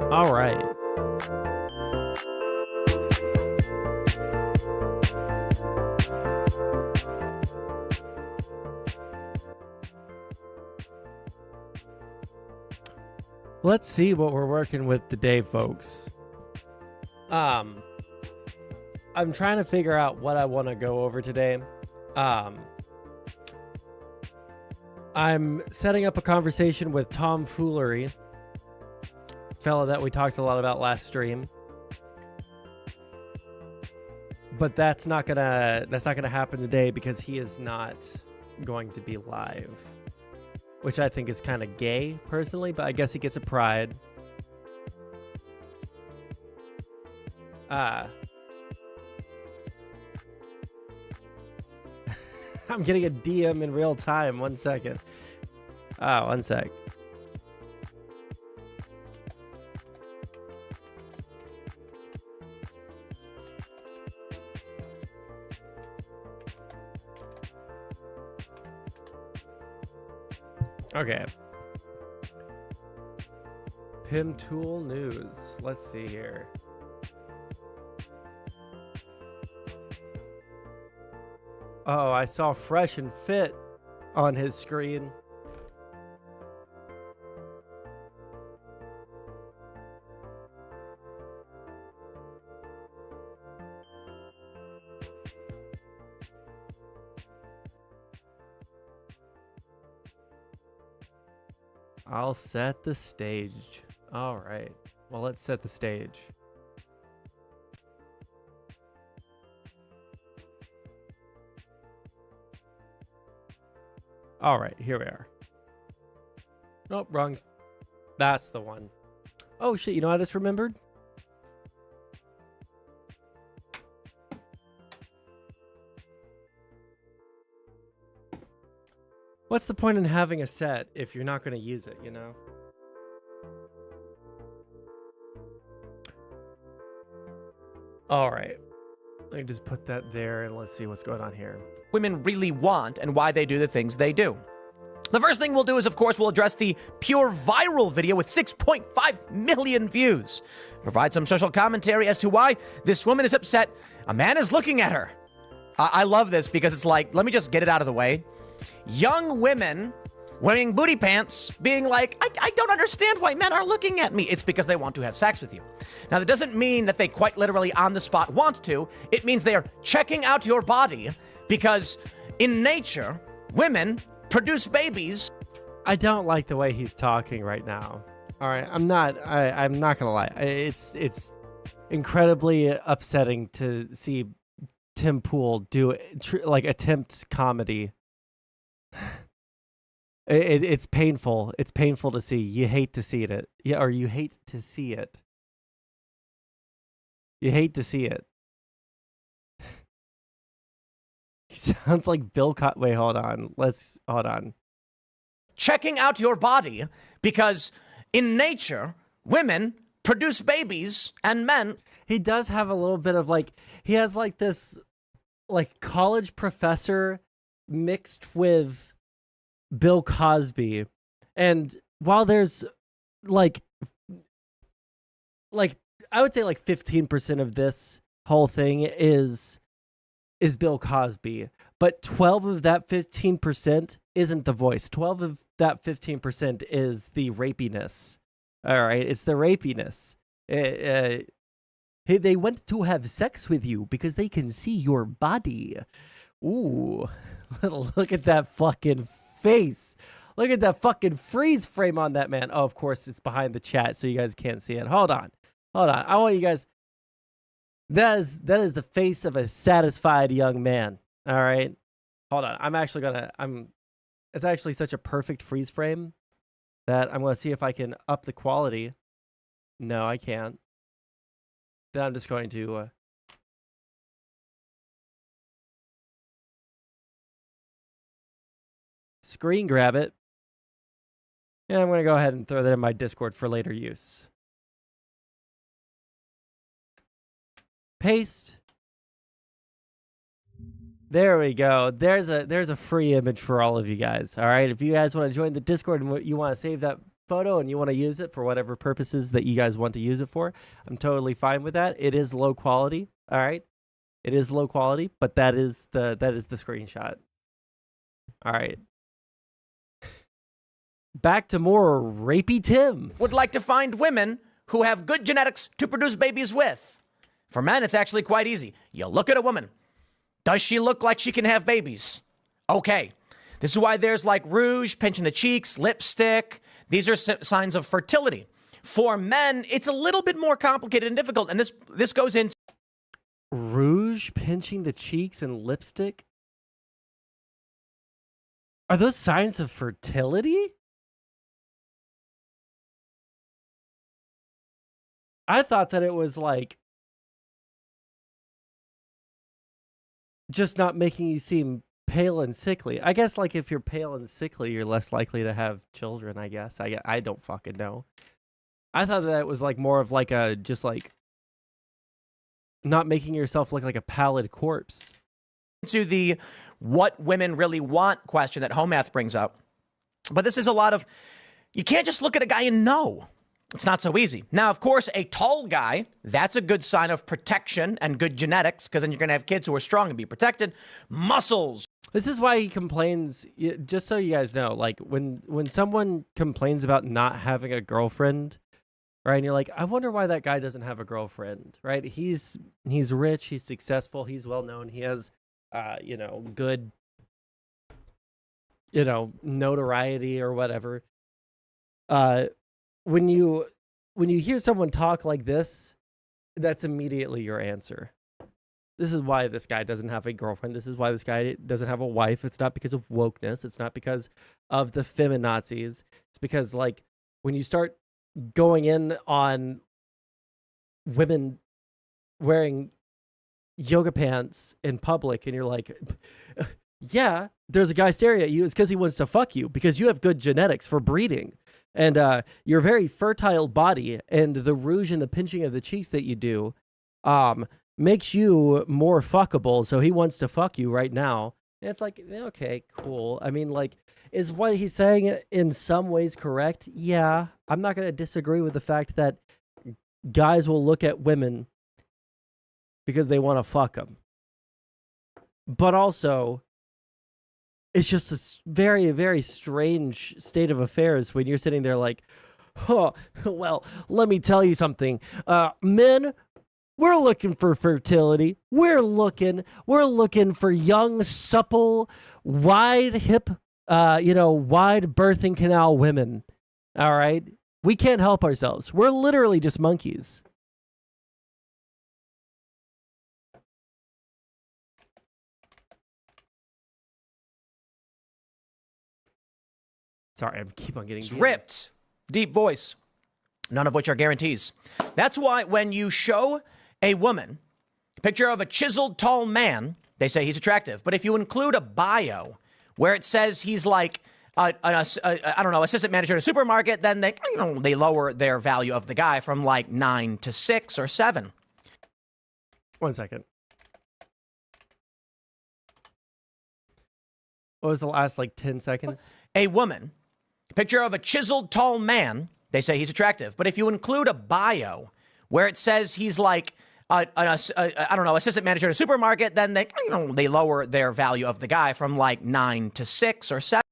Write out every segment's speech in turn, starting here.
All right. Let's see what we're working with today, folks. I'm trying to figure out what I want to go over today. I'm setting up a conversation with Tom Foolery, fella that we talked a lot about last stream. But that's not gonna happen today because he is not going to be live, which I think is kind of gay personally, but I guess he gets a pride. I'm getting a DM in real time. 1 second. 1 sec. Okay. Pim Tool News. Let's see here. Oh, I saw Fresh and Fit on his screen. I'll set the stage. All right. Well, let's set the stage. All right, here we are. Nope, wrong. That's the one. Oh, shit. You know what I just remembered? What's the point in having a set if you're not going to use it, you know? All right. Let me just put that there and let's see what's going on here. Women really want and why they do the things they do. The first thing we'll do is, of course, we'll address the pure viral video with 6.5 million views. Provide some social commentary as to why this woman is upset a man is looking at her. I love this because it's like, let me just get it out of the way. Young women wearing booty pants being like, I don't understand why men are looking at me. It's because they want to have sex with you. Now, that doesn't mean that they quite literally on the spot want to. It means they are checking out your body because in nature, women produce babies. I don't like the way he's talking right now. All right, I'm not gonna lie. It's incredibly upsetting to see Tim Pool do like attempt comedy. It's painful. It's painful to see. You hate to see it. Yeah, or you hate to see it. You hate to see it. He sounds like Bill Wait, hold on. Hold on. Checking out your body because in nature, women produce babies and men. He does have a little bit of like, he has like this like college professor mixed with Bill Cosby. And while there's like I would say like 15% of this whole thing is Bill Cosby, but 12 of that 15% isn't the voice. 12 of that 15% is the rapiness. All right, it's the rapiness. They want to have sex with you because they can see your body. Ooh, look at that fucking face. Look at that fucking freeze frame on that man. Oh, of course, it's behind the chat, so you guys can't see it. Hold on. I want you guys. That is the face of a satisfied young man. All right. Hold on. It's actually such a perfect freeze frame that I'm going to see if I can up the quality. No, I can't. Then I'm just going to screen grab it. And I'm going to go ahead and throw that in my Discord for later use. Paste. There we go. There's a free image for all of you guys. All right. If you guys want to join the Discord and you want to save that photo and you want to use it for whatever purposes that you guys want to use it for, I'm totally fine with that. It is low quality. All right. It is low quality, but that is the screenshot. All right. Back to more rapey Tim. Would like to find women who have good genetics to produce babies with. For men, it's actually quite easy. You look at a woman. Does she look like she can have babies? Okay. This is why there's like rouge, pinching the cheeks, lipstick. These are signs of fertility. For men, it's a little bit more complicated and difficult. And this goes into rouge, pinching the cheeks, and lipstick. Are those signs of fertility? I thought that it was like just not making you seem pale and sickly. I guess like if you're pale and sickly, you're less likely to have children, I guess. I don't fucking know. I thought that it was like more of like a just like not making yourself look like a pallid corpse. To the what women really want question that Home Math brings up. But this is a lot of, you can't just look at a guy and know. It's not so easy. Now, of course, a tall guy, that's a good sign of protection and good genetics, because then you're going to have kids who are strong and be protected. Muscles. This is why he complains, just so you guys know, like when someone complains about not having a girlfriend, right, and you're like, I wonder why that guy doesn't have a girlfriend, right? He's rich, he's successful, he's well-known, he has, good, notoriety or whatever. When you hear someone talk like this, that's immediately your answer. This is why this guy doesn't have a girlfriend. This is why this guy doesn't have a wife. It's not because of wokeness. It's not because of the feminazis. It's because, like, when you start going in on women wearing yoga pants in public and you're like, yeah, there's a guy staring at you. It's because he wants to fuck you because you have good genetics for breeding. And your very fertile body and the rouge and the pinching of the cheeks that you do, makes you more fuckable, so he wants to fuck you right now. And it's like, okay, cool. I mean, like, is what he's saying in some ways correct? Yeah. I'm not going to disagree with the fact that guys will look at women because they want to fuck them. But also, it's just a very, very strange state of affairs when you're sitting there like, oh, well, let me tell you something. Men, we're looking for fertility. We're looking for young, supple, wide hip, wide birthing canal women. All right? We can't help ourselves. We're literally just monkeys. Sorry, I keep on getting ripped. Deep voice. None of which are guarantees. That's why when you show a woman a picture of a chiseled tall man, they say he's attractive. But if you include a bio where it says he's like assistant manager at a supermarket, then they lower their value of the guy from like 9 to 6 or 7. 1 second. What was the last 10 seconds? A woman, a picture of a chiseled tall man, they say he's attractive. But if you include a bio where it says he's like assistant manager at a supermarket, then they lower their value of the guy from like 9 to 6 or 7.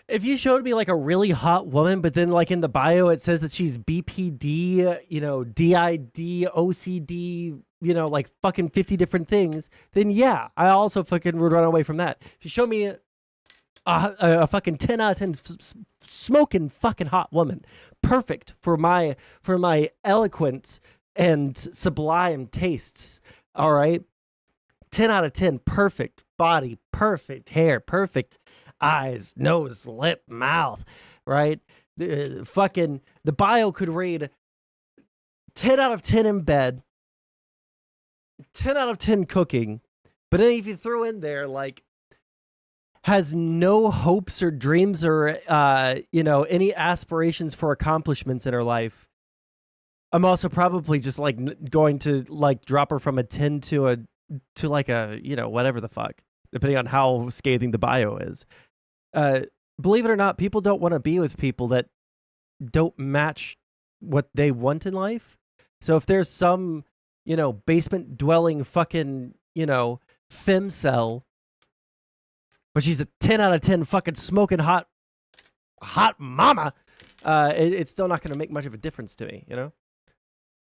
If you showed me like a really hot woman, but then like in the bio it says that she's BPD, DID, OCD, like fucking 50 different things, then yeah, I also fucking would run away from that. If you show me a fucking 10 out of 10 smoking fucking hot woman, perfect for my eloquent and sublime tastes, all right? 10 out of 10, perfect body, perfect hair, perfect eyes, nose, lip, mouth, right? The bio could read 10 out of 10 in bed, 10 out of 10 cooking, but then if you throw in there like has no hopes or dreams or any aspirations for accomplishments in her life, I'm also probably just like going to like drop her from a 10 to like a whatever the fuck, depending on how scathing the bio is. Believe it or not, people don't want to be with people that don't match what they want in life. So if there's some, basement dwelling fucking, femcel, but she's a 10 out of 10 fucking smoking hot mama, it's still not going to make much of a difference to me, Can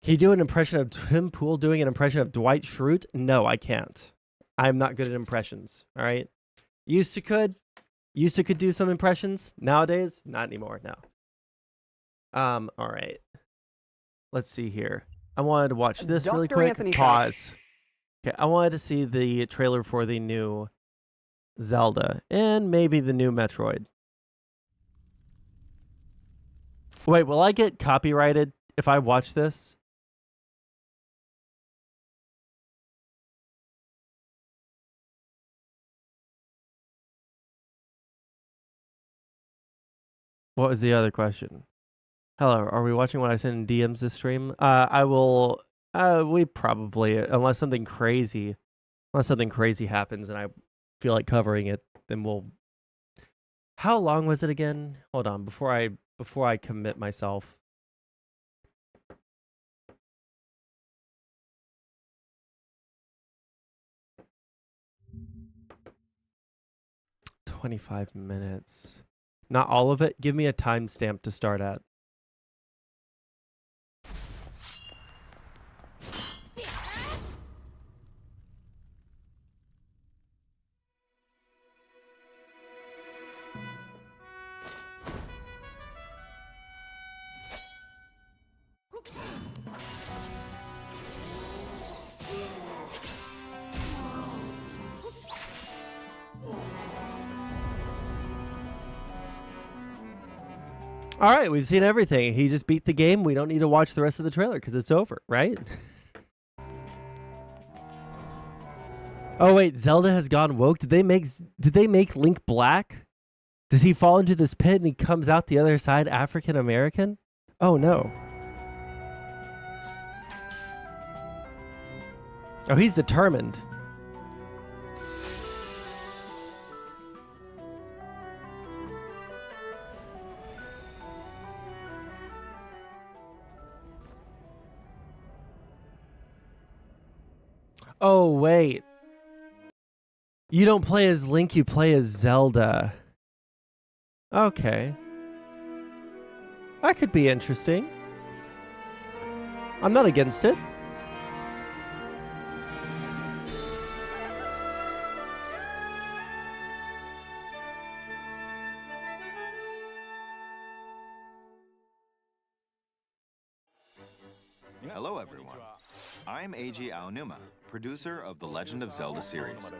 you do an impression of Tim Pool doing an impression of Dwight Schrute? No, I can't. I'm not good at impressions, all right? Used to could do some impressions. Nowadays, not anymore, no. All right. Let's see here. I wanted to watch this really quick. Anthony Pause. Okay, I wanted to see the trailer for the new Zelda and maybe the new Metroid. Wait, will I get copyrighted if I watch this? What was the other question? Hello, are we watching what I sent in DMs this stream? I will. We probably, unless something crazy happens and I feel like covering it, then we'll. How long was it again? Hold on, before I commit myself. "25 minutes. Not all of it. Give me a timestamp to start at." All right, we've seen everything. He just beat the game. We don't need to watch the rest of the trailer because it's over, right? Oh wait, Zelda has gone woke. Did they make Link black? Does he fall into this pit and he comes out the other side African American? Oh no. Oh, he's determined. Oh, wait. You don't play as Link, you play as Zelda. Okay. That could be interesting. I'm not against it. Hello, everyone. I'm Eiji Aonuma, producer of the Legend of Zelda series.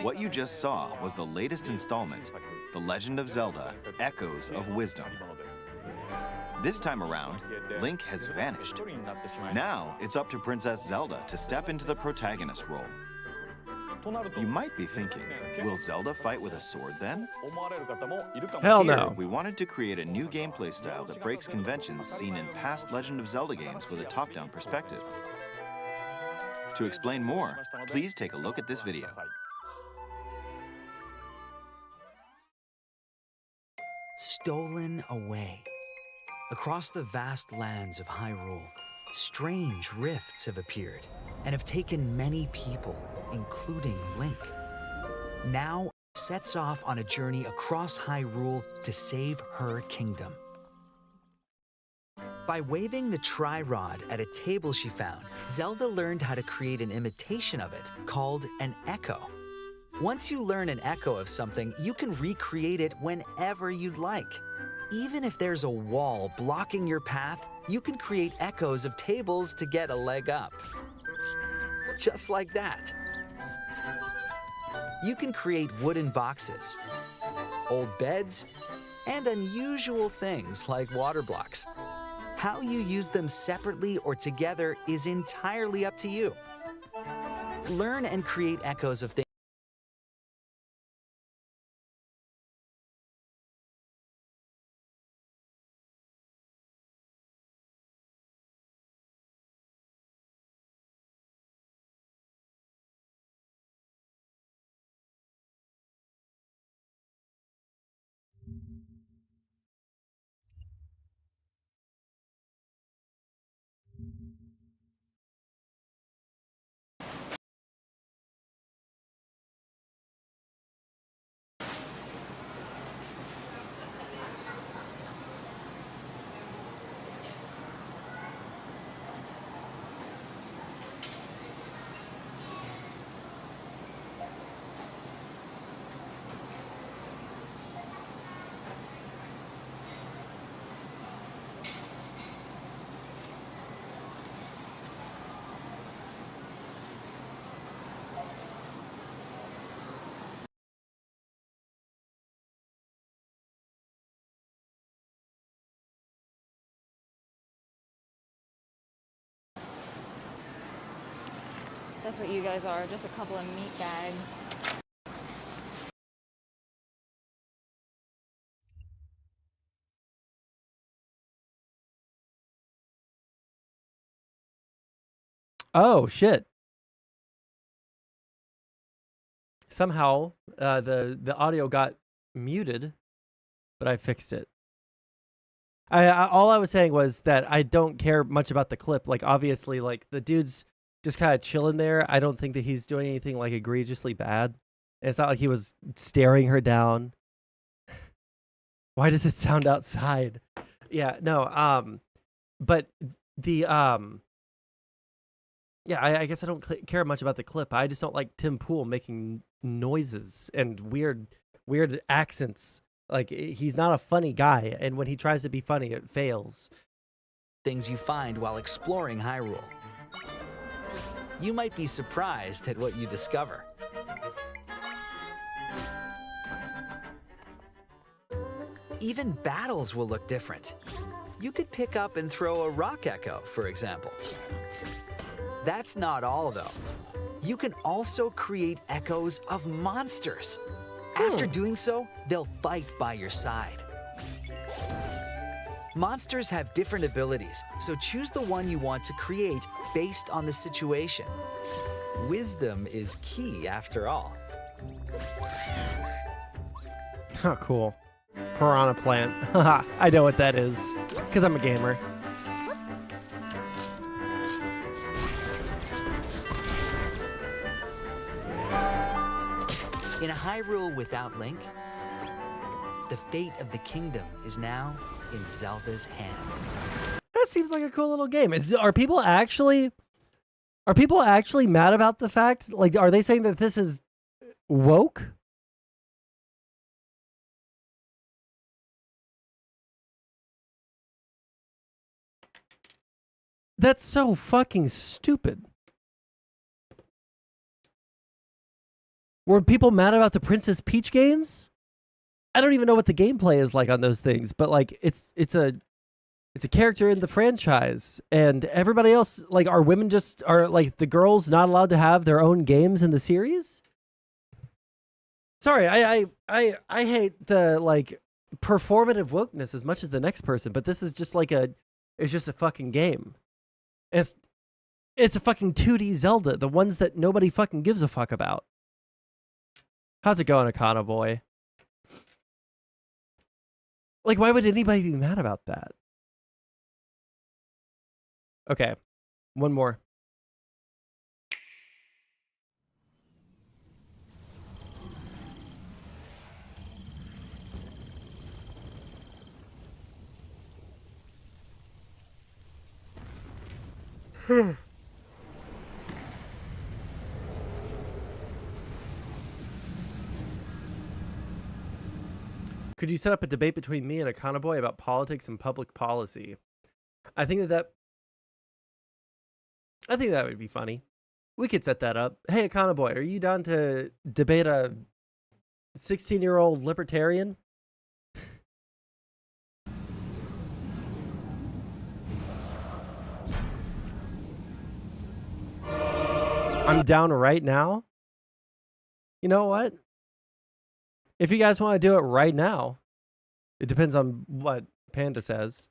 What you just saw was the latest installment, The Legend of Zelda: Echoes of Wisdom. This time around, Link has vanished. Now, it's up to Princess Zelda to step into the protagonist role. You might be thinking, will Zelda fight with a sword then? Hell Here, no. we wanted to create a new gameplay style that breaks conventions seen in past Legend of Zelda games with a top-down perspective. To explain more, please take a look at this video. Stolen away. Across the vast lands of Hyrule, strange rifts have appeared and have taken many people, including Link. Now sets off on a journey across Hyrule to save her kingdom. By waving the tri-rod at a table she found, Zelda learned how to create an imitation of it called an echo. Once you learn an echo of something, you can recreate it whenever you'd like. Even if there's a wall blocking your path, you can create echoes of tables to get a leg up. Just like that. You can create wooden boxes, old beds, and unusual things like water blocks. How you use them separately or together is entirely up to you. Learn and create echoes of things. That's what you guys are, just a couple of meat bags. Oh, shit. Somehow, the audio got muted, but I fixed it. All I was saying was that I don't care much about the clip. Like, obviously, like, the dude's just kind of chilling there. I don't think that he's doing anything, like, egregiously bad. It's not like he was staring her down. Why does it sound outside? Yeah, no, but the, yeah, I guess I don't care much about the clip. I just don't like Tim Pool making noises and weird accents. Like, he's not a funny guy, and when he tries to be funny, it fails. Things you find while exploring Hyrule. You might be surprised at what you discover. Even battles will look different. You could pick up and throw a rock echo, for example. That's not all, though. You can also create echoes of monsters. After doing so, they'll fight by your side. Monsters have different abilities, so choose the one you want to create based on the situation. Wisdom is key after all. Oh, cool. Piranha plant. Haha, I know what that is, because I'm a gamer. In a Hyrule without Link, the fate of the kingdom is now in Zelda's hands. That seems like a cool little game. Are people actually mad about the fact? Like, are they saying that this is woke? That's so fucking stupid. Were people mad about the Princess Peach games? I don't even know what the gameplay is like on those things, but like it's a character in the franchise, and everybody else, like, are like the girls not allowed to have their own games in the series? Sorry, I hate the like performative wokeness as much as the next person, but this is just like it's just a fucking game. It's a fucking 2D Zelda, the ones that nobody fucking gives a fuck about. How's it going, Akana boy? Like, why would anybody be mad about that? Okay, one more. Could you set up a debate between me and Akana boy about politics and public policy? I think that would be funny. We could set that up. Hey, Akana boy, are you down to debate a 16-year-old libertarian? I'm down right now. You know what? If you guys want to do it right now, it depends on what Panda says.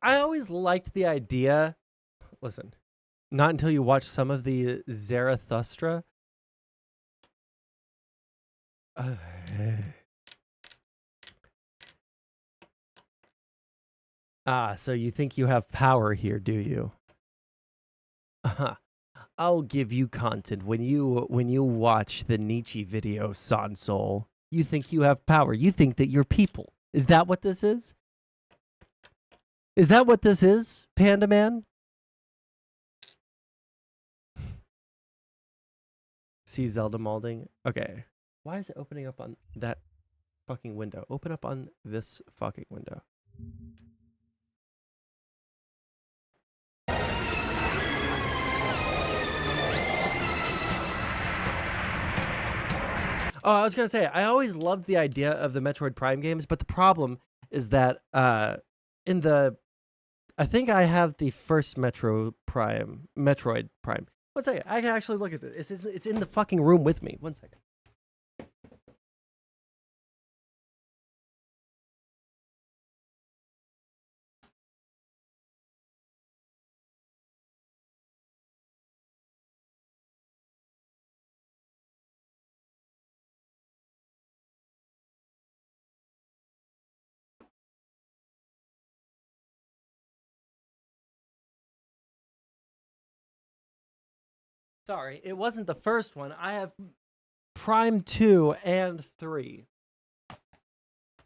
I always liked the idea. Listen, not until you watch some of the Zarathustra. So you think you have power here, do you? I'll give you content when you watch the Nietzsche video, Sondsol. You think you have power. You think that you're people. Is that what this is? Is that what this is, Panda Man? See Zelda molding? Okay. Why is it opening up on that fucking window? Open up on this fucking window. Oh, I was going to say, I always loved the idea of the Metroid Prime games, but the problem is that I think I have the first Metroid Prime. One second. I can actually look at this. It's in the fucking room with me. One second. Sorry, it wasn't the first one. I have Prime 2 and 3.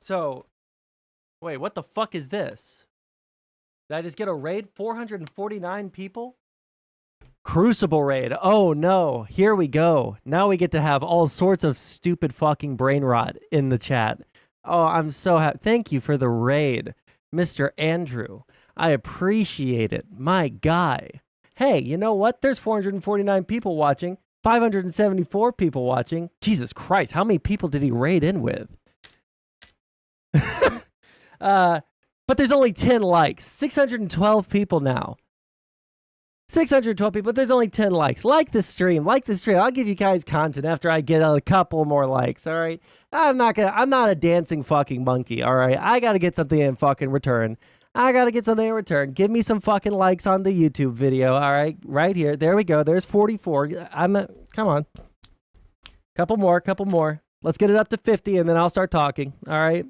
So, wait, what the fuck is this? Did I just get a raid? 449 people? Crucible raid. Oh no, here we go. Now we get to have all sorts of stupid fucking brain rot in the chat. Oh, I'm so happy. Thank you for the raid, Mr. Andrew. I appreciate it. My guy. Hey, you know what? There's 449 people watching, 574 people watching. Jesus Christ, how many people did he raid in with? But there's only 10 likes. 612 people now. 612 people, but there's only 10 likes. Like the stream. I'll give you guys content after I get a couple more likes, all right? I'm not a dancing fucking monkey, all right? I got to get something in fucking return. Give me some fucking likes on the YouTube video, all right? Right here. There we go. There's 44. Come on. Couple more. Let's get it up to 50 and then I'll start talking, all right?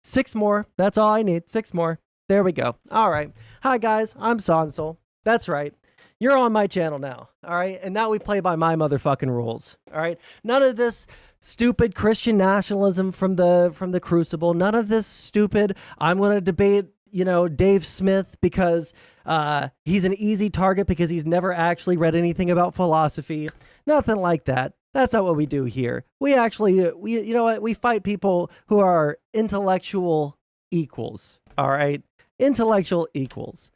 6 more. That's all I need. 6 more. There we go. All right. Hi, guys. I'm Sondsol. That's right. You're on my channel now. All right. And now we play by my motherfucking rules. All right. None of this stupid Christian nationalism from the Crucible. None of this stupid, I'm going to debate, Dave Smith because he's an easy target because he's never actually read anything about philosophy. Nothing like that. That's not what we do here. We fight people who are intellectual equals. All right. Intellectual equals.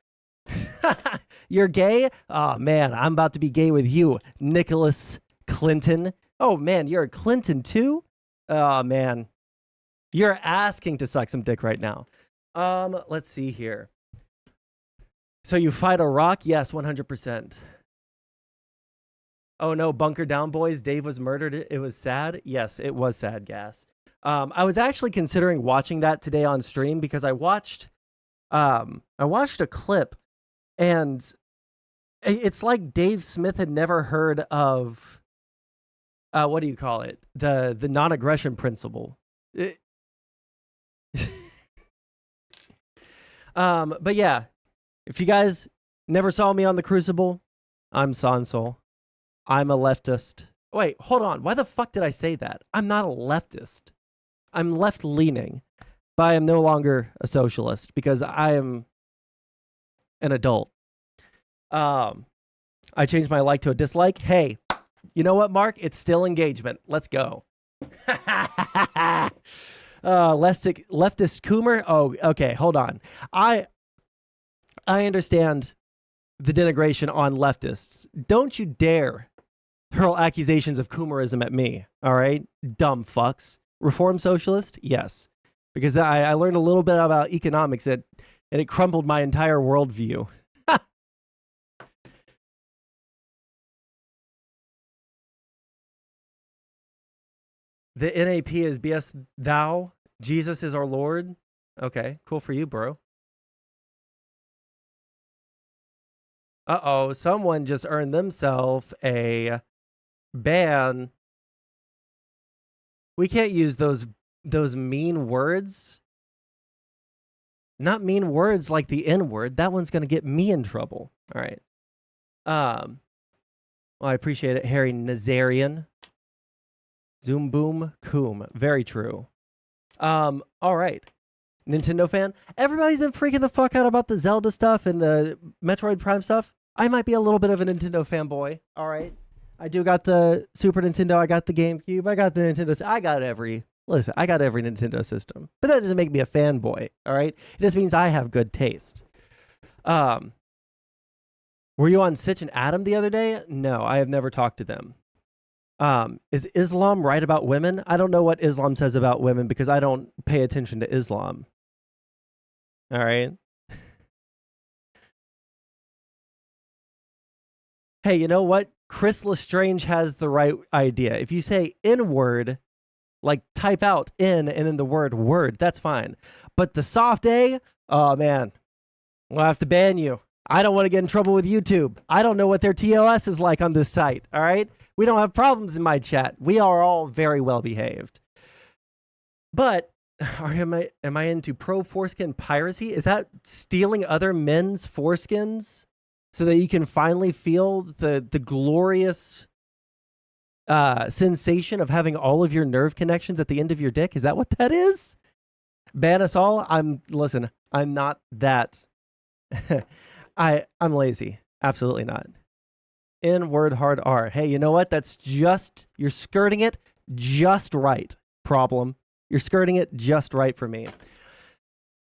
You're gay? Oh, man, I'm about to be gay with you, Nicholas Clinton. Oh, man, you're a Clinton too? Oh, man. You're asking to suck some dick right now. Let's see here. So you fight a rock? Yes, 100%. Oh, no, bunker down, boys. Dave was murdered. It was sad. Yes, it was sad, Gas. I was actually considering watching that today on stream because I watched a clip. And it's like Dave Smith had never heard of, what do you call it? The non-aggression principle. But yeah, if you guys never saw me on the Crucible, I'm Sondsol. I'm a leftist. Wait, hold on. Why the fuck did I say that? I'm not a leftist. I'm left-leaning, but I am no longer a socialist because I am an adult. I changed my like to a dislike. Hey, you know what, Mark? It's still engagement. Let's go. Leftist Coomer. Oh, okay. Hold on. I understand the denigration on leftists. Don't you dare hurl accusations of Coomerism at me. All right, dumb fucks. Reform socialist? Yes, because I learned a little bit about economics and it crumbled my entire worldview. The NAP is BS thou. Jesus is our Lord. Okay, cool for you, bro. Uh-oh, someone just earned themselves a ban. We can't use those mean words. Not mean words like the N-word. That one's going to get me in trouble. All right. Well, I appreciate it, Harry Nazarian. Zoom boom coom. Very true. All right. Nintendo fan. Everybody's been freaking the fuck out about the Zelda stuff and the Metroid Prime stuff. I might be a little bit of a Nintendo fanboy. All right. I do got the Super Nintendo. I got the GameCube. I got the Nintendo. I got every Nintendo system. But that doesn't make me a fanboy. All right. It just means I have good taste. Were you on Sitch and Adam the other day? No, I have never talked to them. Is Islam right about women? I don't know what Islam says about women because I don't pay attention to Islam. All right. Hey, you know what? Chris Lestrange has the right idea. If you say N-word, like type out N and then the word, that's fine. But the soft A, oh man, we'll have to ban you. I don't want to get in trouble with YouTube. I don't know what their TOS is like on this site. All right. We don't have problems in my chat. We are all very well behaved. But am I into pro foreskin piracy? Is that stealing other men's foreskins so that you can finally feel the glorious sensation of having all of your nerve connections at the end of your dick? Is that what that is? Ban us all? I'm not that. I'm lazy. Absolutely not. N-word hard R. Hey, you know what? That's just, you're skirting it just right. Problem. You're skirting it just right for me.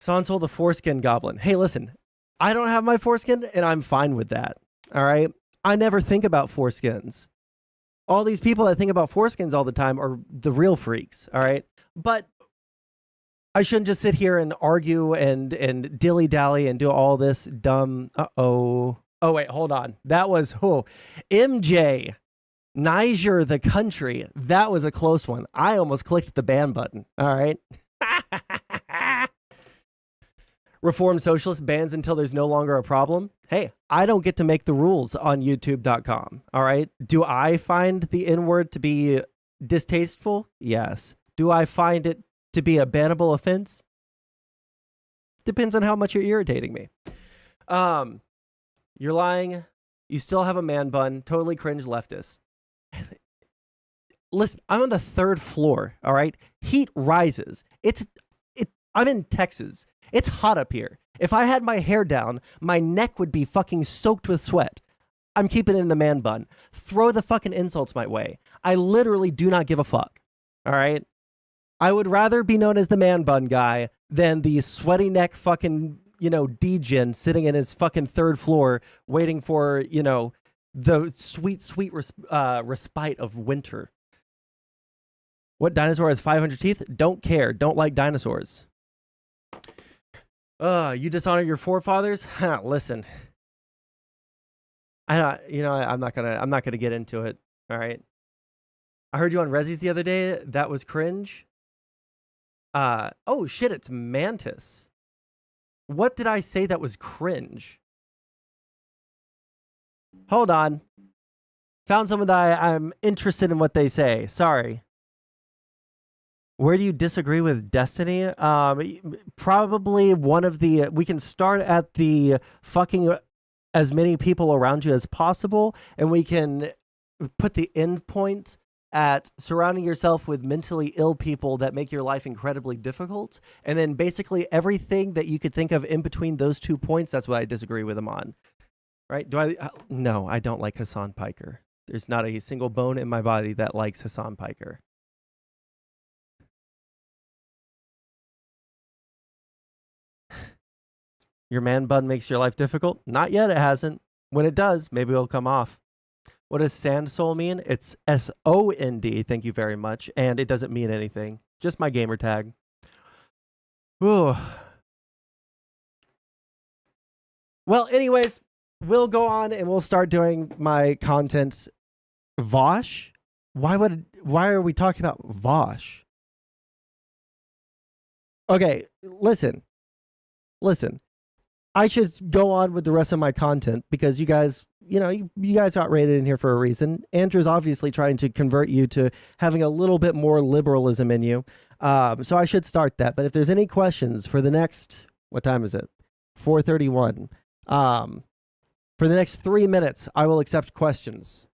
Sondsol the foreskin goblin. Hey, listen. I don't have my foreskin, and I'm fine with that. All right. I never think about foreskins. All these people that think about foreskins all the time are the real freaks. All right. But I shouldn't just sit here and argue and dilly dally and do all this dumb. Oh, wait, hold on. That was MJ. Niger, the country. That was a close one. I almost clicked the ban button. All right. Reformed socialist bans until there's no longer a problem. Hey, I don't get to make the rules on youtube.com. All right. Do I find the N-word to be distasteful? Yes. Do I find it to be a bannable offense? Depends on how much you're irritating me. You're lying. You still have a man bun. Totally cringe leftist. Listen, I'm on the 3rd floor. All right. Heat rises. I'm in Texas. It's hot up here. If I had my hair down, my neck would be fucking soaked with sweat. I'm keeping it in the man bun. Throw the fucking insults my way. I literally do not give a fuck. All right. I would rather be known as the man bun guy than the sweaty neck fucking, degen sitting in his fucking 3rd floor waiting for, the sweet, sweet respite of winter. What dinosaur has 500 teeth? Don't care. Don't like dinosaurs. You dishonor your forefathers? Listen. I'm not gonna get into it. All right. I heard you on Rezzies the other day. That was cringe. Oh shit, it's Mantis. What did I say that was cringe? Hold on. Found someone that I'm interested in what they say. Sorry. Where do you disagree with Destiny? Probably one of the... We can start at the fucking as many people around you as possible, and we can put the end point at surrounding yourself with mentally ill people that make your life incredibly difficult. And then basically everything that you could think of in between those 2 points, that's what I disagree with him on. Right? No, I don't like Hassan Piker. There's not a single bone in my body that likes Hassan Piker. Your man bun makes your life difficult? Not yet, it hasn't. When it does, maybe it'll come off. What does Sondsol mean? It's S-O-N-D, thank you very much. And it doesn't mean anything. Just my gamer tag. Ooh. Well, anyways, we'll go on and we'll start doing my content. Vosh? Why are we talking about Vosh? Okay, listen. I should go on with the rest of my content because you guys, you guys got rated in here for a reason. Andrew's obviously trying to convert you to having a little bit more liberalism in you. So I should start that. But if there's any questions for the next, what time is it? 4:31. For the next 3 minutes, I will accept questions.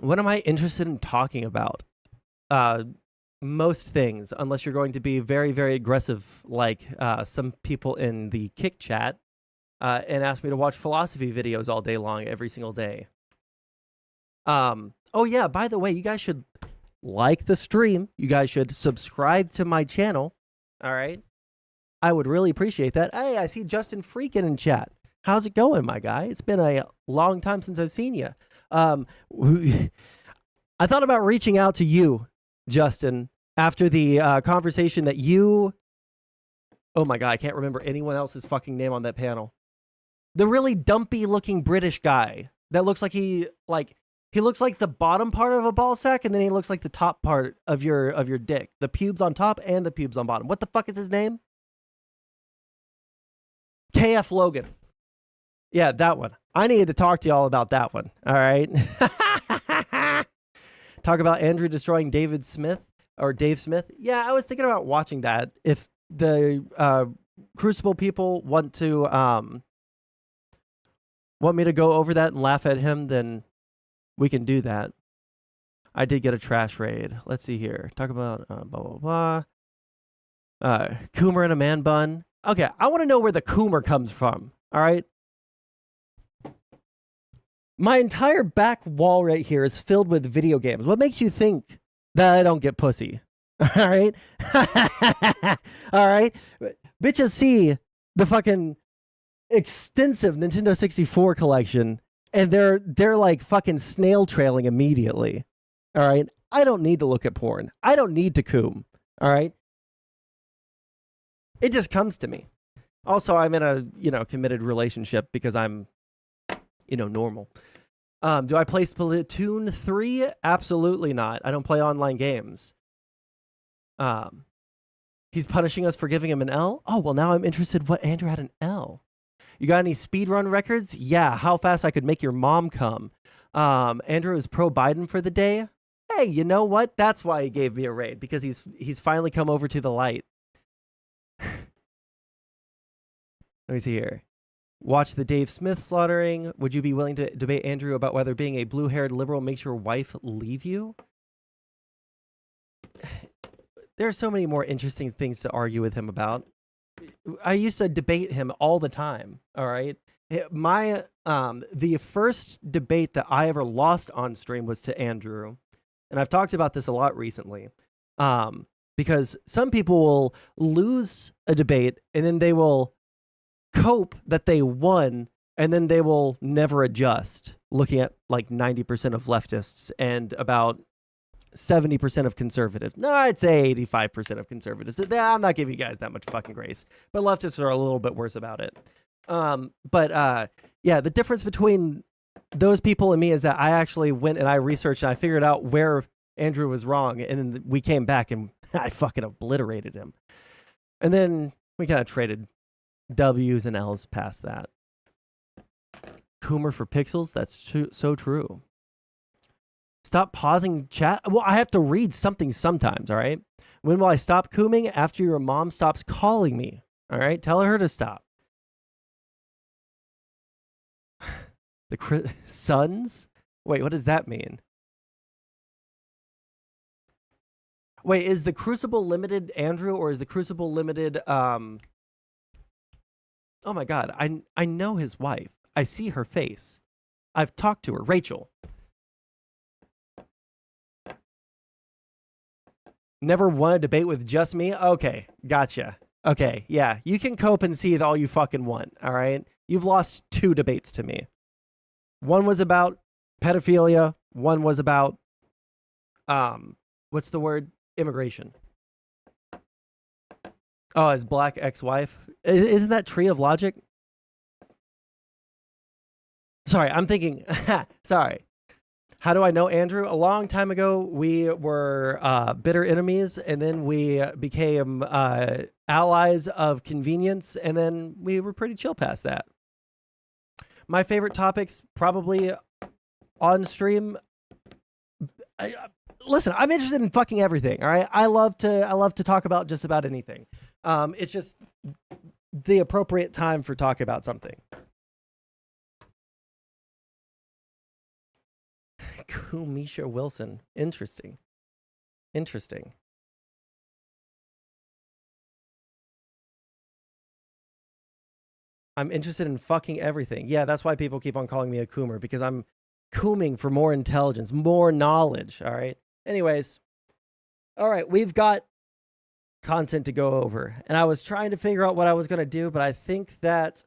What am I interested in talking about? Most things, unless you're going to be very, very aggressive, like some people in the Kick chat, and ask me to watch philosophy videos all day long, every single day. Oh yeah, by the way, you guys should like the stream. You guys should subscribe to my channel. All right. I would really appreciate that. Hey, I see Justin Freakin in chat. How's it going, my guy? It's been a long time since I've seen you. I thought about reaching out to you, Justin, after the conversation that you... Oh my God, I can't remember anyone else's fucking name on that panel. The really dumpy looking British guy that looks like he looks like the bottom part of a ball sack, and then he looks like the top part of your dick. The pubes on top and the pubes on bottom. What the fuck is his name? KF Logan. Yeah, that one. I needed to talk to y'all about that one. All right. Talk about Andrew destroying David Smith or Dave Smith. Yeah, I was thinking about watching that. If the Crucible people want me to go over that and laugh at him, then we can do that. I did get a trash raid. Let's see here. Talk about blah, blah, blah. Coomer and a man bun. Okay, I want to know where the Coomer comes from. All right. My entire back wall right here is filled with video games. What makes you think that I don't get pussy? All right. All right. Bitches see the fucking extensive Nintendo 64 collection, and they're like fucking snail trailing immediately. All right, I don't need to look at porn. I don't need to coom. All right, it just comes to me. Also, I'm in a committed relationship because I'm normal. Do I play Splatoon 3? Absolutely not. I don't play online games. He's punishing us for giving him an L? Oh, well, now I'm interested what Andrew had an L. You got any speedrun records? Yeah, how fast I could make your mom come. Andrew is pro Biden for the day. Hey, you know what? That's why he gave me a raid, because he's finally come over to the light. Let me see here. Watch the Dave Smith slaughtering. Would you be willing to debate Andrew about whether being a blue-haired liberal makes your wife leave you? There are so many more interesting things to argue with him about. I used to debate him all the time, all right? The first debate that I ever lost on stream was to Andrew. And I've talked about this a lot recently. Because some people will lose a debate and then they will cope that they won, and then they will never adjust, looking at like 90% of leftists and about 70% of conservatives. No, I'd say 85% of conservatives. I'm not giving you guys that much fucking grace, but leftists are a little bit worse about it. Yeah, the difference between those people and me is that I actually went and I researched and I figured out where Andrew was wrong, and then we came back and I fucking obliterated him. And then we kind of traded W's and L's past that. Coomer for pixels? That's so true. Stop pausing chat. Well, I have to read something sometimes, all right? When will I stop cooming? After your mom stops calling me, all right? Tell her to stop. The sons? Wait, what does that mean? Wait, is the Crucible Limited Andrew, or is the Crucible Limited Oh my God, I know his wife. I see her face. I've talked to her. Rachel. Never won a debate with just me? Okay, gotcha. Okay, yeah. You can cope and see all you fucking want, all right? You've lost 2 debates to me. One was about pedophilia. One was about, what's the word? Immigration. Oh, his black ex-wife. Isn't that Tree of Logic? Sorry, I'm thinking. Sorry. How do I know Andrew? A long time ago, we were bitter enemies, and then we became allies of convenience, and then we were pretty chill past that. My favorite topics, probably on stream. Listen, I'm interested in fucking everything. All right, I love to talk about just about anything. It's just the appropriate time for talking about something. Kumisha Wilson. Interesting. I'm interested in fucking everything. Yeah, that's why people keep on calling me a coomer, because I'm cooming for more intelligence, more knowledge. All right. Anyways. All right. We've got content to go over, and I was trying to figure out what I was going to do, but I think that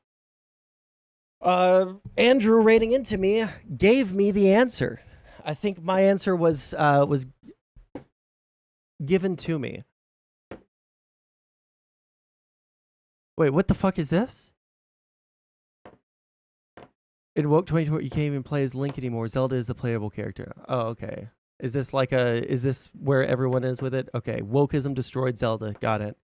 Andrew raiding into me gave me the answer. I think my answer was given to me. Wait, what the fuck is this? In Woke 2020, you can't even play as Link anymore. Zelda is the playable character. Oh, okay. Is this where everyone is with it? Okay, wokeism destroyed Zelda. Got it.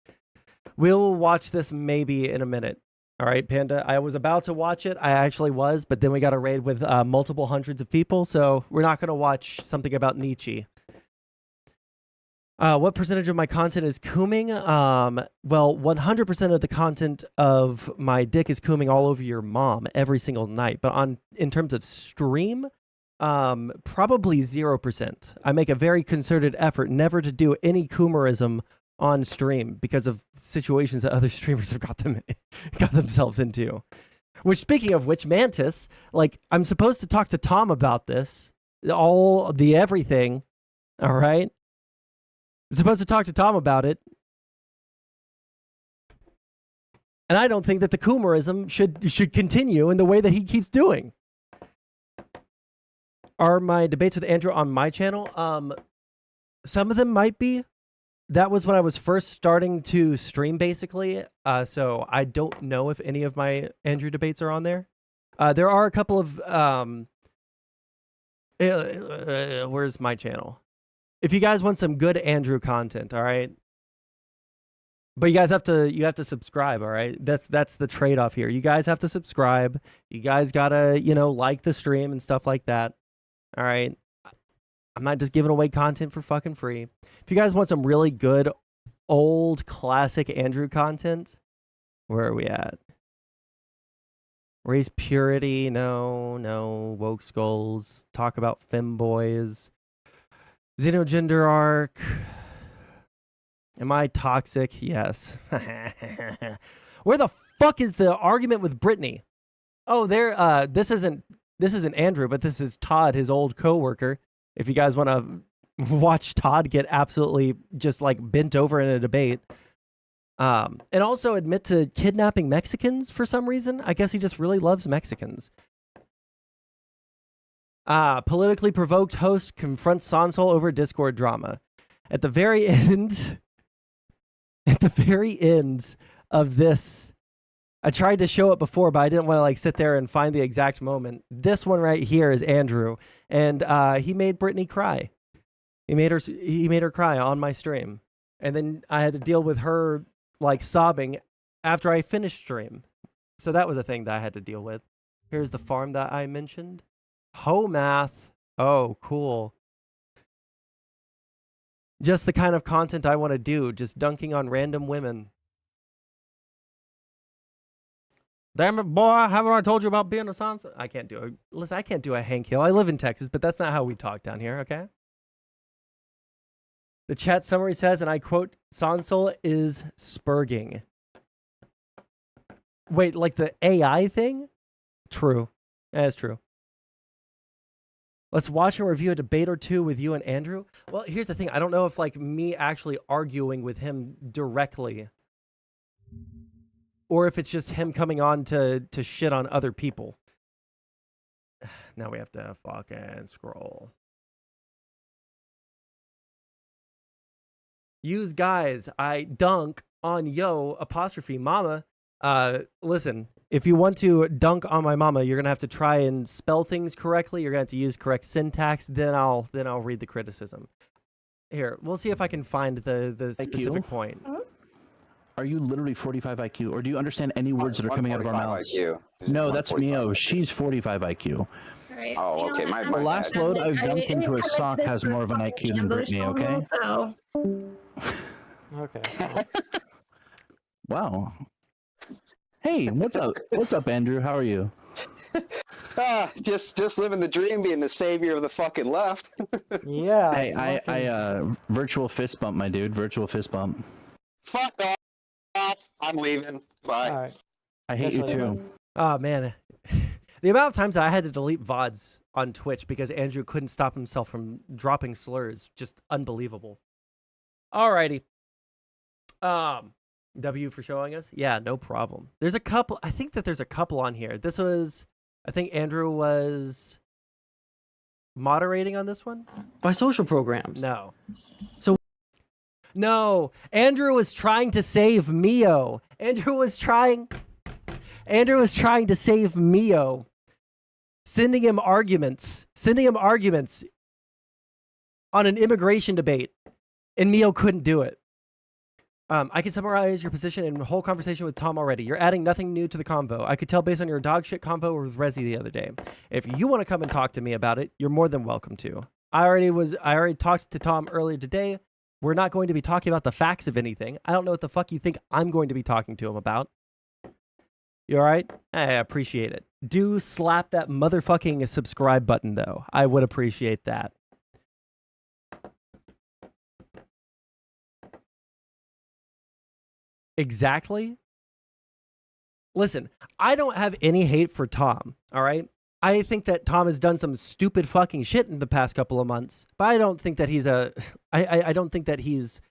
We'll watch this maybe in a minute. All right, Panda. I was about to watch it. I actually was, but then we got a raid with multiple hundreds of people, so we're not going to watch something about Nietzsche. What percentage of my content is cooming? Well, 100% of the content of my dick is cooming all over your mom every single night. But in terms of stream, probably 0%. I make a very concerted effort never to do any coomerism on stream because of situations that other streamers have got themselves into. Which, speaking of which, Mantis, like, I'm supposed to talk to Tom about this, everything. All right. I'm supposed to talk to Tom about it. And I don't think that the Coomerism should continue in the way that he keeps doing. Are my debates with Andrew on my channel? Some of them might be. That was when I was first starting to stream, basically. So I don't know if any of my Andrew debates are on there. There are a couple of... where's my channel? If you guys want some good Andrew content, all right? But you guys have to subscribe, all right? That's the trade-off here. You guys have to subscribe. You guys gotta, like the stream and stuff like that. All right? I'm not just giving away content for fucking free. If you guys want some really good, old, classic Andrew content, where are we at? Raise purity, no. Woke skulls, talk about femboys. Xenogender arc. Am I toxic? Yes. Where the fuck is the argument with Brittany? Oh, this isn't Andrew, but this is Todd, his old coworker. If you guys want to watch Todd get absolutely just like bent over in a debate. And also admit to kidnapping Mexicans for some reason. I guess he just really loves Mexicans. Politically provoked host confronts Sondsol over Discord drama. At the very end of this, I tried to show it before, but I didn't want to like sit there and find the exact moment. This one right here is Andrew, and he made Brittany cry. He made her cry on my stream, and then I had to deal with her like sobbing after I finished stream. So that was a thing that I had to deal with. Here's the farm that I mentioned. Ho math. Oh, cool. Just the kind of content I want to do, just dunking on random women. Damn it, boy, haven't I told you about being a Sondsol? I can't do it. Listen, I can't do a Hank Hill. I live in Texas, but that's not how we talk down here, okay? The chat summary says, and I quote, Sondsol is spurging. Wait, like the AI thing? True. That's true. Let's watch and review a debate or two with you and Andrew. Well, here's the thing. I don't know if like me actually arguing with him directly, or if it's just him coming on to shit on other people. Now we have to fucking scroll. Use guys. I dunk on yo apostrophe mama. Listen, if you want to dunk on my mama, you're gonna have to try and spell things correctly. You're gonna have to use correct syntax. Then I'll read the criticism. Here, we'll see if I can find the specific point. Are you literally 45 IQ, or do you understand any words that are coming out of our mouths? No, that's Mio. She's 45 IQ. Right. Oh, okay. The last load I've dumped into a sock has more of an IQ than Brittany, okay? So. Okay. Wow. Hey, what's up? What's up, Andrew? How are you? Just living the dream, being the savior of the fucking left. Yeah. Hey, I virtual fist bump, my dude. Virtual fist bump. Fuck off. I'm leaving. Bye. All right. I hate you too. Oh, man. The amount of times that I had to delete VODs on Twitch because Andrew couldn't stop himself from dropping slurs, just unbelievable. Alrighty. W for showing us? Yeah, no problem. There's a couple. I think that there's a couple on here. This was, I think Andrew was moderating on this one. By social programs. No. So, no. Andrew was trying to save Mio. Andrew was trying to save Mio. Sending him arguments on an immigration debate. And Mio couldn't do it. I can summarize your position in a whole conversation with Tom already. You're adding nothing new to the convo. I could tell based on your dog shit convo with Rezi the other day. If you want to come and talk to me about it, you're more than welcome to. I already talked to Tom earlier today. We're not going to be talking about the facts of anything. I don't know what the fuck you think I'm going to be talking to him about. You all right? I appreciate it. Do slap that motherfucking subscribe button, though. I would appreciate that. Exactly. Listen, I don't have any hate for Tom, all right? I think that Tom has done some stupid fucking shit in the past couple of months, but I don't think that he's I don't think that he's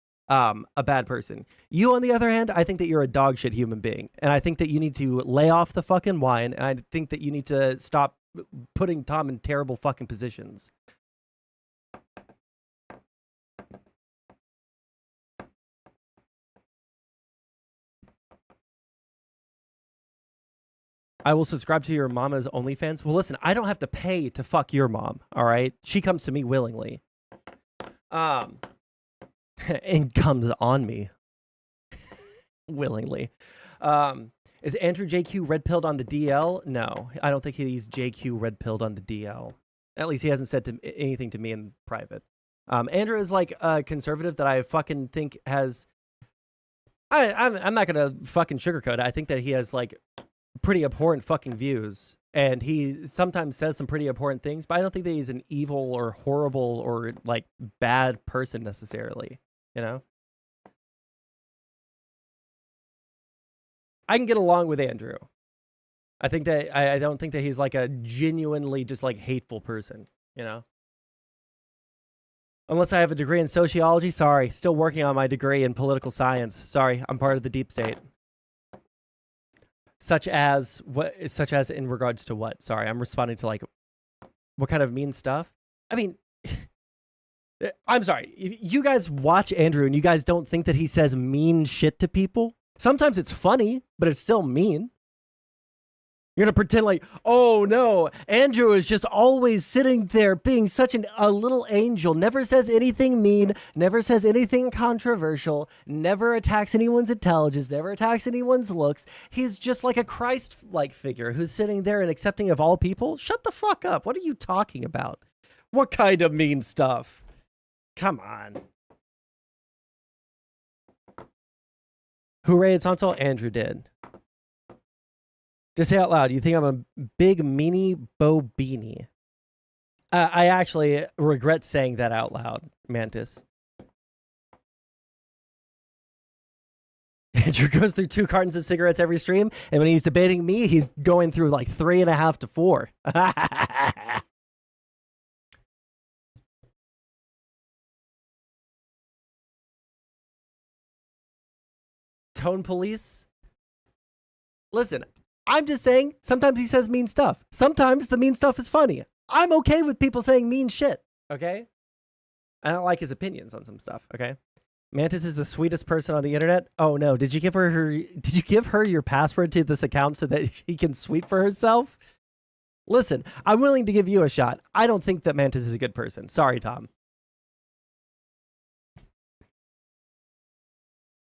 a bad person. You, on the other hand, I think that you're a dog shit human being. And I think that you need to lay off the fucking wine. And I think that you need to stop putting Tom in terrible fucking positions. I will subscribe to your mama's OnlyFans. Well, listen, I don't have to pay to fuck your mom, all right? She comes to me willingly. And comes on me willingly. Is Andrew JQ red-pilled on the DL? No, I don't think he's JQ red-pilled on the DL. At least he hasn't said anything to me in private. Andrew is like a conservative that I fucking think has... I'm not going to fucking sugarcoat it. I think that he has like pretty abhorrent fucking views. And he sometimes says some pretty abhorrent things, but I don't think that he's an evil or horrible or like bad person necessarily, you know? I can get along with Andrew. I think that I don't think that he's like a genuinely just like hateful person, you know? Unless I have a degree in sociology, sorry, still working on my degree in political science. Sorry, I'm part of the deep state. Such as in regards to what? Sorry, I'm responding to like what kind of mean stuff? I mean, I'm sorry. You guys watch Andrew and you guys don't think that he says mean shit to people? Sometimes it's funny, but it's still mean. You're going to pretend like, oh no, Andrew is just always sitting there being such a little angel, never says anything mean, never says anything controversial, never attacks anyone's intelligence, never attacks anyone's looks. He's just like a Christ-like figure who's sitting there and accepting of all people. Shut the fuck up. What are you talking about? What kind of mean stuff? Come on. Who rated Sondsol? Andrew did. Just say out loud, you think I'm a big meanie Bo Beanie? I actually regret saying that out loud, Mantis. Andrew goes through 2 cartons of cigarettes every stream, and when he's debating me, he's going through like 3.5 to 4. Tone police? Listen, I'm just saying, sometimes he says mean stuff. Sometimes the mean stuff is funny. I'm okay with people saying mean shit, okay? I don't like his opinions on some stuff, okay? Mantis is the sweetest person on the internet. Oh no, did you give her your password to this account so that she can sweep for herself? Listen, I'm willing to give you a shot. I don't think that Mantis is a good person. Sorry, Tom.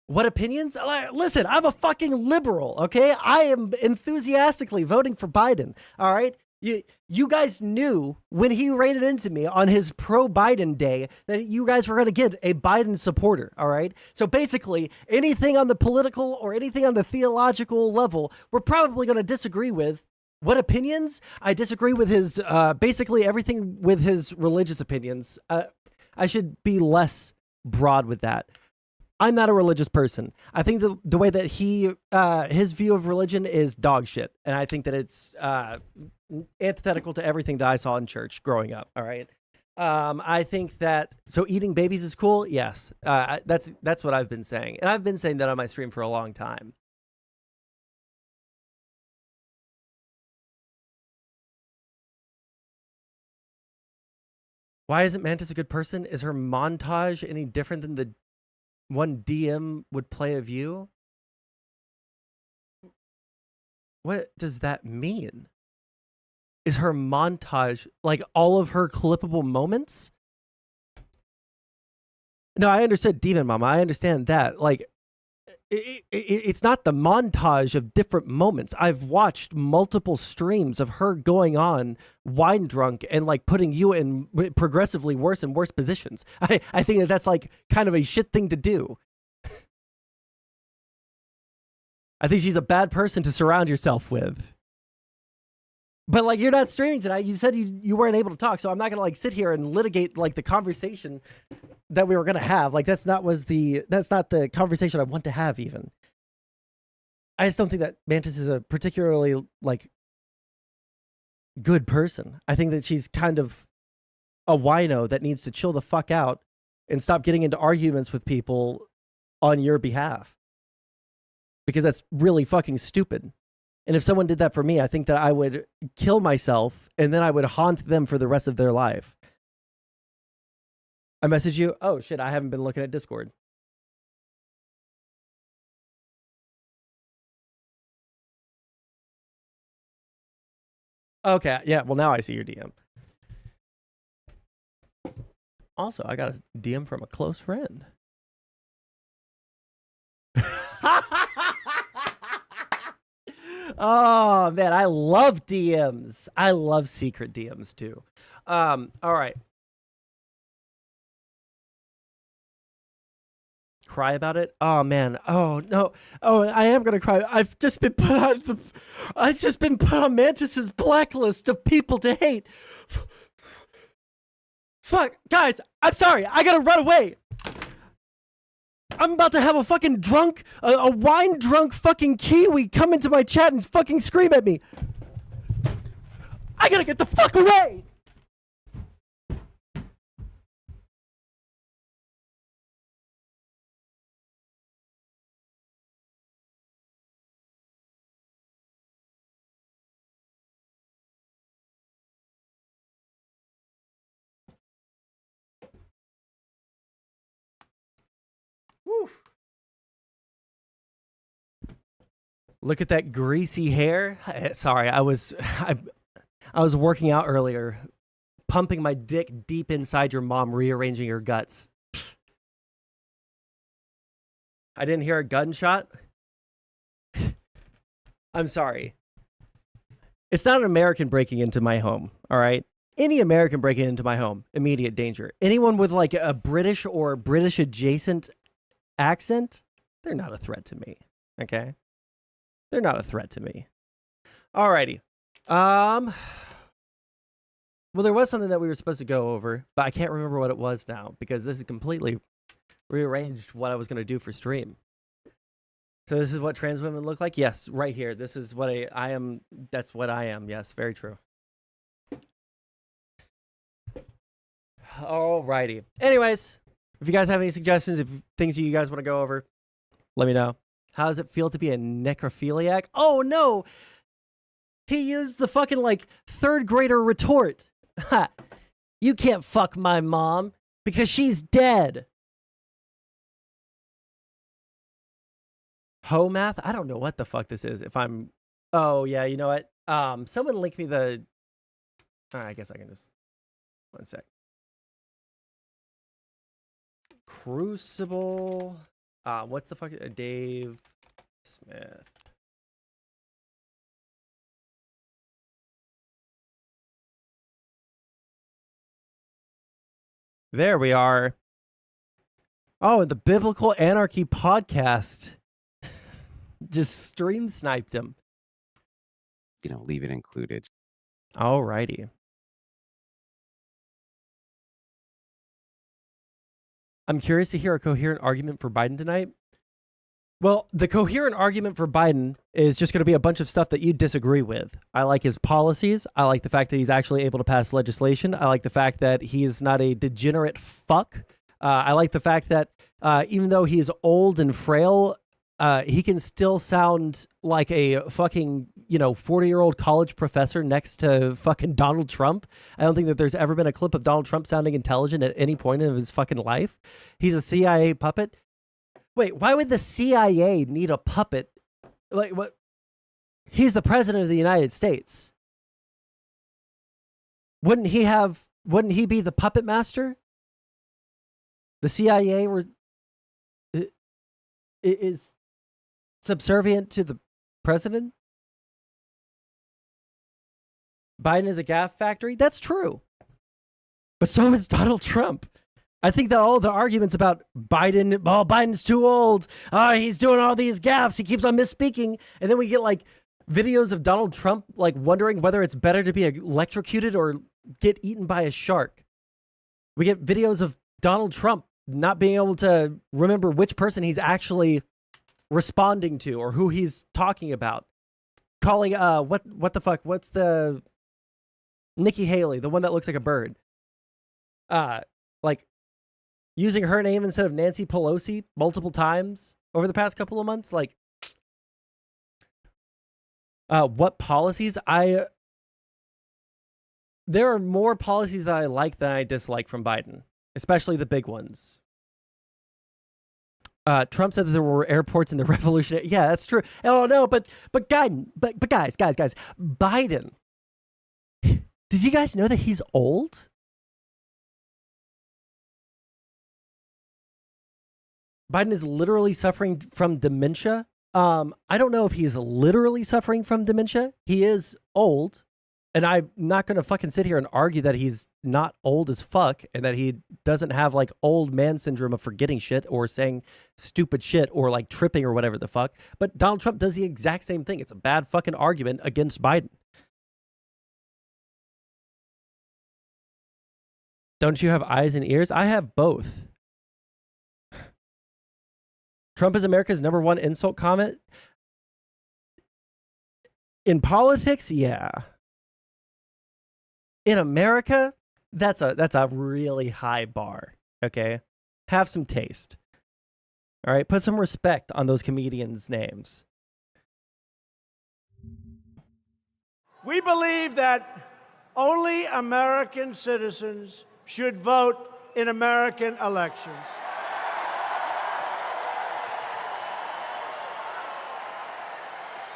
What opinions? Listen, I'm a fucking liberal, okay? I am enthusiastically voting for Biden, all right? You guys knew when he rated into me on his pro-Biden day that you guys were going to get a Biden supporter, all right? So basically, anything on the political or anything on the theological level, we're probably going to disagree with. What opinions? I disagree with his, basically everything with his religious opinions. I should be less broad with that. I'm not a religious person. I think the way that his view of religion is dog shit. And I think that it's antithetical to everything that I saw in church growing up. All right. I think that, so eating babies is cool. Yes. That's what I've been saying. And I've been saying that on my stream for a long time. Why isn't Mantis a good person? Is her montage any different than the one DM would play of you? What does that mean? Is her montage like all of her clippable moments? No, I understood Demon Mama. I understand that. Like, it's not the montage of different moments. I've watched multiple streams of her going on wine drunk and like putting you in progressively worse and worse positions. I think that's like kind of a shit thing to do. I think she's a bad person to surround yourself with. But like, you're not streaming tonight. You said you weren't able to talk, so I'm not gonna like sit here and litigate like the conversation that we were gonna have. Like that's not the conversation I want to have even. I just don't think that Mantis is a particularly like good person. I think that she's kind of a wino that needs to chill the fuck out and stop getting into arguments with people on your behalf. Because that's really fucking stupid. And if someone did that for me, I think that I would kill myself and then I would haunt them for the rest of their life. I message you. Oh shit, I haven't been looking at Discord. Okay, yeah, well now I see your DM. Also, I got a DM from a close friend. Oh man, I love DMs. I love secret DMs too. All right. Cry about it? Oh man. Oh no. Oh, I am gonna cry. I've just been put on Mantis's blacklist of people to hate. Fuck, guys, I'm sorry. I gotta run away. I'm about to have a fucking drunk, a wine drunk fucking Kiwi come into my chat and fucking scream at me. I gotta get the fuck away. Whew. Look at that greasy hair. Sorry, I was working out earlier, pumping my dick deep inside your mom, rearranging her guts. I didn't hear a gunshot. I'm sorry. It's not an American breaking into my home, all right? Any American breaking into my home, immediate danger. Anyone with like a British or British adjacent accent, they're not a threat to me, okay? They're not a threat to me. Alrighty. Well, there was something that we were supposed to go over, but I can't remember what it was now because this is completely rearranged what I was going to do for stream. So this is what trans women look like? Yes, right here. This is what I am. That's what I am. Yes, very true. Alrighty. Anyways, if you guys have any suggestions, if things you guys want to go over, let me know. How does it feel to be a necrophiliac? Oh no! He used the fucking like third grader retort. Ha! You can't fuck my mom because she's dead. Ho math? I don't know what the fuck this is. If I'm, oh yeah, you know what? Someone link me the. I guess I can just 1 sec. Crucible. What's the fuck? Dave Smith. There we are. Oh, the Biblical Anarchy podcast. Just stream sniped him. You know, leave it included. Alrighty. I'm curious to hear a coherent argument for Biden tonight. Well, the coherent argument for Biden is just going to be a bunch of stuff that you disagree with. I like his policies. I like the fact that he's actually able to pass legislation. I like the fact that he is not a degenerate fuck. I like the fact that even though he's old and frail, he can still sound like a fucking, 40-year-old college professor next to fucking Donald Trump. I don't think that there's ever been a clip of Donald Trump sounding intelligent at any point of his fucking life. He's a CIA puppet. Wait, why would the CIA need a puppet? Like, what? He's the president of the United States. Wouldn't he be the puppet master? The CIA is subservient to the president? Biden is a gaffe factory? That's true. But so is Donald Trump. I think that all the arguments about Biden, Biden's too old. He's doing all these gaffes. He keeps on misspeaking. And then we get like videos of Donald Trump like wondering whether it's better to be electrocuted or get eaten by a shark. We get videos of Donald Trump not being able to remember which person he's actually responding to or who he's talking about. Calling, what the fuck? What's the Nikki Haley, the one that looks like a bird? Like using her name instead of Nancy Pelosi multiple times over the past couple of months. Like, what policies? There are more policies that I like than I dislike from Biden, especially the big ones. Trump said that there were airports in the revolutionary. Yeah, that's true. Oh no, but guys, Biden. Did you guys know that he's old? Biden is literally suffering from dementia. I don't know if he's literally suffering from dementia. He is old. And I'm not going to fucking sit here and argue that he's not old as fuck and that he doesn't have like old man syndrome of forgetting shit or saying stupid shit or like tripping or whatever the fuck. But Donald Trump does the exact same thing. It's a bad fucking argument against Biden. Don't you have eyes and ears? I have both. Trump is America's #1 insult comment. In politics, yeah. In America, that's a really high bar, okay? Have some taste. All right, put some respect on those comedians' names. We believe that only American citizens should vote in American elections.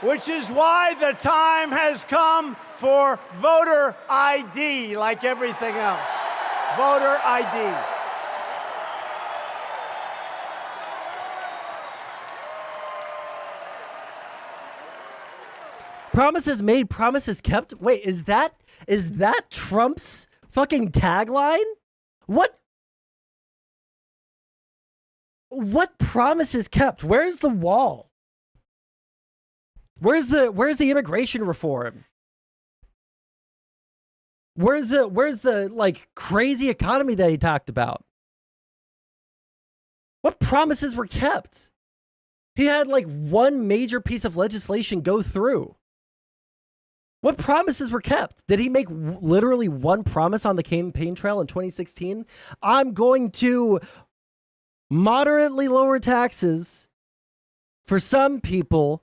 Which is why the time has come for voter ID, like everything else. Voter ID. Promises made, promises kept. Wait, is that Trump's fucking tagline? What promises kept? Where's the wall? Where's the immigration reform? Where's the like crazy economy that he talked about? What promises were kept? He had like one major piece of legislation go through. What promises were kept? Did he make literally one promise on the campaign trail in 2016? I'm going to moderately lower taxes for some people,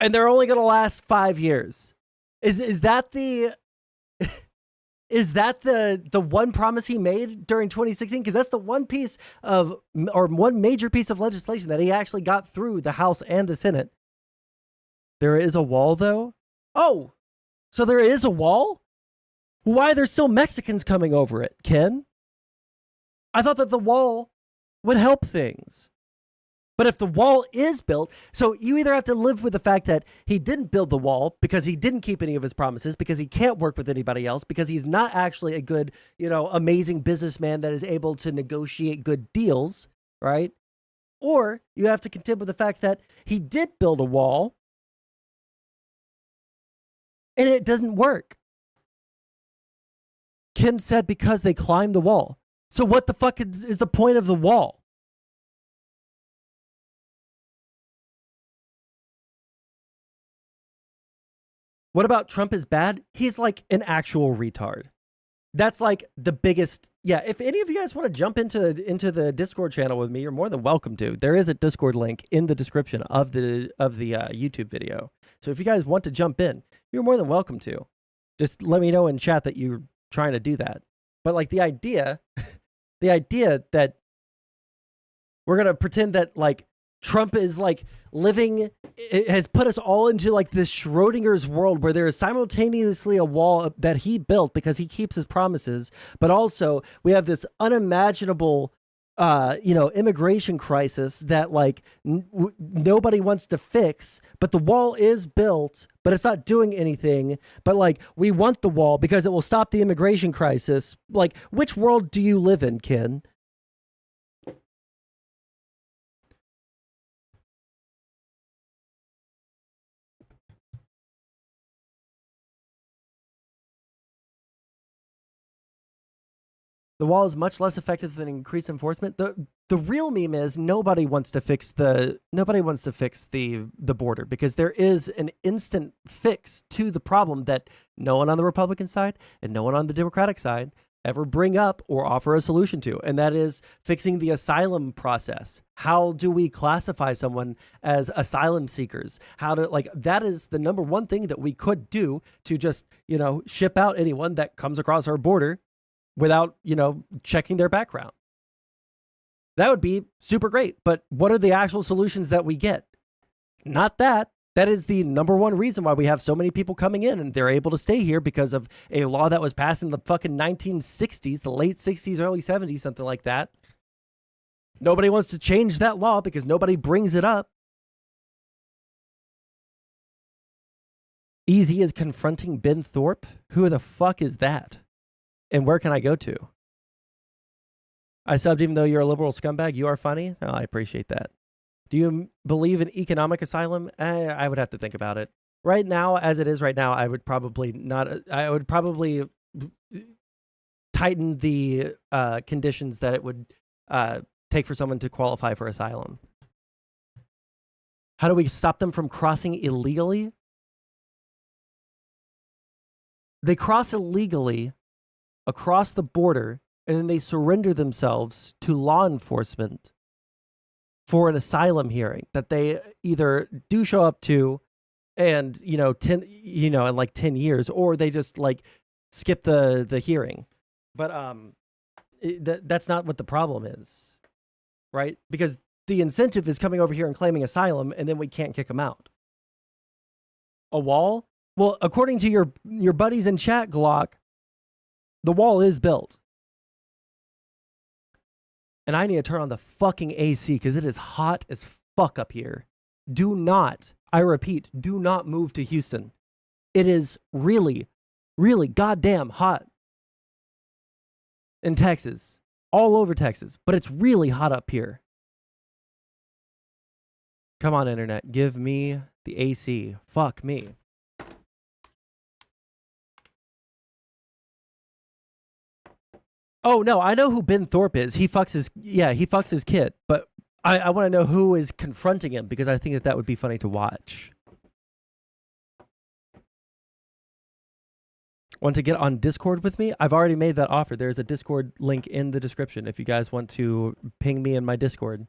and they're only going to last 5 years. Is that the one promise he made during 2016? Because that's the one piece of, or one major piece of legislation that he actually got through the House and the Senate. There is a wall, though. Oh, so there is a wall? Why are there still Mexicans coming over it, Ken? I thought that the wall would help things. But if the wall is built, so you either have to live with the fact that he didn't build the wall because he didn't keep any of his promises, because he can't work with anybody else, because he's not actually a good, amazing businessman that is able to negotiate good deals, right? Or you have to contend with the fact that he did build a wall and it doesn't work. Ken said because they climbed the wall. So what the fuck is the point of the wall? What about Trump is bad? He's like an actual retard. That's like the biggest. Yeah, if any of you guys want to jump into the Discord channel with me, you're more than welcome to. There is a Discord link in the description of the YouTube video. So if you guys want to jump in, you're more than welcome to. Just let me know in chat that you're trying to do that. But like the idea that we're going to pretend that like Trump is like living, it has put us all into like this Schrodinger's world where there is simultaneously a wall that he built because he keeps his promises, but also we have this unimaginable, immigration crisis that like nobody wants to fix, but the wall is built, but it's not doing anything. But like we want the wall because it will stop the immigration crisis. Like, which world do you live in, Ken? The wall is much less effective than increased enforcement. The real meme is nobody wants to fix the border because there is an instant fix to the problem that no one on the Republican side and no one on the Democratic side ever bring up or offer a solution to, and that is fixing the asylum process. How do we classify someone as asylum seekers? How to, like, that is the number one thing that we could do to just, you know, ship out anyone that comes across our border without, you know, checking their background. That would be super great. But what are the actual solutions that we get? Not that. That is the number one reason why we have so many people coming in, and they're able to stay here because of a law that was passed in the fucking 1960s, the late 60s, early 70s, something like that. Nobody wants to change that law because nobody brings it up. Easy as confronting Ben Thorpe? Who the fuck is that? And where can I go to? I subbed even though you're a liberal scumbag. You are funny? Oh, I appreciate that. Do you believe in economic asylum? I would have to think about it. Right now, as it is right now, I would probably not. I would probably tighten the conditions that it would take for someone to qualify for asylum. How do we stop them from crossing illegally? They cross illegally across the border, and then they surrender themselves to law enforcement for an asylum hearing that they either do show up to and, you know, in like 10 years, or they just like skip the hearing. But that's not what the problem is, right? Because the incentive is coming over here and claiming asylum, and then we can't kick them out. A wall? Well, according to your buddies in chat, Glock, the wall is built. And I need to turn on the fucking AC because it is hot as fuck up here. Do not, I repeat, do not move to Houston. It is really, really goddamn hot in Texas, all over Texas, but it's really hot up here. Come on, internet, give me the AC. Fuck me. Oh, no, I know who Ben Thorpe is. He fucks his kid. But I want to know who is confronting him because I think that would be funny to watch. Want to get on Discord with me? I've already made that offer. There's a Discord link in the description if you guys want to ping me in my Discord.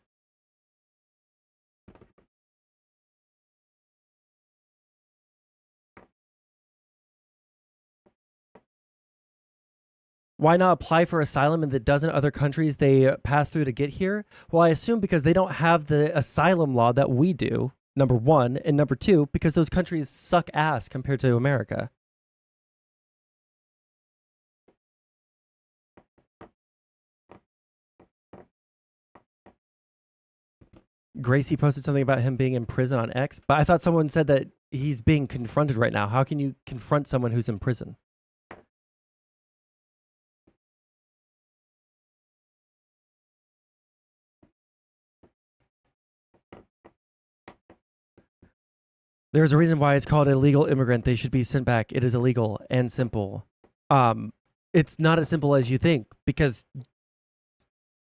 Why not apply for asylum in the dozen other countries they pass through to get here? Well, I assume because they don't have the asylum law that we do, number one. And number two, because those countries suck ass compared to America. Gracie posted something about him being in prison on X, but I thought someone said that he's being confronted right now. How can you confront someone who's in prison? There's a reason why it's called illegal immigrant. They should be sent back. It is illegal and simple. It's not as simple as you think, because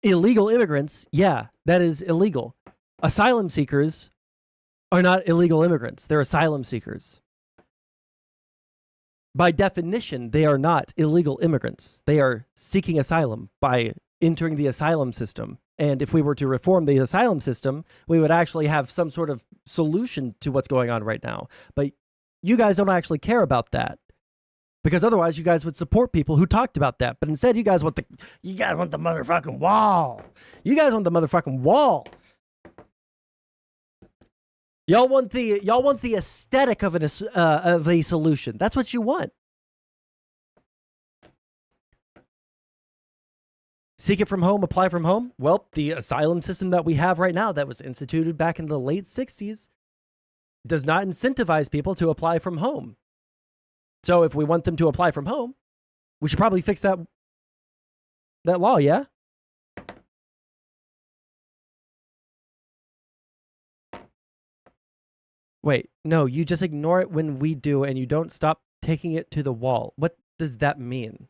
illegal immigrants, yeah, that is illegal. Asylum seekers are not illegal immigrants. They're asylum seekers. By definition, they are not illegal immigrants. They are seeking asylum by entering the asylum system. And if we were to reform the asylum system, we would actually have some sort of solution to what's going on right now. But you guys don't actually care about that, because otherwise you guys would support people who talked about that. But instead, you guys want the motherfucking wall. You guys want the motherfucking wall. Y'all want the aesthetic of a solution. That's what you want. Seek it from home, apply from home. Well, the asylum system that we have right now that was instituted back in the late 60s does not incentivize people to apply from home. So if we want them to apply from home, we should probably fix that law, yeah? Wait, no, you just ignore it when we do and you don't stop taking it to the wall. What does that mean?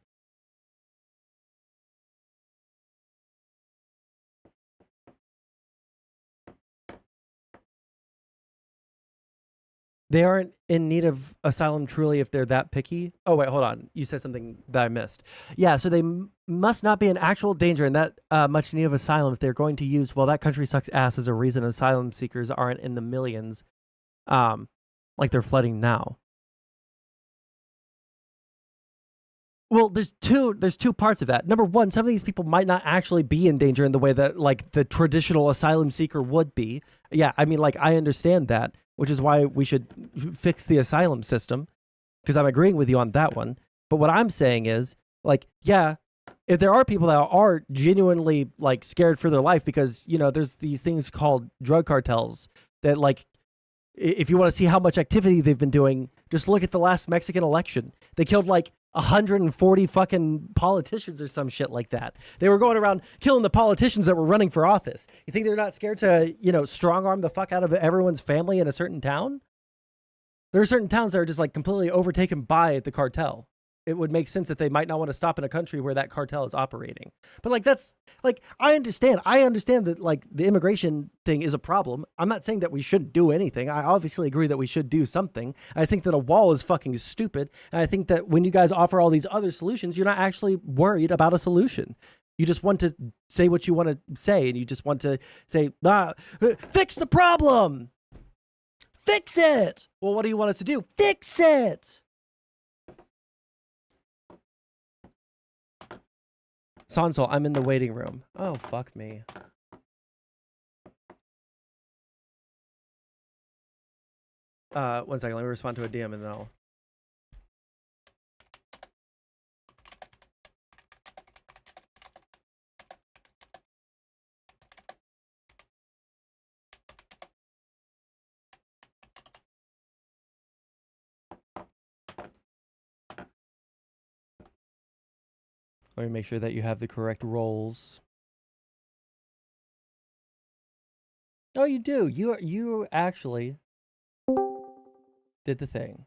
They aren't in need of asylum truly if they're that picky. Oh, wait, hold on. You said something that I missed. Yeah, so they must not be in actual danger and that much need of asylum if they're going to use, well, that country sucks ass as a reason asylum seekers aren't in the millions like they're flooding now. Well, there's two parts of that. Number one, some of these people might not actually be in danger in the way that like the traditional asylum seeker would be. Yeah, I mean, like I understand that, which is why we should fix the asylum system, because I'm agreeing with you on that one. But what I'm saying is, like, yeah, if there are people that are genuinely like scared for their life because, you know, there's these things called drug cartels that like, if you want to see how much activity they've been doing, just look at the last Mexican election. They killed like 140 fucking politicians or some shit like that. They were going around killing the politicians that were running for office. You think they're not scared to, you know, strong arm the fuck out of everyone's family in a certain town? There are certain towns that are just like completely overtaken by the cartel. It would make sense that they might not want to stop in a country where that cartel is operating. But like, that's like, I understand that like the immigration thing is a problem. I'm not saying that we shouldn't do anything. I obviously agree that we should do something. I think that a wall is fucking stupid. And I think that when you guys offer all these other solutions, you're not actually worried about a solution. You just want to say what you want to say. And you just want to say, fix the problem. Fix it. Well, what do you want us to do? Fix it. Sondsol, I'm in the waiting room. Oh, fuck me. One second. Let me respond to a DM and then I'll... Let me make sure that you have the correct roles. Oh, you do. You actually did the thing.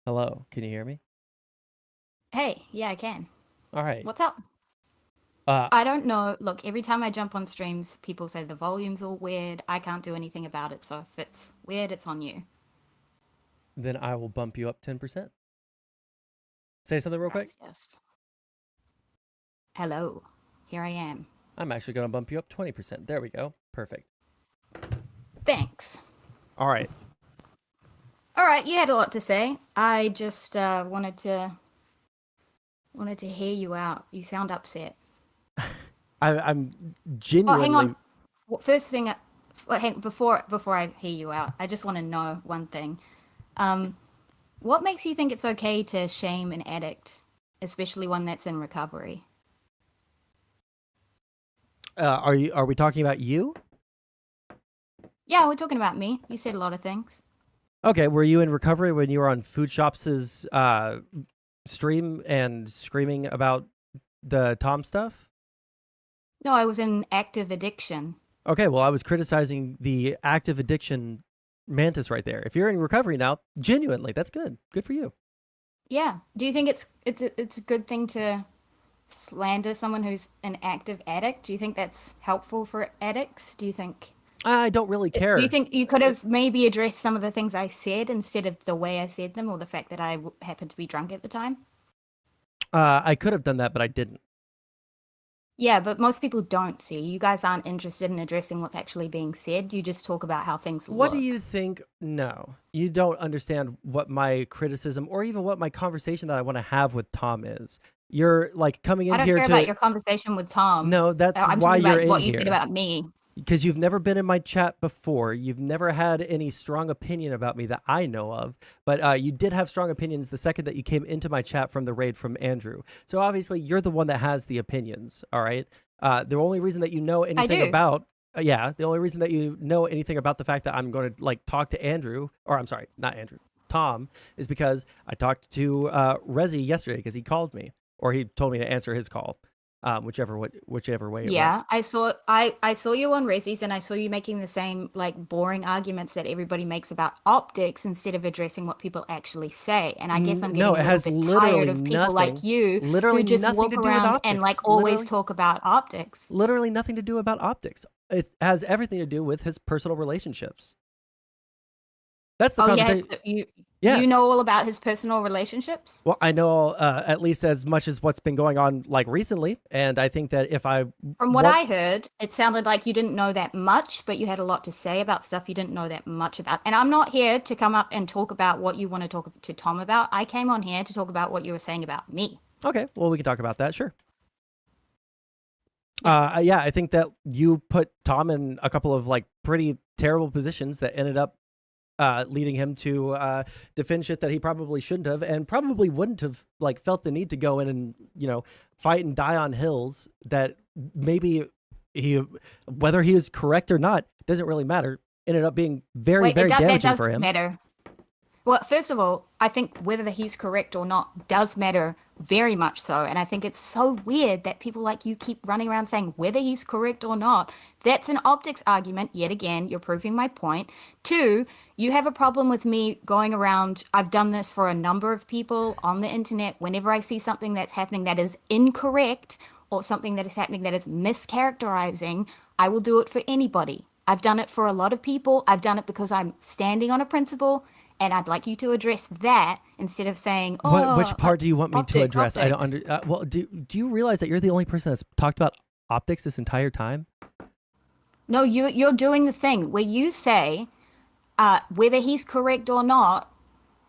Hello, can you hear me? Hey, yeah, I can. All right. What's up? I don't know. Look, every time I jump on streams, people say the volume's all weird. I can't do anything about it, so if it's weird, it's on you. Then I will bump you up 10%. Say something real quick. Yes. Hello. Here I am. I'm actually going to bump you up 20%. There we go. Perfect. Thanks. All right. All right, you had a lot to say. I just wanted to hear you out. You sound upset. I'm genuinely... Oh, hang on. First thing, before I hear you out, I just want to know one thing. What makes you think it's okay to shame an addict, especially one that's in recovery? Are we talking about you? Yeah, we're talking about me. You said a lot of things. Okay, were you in recovery when you were on Food Shops' stream and screaming about the Tom stuff? No, I was in active addiction. Okay, well, I was criticizing the active addiction Mantis right there. If you're in recovery now, genuinely, that's good. Good for you. Yeah. Do you think it's a good thing to slander someone who's an active addict? Do you think that's helpful for addicts? Do you think... I don't really care. Do you think you could have maybe addressed some of the things I said instead of the way I said them, or the fact that I happened to be drunk at the time? I could have done that, but I didn't. Yeah, but most people don't see. You guys aren't interested in addressing what's actually being said. You just talk about how things look. What do you think? No, you don't understand what my criticism or even what my conversation that I want to have with Tom is. You're like coming in here to... I don't care about your conversation with Tom. No, that's I'm why you're in here. What you said about me. Because you've never been in my chat before. You've never had any strong opinion about me that I know of. But you did have strong opinions the second that you came into my chat from the raid from Andrew. So obviously you're the one that has the opinions, all right? The only reason that you know anything about... the only reason that you know anything about the fact that I'm going to like talk to Andrew, or I'm sorry, not Andrew, Tom, is because I talked to Rezi yesterday because he called me, or he told me to answer his call. whichever way it went. Yeah, I saw you on Rezzies, and I saw you making the same like boring arguments that everybody makes about optics instead of addressing what people actually say. And I guess I'm getting a little bit tired of people like you who just walk around and like always talk about optics. Literally nothing to do about optics. It has everything to do with his personal relationships. That's the conversation. Do you know all about his personal relationships? Well, I know at least as much as what's been going on like recently, and I think that if I from what I heard, it sounded like you didn't know that much, but you had a lot to say about stuff you didn't know that much about. And I'm not here to come up and talk about what you want to talk to Tom about. I came on here to talk about what you were saying about me. Okay, well, we can talk about that, sure. Yeah, I think that you put Tom in a couple of like pretty terrible positions that ended up leading him to defend shit that he probably shouldn't have, and probably wouldn't have like felt the need to go in and, you know, fight and die on hills that maybe whether he was correct or not doesn't really matter. Ended up being very damaging for him. Matter. Well, first of all, I think whether he's correct or not does matter very much so. And I think it's so weird that people like you keep running around saying whether he's correct or not. That's an optics argument. Yet again, you're proving my point. 2, you have a problem with me going around. I've done this for a number of people on the internet. Whenever I see something that's happening that is incorrect or something that is happening that is mischaracterizing, I will do it for anybody. I've done it for a lot of people. I've done it because I'm standing on a principle. And I'd like you to address that instead of saying, "Oh, which part do you want me to address?" Optics. I don't well, do you realize that you're the only person that's talked about optics this entire time? No, you're doing the thing where you say whether he's correct or not,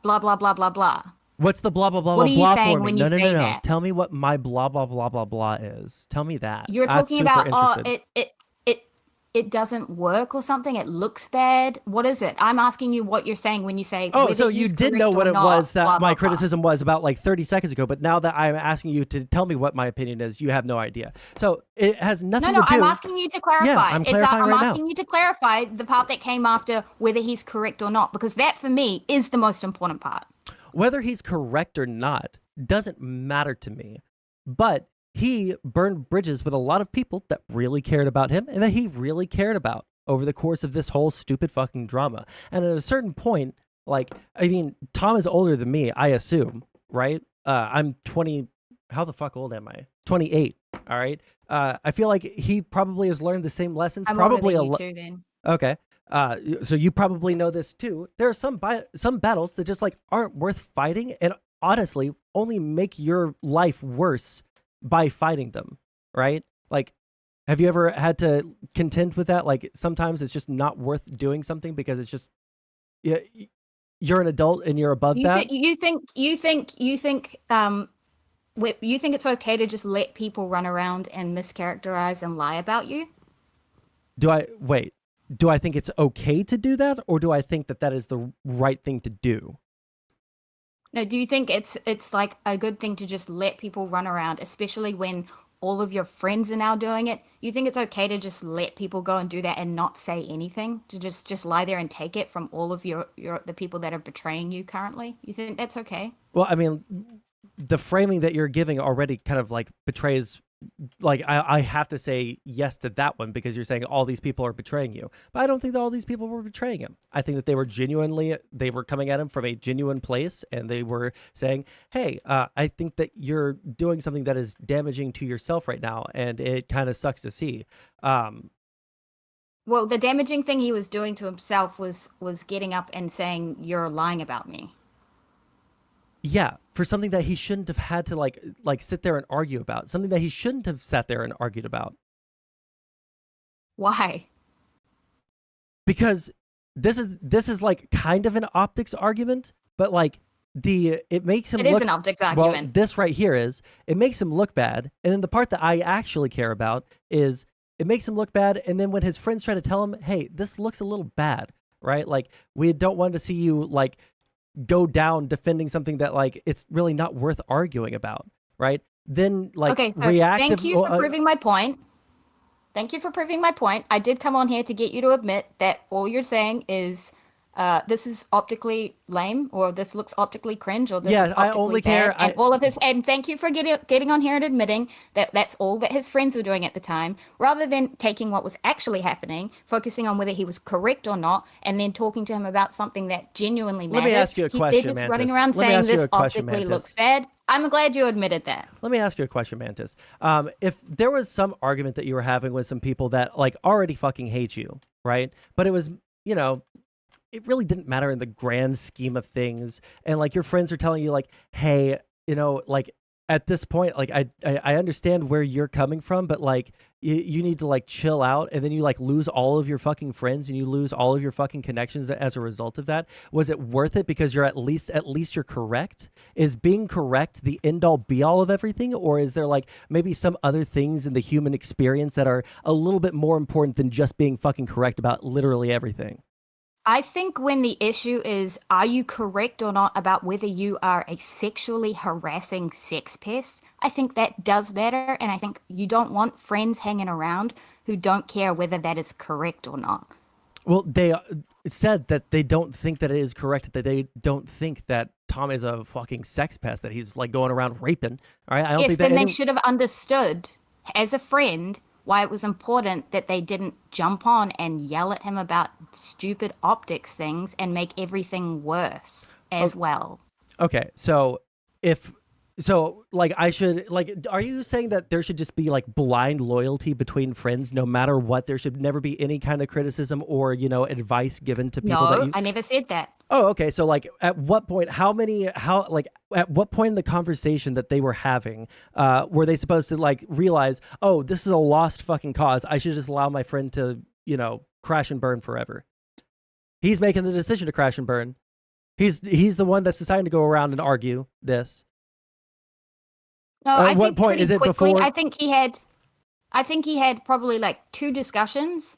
blah blah blah blah blah. What's the blah blah blah what blah are you blah saying for me? when you say No. that? Tell me what my blah blah blah blah blah is. Tell me that. You're I'm talking super about interested. it doesn't work or something. It looks bad. What is it? I'm asking you what you're saying when you say. Oh, so you did know what it was that blah, my blah, criticism was about like 30 seconds ago, but now that I'm asking you to tell me what my opinion is, you have no idea. So it has nothing to do. I'm asking you to clarify. Yeah, I'm clarifying I'm right now. asking you to clarify the part that came after whether he's correct or not, because that for me is the most important part. Whether he's correct or not doesn't matter to me, but he burned bridges with a lot of people that really cared about him and that he really cared about over the course of this whole stupid fucking drama. And at a certain point, like, I mean, Tom is older than me, I assume, right? I'm 20. How the fuck old am I? 28. All right. I feel like he probably has learned the same lessons. I'm probably older than you too, then. Okay. So you probably know this too. There are some battles that just like aren't worth fighting, and honestly only make your life worse by fighting them, right? Like, have you ever had to contend with that? Like, sometimes it's just not worth doing something because it's just, you're an adult and you're above that. You think it's okay to just let people run around and mischaracterize and lie about you? Do I think it's okay to do that, or do I think that that is the right thing to do? No, do you think it's like a good thing to just let people run around, especially when all of your friends are now doing it? You think it's okay to just let people go and do that and not say anything, to just lie there and take it from all of the people that are betraying you currently? You think that's okay? Well, I mean, the framing that you're giving already kind of like betrays, like, I have to say yes to that one because you're saying all these people are betraying you. But I don't think that all these people were betraying him. I think that they were coming at him from a genuine place, and they were saying, hey, I think that you're doing something that is damaging to yourself right now, and it kind of sucks to see. Well, the damaging thing he was doing to himself was getting up and saying, you're lying about me. Yeah, for something that he shouldn't have had to like sit there and argue about. Something that he shouldn't have sat there and argued about. Why? Because this is like kind of an optics argument, but like it makes him It look, is an optics argument. Well, this right here is, it makes him look bad. And then the part that I actually care about is it makes him look bad, and then when his friends try to tell him, hey, this looks a little bad, right? Like, we don't want to see you like go down defending something that like it's really not worth arguing about, right? Then like, okay, so reactive. Thank you for proving my point. Thank you for proving my point. I did come on here to get you to admit that all you're saying is this is optically lame, or this looks optically cringe, or this Yeah, is optically I only bad, care- and all of his. And thank you for getting on here and admitting that that's all that his friends were doing at the time, rather than taking what was actually happening, focusing on whether he was correct or not, and then talking to him about something that genuinely mattered. Let me ask you a question, He was Mantis. running around Let me saying ask you this a question, optically Mantis. looks bad. I'm glad you admitted that. Let me ask you a question, Mantis. If there was some argument that you were having with some people that like already fucking hate you, right? But it was, you know, it really didn't matter in the grand scheme of things. And like your friends are telling you like, hey, you know, like at this point, like I understand where you're coming from, but like you need to like chill out, and then you like lose all of your fucking friends and you lose all of your fucking connections as a result of that. Was it worth it because you're at least you're correct? Is being correct the end all be all of everything, or is there like maybe some other things in the human experience that are a little bit more important than just being fucking correct about literally everything? I think when the issue is, are you correct or not about whether you are a sexually harassing sex pest, I think that does matter. And I think you don't want friends hanging around who don't care whether that is correct or not. Well, they said that they don't think that it is correct, that they don't think that Tom is a fucking sex pest, that he's like going around raping. All right, I don't Yes, think that then they should have understood as a friend why it was important that they didn't jump on and yell at him about stupid optics things and make everything worse as well. Okay, so like I should like, are you saying that there should just be like blind loyalty between friends no matter what? There should never be any kind of criticism or, you know, advice given to people that No, you... I never said that. Oh, okay. So like at what point, at what point in the conversation that they were having, were they supposed to like realize, oh, this is a lost fucking cause. I should just allow my friend to, you know, crash and burn forever. He's making the decision to crash and burn. He's the one that's deciding to go around and argue this. No, At what point is it before? I think he had probably like two discussions.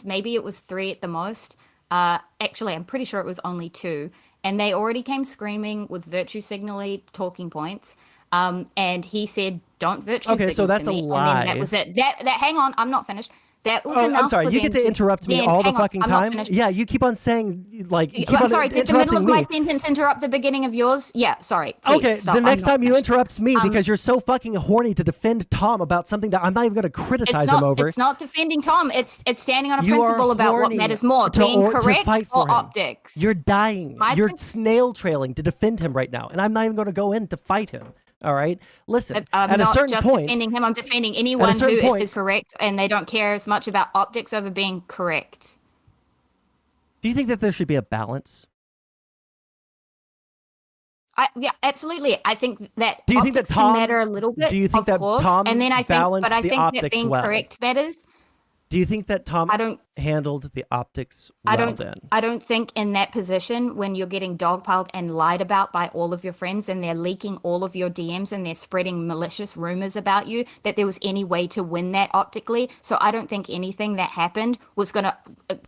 Maybe it was 3 at the most. Actually, I'm pretty sure it was only 2. And they already came screaming with virtue signally talking points. And he said, don't virtue signal so that's to me. a lie. And then that was it. Hang on, I'm not finished. That was enough. I'm sorry. For You get to interrupt me all the fucking time. Finished. Yeah, you keep on saying like. I'm sorry. Did the middle of me. my sentence interrupt the beginning of yours? Yeah. Sorry. Please, Okay. stop. The next time you interrupt me Um, because you're so fucking horny to defend Tom about something that I'm not even going to criticize him over. It's not defending Tom. It's standing on a You are principle about what horny matters more, to being to correct fight for or him. optics. You're dying. My You're prin- snail trailing to defend him right now, and I'm not even going to go in to fight him. All right. Listen. I'm at a not certain just point, defending him. I'm defending anyone who certain point- is correct, and they don't care as much about optics over being correct. do you think that there should be a balance? Yeah, absolutely. I think that Do you think that optics Tom- can matter a little bit. do you think of that course, Tom and then I think, balanced but I the think that optics being well? correct matters. Do you think that Tom I don't- handled the optics well then? I don't think in that position when you're getting dogpiled and lied about by all of your friends and they're leaking all of your DMs and they're spreading malicious rumors about you, that there was any way to win that optically. So I don't think anything that happened was going to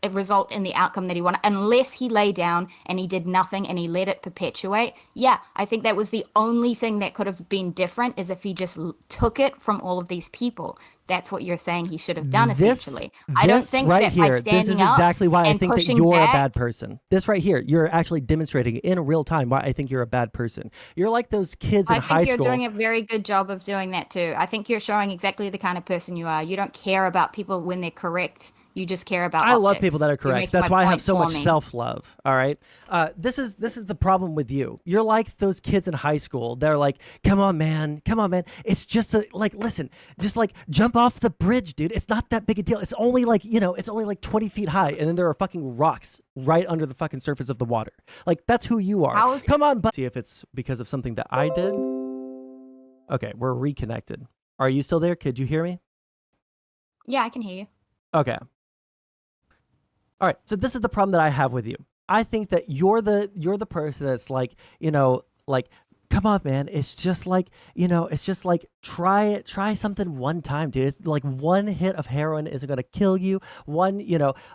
result in the outcome that he wanted, unless he lay down and he did nothing and he let it perpetuate. Yeah, I think that was the only thing that could have been different, is if he just took it from all of these people. That's what you're saying he should have done, essentially. I don't think right that by here, standing this is up exactly why I and think that pushing you're back, a bad person. This right here, you're actually demonstrating in real time why I think you're a bad person. You're like those kids in high I think you're school. doing a very good job of doing that too. I think you're showing exactly the kind of person you are. You don't care about people when they're correct. You just care about I love optics. people that are You're correct. making That's my why I have point so for much me. self-love. All right. This is the problem with you. You're like those kids in high school. They're like, come on, man. It's just listen, just like jump off the bridge, dude. It's not that big a deal. It's only like, it's only like 20 feet high. And then there are fucking rocks right under the fucking surface of the water. Like, that's who you are. Come on, but see if it's because of something that I did. Okay. We're reconnected. Are you still there? Could you hear me? Yeah, I can hear you. Okay. All right, so this is the problem that I have with you. I think that you're the person that's like, like, come on, man. It's just like, try something one time, dude. It's like one hit of heroin isn't gonna kill you. One,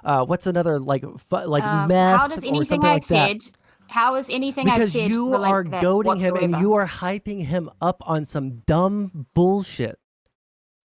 what's another like meth How does or anything something I've like that. said? How is anything I've Because said you relate are to that goading him and whatsoever? you are hyping him up on some dumb bullshit.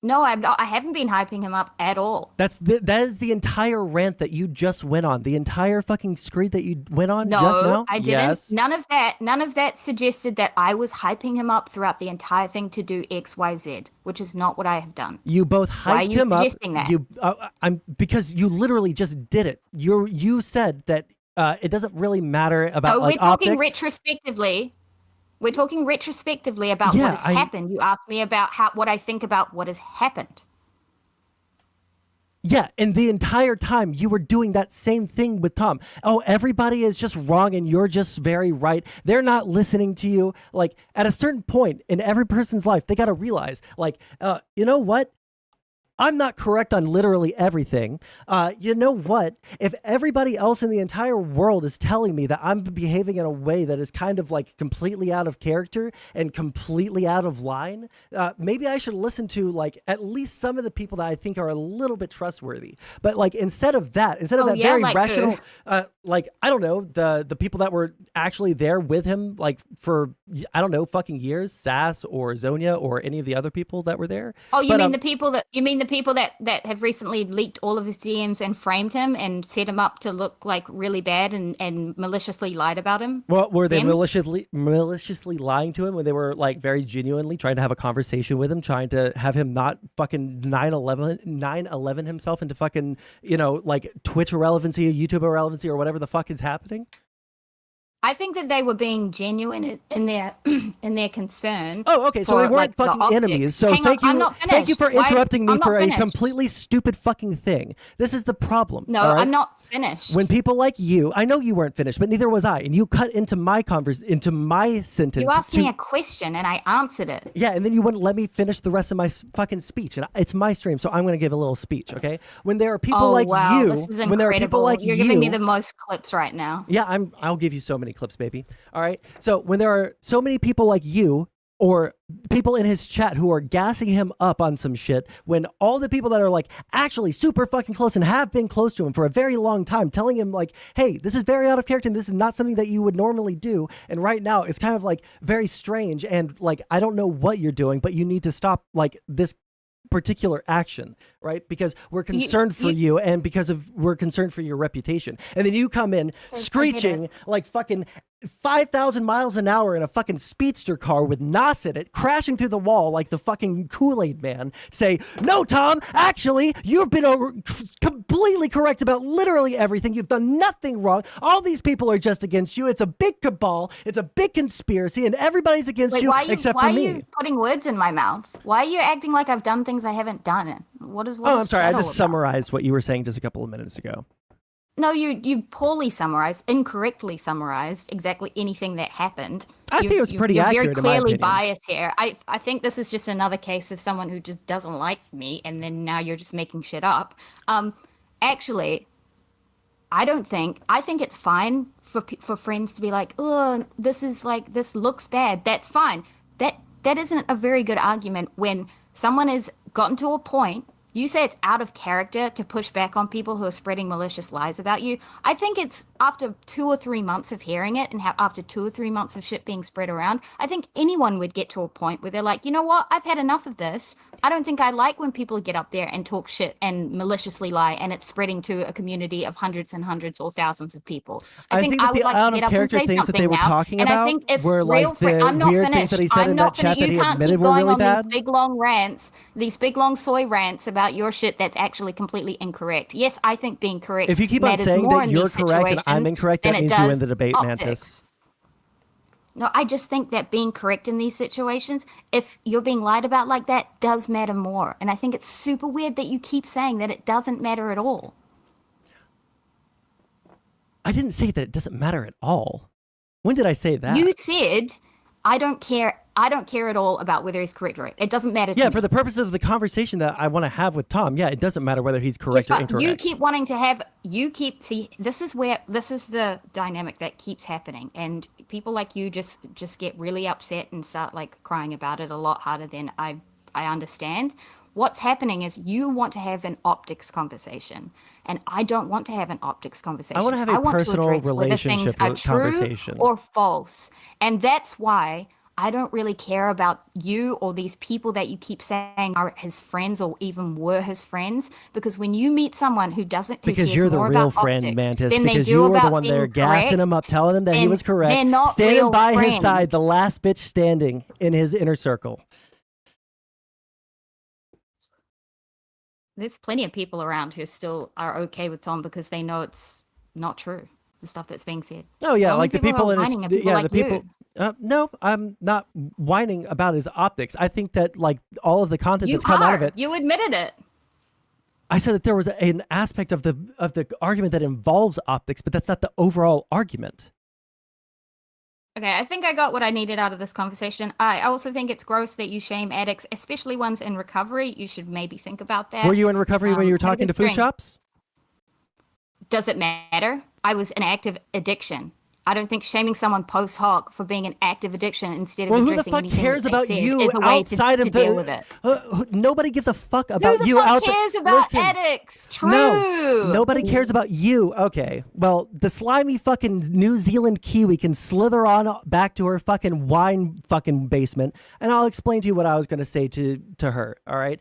No, I haven't been hyping him up at all. That is the entire rant that you just went on. The entire fucking screed that you went on just now? No, I didn't. Yes. None of that suggested that I was hyping him up throughout the entire thing to do X, Y, Z, which is not what I have done. You both hyped Why are you him up. suggesting that? Because you literally just did it. You said that it doesn't really matter about we're talking optics. retrospectively. We're talking retrospectively about what has happened. You asked me about what I think about what has happened. Yeah, and the entire time you were doing that same thing with Tom. Oh, everybody is just wrong and you're just very right. They're not listening to you. Like, at a certain point in every person's life, they got to realize, like, you know what? I'm not correct on literally everything. You know what? If everybody else in the entire world is telling me that I'm behaving in a way that is kind of like completely out of character and completely out of line, maybe I should listen to like at least some of the people that I think are a little bit trustworthy. But like instead of that very like rational, like I don't know, the people that were actually there with him, like for I don't know, fucking years, Sass or Zonia or any of the other people that were there. Oh, you mean the people that have recently leaked all of his DMs and framed him and set him up to look like really bad and maliciously lied about him? Well, were they maliciously lying to him when they were like very genuinely trying to have a conversation with him, trying to have him not fucking 9/11 himself into fucking, you know, like Twitch irrelevancy or YouTube irrelevancy or whatever the fuck is happening? I think that they were being genuine in their in their concern. Oh, okay. So they weren't fucking enemies. So thank you for interrupting me for a completely stupid fucking thing. This is the problem. No, right? I'm not finished. When people like you, I know you weren't finished, but neither was I, and you cut into my into my sentence. You asked me a question and I answered it. Yeah, and then you wouldn't let me finish the rest of my fucking speech, and it's my stream, so I'm going to give a little speech, okay? When there are people like you, this is incredible. when there are people like You're giving me the most clips right now. Yeah, I'll give you so many clips, baby. All right. So when there are so many people like you or people in his chat who are gassing him up on some shit, when all the people that are like actually super fucking close and have been close to him for a very long time, telling him like, hey, this is very out of character and this is not something that you would normally do. And right now it's kind of like very strange. And like, I don't know what you're doing, but you need to stop like this particular action, right? Because we're concerned for you and because we're concerned for your reputation. And then you come in screeching like fucking 5,000 miles an hour in a fucking speedster car with Nas in it, crashing through the wall like the fucking Kool-Aid man, say, no, Tom, actually, you've been completely correct about literally everything. You've done nothing wrong. All these people are just against you. It's a big cabal. It's a big conspiracy, and everybody's against you except for me. Why are you putting words in my mouth? Why are you acting like I've done things I haven't done? I'm sorry. I just summarized what you were saying just a couple of minutes ago. No, you poorly summarized, incorrectly summarized exactly anything that happened. I think it was pretty accurate. You're very clearly biased here. I think this is just another case of someone who just doesn't like me, and then now you're just making shit up. Actually, I think it's fine for friends to be like, oh, this looks bad. That's fine. That isn't a very good argument when someone has gotten to a point. You say it's out of character to push back on people who are spreading malicious lies about you. I think it's after 2 or 3 months of hearing it and after 2 or 3 months of shit being spread around, I think anyone would get to a point where they're like, you know what? I've had enough of this. I don't think I like when people get up there and talk shit and maliciously lie and it's spreading to a community of hundreds and hundreds or thousands of people. I think I would like to get up and say things that they were talking and about I think if were like the I'm not weird finished. things that he said in that chat that he admitted were really bad. These big long rants, these big long soy rants about your shit that's actually completely incorrect. Yes, I think being correct if you keep on saying that you're correct and I'm incorrect, that means you win the debate, Mantis. No, I just think that being correct in these situations, if you're being lied about like that, does matter more. And I think it's super weird that you keep saying that it doesn't matter at all. I didn't say that it doesn't matter at all. When did I say that? You said, I don't care at all about whether he's correct or right. It doesn't matter to me. Yeah, for the purpose of the conversation that I want to have with Tom, yeah, it doesn't matter whether he's correct or incorrect. You keep wanting to have, this is the dynamic that keeps happening. And people like you just get really upset and start like crying about it a lot harder than I understand. What's happening is you want to have an optics conversation, and I don't want to have an optics conversation. I want to have a personal relationship whether things are conversation true or false, and that's why I don't really care about you or these people that you keep saying are his friends or even were his friends. Because when you meet someone who doesn't, who Because cares you're the more real about friend, optics Mantis. than they Because do you were the about one there being gassing correct, him up, telling him that he then was correct. they're not standing real by friends. his side, the last bitch standing in his inner circle. There's plenty of people around who still are okay with Tom because they know it's not true, the stuff that's being said. Oh yeah, The only like the people who are in his whining are people yeah, like the people. No, I'm not whining about his optics. I think that like all of the content you that's come out of it. You admitted it. I said that there was an aspect of the argument that involves optics, but that's not the overall argument. Okay, I think I got what I needed out of this conversation. I also think it's gross that you shame addicts, especially ones in recovery. You should maybe think about that. Were you in recovery when you were have a talking to good food drink. shops? Does it matter? I was an active addiction. I don't think shaming someone post hoc for being an active addiction instead of Well, who the addressing fuck anything cares that they about said you is a way outside to of deal with it. Nobody gives a fuck about Who the you fuck outside. cares about Listen, addicts? True. No, nobody cares about you. Okay, well, the slimy fucking New Zealand Kiwi can slither on back to her fucking wine fucking basement, and I'll explain to you what I was going to say to her. All right,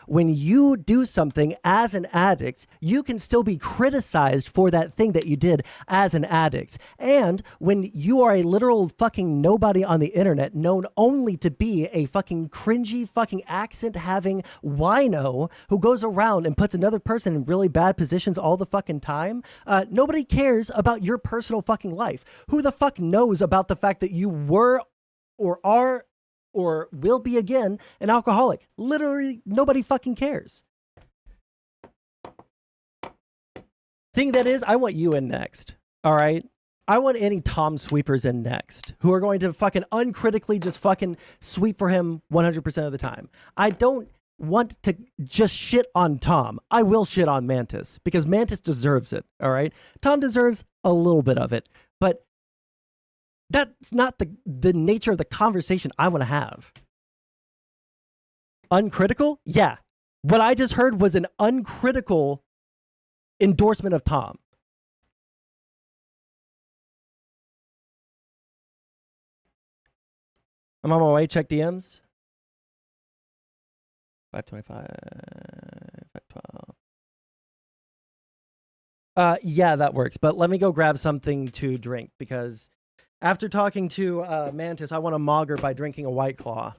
when you do something as an addict, you can still be criticized for that thing that you did as an addict, and when you are a literal fucking nobody on the internet, known only to be a fucking cringy fucking accent having wino who goes around and puts another person in really bad positions all the fucking time, nobody cares about your personal fucking life. Who the fuck knows about the fact that you were or are or will be again an alcoholic? Literally nobody fucking cares. Thing that is, I want you in next. All right? I want any Tom sweepers in next who are going to fucking uncritically just fucking sweep for him 100% of the time. I don't want to just shit on Tom. I will shit on Mantis because Mantis deserves it. All right. Tom deserves a little bit of it, but that's not the nature of the conversation I want to have. Uncritical? Yeah. What I just heard was an uncritical endorsement of Tom. I'm on my way. Check DMs. 525, 512. Yeah, that works. But let me go grab something to drink because after talking to Mantis, I want to mog her by drinking a White Claw.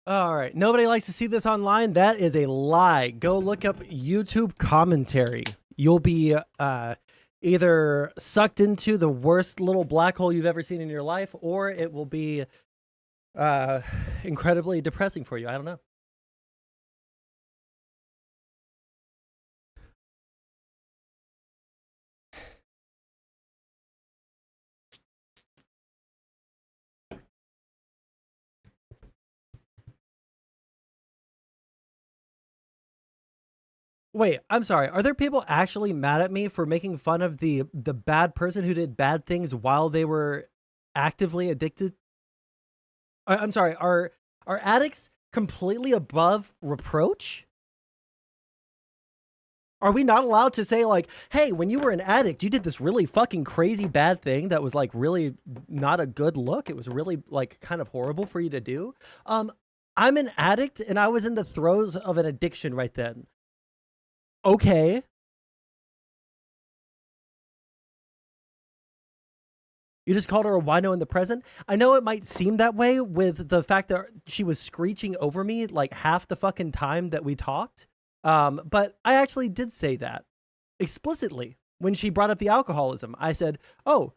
All right. Nobody likes to see this online. That is a lie. Go look up YouTube commentary. You'll be either sucked into the worst little black hole you've ever seen in your life, or it will be incredibly depressing for you. I don't know. Wait, I'm sorry. Are there people actually mad at me for making fun of the bad person who did bad things while they were actively addicted? I'm sorry. Are addicts completely above reproach? Are we not allowed to say like, hey, when you were an addict, you did this really fucking crazy bad thing that was like really not a good look. It was really like kind of horrible for you to do. I'm an addict and I was in the throes of an addiction right then. Okay. You just called her a wino in the present? I know it might seem that way with the fact that she was screeching over me like half the fucking time that we talked. But I actually did say that explicitly when she brought up the alcoholism. I said, oh,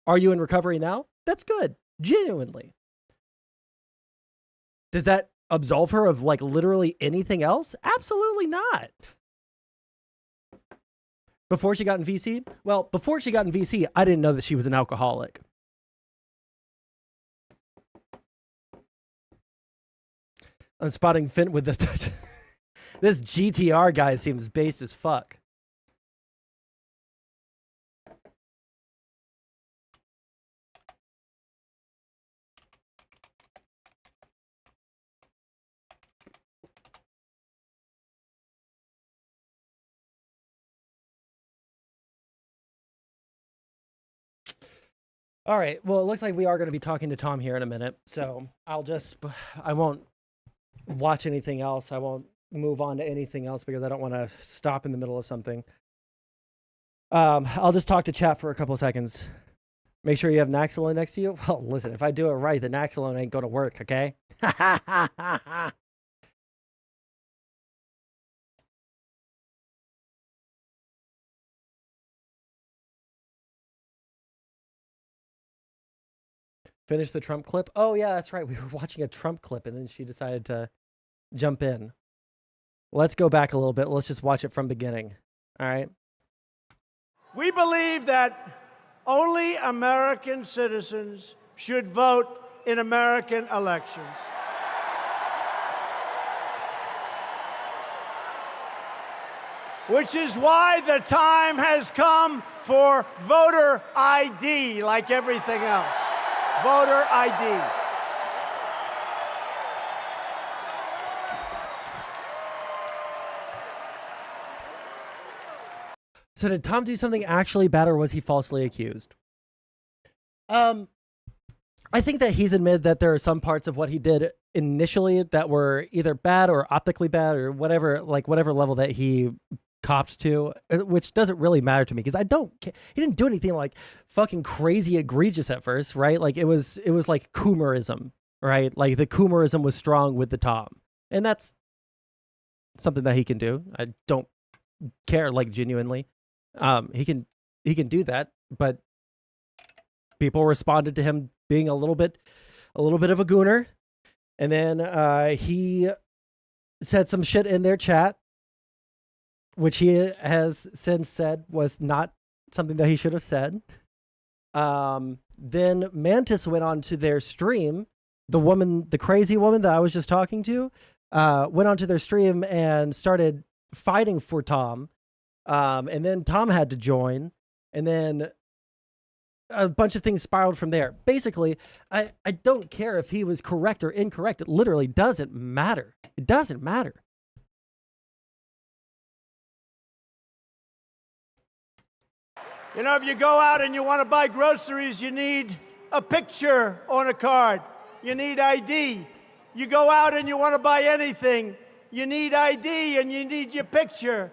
are you in recovery now? That's good. Genuinely. Does that absolve her of like literally anything else? Absolutely not. Before she got in VC? Well, before she got in VC, I didn't know that she was an alcoholic. I'm spotting Finn with the touch. This GTR guy seems based as fuck. All right. Well, it looks like we are going to be talking to Tom here in a minute. So I won't watch anything else. I won't move on to anything else because I don't want to stop in the middle of something. I'll just talk to chat for a couple of seconds. Make sure you have Naxalone next to you. Well, listen, if I do it right, the Naxalone ain't going to work, okay? Finish the Trump clip. Oh, yeah, that's right. We were watching a Trump clip, and then she decided to jump in. Let's go back a little bit. Let's just watch it from beginning. All right? We believe that only American citizens should vote in American elections. Which is why the time has come for voter ID, like everything else. Voter ID. So did Tom do something actually bad, or was he falsely accused? I think that he's admitted that there are some parts of what he did initially that were either bad or optically bad or whatever, like whatever level that he copped to, which doesn't really matter to me because he didn't do anything like fucking crazy egregious at first, right? Like it was like Coomerism, right? Like the Coomerism was strong with the Tom, and that's something that he can do. I don't care, like genuinely. He can do that, but people responded to him being a little bit of a gooner, and then he said some shit in their chat, which he has since said was not something that he should have said. Then Mantis went on to their stream. The crazy woman that I was just talking to, went onto their stream and started fighting for Tom. And then Tom had to join, and then a bunch of things spiraled from there. Basically, I don't care if he was correct or incorrect. It literally doesn't matter. It doesn't matter. You know, if you go out and you want to buy groceries, you need a picture on a card. You need ID. You go out and you want to buy anything, you need ID and you need your picture.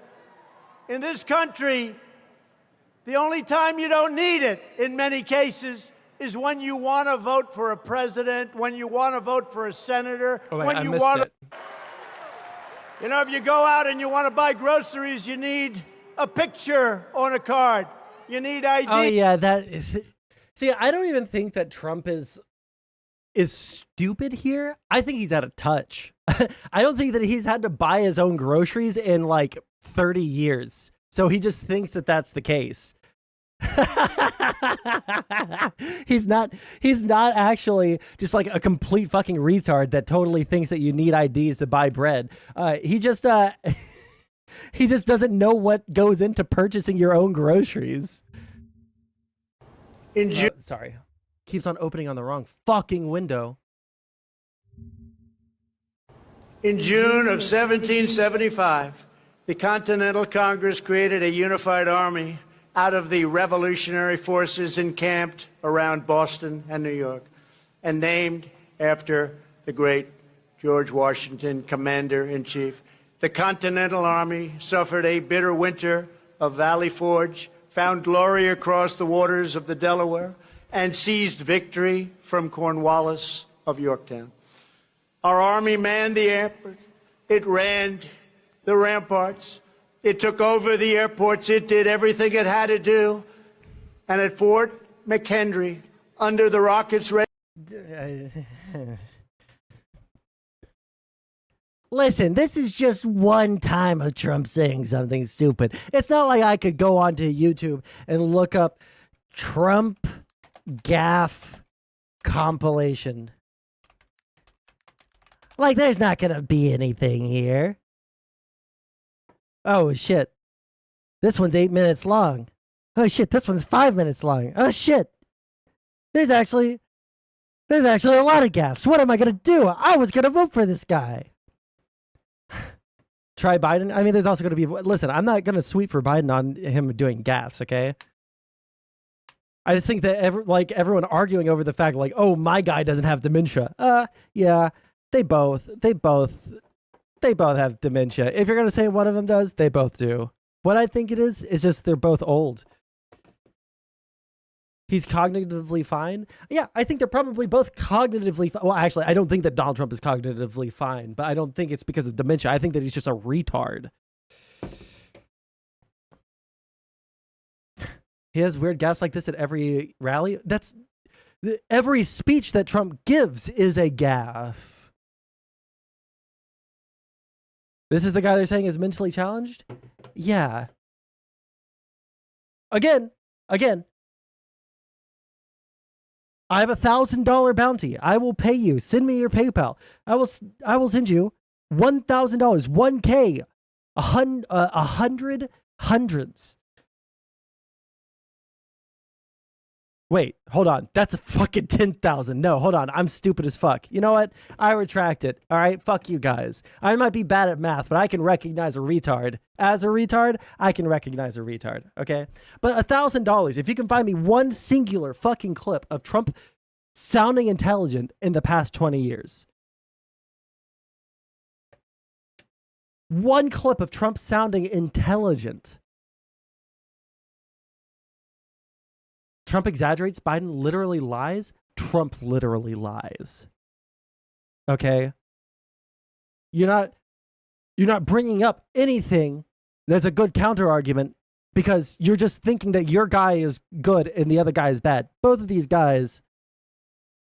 In this country, the only time you don't need it, in many cases, is when you want to vote for a president, when you want to vote for a senator, Oh, wait, when I you missed want it. to. You know, if you go out and you want to buy groceries, you need a picture on a card. You need ID. Oh yeah, that is. See, I don't even think that Trump is stupid here. I think he's out of touch. I don't think that he's had to buy his own groceries in like 30 years. So he just thinks that that's the case. he's not actually just like a complete fucking retard that totally thinks that you need IDs to buy bread. He just doesn't know what goes into purchasing your own groceries. Sorry. Keeps on opening on the wrong fucking window. In June of 1775, the Continental Congress created a unified army out of the revolutionary forces encamped around Boston and New York, and named after the great George Washington, Commander-in-Chief. The Continental Army suffered a bitter winter of Valley Forge, found glory across the waters of the Delaware, and seized victory from Cornwallis of Yorktown. Our army manned the airport. It ran the ramparts. It took over the airports. It did everything it had to do. And at Fort McHenry, under the rockets... Listen, this is just one time of Trump saying something stupid. It's not like I could go onto YouTube and look up Trump gaffe compilation. Like, there's not gonna be anything here. Oh, shit. This one's 8 minutes long. Oh, shit, this one's 5 minutes long. Oh, shit. There's actually a lot of gaffes. What am I gonna do? I was gonna vote for this guy. Try Biden. I mean, there's also gonna be... Listen, I'm not gonna sweep for Biden on him doing gaffes, okay? I just think that everyone arguing over the fact, like, oh, my guy doesn't have dementia. Yeah, they both have dementia. If you're gonna say one of them does, they both do. What I think it is just they're both old. He's cognitively fine. Yeah, I think they're probably both cognitively fine. Well, actually, I don't think that Donald Trump is cognitively fine, but I don't think it's because of dementia. I think that he's just a retard. He has weird gaffes like this at every rally. Every speech that Trump gives is a gaffe. This is the guy they're saying is mentally challenged? Yeah. Again. I have $1,000 bounty. I will pay you. Send me your PayPal. I will send you $1,000, $1K, hundreds. Wait, hold on. That's a fucking 10,000. No, hold on. I'm stupid as fuck. You know what? I retract it. All right? Fuck you guys. I might be bad at math, but I can recognize a retard. As a retard, I can recognize a retard. Okay? But $1,000, if you can find me one singular fucking clip of Trump sounding intelligent in the past 20 years. One clip of Trump sounding intelligent. Trump exaggerates. Biden literally lies. Trump literally lies. Okay? You're not bringing up anything that's a good counter argument because you're just thinking that your guy is good and the other guy is bad. Both of these guys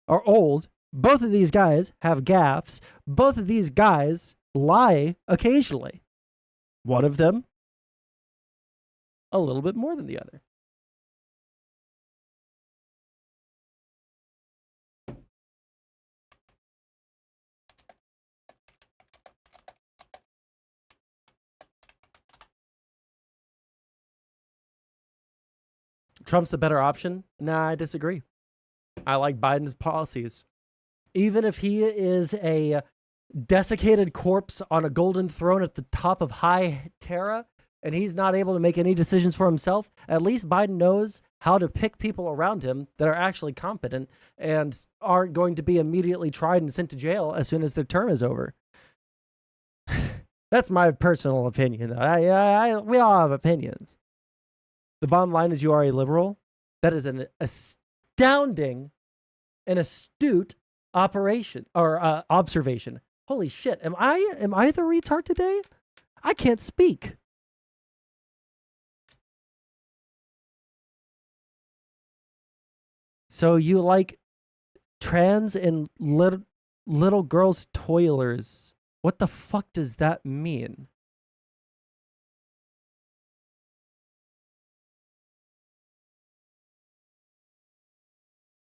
are old. Both of these guys have gaffes. Both of these guys lie occasionally. One of them a little bit more than the other. Trump's the better option? Nah, I disagree. I like Biden's policies. Even if he is a desiccated corpse on a golden throne at the top of High Terra, and he's not able to make any decisions for himself, at least Biden knows how to pick people around him that are actually competent and aren't going to be immediately tried and sent to jail as soon as their term is over. That's my personal opinion, though. We all have opinions. The bottom line is you are a liberal. That is an astounding and astute operation or observation. Holy shit. Am I the retard today? I can't speak. So you like trans and little girls toilers. What the fuck does that mean?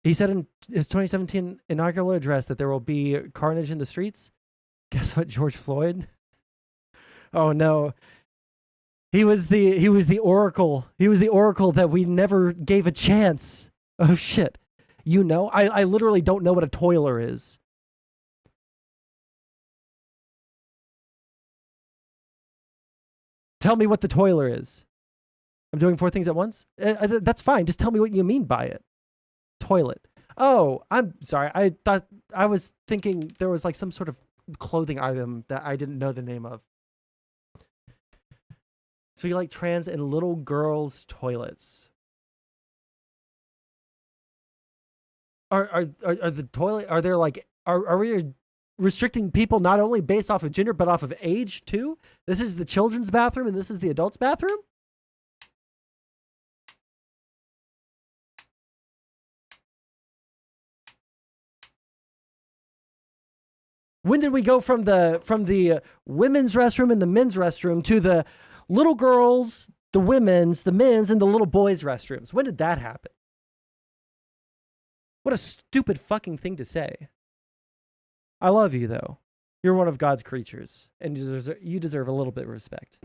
He said in his 2017 inaugural address that there will be carnage in the streets. Guess what, George Floyd? Oh no. He was the oracle. He was the oracle that we never gave a chance. Oh shit. You know? I literally don't know what a toiler is. Tell me what the toiler is. I'm doing 4 things at once? That's fine. Just tell me what you mean by it. Toilet. Oh, I'm sorry. I thought I was thinking there was like some sort of clothing item that I didn't know the name of. So you like trans and little girls' toilets. Are the toilet, are there like, are we restricting people not only based off of gender, but off of age too? This is the children's bathroom and this is the adult's bathroom? When did we go from the women's restroom and the men's restroom to the little girls, the women's, the men's, and the little boys' restrooms? When did that happen? What a stupid fucking thing to say. I love you, though. You're one of God's creatures, and you deserve a little bit of respect.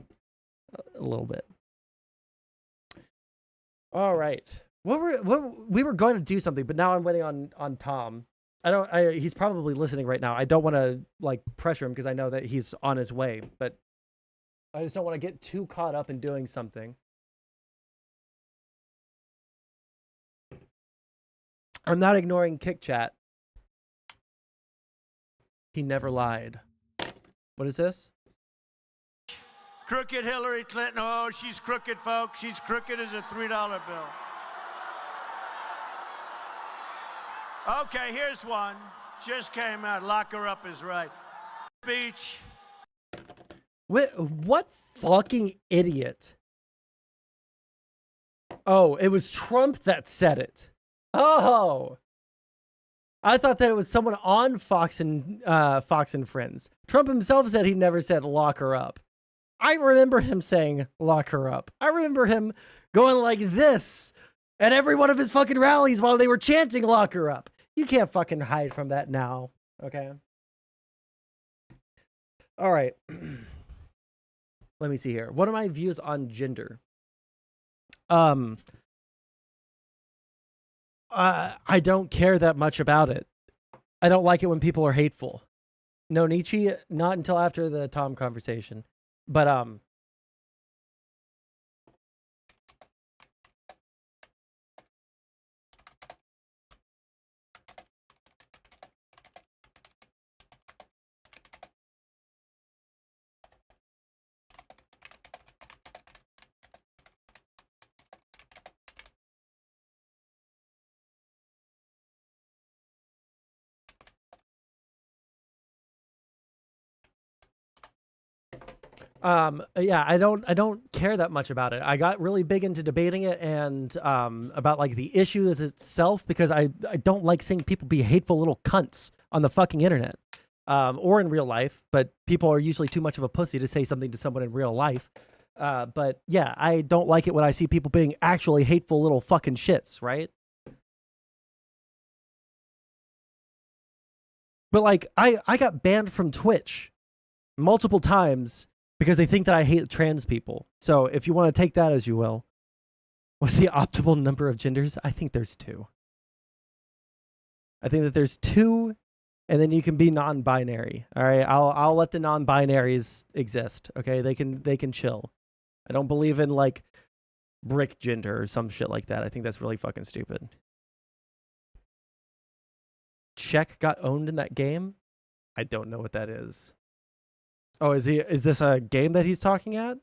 A little bit. All right. We were going to do something, but now I'm waiting on Tom. He's probably listening right now. I don't want to like pressure him because I know that he's on his way, but I just don't want to get too caught up in doing something. I'm not ignoring Kick Chat. He never lied. What is this? Crooked Hillary Clinton. Oh, she's crooked, folks. She's crooked as a $3 bill. Okay, here's one. Just came out. Lock her up is right. Speech. What fucking idiot? Oh, it was Trump that said it. Oh, I thought that it was someone on Fox and Friends. Trump himself said he never said lock her up. I remember him saying lock her up. I remember him going like this at every one of his fucking rallies while they were chanting lock her up. You can't fucking hide from that now, okay? All right. Let me see here. What are my views on gender? I don't care that much about it. I don't like it when people are hateful. No Nietzsche, not until after the Tom conversation. But yeah, I don't care that much about it. I got really big into debating it and about like the issue as itself because I don't like seeing people be hateful little cunts on the fucking internet or in real life, but people are usually too much of a pussy to say something to someone in real life. But yeah, I don't like it when I see people being actually hateful little fucking shits, right? But like I got banned from Twitch multiple times because they think that I hate trans people. So if you want to take that as you will. What's the optimal number of genders? I think there's 2. I think that there's 2, and then you can be non-binary. All right, I'll let the non-binaries exist. Okay, they can chill. I don't believe in like brick gender or some shit like that. I think that's really fucking stupid. Czech got owned in that game? I don't know what that is. Oh, is this a game that he's talking at?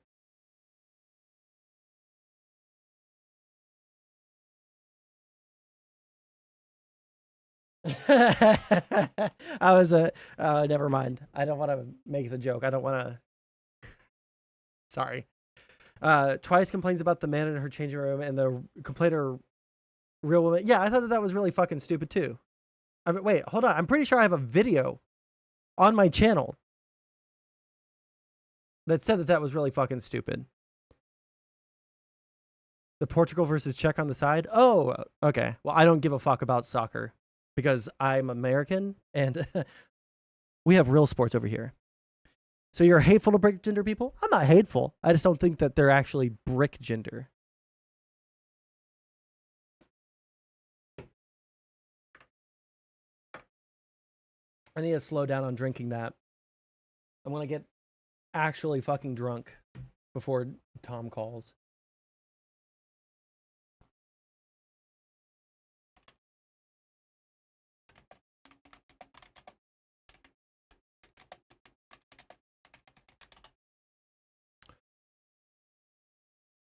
I was never mind. I don't want to make the joke. I don't want to. Sorry. Twice complains about the man in her changing room and the complainer real woman. Yeah, I thought that was really fucking stupid too. I mean, wait, hold on. I'm pretty sure I have a video on my channel that said that was really fucking stupid. The Portugal versus Czech on the side. Oh, okay. Well, I don't give a fuck about soccer because I'm American and we have real sports over here. So you're hateful to brick gender people? I'm not hateful. I just don't think that they're actually brick gender. I need to slow down on drinking that. I'm going to get actually fucking drunk before Tom calls.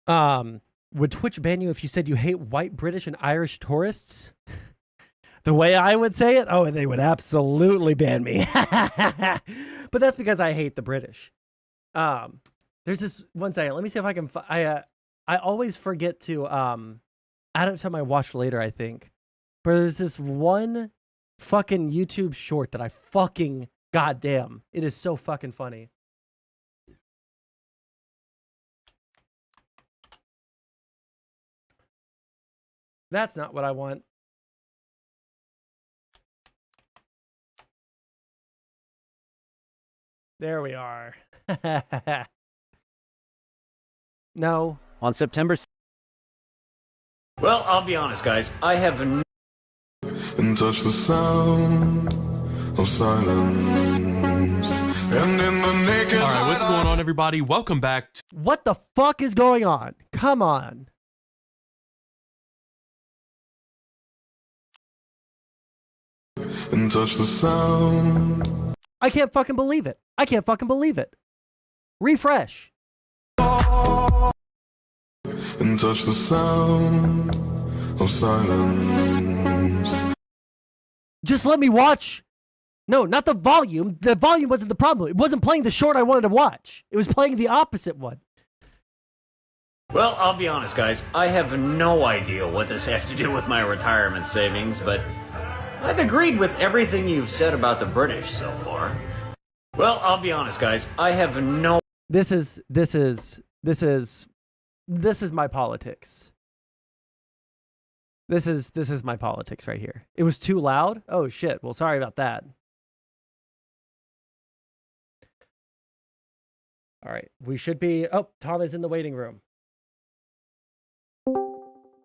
Would Twitch ban you if you said you hate white British and Irish tourists? The way I would say it? Oh, they would absolutely ban me. But that's because I hate the British. There's this one second. Let me see if I can. I always forget to add it to my watch later, I think. But there's this one fucking YouTube short that I fucking goddamn. It is so fucking funny. That's not what I want. There we are. No. On September. Well, I'll be honest, guys. I have and touch the sound of silence. And in the naked. All right, what's going on, everybody? Welcome back. What the fuck is going on? Come on. And touch the sound. I can't fucking believe it. I can't fucking believe it. Refresh. And touch the sound of silence. Just let me watch. No, not the volume. The volume wasn't the problem. It wasn't playing the short I wanted to watch. It was playing the opposite one. Well, I'll be honest, guys. I have no idea what this has to do with my retirement savings, but I've agreed with everything you've said about the British so far. Well, I'll be honest, guys. I have no. This is my politics. This is my politics right here. It was too loud. Oh shit. Well, sorry about that. All right, we should be. Oh, Tom is in the waiting room.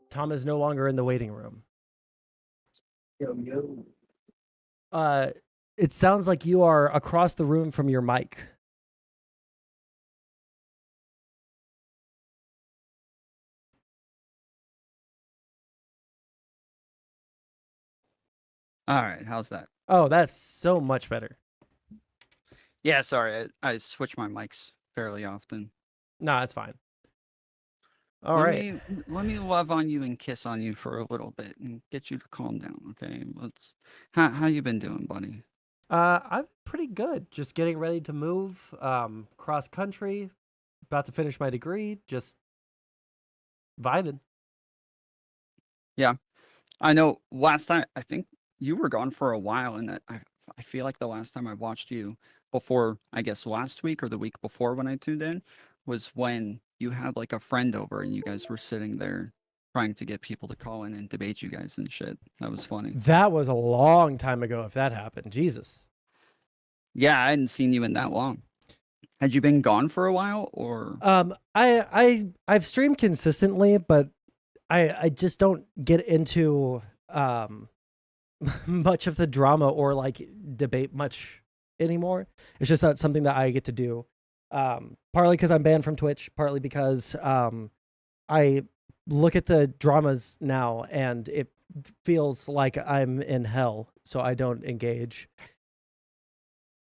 Tom is no longer in the waiting room. It sounds like you are across the room from your mic. All right, how's that? Oh, that's so much better. Yeah, sorry, I switch my mics fairly often. No, that's fine. All right. Let me love on you and kiss on you for a little bit and get you to calm down, okay? How you been doing, buddy? I'm pretty good. Just getting ready to move cross country. About to finish my degree. Just vibing. Yeah, I know. Last time, I think you were gone for a while, and I feel like the last time I watched you before, I guess last week or the week before when I tuned in, was when you had like a friend over and you guys were sitting there trying to get people to call in and debate you guys and shit. That was funny. That was a long time ago if that happened. Jesus. Yeah, I hadn't seen you in that long. Had you been gone for a while or? I've streamed consistently, but I just don't get into much of the drama or like debate much anymore. It's just not something that I get to do. Partly because I'm banned from Twitch, partly because I look at the dramas now and it feels like I'm in hell, so I don't engage.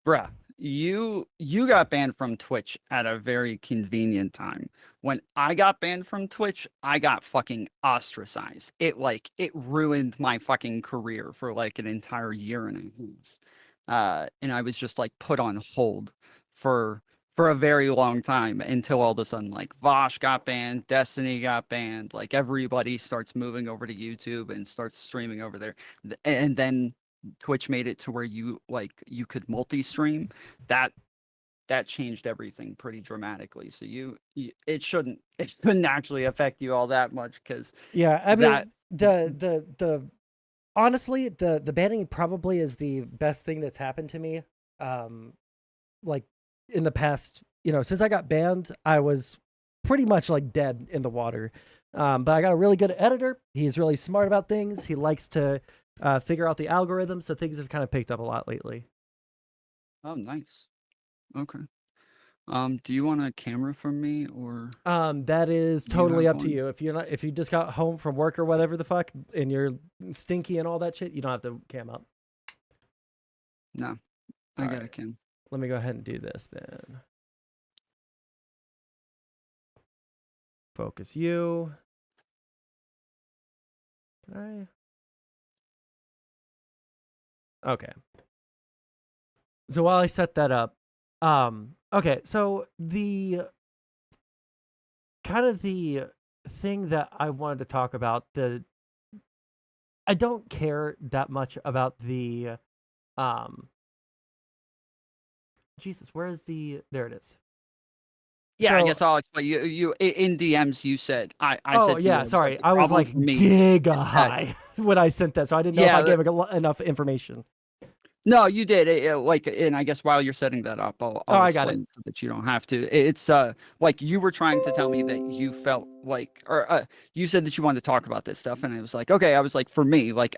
Bruh, you got banned from Twitch at a very convenient time. When I got banned from Twitch, I got fucking ostracized. It ruined my fucking career for like an entire year and a half. And I was just like put on hold for a very long time until all of a sudden like Vosh got banned, Destiny got banned, like everybody starts moving over to YouTube and starts streaming over there. And then Twitch made it to where you could multi-stream. That changed everything pretty dramatically. So it shouldn't actually affect you all that much, because yeah, I mean the honestly the banning probably is the best thing that's happened to me. Like in the past, since I got banned, I was pretty much like dead in the water. But I got a really good editor. He's really smart about things. He likes to figure out the algorithm, so things have kind of picked up a lot lately. Oh, nice. Okay. Do you want a camera from me, or that is totally up to you. If you just got home from work or whatever the fuck and you're stinky and all that shit, you don't have to cam up. No, I got a cam. Let me go ahead and do this then. Focus you. Okay. So while I set that up, okay, so the thing that I wanted to talk about, I don't care that much about the, Jesus, where is there it is. Yeah, So, I guess I'll explain. You in DMs you said I oh said to yeah, you, sorry, I was like giga high when I sent that, so I didn't know if I gave enough information. No, you did. And I guess while you're setting that up, I'll I got explain so that you don't have to. It's like you were trying to tell me that you felt like, or you said that you wanted to talk about this stuff, and I was like, okay. I was like, for me, like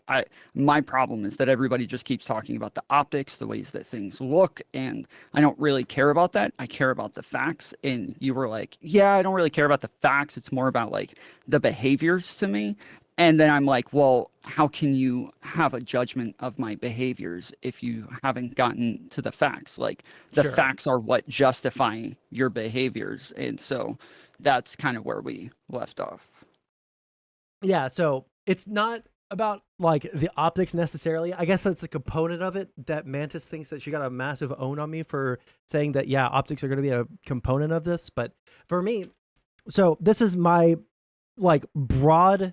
my problem is that everybody just keeps talking about the optics, the ways that things look, and I don't really care about that. I care about the facts. And you were like, yeah, I don't really care about the facts. It's more about like the behaviors to me. And then I'm like, well, how can you have a judgment of my behaviors if you haven't gotten to the facts? Like the facts are what justify your behaviors. And so that's kind of where we left off. Yeah, so it's not about like the optics necessarily. I guess that's a component of it that Mantis thinks that she got a massive own on me for saying that, yeah, optics are going to be a component of this. But for me, so this is my like broad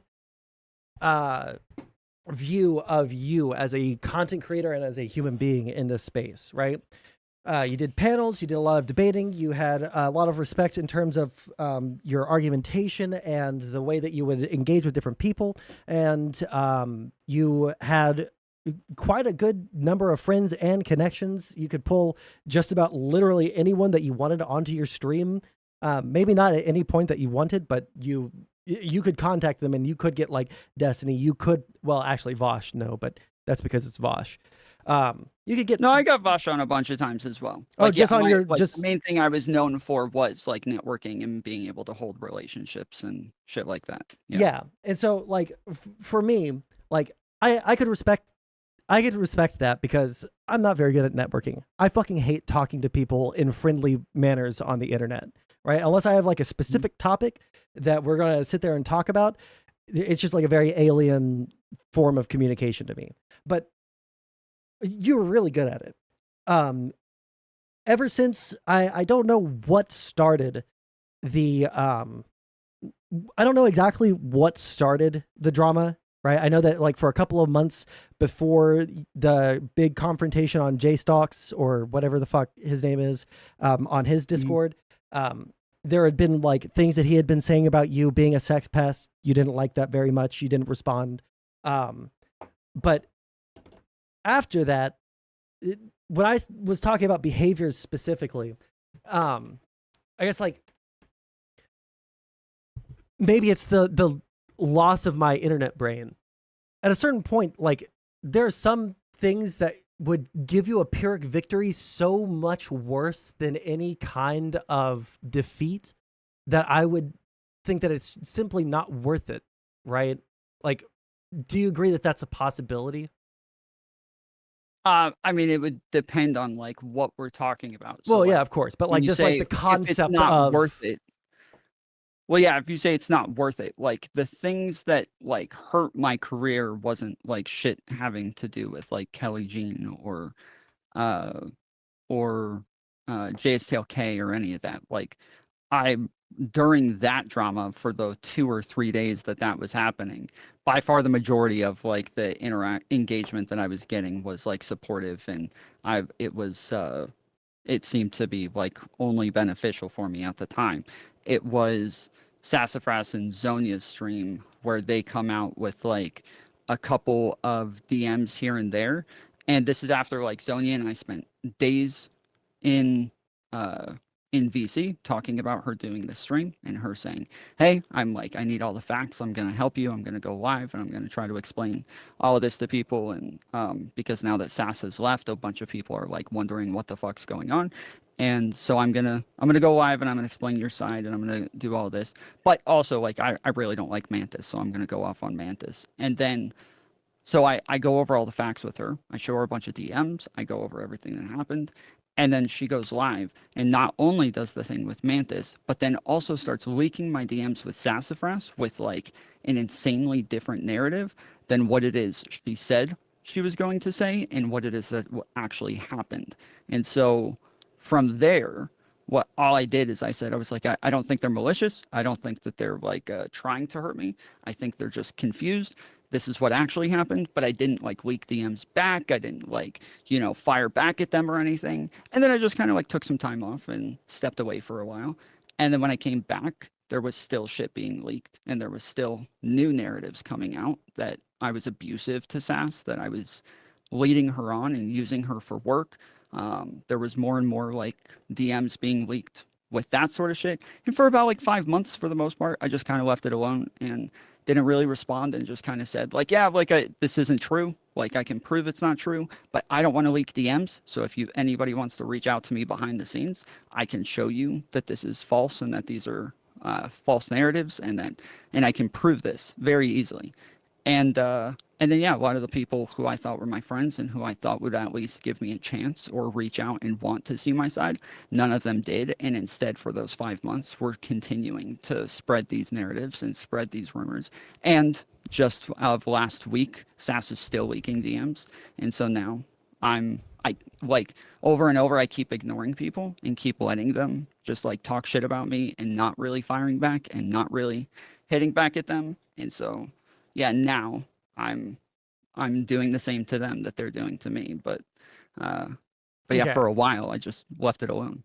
view of you as a content creator and as a human being in this space, right? You did panels, you did a lot of debating, you had a lot of respect in terms of your argumentation and the way that you would engage with different people, and you had quite a good number of friends and connections. You could pull just about literally anyone that you wanted onto your stream. Maybe not at any point that you wanted, but you could contact them and you could get like Destiny. You could, well, actually Vosh, no, but that's because it's Vosh. You could get. No, I got Vosh on a bunch of times as well. Oh, like, just on your the main thing I was known for was like networking and being able to hold relationships and shit like that. Yeah. And so like for me, like I could respect that because I'm not very good at networking. I fucking hate talking to people in friendly manners on the internet, right? Unless I have like a specific topic that we're going to sit there and talk about. It's just like a very alien form of communication to me. But you were really good at it. Ever since I don't know what started the, I don't know exactly what started the drama, right? I know that like for a couple of months before the big confrontation on JStalks or whatever the fuck his name is, on his Discord, there had been like things that he had been saying about you being a sex pest. You didn't like that very much. You didn't respond. But after that, when I was talking about behaviors specifically, I guess like maybe it's the loss of my internet brain. At a certain point, like there are some things that would give you a Pyrrhic victory so much worse than any kind of defeat that I would think that it's simply not worth it, right? Like, do you agree that that's a possibility? I mean, it would depend on like what we're talking about. So, Well, yeah, like, of course, but when like you just like say the if it's concept not of worth it. Well, yeah, if you say it's not worth it, like the things that like hurt my career wasn't like shit having to do with like Kelly Jean uh or JSTLK or any of that. Like I during that drama for the 2 or 3 days that was happening, by far the majority of like the engagement that I was getting was like supportive, and it seemed to be like only beneficial for me at the time. It was Sassafras and Zonia's stream where they come out with like a couple of DMs here and there. And this is after like Zonia and I spent days in uh in VC talking about her doing this stream and her saying, hey, I'm like, I need all the facts. I'm going to help you. I'm going to go live and I'm going to try to explain all of this to people. And because now that Sass has left, a bunch of people are like wondering what the fuck's going on. And so I'm gonna go live and I'm gonna explain your side and I'm gonna do all this. But also like I really don't like Mantis, so I'm gonna go off on Mantis. And then so I go over all the facts with her. I show her a bunch of DMs. I go over everything that happened. And then she goes live and not only does the thing with Mantis, but then also starts leaking my DMs with Sassafras with like an insanely different narrative than what it is she said she was going to say and what it is that actually happened. And so from there, what all I did is I said, I was like, I don't think they're malicious. I don't think that they're like trying to hurt me. I think they're just confused. This is what actually happened, but I didn't like leak DMs back. I didn't like, fire back at them or anything. And then I just kind of like took some time off and stepped away for a while. And then when I came back, there was still shit being leaked and there was still new narratives coming out that I was abusive to Sass, that I was leading her on and using her for work. There was more and more like DMs being leaked with that sort of shit. And for about like 5 months, for the most part, I just kind of left it alone and didn't really respond and just kind of said like, yeah, like this isn't true. Like I can prove it's not true, but I don't want to leak DMs. So if anybody wants to reach out to me behind the scenes, I can show you that this is false and that these are false narratives and I can prove this very easily. And then, yeah, a lot of the people who I thought were my friends and who I thought would at least give me a chance or reach out and want to see my side, none of them did. And instead, for those 5 months, we're continuing to spread these narratives and spread these rumors. And just of last week, Sass is still leaking DMs. And so now I like over and over, I keep ignoring people and keep letting them just like talk shit about me and not really firing back and not really hitting back at them. And so, yeah, now I'm doing the same to them that they're doing to me. But yeah, Okay. for a while I just left it alone.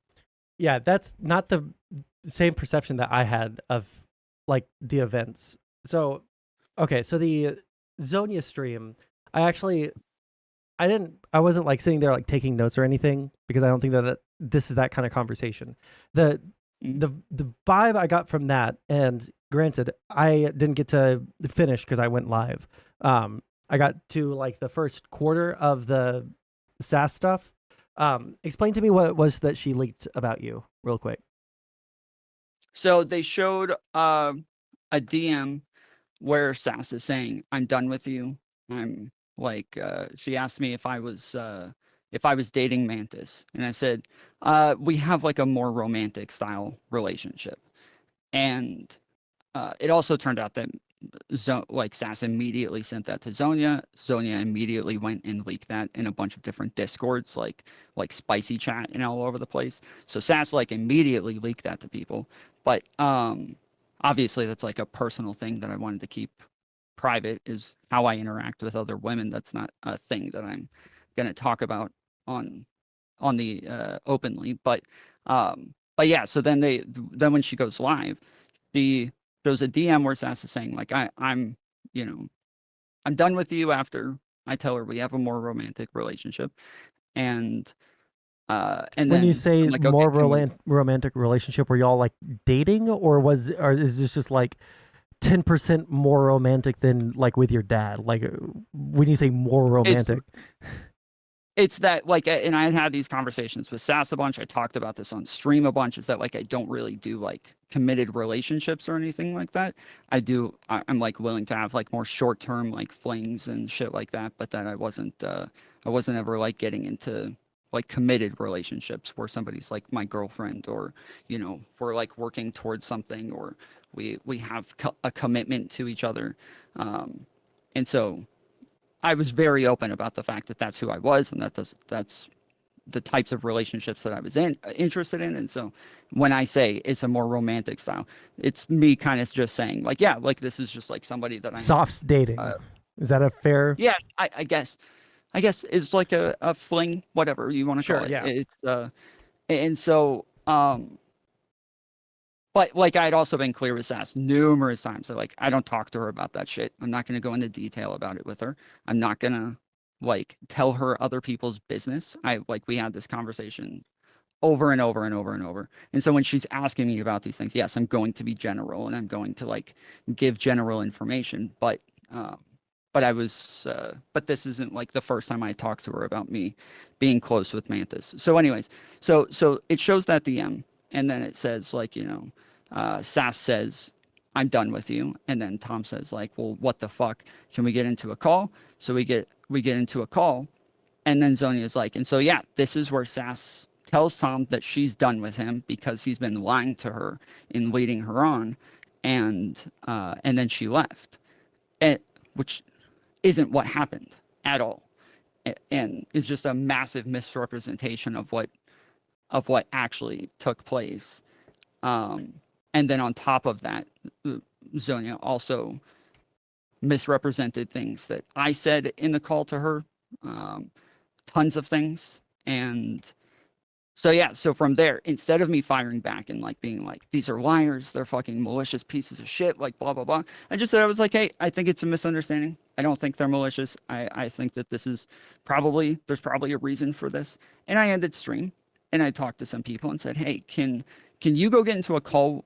Yeah, that's not the same perception that I had of like the events. So, okay, so the Zonia stream, I wasn't like sitting there like taking notes or anything because I don't think that this is that kind of conversation. The vibe I got from that, and granted, I didn't get to finish because I went live. I got to like the first quarter of the Sass stuff. Explain to me what it was that she leaked about you real quick. So they showed a DM where Sass is saying, I'm done with you. I'm like, she asked me if I was dating Mantis. And I said, we have like a more romantic style relationship. And it also turned out that Sass immediately sent that to Zonia. Zonia immediately went and leaked that in a bunch of different discords, like Spicy Chat and all over the place. So Sass like immediately leaked that to people. But obviously that's like a personal thing that I wanted to keep private, is how I interact with other women. That's not a thing that I'm gonna talk about on the openly. But yeah, so then when she goes live, there's a DM where Sass is saying like, I'm done with you after I tell her we have a more romantic relationship. And when then you say I'm like, more okay, romantic relationship, were y'all like dating, or is this just like 10% more romantic than like with your dad? Like when you say more romantic, it's that like, and I had these conversations with Sass a bunch. I talked about this on stream a bunch. Is that like I don't really do like committed relationships or anything like that. I'm like willing to have like more short term like flings and shit like that, but that I wasn't ever like getting into like committed relationships where somebody's like my girlfriend, or we're like working towards something, or we have a commitment to each other. And so I was very open about the fact that that's who I was, and that's the types of relationships that I was interested in. And so when I say it's a more romantic style, it's me kind of just saying like, yeah, like this is just like somebody that I soft dating. Is that a fair? Yeah, I guess it's like a fling, whatever you want to call it. Yeah. It's and so but like I had also been clear with Sass numerous times that like I don't talk to her about that shit. I'm not going to go into detail about it with her. I'm not going to like tell her other people's business. We had this conversation over and over and over and over. And so when she's asking me about these things, yes, I'm going to be general and I'm going to like give general information, but this isn't like the first time I talked to her about me being close with Mantis. So anyways, so it shows that DM, and then it says like, Sass says, I'm done with you. And then Tom says like, well, what the fuck? Can we get into a call? So we get into a call, and then Zonia's like, and so yeah, this is where Sass tells Tom that she's done with him because he's been lying to her and leading her on, and then she left, which isn't what happened at all, and is just a massive misrepresentation of what actually took place. And then on top of that, Zonia also misrepresented things that I said in the call to her, tons of things. And so, yeah, so from there, instead of me firing back and like being like, these are liars, they're fucking malicious pieces of shit, like blah, blah, blah. I just said, I was like, hey, I think it's a misunderstanding. I don't think they're malicious. I think that there's probably a reason for this. And I ended stream and I talked to some people and said, hey, can you go get into a call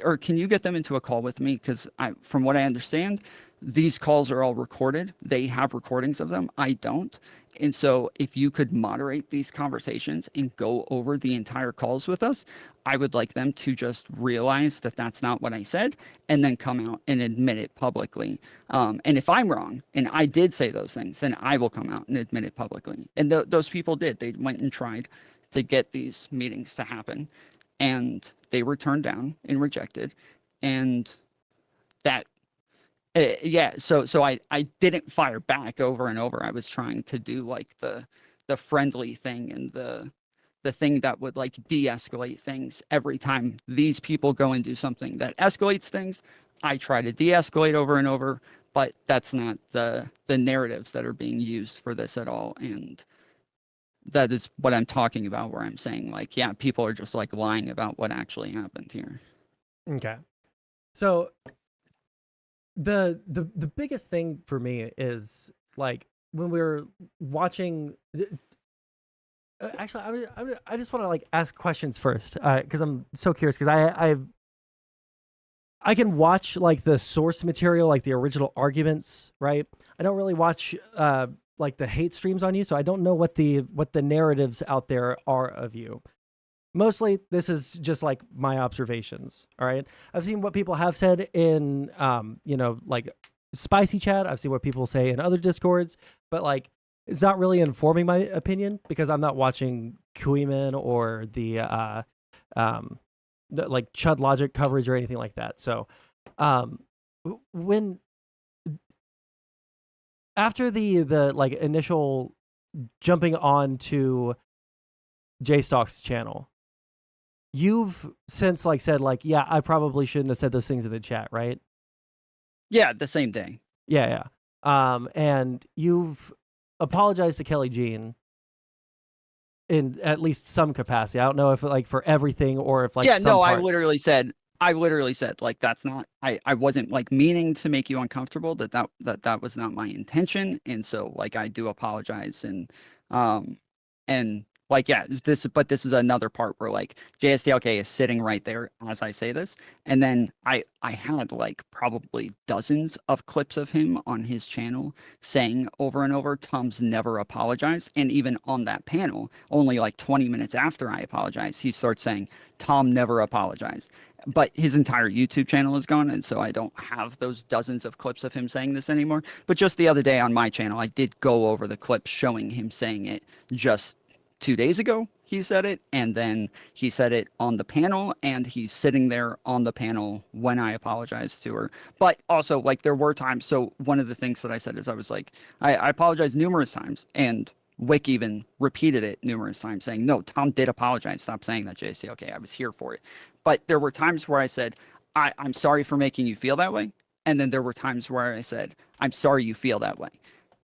or can you get them into a call with me? Because from what I understand, these calls are all recorded. They have recordings of them. I don't. And so if you could moderate these conversations and go over the entire calls with us, I would like them to just realize that that's not what I said and then come out and admit it publicly. And if I'm wrong and I did say those things, then I will come out and admit it publicly. And those people did. They went and tried to get these meetings to happen, and they were turned down and rejected. And that, so I didn't fire back over and over. I was trying to do like the friendly thing and the thing that would like de-escalate things. Every time these people go and do something that escalates things, I try to de-escalate over and over, but that's not the narratives that are being used for this at all. And that is what I'm talking about, where I'm saying like, yeah, people are just like lying about what actually happened here. Okay. So the biggest thing for me is like when we were watching, actually I just want to like ask questions first, because I'm so curious, because I can watch like the source material, like the original arguments, right? I don't really watch like the hate streams on you, so I don't know what the narratives out there are of you. Mostly, this is just like my observations. All right, I've seen what people have said in, like spicy chat. I've seen what people say in other discords, but like it's not really informing my opinion because I'm not watching Kuiman or the like Chud Logic coverage or anything like that. So, when after the like initial jumping on to J-Stock's channel, you've since like said like, yeah, I probably shouldn't have said those things in the chat, right? Yeah, the same day. Yeah. And you've apologized to Kelly Jean in at least some capacity. I don't know if like for everything or if like some parts. I literally said like, that's not, I wasn't like meaning to make you uncomfortable, that was not my intention. And so like, I do apologize. And Like, yeah, this is another part where like JSTLK is sitting right there as I say this. And then I had like probably dozens of clips of him on his channel saying over and over, Tom's never apologized. And even on that panel, only like 20 minutes after I apologized, he starts saying, Tom never apologized. But his entire YouTube channel is gone, and so I don't have those dozens of clips of him saying this anymore. But just the other day on my channel, I did go over the clips showing him saying it just 2 days ago. He said it, and then he said it on the panel, and he's sitting there on the panel when I apologized to her. But also, like, there were times, so one of the things that I said is I was like, I apologized numerous times, and Wick even repeated it numerous times, saying, no, Tom did apologize. Stop saying that, JC. Okay, I was here for it. But there were times where I said, I'm sorry for making you feel that way. And then there were times where I said, I'm sorry you feel that way.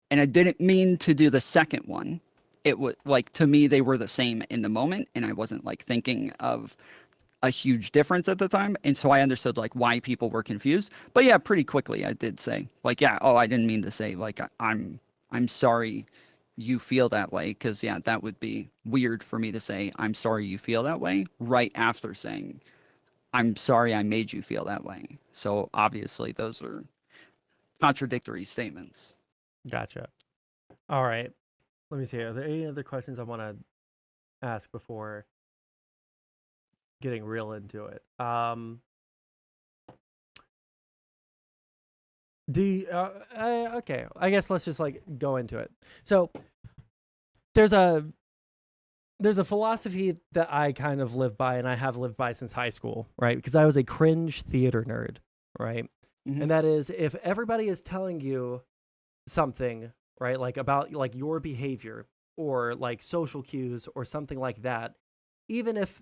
And I didn't mean to do the second one. It was like, to me, they were the same in the moment. And I wasn't like thinking of a huge difference at the time. And so I understood like why people were confused. But yeah, pretty quickly I did say like, yeah, oh, I didn't mean to say like, I'm sorry you feel that way, because yeah, that would be weird for me to say I'm sorry you feel that way right after saying I'm sorry I made you feel that way. So obviously those are contradictory statements. Gotcha. All right, let me see, are there any other questions I want to ask before getting real into it? Okay, I guess let's just like go into it. So there's a philosophy that I kind of live by, and I have lived by since high school, right? Because I was a cringe theater nerd, right? Mm-hmm. And that is, if everybody is telling you something, right, like about like your behavior or like social cues or something like that, even if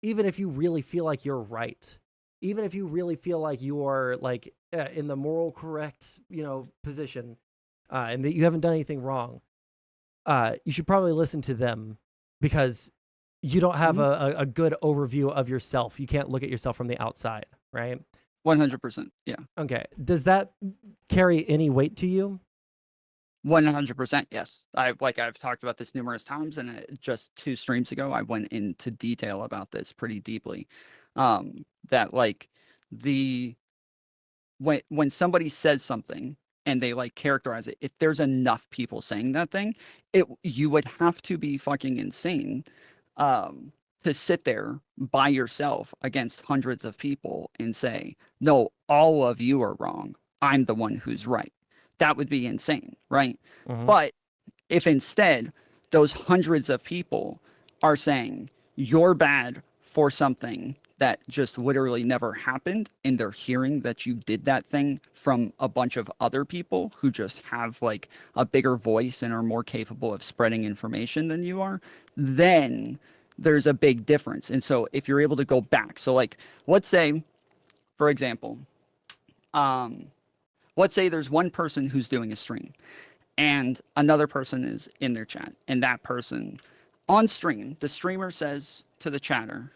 you really feel like you're right, even if you really feel like you are like in the moral correct, position, and that you haven't done anything wrong, you should probably listen to them, because you don't have a good overview of yourself. You can't look at yourself from the outside, right? 100%. Yeah. Okay. Does that carry any weight to you? 100%. Yes. I've talked about this numerous times, and just 2 streams ago, I went into detail about this pretty deeply. That like when somebody says something and they like characterize it, if there's enough people saying that thing, you would have to be fucking insane to sit there by yourself against hundreds of people and say, no, all of you are wrong, I'm the one who's right. That would be insane, right? Mm-hmm. But if instead those hundreds of people are saying you're bad for something that just literally never happened, and they're hearing that you did that thing from a bunch of other people who just have like a bigger voice and are more capable of spreading information than you are, then there's a big difference. And so if you're able to go back, so like, let's say, for example, let's say there's one person who's doing a stream and another person is in their chat, and that person on stream, the streamer says to the chatter,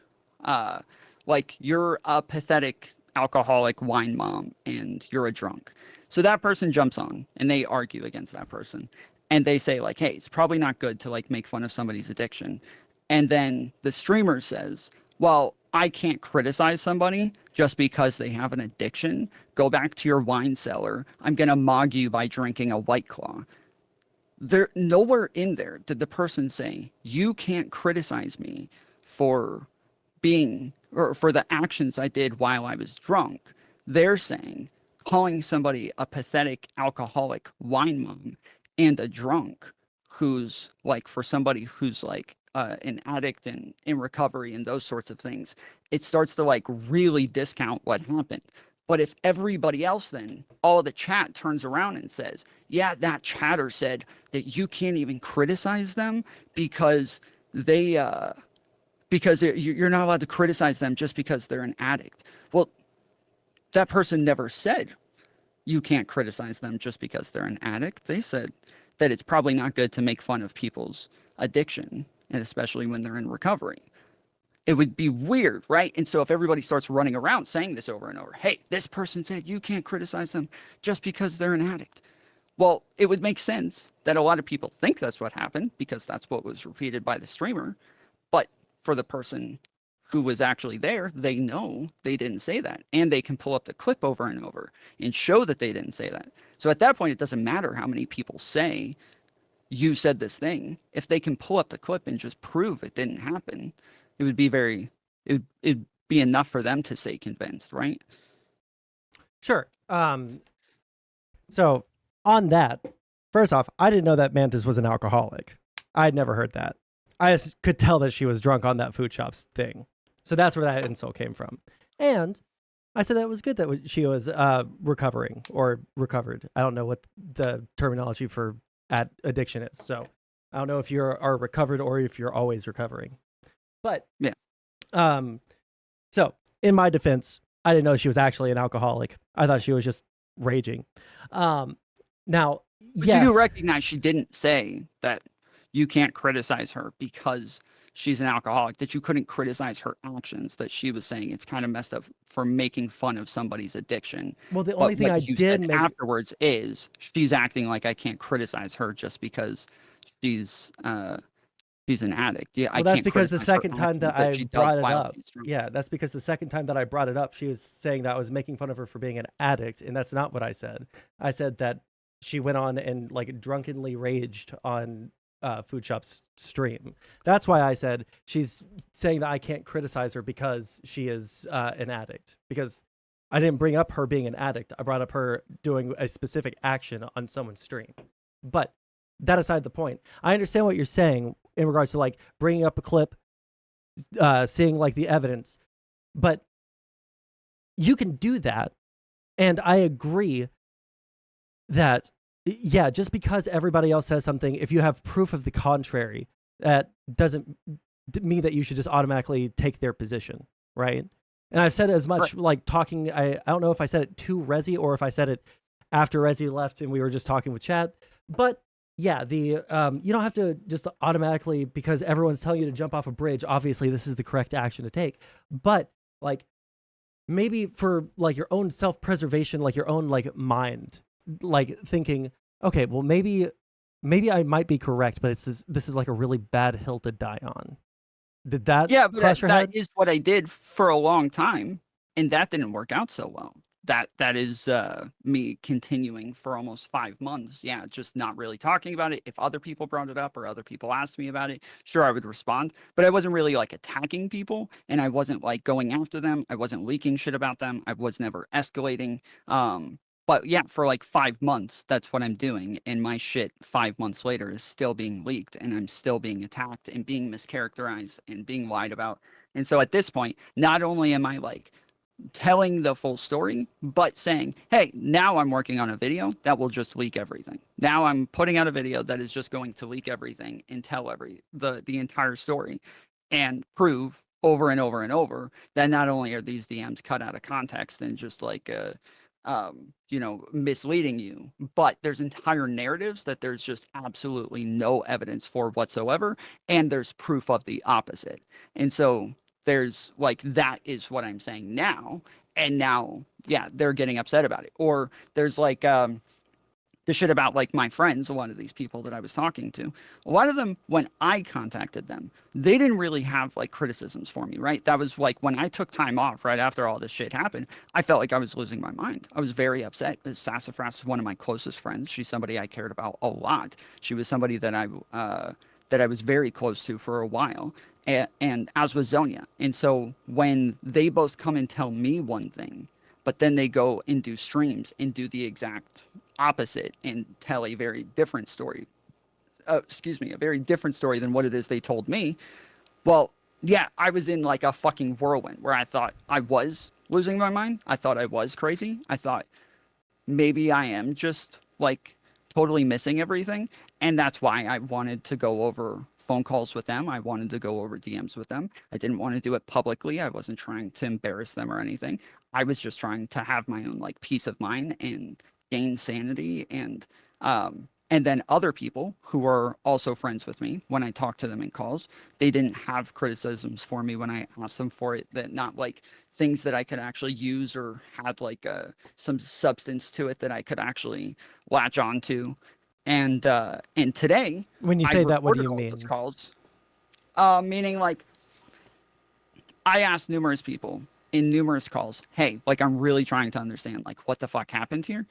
like, you're a pathetic alcoholic wine mom and you're a drunk. So that person jumps on and they argue against that person, and they say like, hey, it's probably not good to like make fun of somebody's addiction. And then the streamer says, well, I can't criticize somebody just because they have an addiction. Go back to your wine cellar. I'm going to mog you by drinking a White Claw. There, nowhere in there did the person say, you can't criticize me for being, or for the actions I did while I was drunk. They're saying, calling somebody a pathetic alcoholic wine mom and a drunk, who's like, for somebody who's like an addict and in recovery and those sorts of things, it starts to like really discount what happened. But if everybody else, then all the chat turns around and says, yeah, that chatter said that you can't even criticize them because they because you're not allowed to criticize them just because they're an addict. Well, that person never said you can't criticize them just because they're an addict. They said that it's probably not good to make fun of people's addiction, and especially when they're in recovery. It would be weird, right? And so if everybody starts running around saying this over and over, hey, this person said you can't criticize them just because they're an addict. Well, it would make sense that a lot of people think that's what happened because that's what was repeated by the streamer. But for the person who was actually there, they know they didn't say that. And they can pull up the clip over and over and show that they didn't say that. So at that point, it doesn't matter how many people say you said this thing. If they can pull up the clip and just prove it didn't happen, it would be it'd be enough for them to say convinced, right? Sure. So on that, first off, I didn't know that Mantis was an alcoholic. I'd never heard that. I just could tell that she was drunk on that food shops thing. So that's where that insult came from. And I said that it was good that she was recovering or recovered. I don't know what the terminology for addiction is. So I don't know if you are recovered or if you're always recovering. But yeah. So in my defense, I didn't know she was actually an alcoholic. I thought she was just raging. Now, but yes. You do recognize she didn't say that you can't criticize her because she's an alcoholic, that you couldn't criticize her actions, that she was saying it's kind of messed up for making fun of somebody's addiction. Well, the only thing I did afterwards is she's acting like I can't criticize her just because she's an addict. Yeah, well, that's because the second time that I brought it up. Yeah, that's because the second time that I brought it up, she was saying that I was making fun of her for being an addict, and that's not what I said. I said that she went on and like drunkenly raged on Food Shop's stream. That's why I said she's saying that I can't criticize her because she is an addict. Because I didn't bring up her being an addict. I brought up her doing a specific action on someone's stream. But that aside the point, I understand what you're saying in regards to like bringing up a clip, seeing like the evidence, but you can do that. And I agree that, yeah, just because everybody else says something, if you have proof of the contrary, that doesn't mean that you should just automatically take their position, right? And I said as much like talking, I don't know if I said it to Rezi or if I said it after Rezi left and we were just talking with chat, but yeah, you don't have to just automatically, because everyone's telling you to jump off a bridge, obviously this is the correct action to take, but like maybe for like your own self-preservation, like your own like mind, like thinking, okay, well maybe I might be correct, but this is like a really bad hill to die on. Did that cross your head? That is what I did for a long time, and that didn't work out so well. That is me continuing for almost 5 months. Yeah, just not really talking about it. If other people brought it up or other people asked me about it, sure, I would respond. But I wasn't really like attacking people, and I wasn't like going after them. I wasn't leaking shit about them. I was never escalating. But yeah, for like 5 months, that's what I'm doing. And my shit 5 months later is still being leaked, and I'm still being attacked and being mischaracterized and being lied about. And so at this point, not only am I like telling the full story, but saying, hey, now I'm working on a video that will just leak everything. Now I'm putting out a video that is just going to leak everything and tell the entire story and prove over and over and over that not only are these DMs cut out of context and just like misleading you, but there's entire narratives that there's just absolutely no evidence for whatsoever, and there's proof of the opposite. And so there's like, that is what I'm saying now. And now, yeah, they're getting upset about it. Or there's like the shit about like my friends, a lot of these people that I was talking to, a lot of them, when I contacted them, they didn't really have like criticisms for me, right? That was like when I took time off right after all this shit happened, I felt like I was losing my mind. I was very upset. Sassafras is one of my closest friends. She's somebody I cared about a lot. She was somebody that I was very close to for a while. And as was Zonia. And so when they both come and tell me one thing, but then they go and do streams and do the exact opposite and tell a very different story, a very different story than what it is they told me. Well, yeah, I was in like a fucking whirlwind where I thought I was losing my mind. I thought I was crazy. I thought maybe I am just like totally missing everything. And that's why I wanted to go over phone calls with them. I wanted to go over DMs with them. I didn't want to do it publicly. I wasn't trying to embarrass them or anything. I was just trying to have my own like peace of mind and gain sanity and And then other people who are also friends with me, when I talk to them in calls, they didn't have criticisms for me when I asked them for it, that not like things that I could actually use or had like some substance to it that I could actually latch on to. And today, When you say that, what do you mean? Calls, meaning like I asked numerous people in numerous calls, hey, like I'm really trying to understand like what the fuck happened here.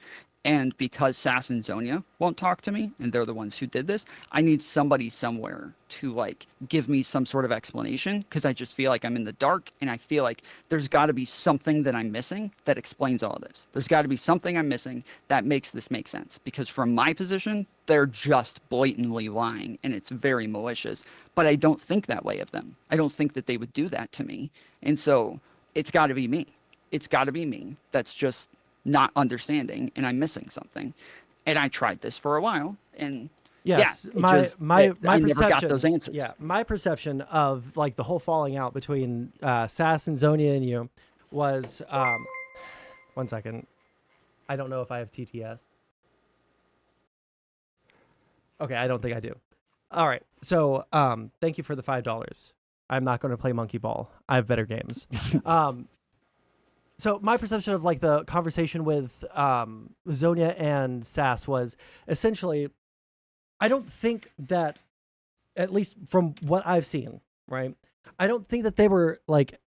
And because Sass and Zonia won't talk to me, and they're the ones who did this, I need somebody somewhere to like give me some sort of explanation, because I just feel like I'm in the dark, and I feel like there's got to be something that I'm missing that explains all this. There's got to be something I'm missing that makes this make sense, because from my position, they're just blatantly lying, and it's very malicious. But I don't think that way of them. I don't think that they would do that to me. And so it's got to be me. It's got to be me. That's just not understanding, and I'm missing something. And I tried this for a while, and yes, yeah, my I perception, never got those answers. Yeah, my perception of like the whole falling out between Sass and Zonia and you was 1 second. I don't know if I have TTS. Okay, I don't think I do. All right, so thank you for the $5. I'm not going to play monkey ball. I have better games. So my perception of like the conversation with Zonia and Sass was essentially, I don't think that, at least from what I've seen, right? I don't think that they were like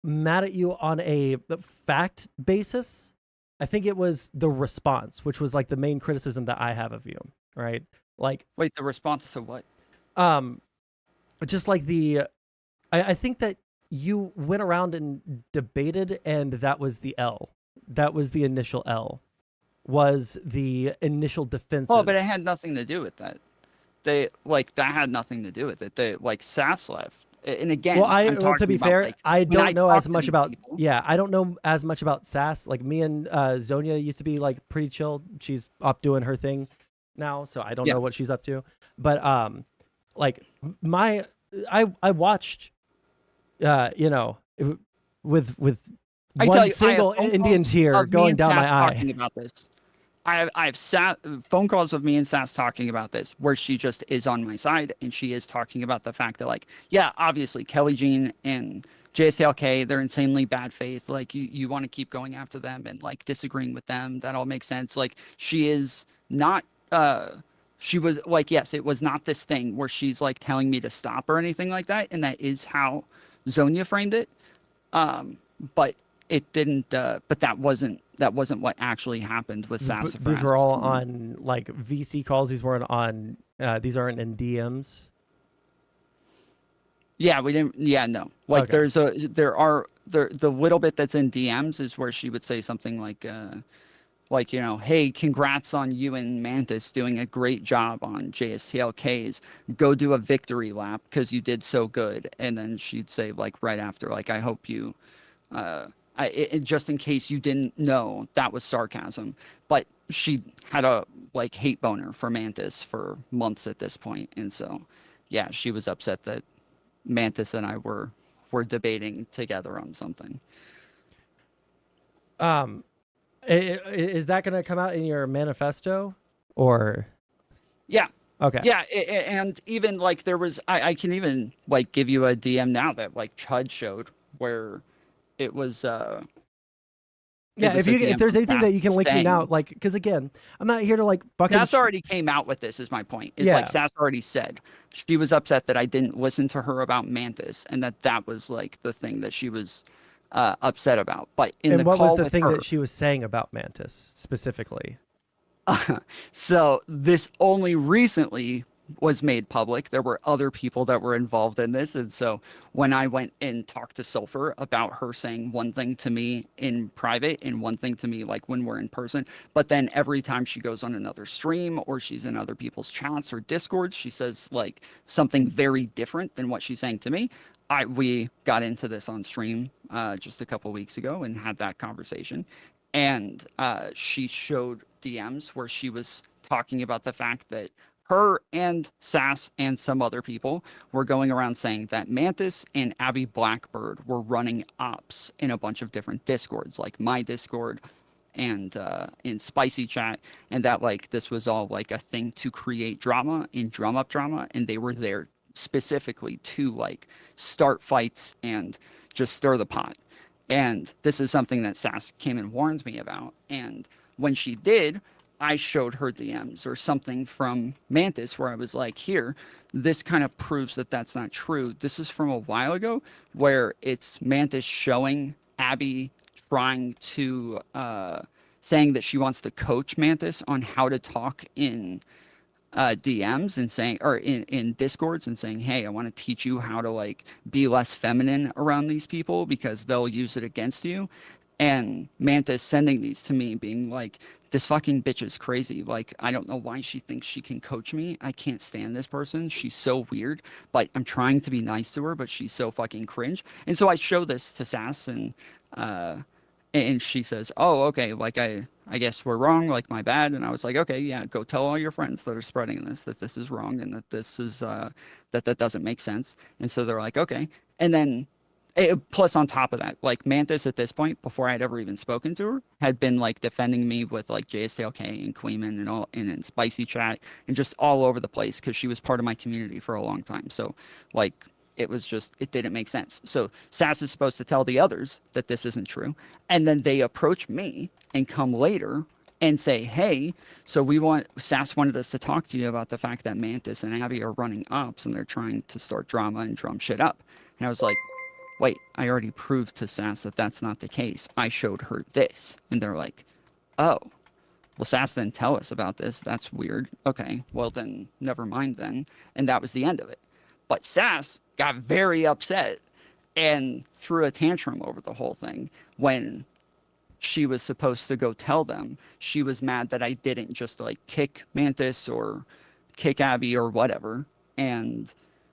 mad at you on a fact basis. I think it was the response, which was like the main criticism that I have of you, right? Like, wait, the response to what? Just like I think that you went around and debated, and that was the L. That was the initial L. Was the initial defense. Oh, but it had nothing to do with that. That had nothing to do with it. They like Sass left. And again, well, to be fair, like, I don't know as much about. People. Yeah, I don't know as much about Sass. Like me and Zonia used to be like pretty chill. She's up doing her thing now, so I don't know what she's up to. But like I watched. You know, with one single Indian tear going down my eye. Talking about this. I have phone calls of me and Sass talking about this, where she just is on my side, and she is talking about the fact that, like, yeah, obviously Kelly Jean and JSTLK, they're insanely bad faith. Like, you want to keep going after them and like disagreeing with them. That all makes sense. Like, she is not. She was like, yes, it was not this thing where she's like telling me to stop or anything like that, and that is how Zonia framed it, but it didn't. But that wasn't what actually happened with Sassafras. These were all on like VC calls. These weren't on. These aren't in DMs. Yeah, we didn't. Yeah, no. Like okay. The little bit that's in DMs is where she would say something like, you know, hey, congrats on you and Mantis doing a great job on JSTLKs. Go do a victory lap because you did so good. And then she'd say, like, right after, like, I hope you, just in case you didn't know, that was sarcasm. But she had a, like, hate boner for Mantis for months at this point. And so, yeah, she was upset that Mantis and I were debating together on something. Is that going to come out in your manifesto or? Yeah. Okay. Yeah. And even like there was, I can even like give you a DM now that like Chud showed where it was, yeah, if there's anything that you can link me now, like, because again, I'm not here to like fucking. Sass already came out with this. Is my point? It's like Sass already said she was upset that I didn't listen to her about Mantis, and that was like the thing that she was upset about. But what was the thing that she was saying about Mantis specifically? So this only recently was made public. There were other people that were involved in this. And so when I went and talked to Sulfur about her saying one thing to me in private and one thing to me like when we're in person, but then every time she goes on another stream or she's in other people's chats or Discords, she says like something very different than what she's saying to me. We got into this on stream just a couple weeks ago and had that conversation. And she showed DMs where she was talking about the fact that her and Sass and some other people were going around saying that Mantis and Abby Blackbird were running ops in a bunch of different Discords, like my Discord and in Spicy Chat, and that like this was all like a thing to create drama and drum up drama, and they were there specifically to like start fights and just stir the pot. And this is something that Sass came and warned me about. And when she did, I showed her DMs or something from Mantis where I was like, here, this kind of proves that that's not true. This is from a while ago where it's Mantis showing Abby trying to, saying that she wants to coach Mantis on how to talk in DMs and saying, or in Discords and saying, hey, I want to teach you how to like be less feminine around these people because they'll use it against you. And Mantis sending these to me being like, this fucking bitch is crazy. Like, I don't know why she thinks she can coach me. I can't stand this person. She's so weird, but I'm trying to be nice to her, but she's so fucking cringe. And so I show this to Sass and she says, oh, okay, like I guess we're wrong, like my bad. And I was like, okay, yeah, go tell all your friends that are spreading this, that this is wrong and that this is, that doesn't make sense. And so they're like, okay. And then plus on top of that, like Mantis at this point, before I'd ever even spoken to her, had been like defending me with like JSTLK and Queeman and all, and in Spicy Chat and just all over the place because she was part of my community for a long time. So like, it was just, it didn't make sense. So Sass is supposed to tell the others that this isn't true. And then they approach me and come later and say, hey, so Sass wanted us to talk to you about the fact that Mantis and Abby are running ops and they're trying to start drama and drum shit up. And I was like, wait, I already proved to Sass that that's not the case. I showed her this. And they're like, oh, well, Sass didn't tell us about this. That's weird. Okay, well then, never mind then. And that was the end of it. But Sass got very upset and threw a tantrum over the whole thing when she was supposed to go tell them. She was mad that I didn't just like kick Mantis or kick Abby or whatever. And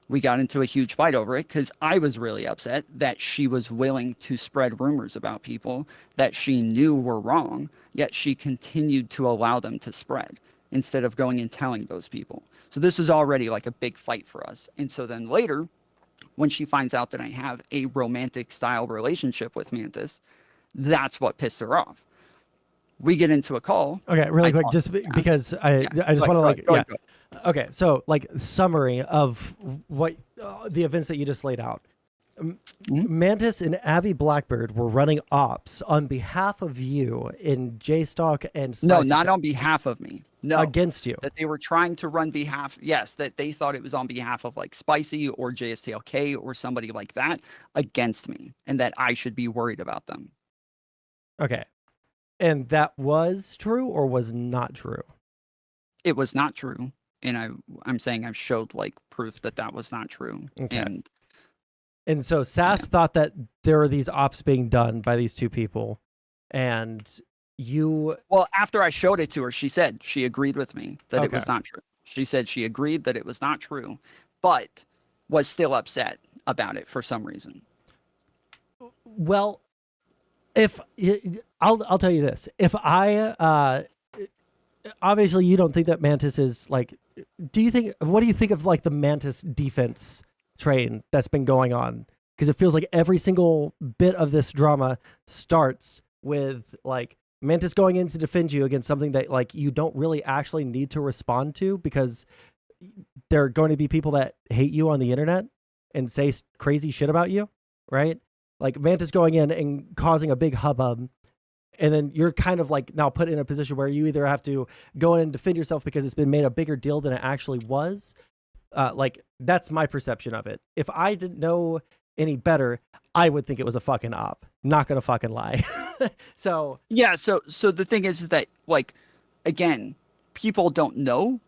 we got into a huge fight over it because I was really upset that she was willing to spread rumors about people that she knew were wrong, yet she continued to allow them to spread instead of going and telling those people. So this was already like a big fight for us. And so then later, when she finds out that I have a romantic style relationship with Mantis, that's what pissed her off. We get into a call. Okay, really quick, just because I just want to like, Okay, so like summary of what the events that you just laid out. Mantis and Abby Blackbird were running ops on behalf of you in JStalk and Spicy. No, not on behalf of me. No, against you. That they were trying to run behalf. Yes, that they thought it was on behalf of like Spicy or JSTLK or somebody like that against me, and that I should be worried about them. Okay, and that was true or was not true? It was not true, and I'm saying I've showed like proof that that was not true. Okay. And so Sass thought that there were these ops being done by these two people, and you... Well, after I showed it to her, she said she agreed with me that it was not true. She said she agreed that it was not true, but was still upset about it for some reason. Well, if I'll tell you this, if I obviously you don't think that Mantis is like, what do you think of like the Mantis defense train that's been going on? Because it feels like every single bit of this drama starts with like Mantis going in to defend you against something that like you don't really actually need to respond to, because there are going to be people that hate you on the internet and say crazy shit about you, right? Like Mantis going in and causing a big hubbub, and then you're kind of like now put in a position where you either have to go in and defend yourself because it's been made a bigger deal than it actually was. Like that's my perception of it. If I didn't know any better, I would think it was a fucking op. Not gonna fucking lie. So yeah, so the thing is that like, again, people don't know,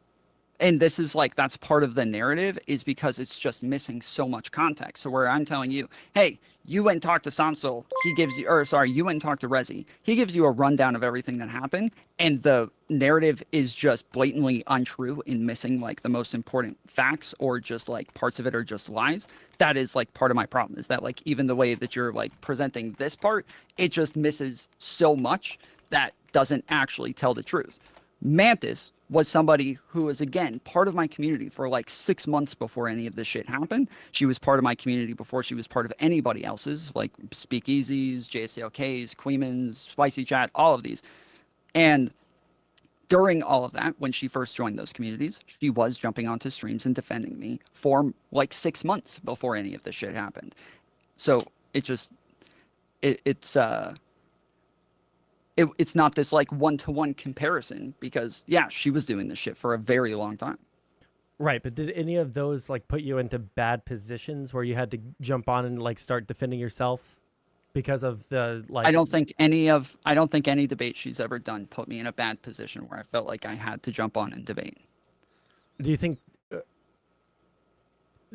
and this is like, that's part of the narrative, is because it's just missing so much context. So where I'm telling you, hey, you went and talked to Sondsol, he gives you, or sorry, you went and talked to Rezi, he gives you a rundown of everything that happened, and the narrative is just blatantly untrue in missing like the most important facts, or just like parts of it are just lies. That is like part of my problem, is that like even the way that you're like presenting this part, it just misses so much that doesn't actually tell the truth. Mantis was somebody who was, again, part of my community for like 6 months before any of this shit happened. She was part of my community before she was part of anybody else's, like Speakeasies, JSTLKs, Queemans, Spicy Chat, all of these. And during all of that, when she first joined those communities, she was jumping onto streams and defending me for like 6 months before any of this shit happened. So it's not this like one-to-one comparison, because yeah, she was doing this shit for a very long time. Right, but did any of those like put you into bad positions where you had to jump on and like start defending yourself because of the like? I don't think any debate she's ever done put me in a bad position where I felt like I had to jump on and debate. Do you think?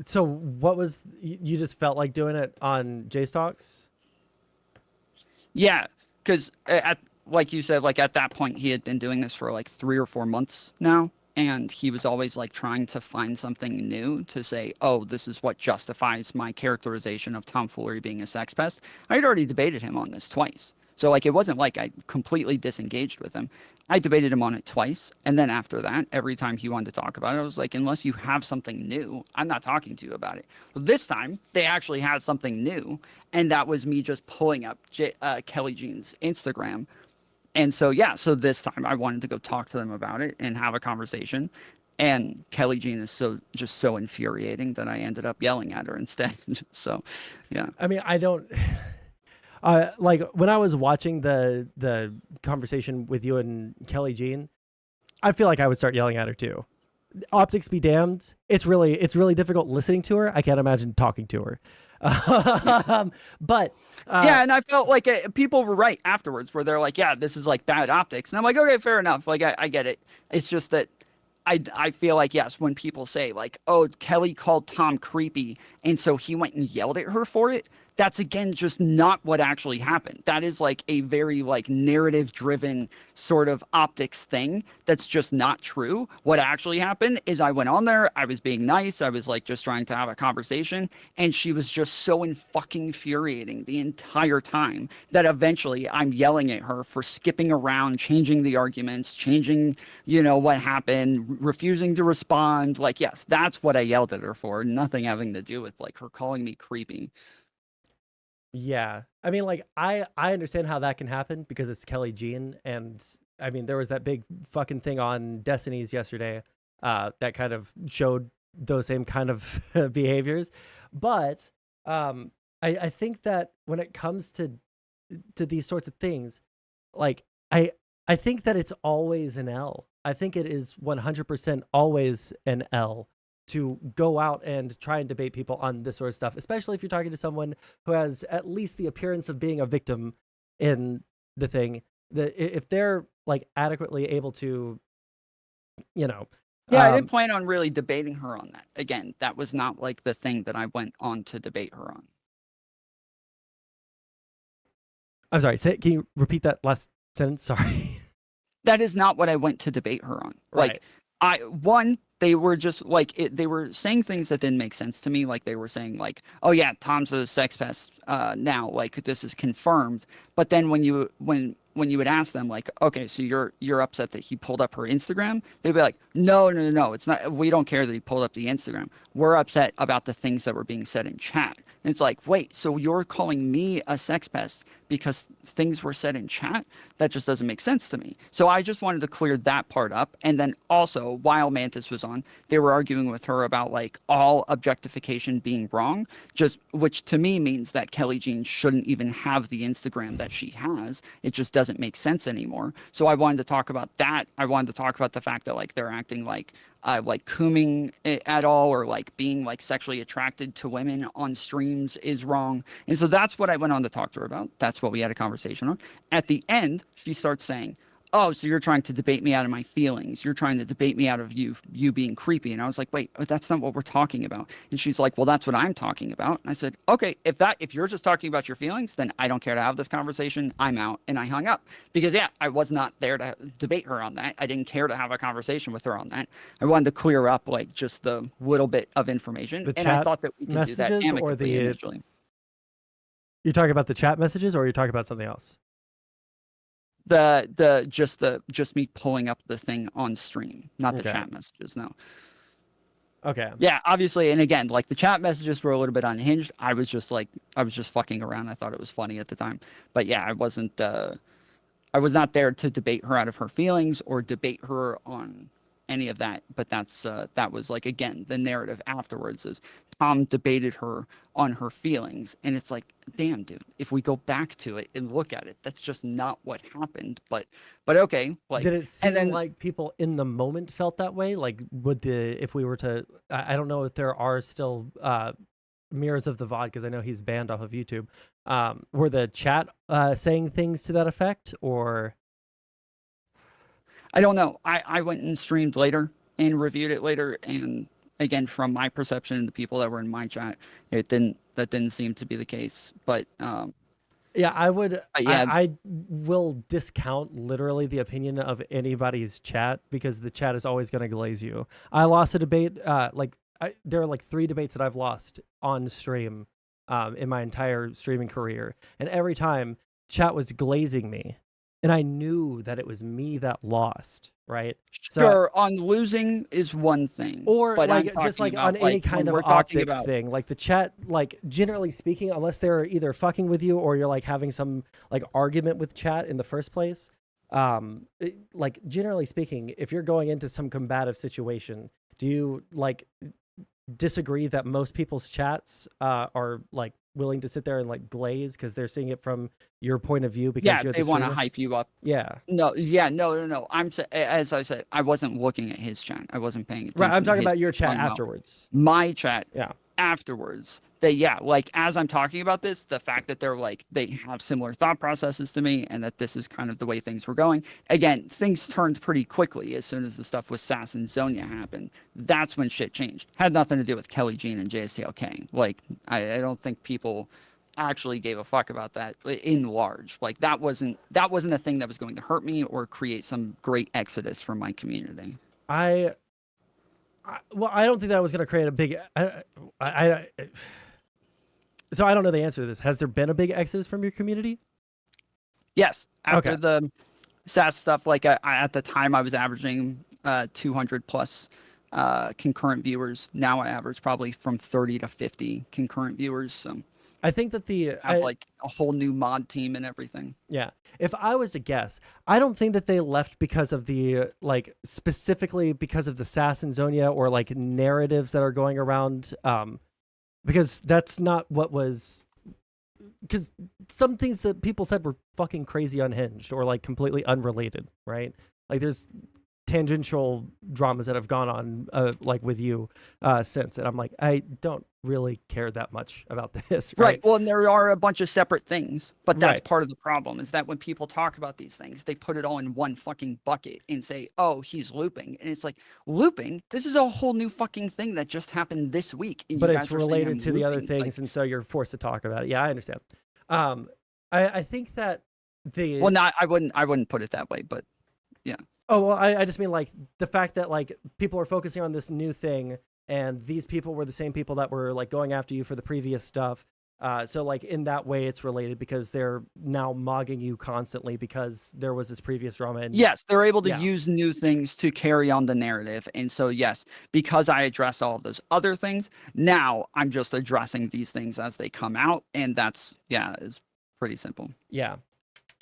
So what was you just felt like doing it on JStalks? Yeah, because like you said, like at that point he had been doing this for like 3 or 4 months now. And he was always like trying to find something new to say, oh, this is what justifies my characterization of tomfoolery being a sex pest. I had already debated him on this twice. So like it wasn't like I completely disengaged with him. I debated him on it twice. And then after that, every time he wanted to talk about it, I was like, unless you have something new, I'm not talking to you about it. Well, this time they actually had something new. And that was me just pulling up Kelly Jean's Instagram. And so, yeah, so this time I wanted to go talk to them about it and have a conversation. And Kelly Jean is just so infuriating that I ended up yelling at her instead. So, yeah. I mean, I don't like when I was watching the conversation with you and Kelly Jean, I feel like I would start yelling at her too. Optics be damned. It's really difficult listening to her. I can't imagine talking to her. But yeah, and I felt like people were right afterwards where they're like, yeah, this is like bad optics. And I'm like, okay, fair enough. Like, I get it. It's just that I feel like, yes, when people say like, oh, Kelly called Tom creepy and so he went and yelled at her for it, that's again just not what actually happened. That is like a very like narrative driven sort of optics thing that's just not true. What actually happened is I went on there, I was being nice, I was like just trying to have a conversation, and she was just so fucking infuriating the entire time that eventually I'm yelling at her for skipping around, changing the arguments, changing, what happened, refusing to respond. Like, yes, that's what I yelled at her for. Nothing having to do with like her calling me creepy. Yeah. I mean, like, I understand how that can happen because it's Kelly Jean. And I mean, there was that big fucking thing on Destiny's yesterday that kind of showed those same kind of behaviors. But I think that when it comes to these sorts of things, like, I think that it's always an L. I think it is 100% always an L to go out and try and debate people on this sort of stuff, especially if you're talking to someone who has at least the appearance of being a victim in the thing. That if they're like adequately able to, Yeah, I didn't plan on really debating her on that. Again, that was not like the thing that I went on to debate her on. I'm sorry. Can you repeat that last sentence? Sorry. That is not what I went to debate her on. Right. Like, they were just like they were saying things that didn't make sense to me. Like they were saying like, oh yeah, Tom's a sex pest now, like this is confirmed. But then when you would ask them like, okay, so you're upset that he pulled up her Instagram, they'd be like, no, it's not. We don't care that he pulled up the Instagram. We're upset about the things that were being said in chat. And it's like, wait, so you're calling me a sex pest because things were said in chat? That just doesn't make sense to me. So I just wanted to clear that part up. And then also, while Mantis was on, they were arguing with her about like all objectification being wrong, which to me means that Kelly Jean shouldn't even have the Instagram that she has. It just doesn't make sense anymore. So I wanted to talk about that. I wanted to talk about the fact that like they're acting like cooming at all, or like being like sexually attracted to women on streams is wrong. And so that's what I went on to talk to her about. That's what we had a conversation on. At the end, she starts saying, oh, so you're trying to debate me out of my feelings. You're trying to debate me out of you being creepy. And I was like, wait, that's not what we're talking about. And she's like, well, that's what I'm talking about. And I said, okay, if you're just talking about your feelings, then I don't care to have this conversation. I'm out. And I hung up because yeah, I was not there to debate her on that. I didn't care to have a conversation with her on that. I wanted to clear up like just the little bit of information. And I thought that we could do that amicably initially. You're talking about the chat messages, or you're talking about something else? Just me pulling up the thing on stream, not the chat messages. No. Okay. Yeah, obviously, and again, like the chat messages were a little bit unhinged. I was just fucking around. I thought it was funny at the time, but yeah, I wasn't I was not there to debate her out of her feelings or debate her on any of that. But that was like, again, the narrative afterwards is Tom debated her on her feelings. And it's like, damn, dude, if we go back to it and look at it, that's just not what happened. But okay. Like, did it seem and then, like people in the moment felt that way? Like, if we were to, I don't know if there are still mirrors of the VOD, because I know he's banned off of YouTube. Were the chat saying things to that effect, or? I don't know. I went and streamed later and reviewed it later, and again, from my perception, the people that were in my chat, that didn't seem to be the case. But yeah, I would. Yeah, I will discount literally the opinion of anybody's chat, because the chat is always going to glaze you. I lost a debate. There are like 3 debates that I've lost on stream in my entire streaming career, and every time chat was glazing me, and I knew that it was me that lost. Right. Sure, on losing is one thing, or but like just like on any kind of optics thing, like the chat, like generally speaking, unless they're either fucking with you or you're like having some like argument with chat in the first place, like generally speaking, if you're going into some combative situation, do you like disagree that most people's chats are like willing to sit there and like glaze because they're seeing it from your point of view, because you're they want to hype you up? No. As I said, I wasn't looking at his chat. I wasn't paying attention. Right, I'm talking about your chat afterwards. My chat. Yeah. Afterwards, like as I'm talking about this, the fact that they're like, they have similar thought processes to me, and that this is kind of the way things were going. Again, things turned pretty quickly as soon as the stuff with Sass and Zonia happened. That's when shit changed. Had nothing to do with Kelly Jean and JSTLK. Like, I don't think people actually gave a fuck about that in large. Like, that wasn't a thing that was going to hurt me or create some great exodus from my community. Well, I don't think that was going to create a big. So I don't know the answer to this. Has there been a big exodus from your community? Yes. After the SAS stuff, like at the time I was averaging 200 plus concurrent viewers. Now I average probably from 30 to 50 concurrent viewers. So I think that like a whole new mod team and everything. Yeah. If I was to guess, I don't think that they left because of the, like, specifically because of the Sass and Zonia or like narratives that are going around. Because that's not what was, because some things that people said were fucking crazy unhinged or like completely unrelated, right? Like there's tangential dramas that have gone on like with you since, and I'm like, I don't really care that much about this, right? Well, and there are a bunch of separate things, but that's part of the problem, is that when people talk about these things, they put it all in one fucking bucket and say, oh, he's looping, and it's like, looping? This is a whole new fucking thing that just happened this week, and but it's related to the other things, like, and so you're forced to talk about it. Yeah, I understand. I think that well, no, I wouldn't put it that way, but yeah. Oh, well, I just mean like the fact that like people are focusing on this new thing, and these people were the same people that were like going after you for the previous stuff. So like in that way it's related, because they're now mogging you constantly because there was this previous drama. And yes, they're able to use new things to carry on the narrative. And so, yes, because I addressed all of those other things, now I'm just addressing these things as they come out. And that's, it's pretty simple. Yeah.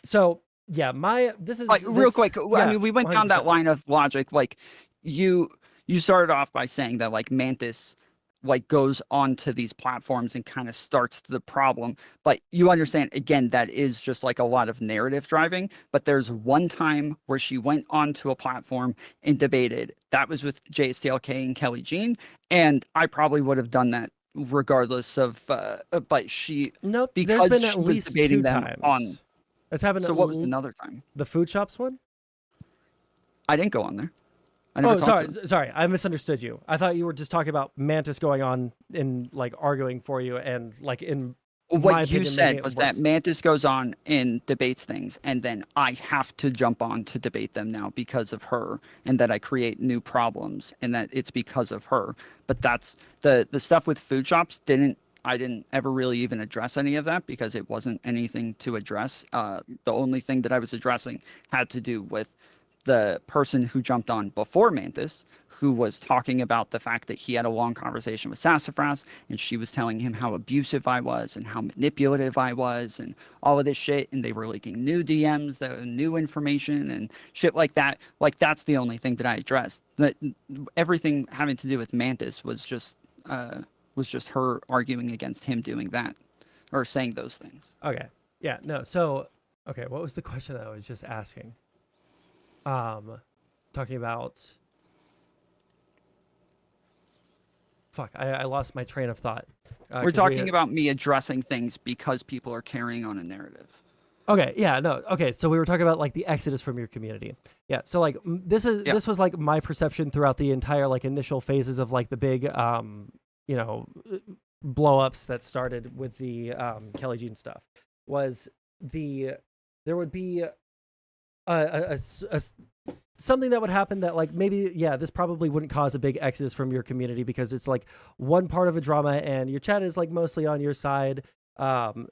So yeah, this is like real quick. I mean, we went 100%. Down that line of logic. Like you started off by saying that like Mantis like goes onto these platforms and kind of starts the problem, but you understand, again, that is just like a lot of narrative driving. But there's one time where she went onto a platform and debated. That was with JSTLK and Kelly Jean, and I probably would have done that regardless of but she because there's been at least debating 2 them times on. That's happened. So what was another time? The food shops one? I didn't go on there. Oh, sorry. I misunderstood you. I thought you were just talking about Mantis going on and like arguing for you, and like in what you said was that Mantis goes on and debates things, and then I have to jump on to debate them now because of her, and that I create new problems, and that it's because of her. But that's the stuff with food shops I didn't ever really even address any of that because it wasn't anything to address. The only thing that I was addressing had to do with the person who jumped on before Mantis, who was talking about the fact that he had a long conversation with Sassafras, and she was telling him how abusive I was and how manipulative I was and all of this shit, and they were leaking new DMs, new information and shit like that. Like, that's the only thing that I addressed. That everything having to do with Mantis was just her arguing against him doing that or saying those things. Okay. Yeah, no. So, okay, what was the question I was just asking? Talking about... Fuck, I lost my train of thought. We're talking about me addressing things because people are carrying on a narrative. Okay, yeah, no. Okay, so we were talking about like the exodus from your community. Yeah, so like this was like my perception throughout the entire like initial phases of like the big you know, blow ups that started with the Kelly Jean stuff. Was there would be a something that would happen that like maybe, yeah, this probably wouldn't cause a big exodus from your community because it's like one part of a drama and your chat is like mostly on your side.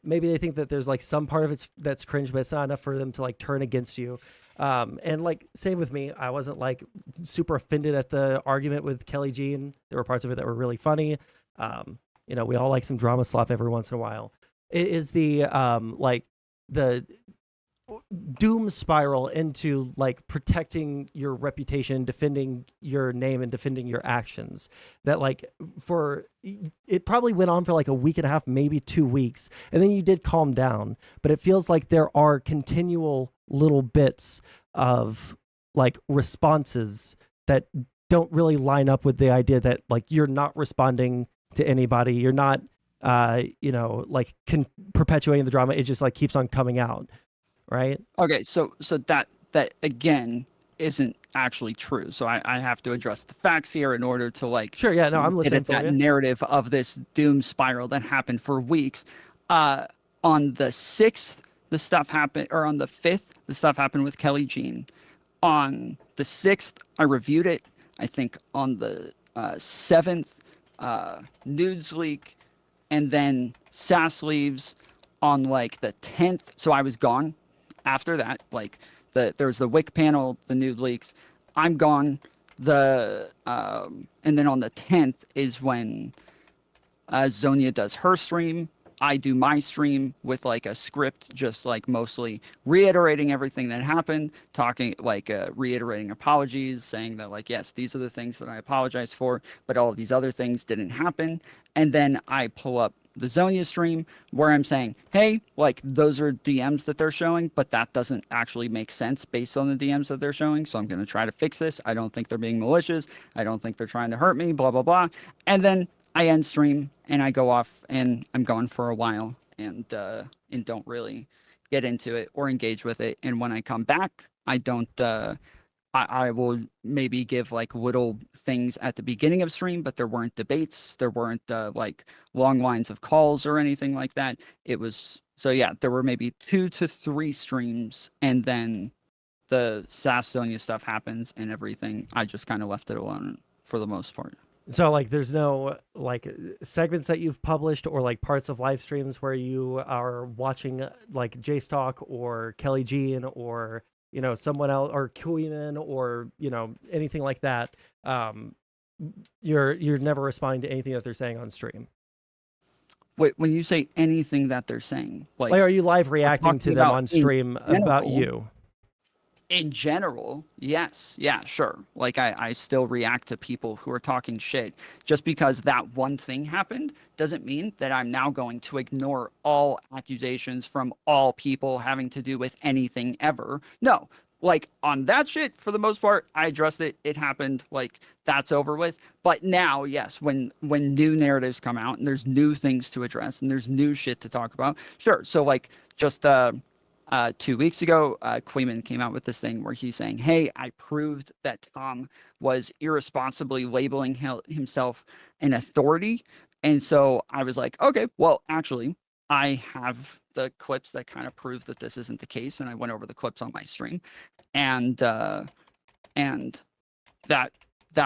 Maybe they think that there's like some part of it that's cringe, but it's not enough for them to like turn against you. And like, same with me, I wasn't like super offended at the argument with Kelly Jean. There were parts of it that were really funny. You know, we all like some drama slop every once in a while. It is the, like the doom spiral into like protecting your reputation, defending your name and defending your actions that like it probably went on for like a week and a half, maybe 2 weeks. And then you did calm down, but it feels like there are continual little bits of like responses that don't really line up with the idea that like you're not responding to anybody. You're not, you know, like perpetuating the drama. It just like keeps on coming out. Right. Okay. So that again isn't actually true. So I have to address the facts here in order to like. Sure. Yeah. No, I'm listening for that narrative of this doom spiral that happened for weeks. On the 6th, the stuff happened, or on the 5th, the stuff happened with Kelly Jean. On the 6th, I reviewed it. I think on the 7th, nudes leak, and then Sass leaves on like the 10th. So I was gone. After that, like there's the Wick panel, the nude leaks. I'm gone. And then on the 10th is when Zonia does her stream. I do my stream with like a script, just like mostly reiterating everything that happened, talking like reiterating apologies, saying that like, yes, these are the things that I apologize for, but all of these other things didn't happen. And then I pull up the Zonia stream where I'm saying, hey, like those are DMs that they're showing, but that doesn't actually make sense based on the DMs that they're showing. So I'm going to try to fix this. I don't think they're being malicious. I don't think they're trying to hurt me, blah, blah, blah. And then I end stream and I go off and I'm gone for a while and don't really get into it or engage with it. And when I come back, I don't, I will maybe give like little things at the beginning of stream, but there weren't debates. There weren't like long lines of calls or anything like that. It was, so yeah, there were maybe 2 to 3 streams and then the Sassonia stuff happens and everything. I just kind of left it alone for the most part. So like there's no like segments that you've published or like parts of live streams where you are watching like J-Stock or Kelly Jean or, you know, someone else or Kuiman or, you know, anything like that. You're never responding to anything that they're saying on stream. Wait, when you say anything that they're saying, like are you live reacting to them on stream about you? In general, yes. Yeah, sure. Like I still react to people who are talking shit. Just because that one thing happened doesn't mean that I'm now going to ignore all accusations from all people having to do with anything ever. No, like on that shit, for the most part, I addressed it. It happened. Like that's over with. But now, yes, when new narratives come out and there's new things to address and there's new shit to talk about, sure. So like just 2 weeks ago, Quayman came out with this thing where he's saying, hey, I proved that Tom was irresponsibly labeling himself an authority. And so I was like, okay, well, actually, I have the clips that kind of prove that this isn't the case. And I went over the clips on my stream. And that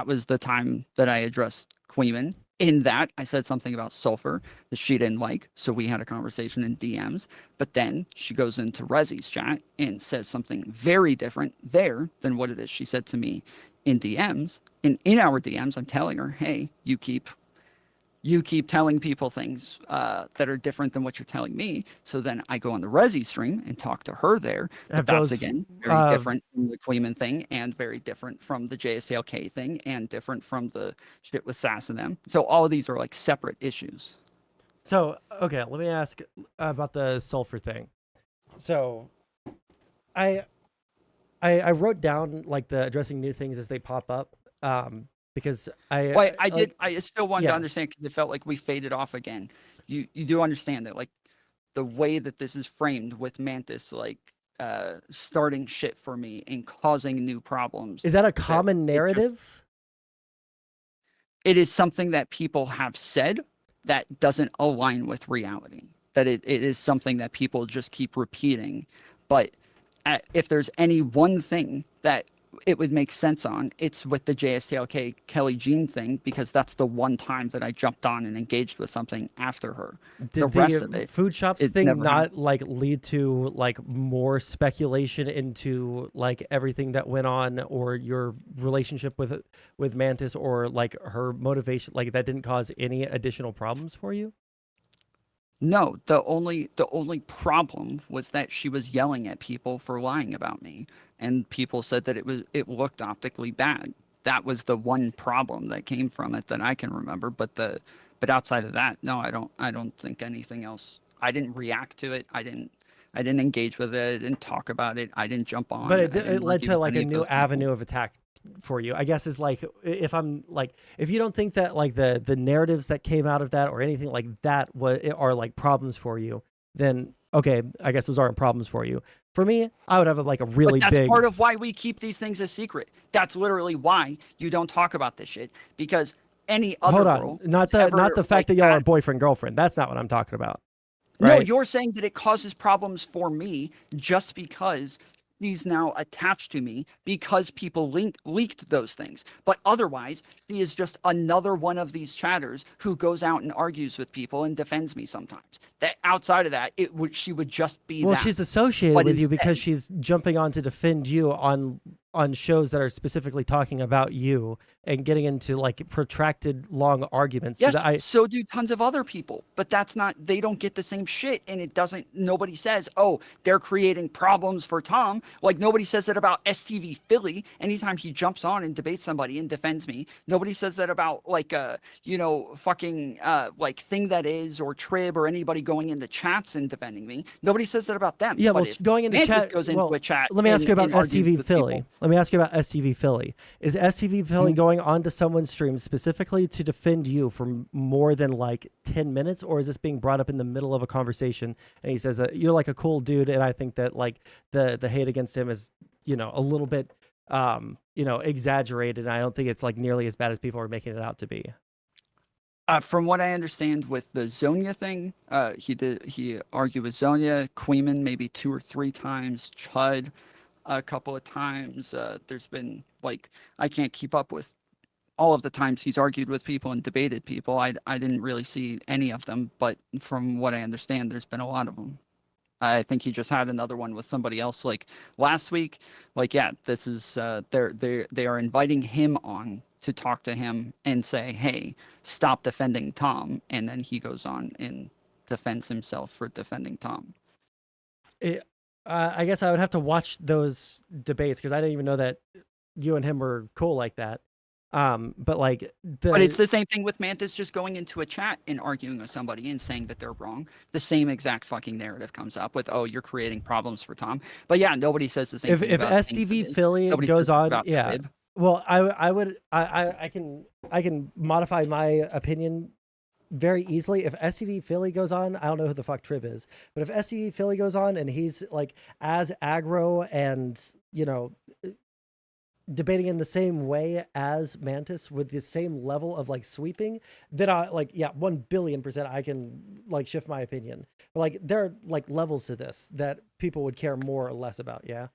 was the time that I addressed Quayman. In that, I said something about sulfur that she didn't like, so we had a conversation in DMs. But then she goes into Rezzy's chat and says something very different there than what it is she said to me in DMs. In our DMs, I'm telling her, hey, you keep telling people things that are different than what you're telling me. So then I go on the Rezzy stream and talk to her there. But that's, again, very different from the Queeman thing, and very different from the JSTLK thing, and different from the shit with Sass and them. So all of these are like separate issues. So, okay, let me ask about the sulfur thing. So I wrote down like the addressing new things as they pop up. Because I still wanted to understand, because it felt like we faded off again. You do understand that, like, the way that this is framed with Mantis, like, starting shit for me and causing new problems. Is that a common narrative? It is something that people have said that doesn't align with reality. That it is something that people just keep repeating. But if there's any one thing that it would make sense on, it's with the JSTLK Kelly Jean thing, because that's the one time that I jumped on and engaged with something after her. Did the rest of it, food shops thing not like lead to like more speculation into like everything that went on, or your relationship with Mantis, or like her motivation, like that didn't cause any additional problems for you? No, the only problem was that she was yelling at people for lying about me, and people said that it looked optically bad. That was the one problem that came from it that I can remember. But outside of that, no, I don't think anything else. I didn't react to it. I didn't engage with it. I didn't talk about it. I didn't jump on. But it led to like a new avenue of attack for you, I guess. Is like, if you don't think that like the narratives that came out of that or anything like that are like problems for you, then okay, I guess those aren't problems for you. For me, I would have like a really but big. That's part of why we keep these things a secret. That's literally why you don't talk about this shit, because any other girl, not the fact that y'all are boyfriend girlfriend. That's not what I'm talking about. Right? No, Right? you're saying that it causes problems for me just because she's now attached to me because people leaked those things. But otherwise, she is just another one of these chatters who goes out and argues with people and defends me sometimes. That outside of that, she would just be Well, that. she's associated with you because she's jumping on to defend you on shows that are specifically talking about you and getting into like protracted long arguments. Yes, so do tons of other people, but they don't get the same shit, and nobody says, oh, they're creating problems for Tom. Like, nobody says that about STV Philly anytime he jumps on and debates somebody and defends me. Nobody says that about like fucking like Thing That Is or Trib or anybody going into chats and defending me. Nobody says that about them. Yeah, but well, going into chat goes into a chat. Let me ask you about STV Philly. People. Let me ask you about STV Philly. Is STV Philly going on to someone's stream specifically to defend you for more than like 10 minutes? Or is this being brought up in the middle of a conversation and he says that you're like a cool dude, and I think that like the hate against him is, a little bit, exaggerated, and I don't think it's like nearly as bad as people are making it out to be? From what I understand with the Zonia thing, he argued with Zonia, Queeman maybe 2 or 3 times, Chud a couple of times. There's been like, I can't keep up with all of the times he's argued with people and debated people. I didn't really see any of them, but from what I understand, there's been a lot of them. I think he just had another one with somebody else like last week. Like, yeah, this is they are inviting him on to talk to him and say, hey, stop defending Tom, and then he goes on and defends himself for defending Tom. I guess I would have to watch those debates because I didn't even know that you and him were cool like that. But it's the same thing with Mantis just going into a chat and arguing with somebody and saying that they're wrong. The same exact fucking narrative comes up with, oh, you're creating problems for Tom. But yeah, nobody says the same thing. If STV Philly goes on, yeah. Trib. Well, I can modify my opinion very easily. If STV Philly goes on, I don't know who the fuck Trib is, but if STV Philly goes on and he's like as aggro and debating in the same way as Mantis with the same level of like sweeping, then I 1,000,000,000% I can like shift my opinion. But like there are like levels to this that people would care more or less about. Yeah.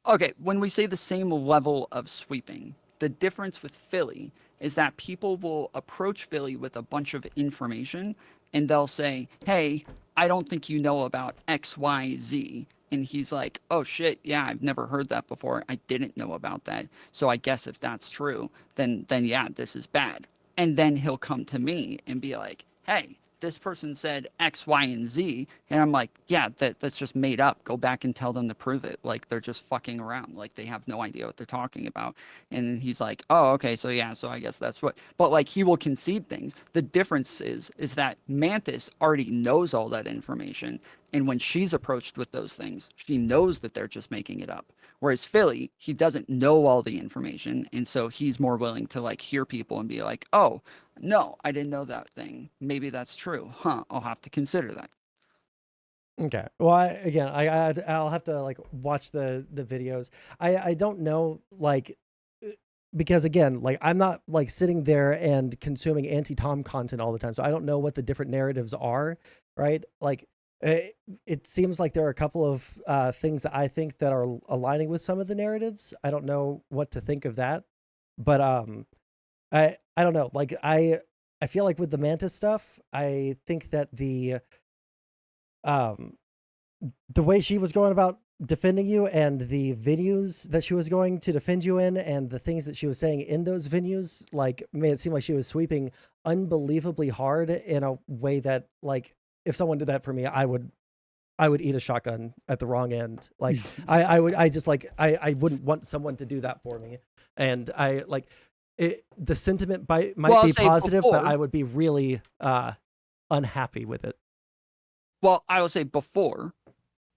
Okay, when we say the same level of sweeping, the difference with Philly is that people will approach Philly with a bunch of information and they'll say, hey, I don't think you know about X, Y, Z. And he's like, oh shit, yeah, I've never heard that before. I didn't know about that. So I guess if that's true, then yeah, this is bad. And then he'll come to me and be like, hey, this person said X, Y, and Z. And I'm like, yeah, that's just made up. Go back and tell them to prove it. Like, they're just fucking around. Like, they have no idea what they're talking about. And he's like, oh, okay, so yeah, so I guess that's what. But, like, he will concede things. The difference is that Mantis already knows all that information. And when she's approached with those things, she knows that they're just making it up. Whereas Philly, he doesn't know all the information. And so he's more willing to, like, hear people and be like, oh, no, I didn't know that thing. Maybe that's true. Huh, I'll have to consider that. Okay. Well, I'll have to like watch the videos. I don't know, like, because again, like I'm not like sitting there and consuming anti-Tom content all the time, so I don't know what the different narratives are, right? Like it seems like there are a couple of things that I think that are aligning with some of the narratives. I don't know what to think of that, but I don't know. Like I feel like with the Mantis stuff, I think that the way she was going about defending you and the venues that she was going to defend you in and the things that she was saying in those venues, like, made it seem like she was sweeping unbelievably hard in a way that, like, if someone did that for me, I would eat a shotgun at the wrong end. Like I wouldn't want someone to do that for me. And I like it, the sentiment might be positive, but I would be really unhappy with it. Well, I will say before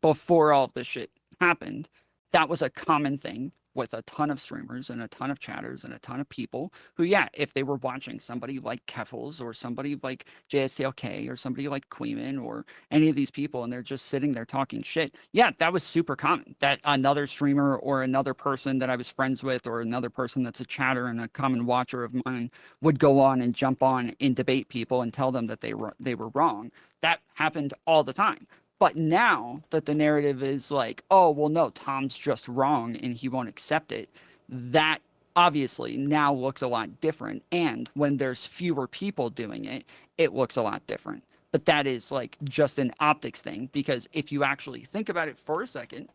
all of this shit happened, that was a common thing with a ton of streamers and a ton of chatters and a ton of people who, yeah, if they were watching somebody like Keffels or somebody like JSTLK or somebody like Queeman or any of these people and they're just sitting there talking shit, yeah, that was super common. That another streamer or another person that I was friends with or another person that's a chatter and a common watcher of mine would go on and jump on and debate people and tell them that they were wrong. That happened all the time. But now that the narrative is like, oh, well, no, Tom's just wrong and he won't accept it, that obviously now looks a lot different. And when there's fewer people doing it, it looks a lot different. But that is like just an optics thing, because if you actually think about it for a second,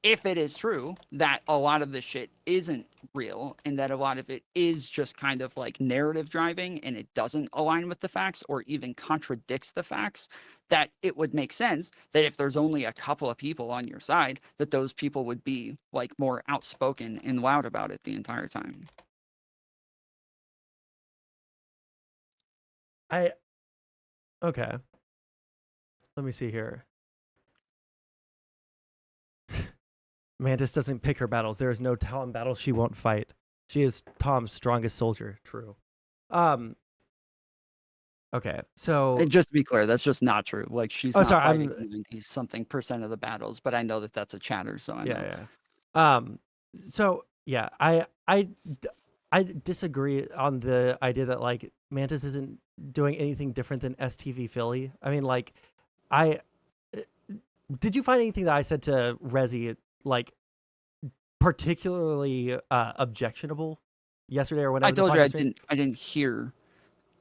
if it is true that a lot of this shit isn't real and that a lot of it is just kind of like narrative driving and it doesn't align with the facts or even contradicts the facts, that it would make sense that if there's only a couple of people on your side, that those people would be like more outspoken and loud about it the entire time. Okay. Let me see here. Mantis doesn't pick her battles. There is no Tom battle she won't fight. She is Tom's strongest soldier. True. Okay, so and just to be clear, that's just not true. Like she's not fighting fighting something% of the battles, but I know that that's a chatter, so I know. Yeah. So yeah, I disagree on the idea that like Mantis isn't doing anything different than STV Philly. I mean, like, did you find anything that I said to Rezi like particularly objectionable yesterday or whenever? I told you I didn't hear.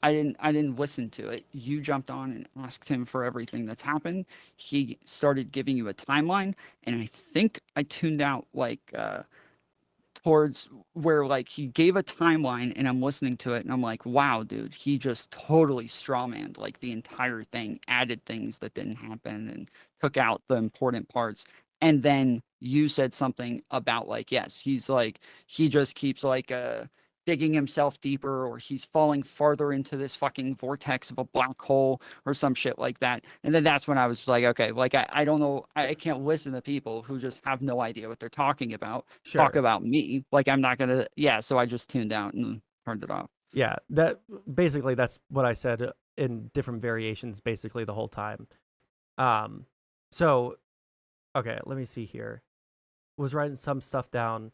I didn't listen to it. You jumped on and asked him for everything that's happened. He started giving you a timeline, and I think I tuned out like towards where like he gave a timeline, and I'm listening to it, and I'm like, wow, dude, he just totally strawmanned like the entire thing, added things that didn't happen, and took out the important parts. And then you said something about like, yes, he's like, he just keeps like digging himself deeper, or he's falling farther into this fucking vortex of a black hole or some shit like that. And then that's when I was like, okay, like I don't know, I can't listen to people who just have no idea what they're talking about talk about me. Like I'm not gonna, so I just tuned out and turned it off. Yeah, that's what I said in different variations basically the whole time. So okay, let me see here. Was writing some stuff down.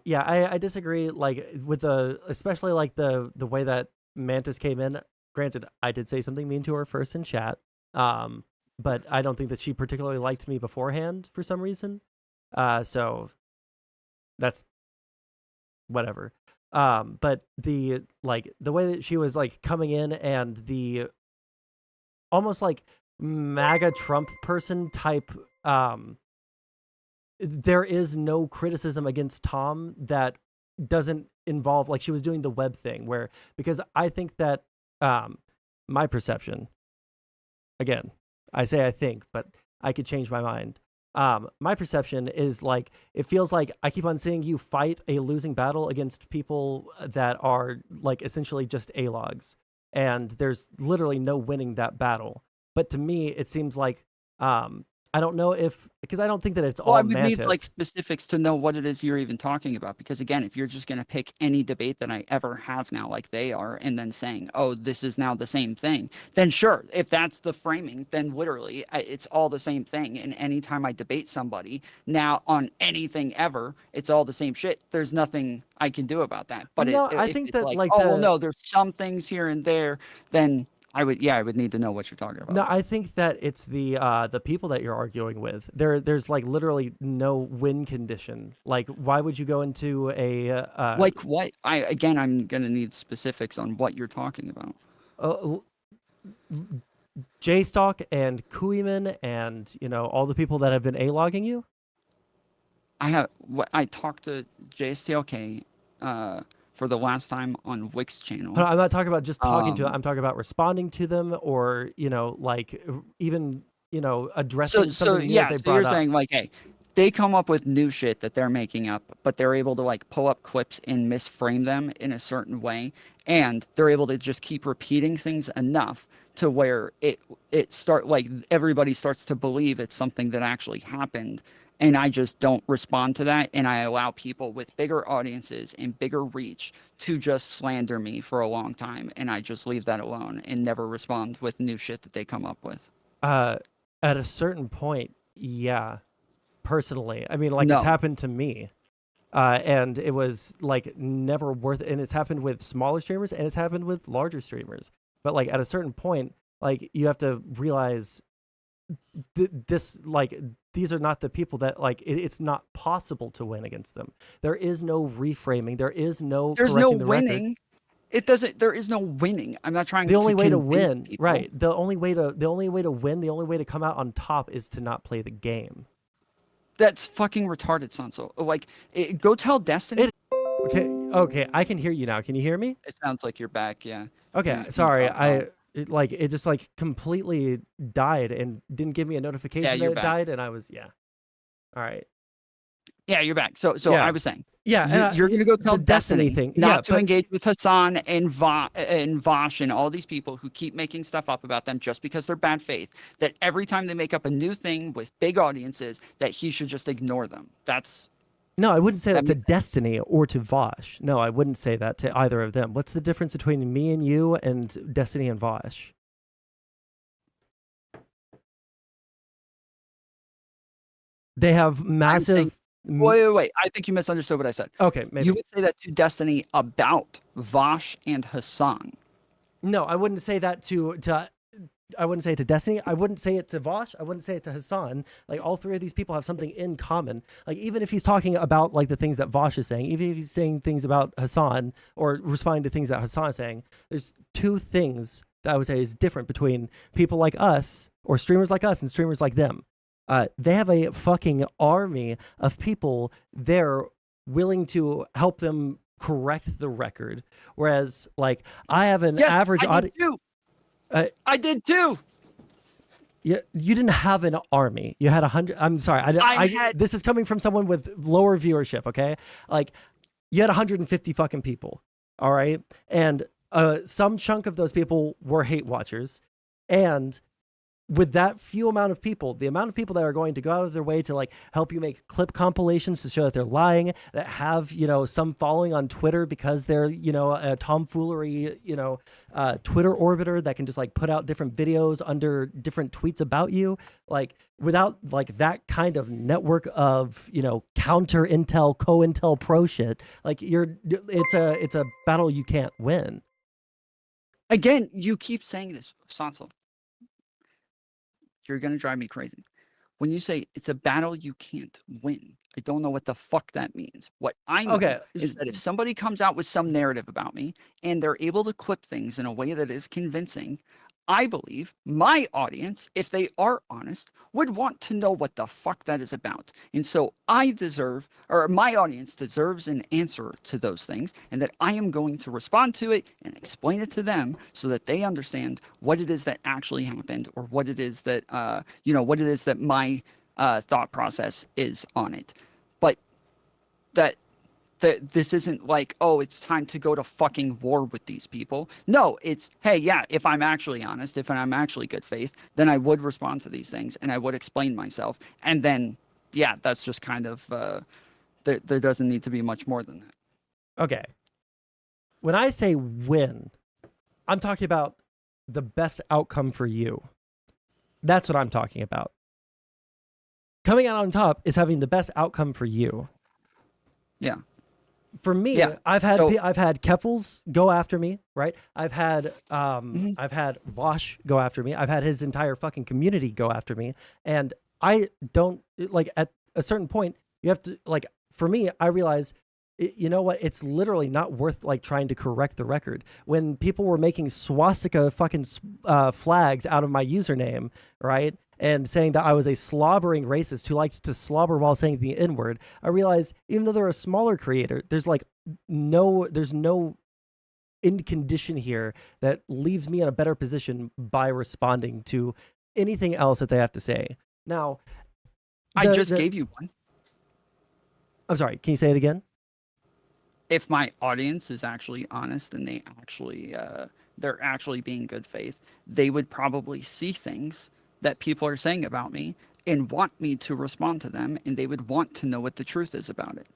Yeah, I disagree, like, with especially like the way that Mantis came in. Granted, I did say something mean to her first in chat, but I don't think that she particularly liked me beforehand for some reason. So that's whatever. But the way that she was like coming in and the almost like MAGA Trump person type, there is no criticism against Tom that doesn't involve, like, she was doing the web thing where, because I think that my perception, again, I say I think, but I could change my mind. My perception is like, it feels like I keep on seeing you fight a losing battle against people that are like essentially just A-logs, and there's literally no winning that battle. But to me, it seems like, I don't know if, because I don't think that it's Well, all I would Mantis. need like specifics to know what it is you're even talking about. Because again, if you're just going to pick any debate that I ever have now, like they are, and then saying, oh, this is now the same thing, then sure. If that's the framing, then literally it's all the same thing. And anytime I debate somebody now on anything ever, it's all the same shit. There's nothing I can do about that. But No, I if think it's that, like, like, oh, well, no, there's some things here and there, then I would need to know what you're talking about. No, I think that it's the people that you're arguing with. There's like literally no win condition. Like, why would you go into a like what? I'm gonna need specifics on what you're talking about. J-Stock and Kuiman and all the people that have been A-logging you? I talked to JSTLK for the last time on Wix channel. I'm not talking about just talking to them. I'm talking about responding to them, or like even addressing something new that they brought you're up. saying like, hey, they come up with new shit that they're making up, but they're able to like pull up clips and misframe them in a certain way, and they're able to just keep repeating things enough to where it everybody starts to believe it's something that actually happened. And I just don't respond to that, and I allow people with bigger audiences and bigger reach to just slander me for a long time, and I just leave that alone and never respond with new shit that they come up with. At a certain point, yeah. Personally, I mean, like, No. It's happened to me, and it was like never worth it. And it's happened with smaller streamers, and it's happened with larger streamers. But like at a certain point, like you have to realize these are not the people that it's not possible to win against them. There is no reframing. There's no winning. There is no winning. I'm not trying the only way to convince win, people. right? The only way to win, the only way to come out on top is to not play the game. That's fucking retarded, Sondsol. Like, go tell Destiny. Okay, I can hear you now. Can you hear me? It sounds like you're back, yeah. Okay, sorry. It just like completely died and didn't give me a notification that it died, and I was all right. Yeah, you're back. So Yeah. I was saying, Yeah, you're gonna go tell the Destiny Destiny thing, not to engage with Hassan and Vosh and all these people who keep making stuff up about them just because they're bad faith. That every time they make up a new thing with big audiences, that he should just ignore them. No, I wouldn't say that to Destiny or to Vosh. No, I wouldn't say that to either of them. What's the difference between me and you and Destiny and Vosh? They have massive... Wait. I think you misunderstood what I said. Okay, maybe. You would say that to Destiny about Vosh and Hassan. No, I wouldn't say that to I wouldn't say it to Destiny. I wouldn't say it to Vosh. I wouldn't say it to Hassan. Like, all three of these people have something in common. Like, even if he's talking about like the things that Vosh is saying, even if he's saying things about Hassan or responding to things that Hassan is saying, there's two things that I would say is different between people like us or streamers like us and streamers like them. They have a fucking army of people there willing to help them correct the record. Whereas, like, I have an average audience. I did too. Yeah, you didn't have an army. You had 100. I'm sorry. This is coming from someone with lower viewership. Okay, like you had 150 fucking people. All right, and some chunk of those people were hate watchers, and with that few amount of people, the amount of people that are going to go out of their way to like help you make clip compilations to show that they're lying, that have, some following on Twitter because they're, a tomfoolery, Twitter orbiter that can just like put out different videos under different tweets about you. Like, without like that kind of network of, counter intel, co-intel pro shit, like it's a battle you can't win. Again, you keep saying this, Sondsol. You're going to drive me crazy. when you say it's a battle you can't win, I don't know what the fuck that means. What I know is that if somebody comes out with some narrative about me and they're able to clip things in a way that is convincing, I believe my audience, if they are honest, would want to know what the fuck that is about. And so I deserve, or my audience deserves an answer to those things, and that I am going to respond to it and explain it to them so that they understand what it is that actually happened, or what it is that, what it is that my thought process is on it. But that this isn't like, oh, it's time to go to fucking war with these people. No, it's, hey, yeah, if I'm actually honest, if I'm actually good faith, then I would respond to these things and I would explain myself. And then, yeah, that's just kind of, there doesn't need to be much more than that. Okay. When I say win, I'm talking about the best outcome for you. That's what I'm talking about. Coming out on top is having the best outcome for you. Yeah. For me, I've had Keffels go after me, right? I've had Vosh go after me. I've had his entire fucking community go after me, and I don't like. At a certain point, you have to like. For me, I realize, you know what? It's literally not worth like trying to correct the record. When people were making swastika fucking flags out of my username, right? And saying that I was a slobbering racist who liked to slobber while saying the N-word, I realized even though they're a smaller creator, there's no end condition here that leaves me in a better position by responding to anything else that they have to say. Now, I just gave you one. I'm sorry, can you say it again? If my audience is actually honest and they actually, they're actually being good faith, they would probably see things that people are saying about me and want me to respond to them, and they would want to know what the truth is about it.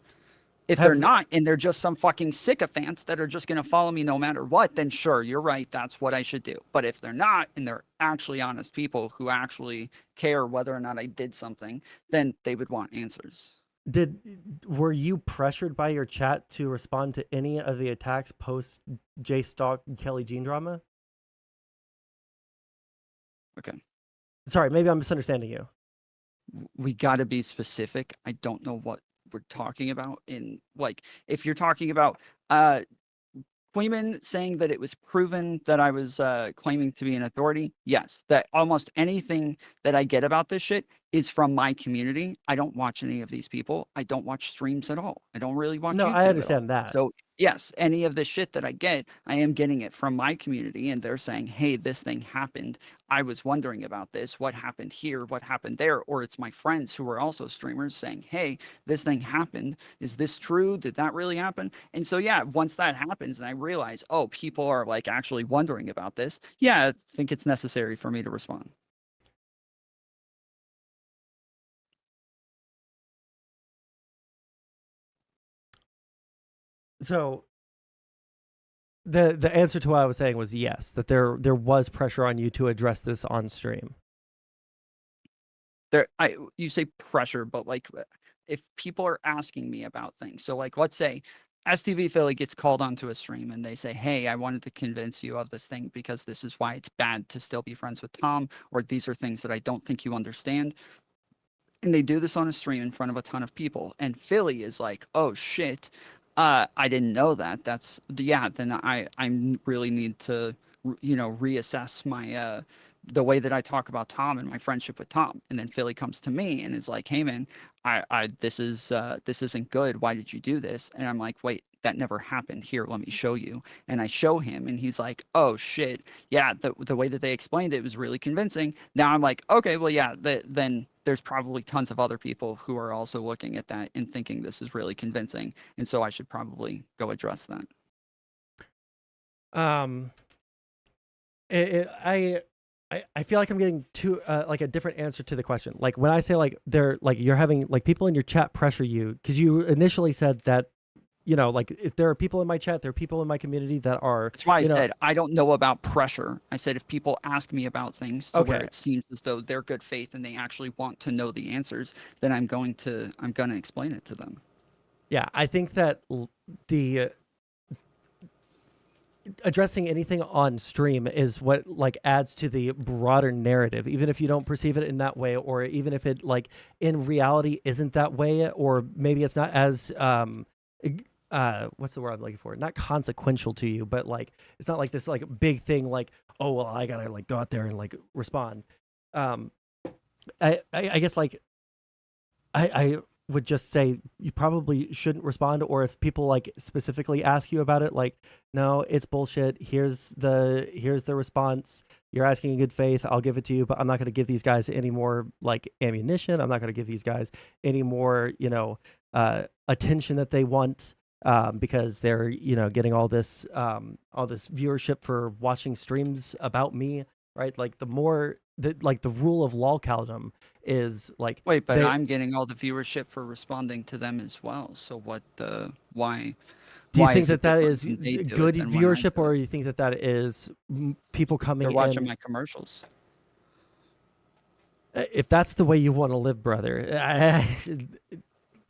If they're not, and they're just some fucking sycophants that are just going to follow me no matter what, then sure, you're right, that's what I should do. But if they're not, and they're actually honest people who actually care whether or not I did something, then they would want answers. Were you pressured by your chat to respond to any of the attacks post Jay Stalk and Kelly Jean drama? Okay. Sorry, maybe I'm misunderstanding you. We got to be specific. I don't know what we're talking about. In like, if you're talking about Queeman saying that it was proven that I was claiming to be an authority, yes, that almost anything that I get about this shit is from my community. I don't watch any of these people. I don't watch streams at all. I don't really watch YouTube I understand that. So yes, any of the shit that I get, I am getting it from my community, and they're saying, hey, this thing happened. I was wondering about this. What happened here? What happened there? Or it's my friends who are also streamers saying, hey, this thing happened. Is this true? Did that really happen? And so, yeah, once that happens and I realize, oh, people are like actually wondering about this, yeah, I think it's necessary for me to respond. So the answer to what I was saying was yes, that there was pressure on you to address this on stream. You say pressure, but like if people are asking me about things, so like let's say STV Philly gets called onto a stream and they say, hey, I wanted to convince you of this thing because this is why it's bad to still be friends with Tom, or these are things that I don't think you understand. And they do this on a stream in front of a ton of people, and Philly is like, oh shit, I didn't know that. That's, yeah, then I really need to, reassess my, the way that I talk about Tom and my friendship with Tom. And then Philly comes to me and is like, hey man, this isn't good. Why did you do this? And I'm like, wait, that never happened. Here, let me show you. And I show him and he's like, oh shit. Yeah. The way that they explained it was really convincing. Now I'm like, okay, well, yeah, then there's probably tons of other people who are also looking at that and thinking this is really convincing. And so I should probably go address that. I feel like I'm getting to like a different answer to the question. Like when I say like they're like you're having like people in your chat pressure you, because you initially said that, like if there are people in my chat, there are people in my community that are. That's why I said I don't know about pressure. I said if people ask me about things where it seems as though they're good faith and they actually want to know the answers, then I'm gonna explain it to them. Yeah, I think that addressing anything on stream is what like adds to the broader narrative, even if you don't perceive it in that way, or even if it like in reality isn't that way, or maybe it's not as what's the word I'm looking for? Not consequential to you, but like it's not like this like big thing like, oh well, I gotta like go out there and like respond. I guess like I would just say you probably shouldn't respond, or if people like specifically ask you about it, like, no, it's bullshit. Here's the response. You're asking in good faith. I'll give it to you, but I'm not going to give these guys any more like ammunition. I'm not going to give these guys any more, attention that they want, because they're, getting all this viewership for watching streams about me, right? Like the more the rule of lolcaldom is like, wait, but I'm getting all the viewership for responding to them as well. So why? Do you think that is good viewership, or you think that is people coming in? They're watching my commercials. If that's the way you want to live, brother,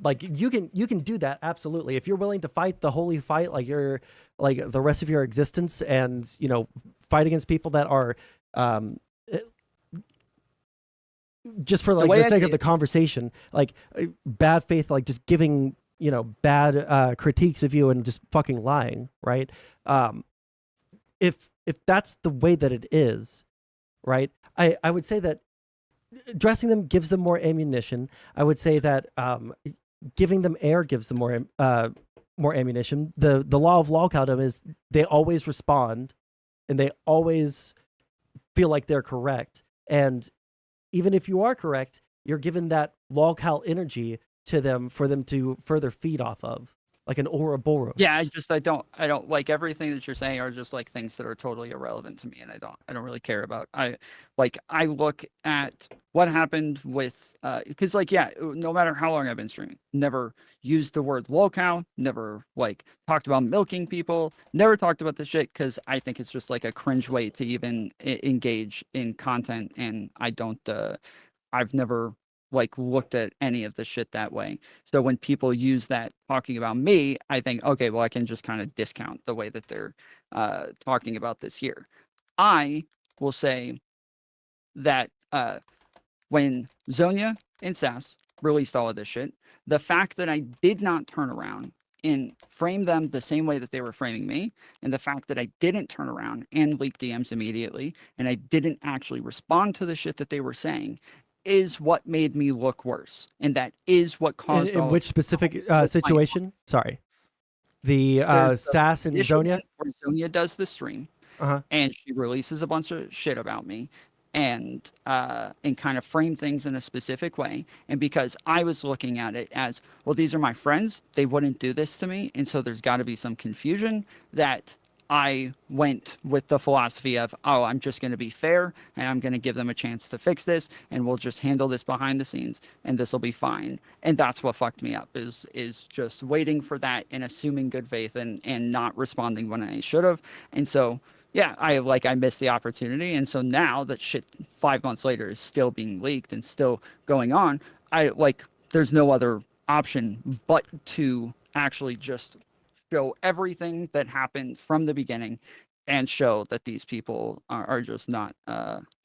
like you can do that absolutely. If you're willing to fight the holy fight, like you're like the rest of your existence, and fight against people that are just for like the sake of the conversation, like bad faith, like just giving bad critiques of you and just fucking lying, right? If that's the way that it is, right? I would say that dressing them gives them more ammunition. I would say that giving them air gives them more ammunition. The law of lolcaldom is they always respond, and they always feel like they're correct. And even if you are correct, you're given that lolcal energy to them for them to further feed off of, like an Ouroboros. Yeah, I don't like everything that you're saying are just like things that are totally irrelevant to me, and I don't really care about. I look at what happened with because no matter how long I've been streaming, never used the word lolcow, never like talked about milking people, never talked about this shit, because I think it's just like a cringe way to even engage in content, and I've never like looked at any of the shit that way. So when people use that talking about me, I think, okay, well, I can just kind of discount the way that they're talking about this here. I will say that when Zonia and Sass released all of this shit, the fact that I did not turn around and frame them the same way that they were framing me, and the fact that I didn't turn around and leak DMs immediately, and I didn't actually respond to the shit that they were saying, is what made me look worse, and that is what caused. In which specific situation? Sorry, the Sass and Zonia. Where Zonia does the stream, and she releases a bunch of shit about me, and kind of frame things in a specific way. And because I was looking at it as, well, these are my friends, they wouldn't do this to me, and so there's got to be some confusion, that I went with the philosophy of, oh, I'm just going to be fair, and I'm going to give them a chance to fix this, and we'll just handle this behind the scenes, and this will be fine. And that's what fucked me up, is just waiting for that and assuming good faith and not responding when I should have. And so, yeah, I missed the opportunity. And so now that shit 5 months later is still being leaked and still going on, there's no other option but to actually just show everything that happened from the beginning and show that these people are just not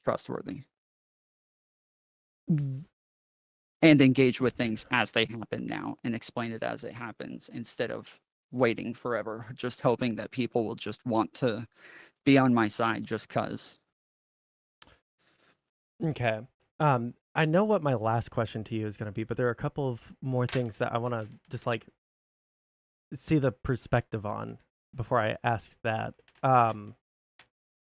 trustworthy, and engage with things as they happen now and explain it as it happens, instead of waiting forever, just hoping that people will just want to be on my side just cuz. Okay. I know what my last question to you is going to be, but there are a couple of more things that I want to just like see the perspective on before I ask that. So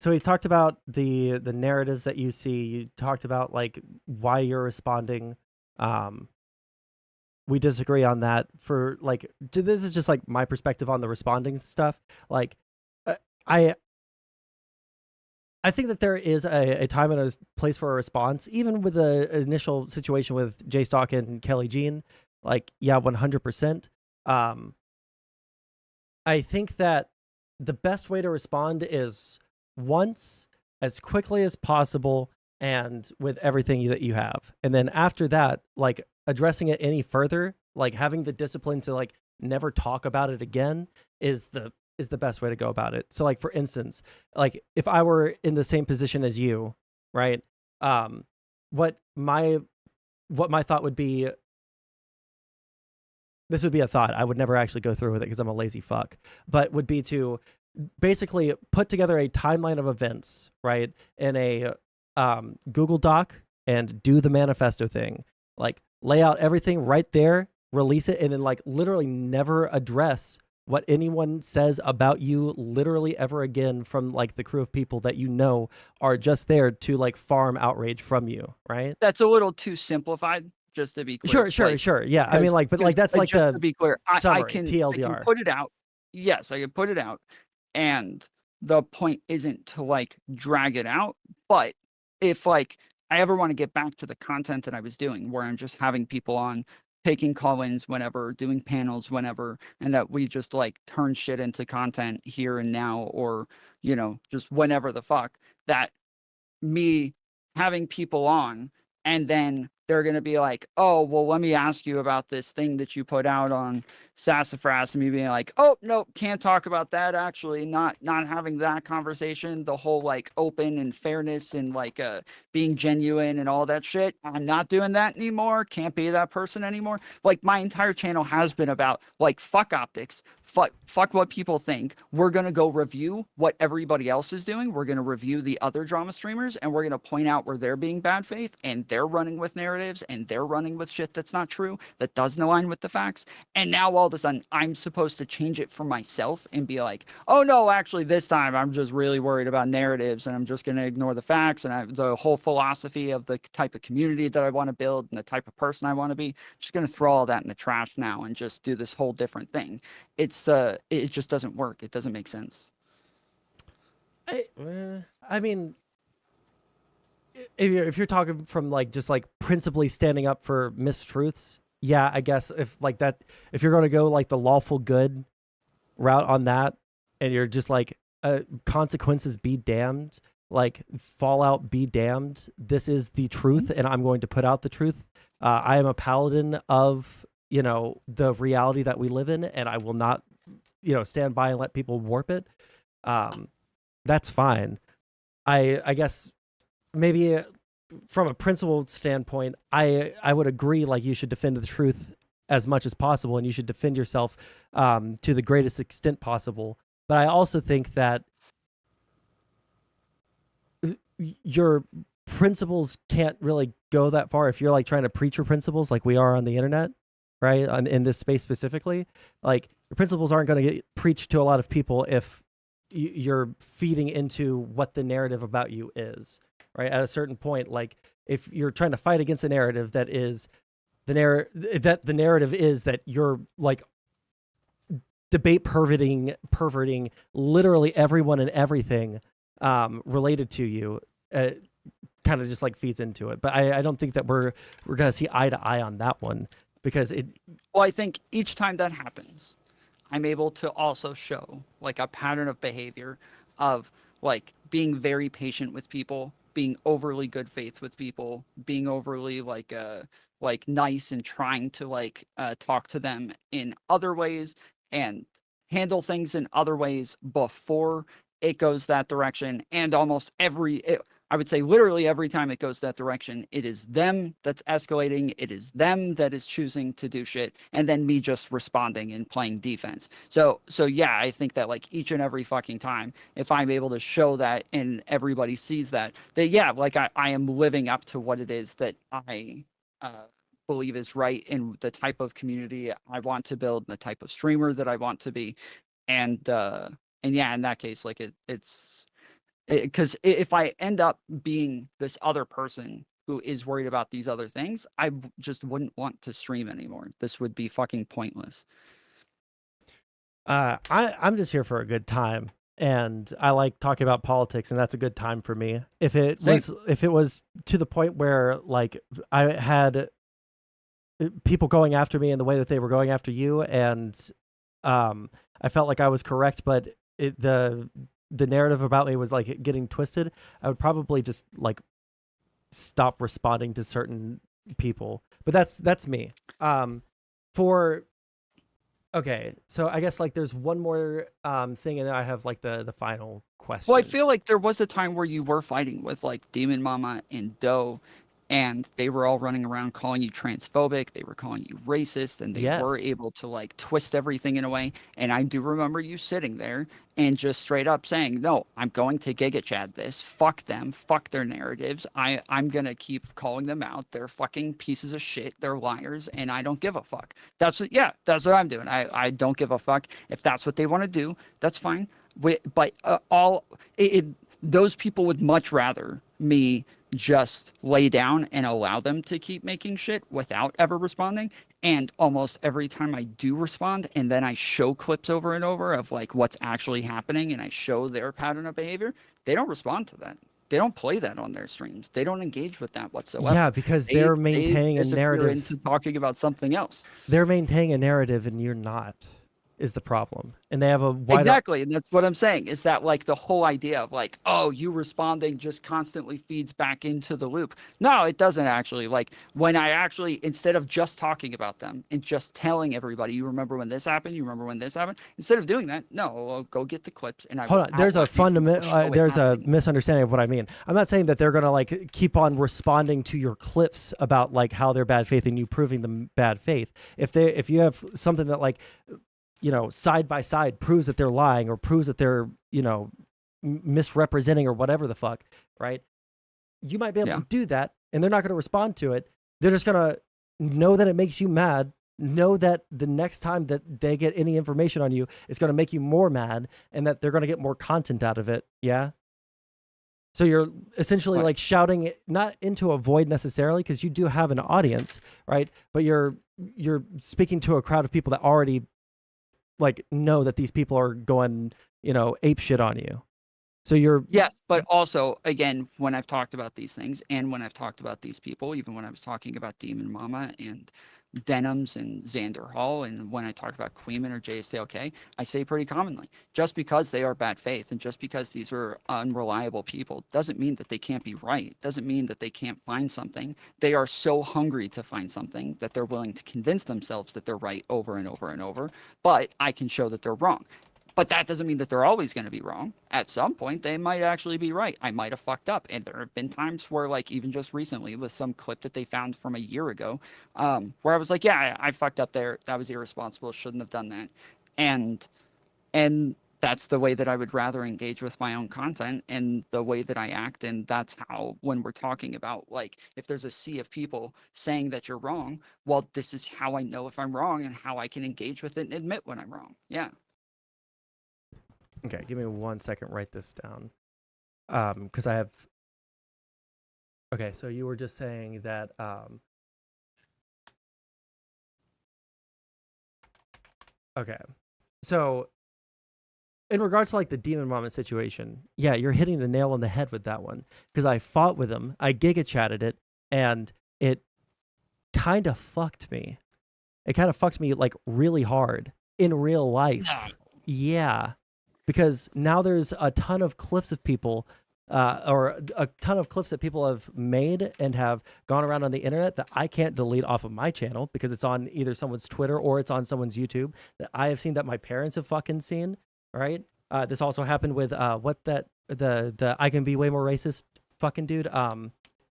we talked about the narratives that you see. You talked about like why you're responding. We disagree on that. For like, this is just like my perspective on the responding stuff. Like, I think that there is a time and a place for a response, even with the initial situation with J Stock and Kelly Jean. Like, yeah, 100%. I think that the best way to respond is once, as quickly as possible, and with everything that you have. And then after that, like addressing it any further, like having the discipline to like never talk about it again is is the best way to go about it. So like, for instance, like if I were in the same position as you, right? What my thought would be, this would be a thought. I would never actually go through with it because I'm a lazy fuck, but would be to basically put together a timeline of events, right? In a Google Doc and do the manifesto thing. Like lay out everything right there, release it, and then like literally never address what anyone says about you literally ever again from like the crew of people that you know are just there to like farm outrage from you, right? That's a little too simplified, just to be clear. Sure. Yeah. I mean, like, but like that's like just the to be clear, summary, I can TLDR. put it out. Yes, I can put it out, and the point isn't to like drag it out. But if like I ever want to get back to the content that I was doing, where I'm just having people on, taking call-ins whenever, doing panels whenever, and that we just like turn shit into content here and now, or just whenever the fuck, that me having people on, and then they're going to be like, oh, well, let me ask you about this thing that you put out on Sassafras, and me being like, oh, no, can't talk about that, actually, not having that conversation, the whole like open and fairness and like being genuine and all that shit. I'm not doing that anymore. Can't be that person anymore. Like my entire channel has been about like fuck optics, fuck what people think. We're going to go review what everybody else is doing. We're going to review the other drama streamers, and we're going to point out where they're being bad faith and they're running with narratives and they're running with shit that's not true, that doesn't align with the facts. And now all of a sudden I'm supposed to change it for myself and be like, oh no, actually this time I'm just really worried about narratives and I'm just going to ignore the facts, and the whole philosophy of the type of community that I want to build and the type of person I want to be, just going to throw all that in the trash now and just do this whole different thing. It just doesn't work. It doesn't make sense. I mean, if you're talking from like just like principally standing up for mistruths, yeah, I guess if you're going to go like the lawful good route on that, and you're just like consequences be damned, like fallout be damned, this is the truth and I'm going to put out the truth. I am a paladin of the reality that we live in, and I will not stand by and let people warp it. That's fine. I guess maybe from a principled standpoint, I would agree, like you should defend the truth as much as possible, and you should defend yourself to the greatest extent possible. But I also think that your principles can't really go that far if you're like trying to preach your principles like we are on the internet, right? In this space specifically, like your principles aren't going to get preached to a lot of people if you're feeding into what the narrative about you is, right? At a certain point, like if you're trying to fight against a narrative that is the narrative is that you're like debate perverting literally everyone and everything related to you, kind of just like feeds into it. But I don't think that we're gonna see eye to eye on that one, because well, I think each time that happens, I'm able to also show like a pattern of behavior of like being very patient with people, being overly good faith with people, being overly like nice and trying to like talk to them in other ways and handle things in other ways before it goes that direction. And almost I would say literally every time it goes that direction, it is them that's escalating. It is them that is choosing to do shit, and then me just responding and playing defense. So yeah, I think that like each and every fucking time, if I'm able to show that and everybody sees that yeah, like I am living up to what it is that I believe is right in the type of community I want to build, and the type of streamer that I want to be. And yeah, in that case, like it's because if I end up being this other person who is worried about these other things, I just wouldn't want to stream anymore. This would be fucking pointless. I'm just here for a good time, and I like talking about politics, and that's a good time for me. If it was to the point where like I had people going after me in the way that they were going after you, and I felt like I was correct, but the narrative about me was like getting twisted, I would probably just like stop responding to certain people. But that's me. For Okay, so I guess like there's one more thing, and then I have like the final question. Well, I feel like there was a time where you were fighting with like Demon Mama and Doe, and they were all running around calling you transphobic. They were calling you racist, and they were Yes. able to like twist everything in a way. And I do remember you sitting there and just straight up saying, "No, I'm going to Giga Chad this. Fuck them. Fuck their narratives. I'm gonna keep calling them out. They're fucking pieces of shit. They're liars, and I don't give a fuck." That's what I'm doing. I don't give a fuck. If that's what they want to do, that's fine. But those people would much rather me just lay down and allow them to keep making shit without ever responding. And almost every time I do respond, and then I show clips over and over of like what's actually happening, and I show their pattern of behavior, they don't respond to that. They don't play that on their streams. They don't engage with that whatsoever. Yeah, because they're maintaining a narrative. Into talking about something else. They're maintaining a narrative, and you're not. Is the problem, and they have a wide Exactly, and that's what I'm saying, is that like the whole idea of like, oh, you responding just constantly feeds back into the loop. No, it doesn't actually. Like when I actually, instead of just talking about them and just telling everybody, you remember when this happened, you remember when this happened, instead of doing that, no, I'll go get the clips and I hold on. There's a fundamental there's a misunderstanding of what I mean. I'm not saying that they're gonna like keep on responding to your clips about like how they're bad faith and you proving them bad faith. If you have something that like, you know, side by side proves that they're lying or proves that they're, you know, misrepresenting or whatever the fuck, right? You might be able to do that, and they're not going to respond to it. They're just going to know that it makes you mad, know that the next time that they get any information on you, it's going to make you more mad, and that they're going to get more content out of it. Yeah. So you're essentially like shouting it not into a void necessarily, because you do have an audience, right? But you're speaking to a crowd of people that already like know that these people are going, you know, ape shit on you. So you're yes, but also again, when I've talked about these things and when I've talked about these people, even when I was talking about Demon Mama and Denims and Xander Hall, and when I talk about Queeman or JSTLK, I say pretty commonly, just because they are bad faith and just because these are unreliable people doesn't mean that they can't be right, doesn't mean that they can't find something. They are so hungry to find something that they're willing to convince themselves that they're right over and over and over, but I can show that they're wrong. But that doesn't mean that they're always going to be wrong. At some point, they might actually be right. I might have fucked up. And there have been times where, like, even just recently with some clip that they found from a year ago, where I was like, yeah, I fucked up there. That was irresponsible. Shouldn't have done that. And that's the way that I would rather engage with my own content and the way that I act. And that's how, when we're talking about, like, if there's a sea of people saying that you're wrong, well, this is how I know if I'm wrong and how I can engage with it and admit when I'm wrong. Yeah. Okay, give me 1 second. Write this down, because I have. Okay, so you were just saying that. Okay, so in regards to like the Demon Mama situation, yeah, you're hitting the nail on the head with that one, because I fought with him, I giga chatted it, and it kind of fucked me. It kind of fucked me like really hard in real life. No. Yeah. Because now there's a ton of clips of people, or a ton of clips that people have made and have gone around on the internet that I can't delete off of my channel because it's on either someone's Twitter or it's on someone's YouTube that I have seen, that my parents have fucking seen, right? This also happened with the I Can Be Way More Racist fucking dude,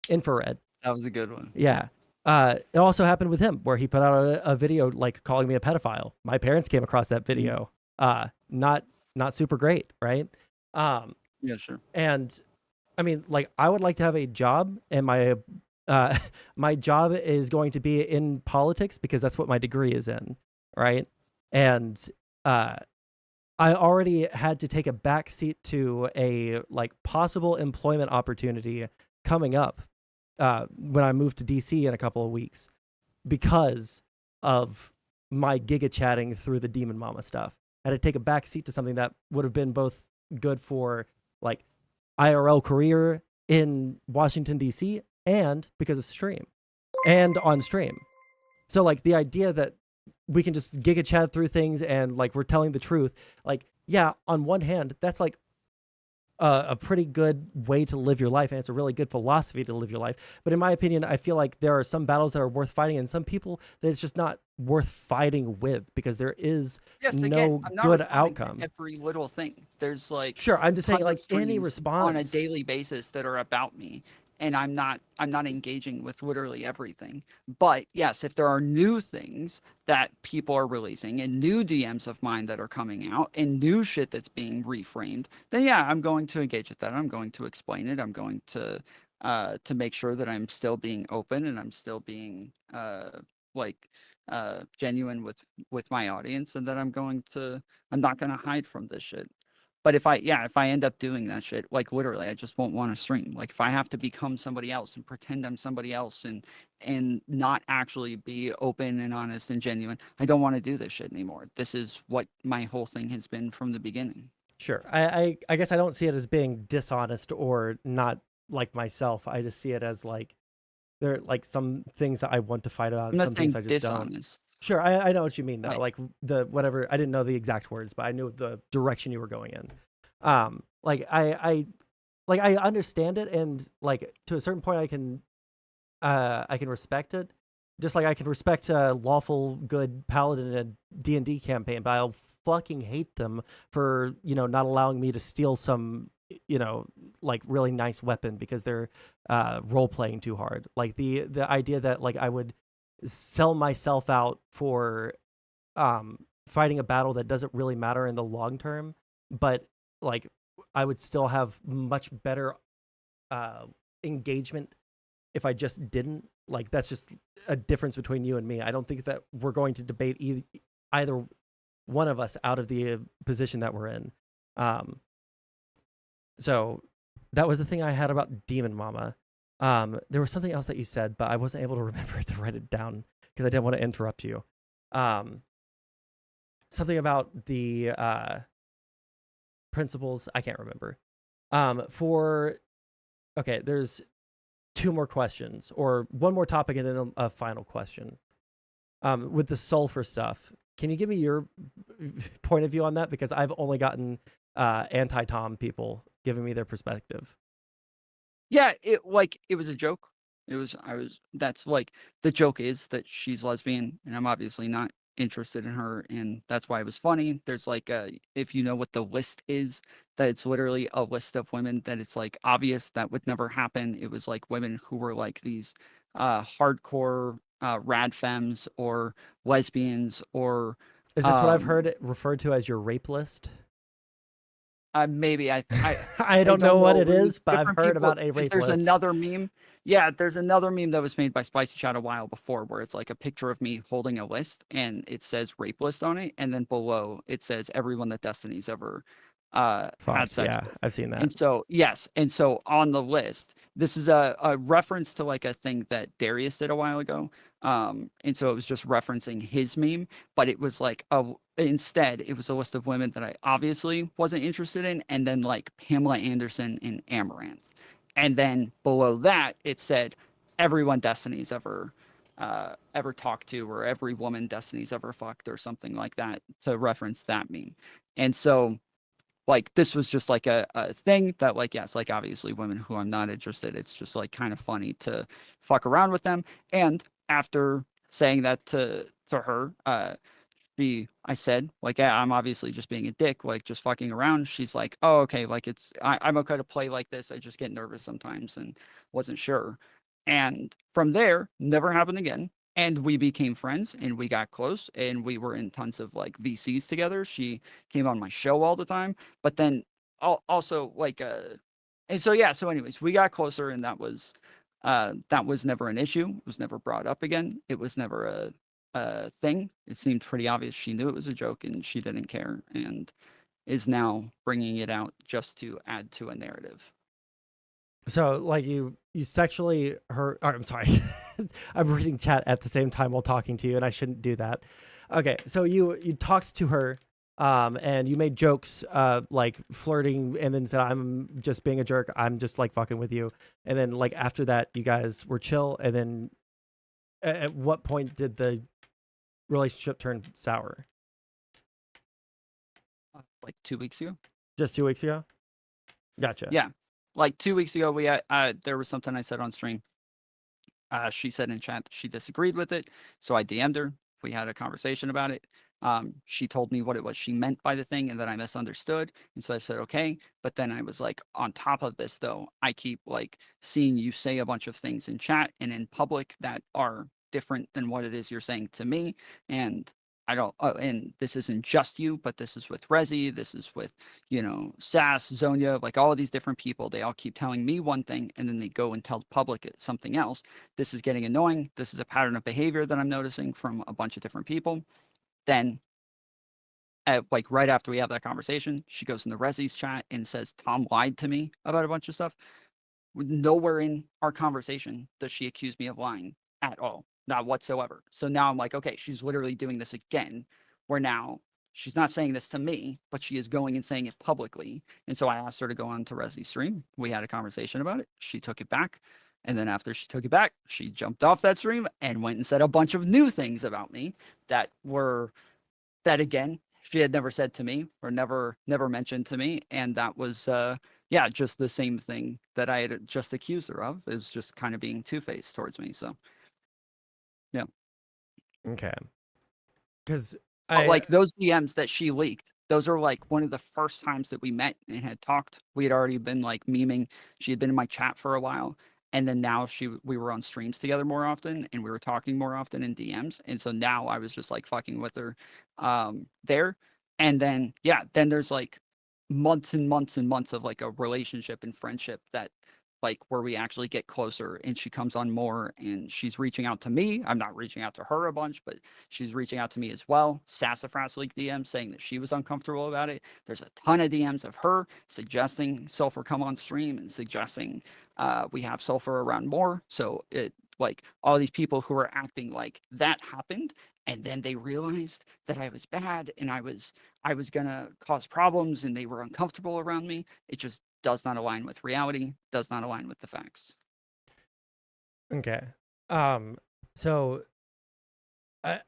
Infrared. That was a good one. Yeah. It also happened with him where he put out a video like calling me a pedophile. My parents came across that video. Not super great, right? Yeah, sure. And I mean, like, I would like to have a job, and my my job is going to be in politics because that's what my degree is in, right? And I already had to take a back seat to a like possible employment opportunity coming up when I moved to DC in a couple of weeks because of my giga chatting through the Demon Mama stuff. I had to take a back seat to something that would have been both good for like IRL career in Washington, DC, and because of stream and on stream. So like the idea that we can just giga chat through things and like we're telling the truth, like, yeah, on one hand, that's like a pretty good way to live your life, and it's a really good philosophy to live your life. But in my opinion, I feel like there are some battles that are worth fighting and some people that it's just not worth fighting with, because there is Yes, no again, I'm not good responding to outcome. every little thing. There's like Sure, I'm just saying, tons of like, any streams response on a daily basis that are about me, and I'm not engaging with literally everything. But yes, if there are new things that people are releasing and new DMs of mine that are coming out and new shit that's being reframed, then yeah, I'm going to engage with that. I'm going to explain it. I'm going to make sure that I'm still being open and I'm still being like genuine with my audience, and that I'm not going to hide from this shit. But if I end up doing that shit, like literally, I just won't want to stream. Like if I have to become somebody else and pretend I'm somebody else and not actually be open and honest and genuine, I don't want to do this shit anymore. This is what my whole thing has been from the beginning. Sure. I guess I don't see it as being dishonest or not like myself. I just see it as like there are like some things that I want to fight about, I'm not some things I saying just dishonest. don't. Sure, I know what you mean though. Right. Like the whatever, I didn't know the exact words, but I knew the direction you were going in. Like I understand it, and like to a certain point I can respect it. Just like I can respect a lawful good paladin in a D&D campaign, but I'll fucking hate them for, not allowing me to steal some, like really nice weapon because they're role playing too hard. Like the idea that like I would sell myself out for fighting a battle that doesn't really matter in the long term, but like I would still have much better engagement if I just didn't. Like that's just a difference between you and me. I don't think that we're going to debate either one of us out of the position that we're in. So that was the thing I had about Demon Mama. There was something else that you said, but I wasn't able to remember to write it down because I didn't want to interrupt you. Something about the principles. I can't remember. Okay, there's two more questions, or one more topic and then a final question. With the sulfur stuff, can you give me your point of view on that? Because I've only gotten anti-Tom people giving me their perspective. Yeah, it was a joke. That's like, the joke is that she's lesbian, and I'm obviously not interested in her, and that's why it was funny. There's like if you know what the list is, that it's literally a list of women that it's like obvious that would never happen. It was like women who were like these hardcore rad femmes or lesbians, or is this what I've heard it referred to as your rape list? Maybe I I don't know what it is, but I've heard about a rape there's list. another meme. Yeah, there's another meme that was made by Spicy Chat a while before, where it's like a picture of me holding a list and it says rape list on it, and then below it says everyone that Destiny's ever had sex with. I've seen that. And so yes, and so on the list, this is a reference to like a thing that Darius did a while ago. And so it was just referencing his meme, but it was like instead it was a list of women that I obviously wasn't interested in, and then like Pamela Anderson and Amaranth. And then below that it said everyone Destiny's ever talked to, or every woman Destiny's ever fucked, or something like that, to reference that meme. And so like this was just like a thing that like, yes, like obviously women who I'm not interested, it's just like kind of funny to fuck around with them. And after saying that to her, I said like, yeah, I'm obviously just being a dick, like just fucking around. She's like, oh, okay, like I'm okay to play like this. I just get nervous sometimes and wasn't sure. And from there, never happened again. And we became friends and we got close and we were in tons of like VCs together. She came on my show all the time, but then also like, and so, yeah. So anyways, we got closer, and that was never an issue. It was never brought up again. It was never a thing. It seemed pretty obvious. She knew it was a joke and she didn't care, and is now bringing it out just to add to a narrative. So like you sexually hurt, or, I'm sorry, I'm reading chat at the same time while talking to you, and I shouldn't do that. Okay, so you talked to her, and you made jokes, like flirting, and then said, I'm just being a jerk, I'm just like fucking with you. And then like after that, you guys were chill, and then at what point did the relationship turn sour? Like 2 weeks ago. Just 2 weeks ago? Gotcha. Yeah. Like 2 weeks ago, we there was something I said on stream. She said in chat that she disagreed with it, so I DM'd her We had a conversation about it. She told me what it was she meant by the thing and that I misunderstood. And so I said, okay. But then I was like, on top of this, though, I keep like seeing you say a bunch of things in chat and in public that are different than what it is you're saying to me. And I don't, and this isn't just you, but this is with Rezi, this is with, you know, Sass, Zonia, like all of these different people. They all keep telling me one thing and then they go and tell the public something else. This is getting annoying. This is a pattern of behavior that I'm noticing from a bunch of different people. Then, like right after we have that conversation, she goes in the Rezi's chat and says, Tom lied to me about a bunch of stuff. Nowhere in our conversation does she accuse me of lying at all. Not whatsoever. So now I'm like, okay, she's literally doing this again, where now she's not saying this to me, but she is going and saying it publicly. And so I asked her to go on to Rezi's stream. We had a conversation about it. She took it back. And then after she took it back, she jumped off that stream and went and said a bunch of new things about me that again, she had never said to me or never mentioned to me. And that was, yeah, just the same thing that I had just accused her of, is just kind of being two-faced towards me. So, yeah. Okay. Because like those DMs that she leaked, those are like one of the first times that we met and had talked. We had already been like memeing. She had been in my chat for a while. And then now we were on streams together more often and we were talking more often in DMs. And so now I was just like fucking with her there. And then, yeah, then there's like months and months and months of like a relationship and friendship that like where we actually get closer and she comes on more and she's reaching out to me. I'm not reaching out to her a bunch, but she's reaching out to me as well. Sassafras leaked DM saying that she was uncomfortable about it. There's a ton of DMs of her suggesting Sulfur come on stream and suggesting we have Sulfur around more. So it like all these people who are acting like that happened and then they realized that I was bad and I was gonna cause problems and they were uncomfortable around me. It just does not align with reality, does not align with the facts. Okay. So I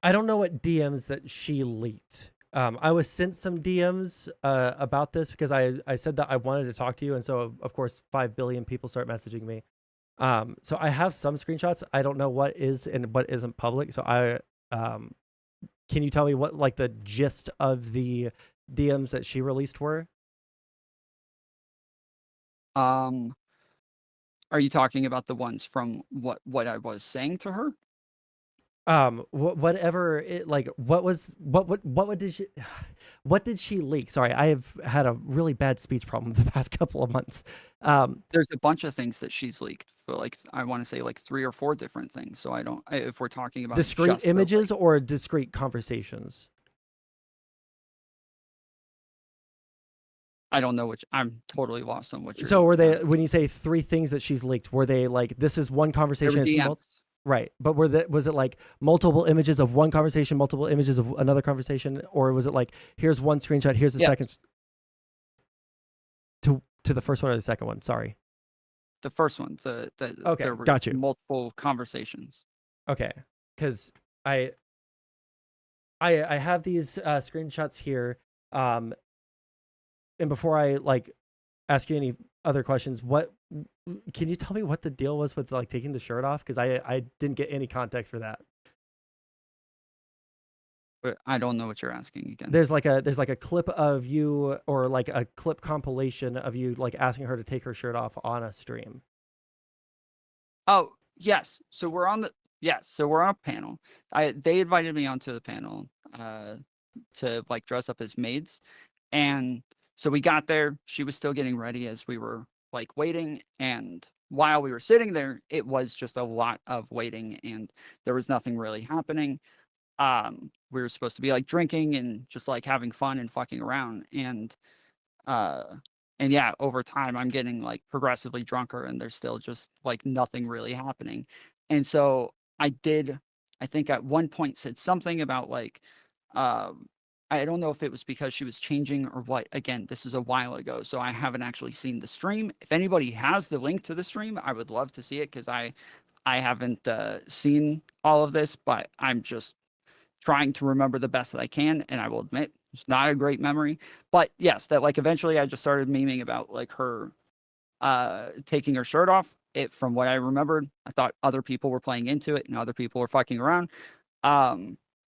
don't know what DMs that she leaked. I was sent some DMs about this because I said that I wanted to talk to you, and so of course 5 billion people start messaging me. So I have some screenshots. I don't know what is and what isn't public. So can you tell me what like the gist of the DMs that she released were? Are you talking about the ones from what I was saying to her? Whatever it like, what did she leak? Sorry, I have had a really bad speech problem the past couple of months. There's a bunch of things that she's leaked, but like I want to say like 3 or 4 different things. So if we're talking about discrete images or discrete conversations. I don't know which. I'm totally lost on what you're. So were they, when you say 3 things that she's leaked, were they like, this is one conversation? Right. But was it like multiple images of one conversation, multiple images of another conversation? Or was it like, here's one screenshot, here's the second? To the first one or the second one? Sorry. The first one. Okay, there were got you. Multiple conversations. Okay. Because I have these screenshots here. And before I like ask you any other questions, can you tell me what the deal was with like taking the shirt off? Because I didn't get any context for that. But I don't know what you're asking again. There's like a clip of you, or like a clip compilation of you like asking her to take her shirt off on a stream. Oh yes, so we're on a panel. They invited me onto the panel to like dress up as maids, and so we got there. She was still getting ready as we were like waiting, and while we were sitting there, it was just a lot of waiting, and there was nothing really happening. We were supposed to be like drinking and just like having fun and fucking around, and yeah, over time I'm getting like progressively drunker, and there's still just like nothing really happening. And so I think at one point said something about like I don't know if it was because she was changing or what. Again, this is a while ago, so I haven't actually seen the stream. If anybody has the link to the stream, I would love to see it, because I haven't seen all of this, but I'm just trying to remember the best that I can, and I will admit it's not a great memory. But yes, that like eventually I just started memeing about like her taking her shirt off. From what I remembered, I thought other people were playing into it and other people were fucking around.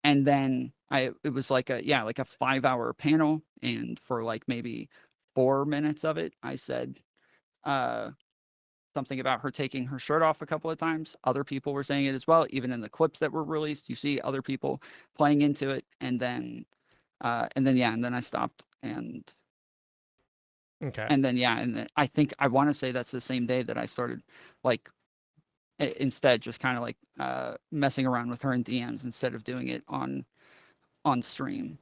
And then it was like a 5-hour panel, and for like maybe 4 minutes of it, I said something about her taking her shirt off a couple of times. Other people were saying it as well. Even in the clips that were released, you see other people playing into it. And then I stopped, and Okay. and then I think I want to say that's the same day that I started, like, instead just kind of like messing around with her in DMs instead of doing it on stream,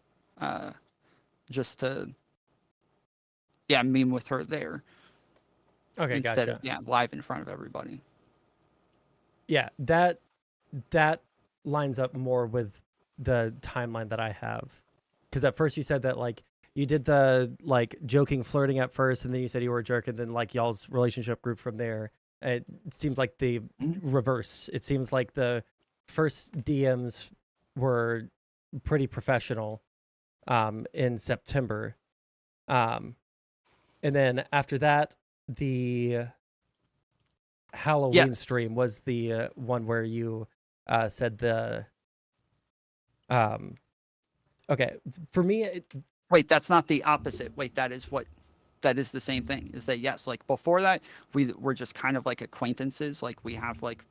just to meme with her there. Okay, Instead gotcha. of live in front of everybody. Yeah, that lines up more with the timeline that I have. Because at first you said that like you did the like joking flirting at first, and then you said you were a jerk, and then like y'all's relationship grew from there. It seems like the reverse. It seems like the first DMs were pretty professional in September. And then after that, the Halloween stream was the one where you said the okay, for me wait, that's not the opposite. Wait, that is the same thing. Is that yes, like before that we were just kind of like acquaintances, like we have like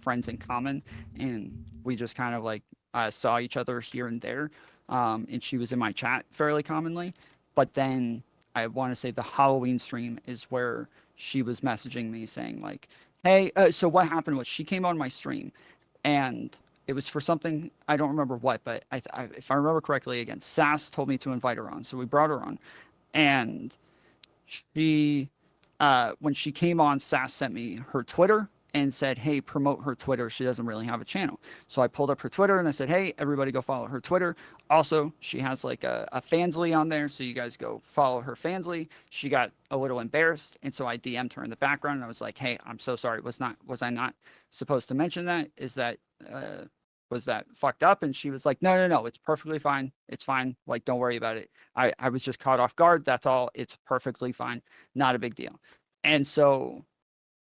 friends in common, and we just kind of like saw each other here and there, and she was in my chat fairly commonly. But then I want to say the Halloween stream is where she was messaging me saying like, hey, so what happened was she came on my stream, and it was for something, I don't remember what, but if I remember correctly, again, Sass told me to invite her on. So we brought her on, and she, when she came on, Sass sent me her Twitter and said, hey, promote her Twitter. She doesn't really have a channel. So I pulled up her Twitter and I said, hey, everybody go follow her Twitter. Also, she has like a Fansly on there. So you guys go follow her Fansly. She got a little embarrassed. And so I DM'd her in the background and I was like, hey, I'm so sorry. Was I not supposed to mention that? Was that fucked up? And she was like, no, it's perfectly fine. It's fine. Like, don't worry about it. I was just caught off guard. That's all. It's perfectly fine. Not a big deal. And so,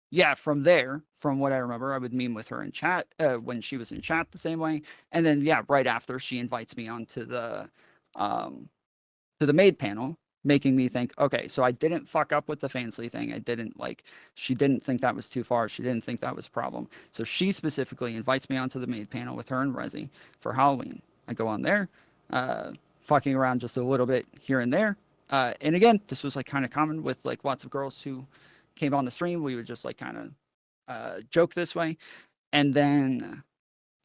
yeah, from there, from what I remember, I would meme with her in chat when she was in chat the same way. And then, yeah, right after she invites me onto the maid panel, making me think, okay, so I didn't fuck up with the Fansly thing. She didn't think that was too far. She didn't think that was a problem. So she specifically invites me onto the maid panel with her and Rezi for Halloween. I go on there, fucking around just a little bit here and there. And again, this was like kind of common with like lots of girls who came on the stream. We would just like kind of joke this way. And then,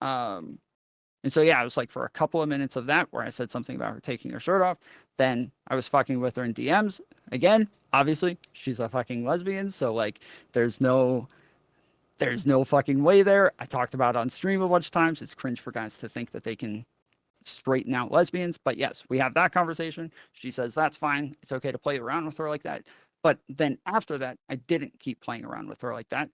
and so, yeah, it was like for a couple of minutes of that where I said something about her taking her shirt off. Then I was fucking with her in DMs. Again, obviously, she's a fucking lesbian. So, like, there's no fucking way there. I talked about it on stream a bunch of times. It's cringe for guys to think that they can straighten out lesbians. But yes, we have that conversation. She says that's fine. It's okay to play around with her like that. But then after that, I didn't keep playing around with her like that.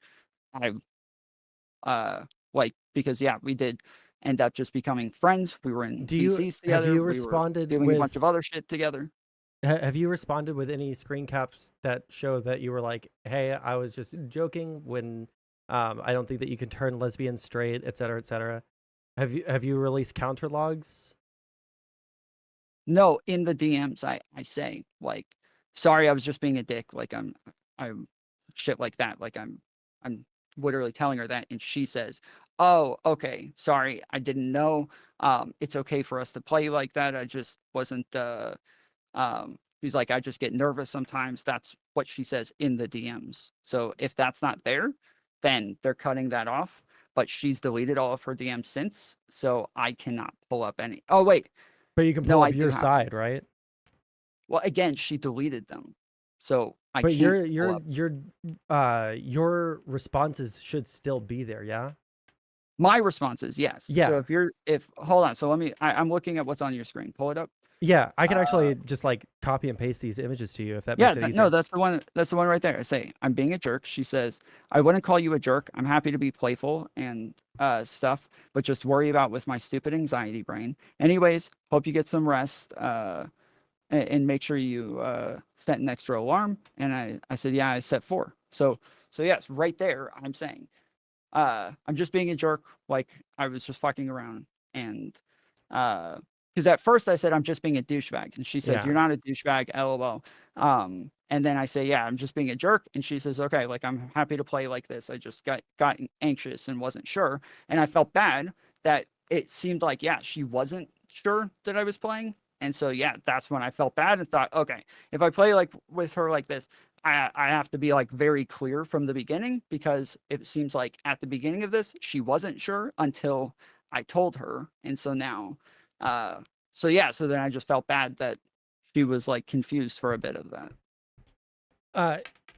Because, yeah, we did end up just becoming friends. We were in PCs together. Have you responded doing a bunch of other shit together. Have you responded with any screen caps that show that you were like, hey, I was just joking when I don't think that you can turn lesbian straight, et cetera, et cetera? Have you released counter logs? No, in the DMs, I say like, sorry, I was just being a dick. Like I'm shit like that. Like I'm literally telling her that, and she says, oh, okay, sorry, I didn't know. It's okay for us to play like that. I just wasn't. She's like, I just get nervous sometimes. That's what she says in the DMs. So if that's not there, then they're cutting that off. But she's deleted all of her DMs since, so I cannot pull up any. Oh wait, but you can pull up your side, right? Well, again, she deleted them, so I but can't. Your responses should still be there, yeah. My responses, yes. Yeah. So hold on. So I'm looking at what's on your screen. Pull it up. Yeah, I can actually just like copy and paste these images to you if that makes it easier. No, that's the one. That's the one right there. I say, I'm being a jerk. She says, I wouldn't call you a jerk. I'm happy to be playful and stuff, but just worry about with my stupid anxiety brain. Anyways, hope you get some rest and make sure you set an extra alarm. And I said, yeah, I set 4. So yes, right there, I'm saying, I'm just being a jerk. Like I was just fucking around. and because at first I said I'm just being a douchebag, and she says Yeah. you're not a douchebag, lol. And then I say, yeah, I'm just being a jerk, and she says, okay, like I'm happy to play like this. I just got anxious and wasn't sure, and I felt bad that it seemed like, yeah, she wasn't sure that I was playing. And so, yeah, that's when I felt bad and thought, okay, if I play like with her like this, I have to be like very clear from the beginning, because it seems like at the beginning of this, she wasn't sure until I told her. And so now, so yeah, so then I just felt bad that she was like confused for a bit of that.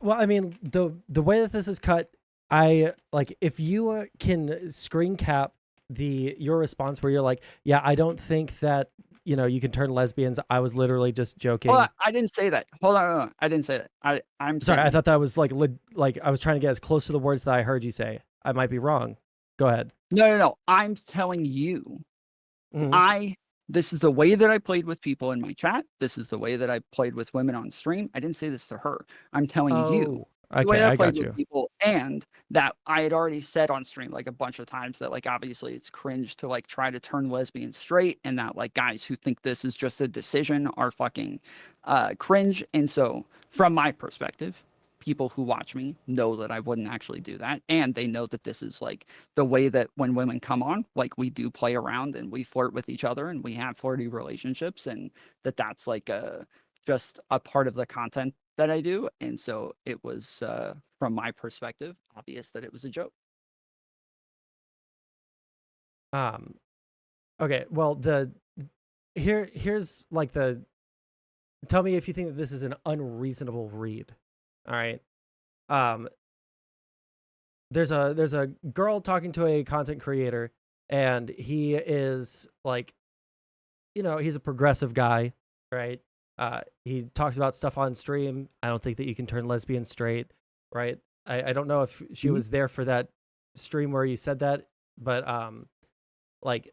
Well, I mean, the way that this is cut, I like if you can screen cap your response where you're like, yeah, I don't think that, you know, you can turn lesbians. I was literally just joking. Hold on, I didn't say that. Hold on, I didn't say that. I'm sorry. saying, I thought that was like I was trying to get as close to the words that I heard you say. I might be wrong. Go ahead. No. I'm telling you, this is the way that I played with people in my chat. This is the way that I played with women on stream. I didn't say this to her. I'm telling you the way I played with people, and that I had already said on stream like a bunch of times that like obviously it's cringe to like try to turn lesbians straight, and that like guys who think this is just a decision are fucking cringe. And so from my perspective, people who watch me know that I wouldn't actually do that, and they know that this is like the way that when women come on, like we do play around and we flirt with each other and we have flirty relationships, and that's like just a part of the content that I do. And so it was from my perspective obvious that it was a joke. Okay, well, here's like tell me if you think that this is an unreasonable read. All right. There's a girl talking to a content creator, and he is like, you know, he's a progressive guy, right? He talks about stuff on stream. I don't think that you can turn lesbian straight, right? I don't know if she was there for that stream where you said that, but like,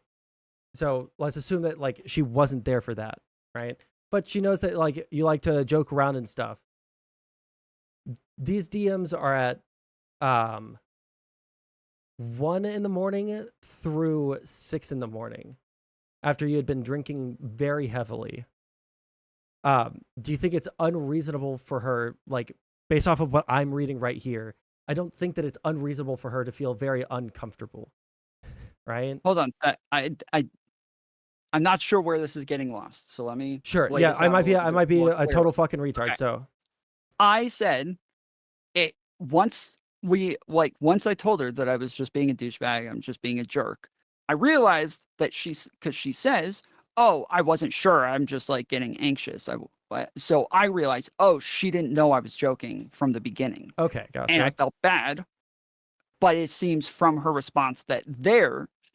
so let's assume that like she wasn't there for that, right? But she knows that like you like to joke around and stuff. These DMs are at 1 in the morning through 6 in the morning, after you had been drinking very heavily. Do you think it's unreasonable for her, like based off of what I'm reading right here? I don't think that it's unreasonable for her to feel very uncomfortable, right? Hold on, I'm not sure where this is getting lost, so let me. Sure, yeah, I might be a total fucking retard. Okay. So I said it once I told her that I was just being a douchebag, I'm just being a jerk. I realized that because she says, "Oh, I wasn't sure. I'm just like getting anxious." So I realized, oh, she didn't know I was joking from the beginning. Okay, gotcha. And I felt bad, but it seems from her response that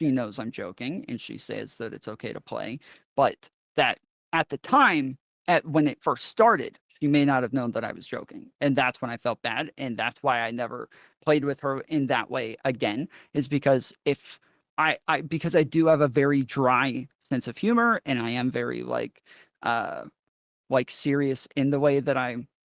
she knows I'm joking, and she says that it's okay to play, but that at the time, when it first started, she may not have known that I was joking. And that's when I felt bad. And that's why I never played with her in that way again, is because because I do have a very dry sense of humor, and I am very like serious in the way that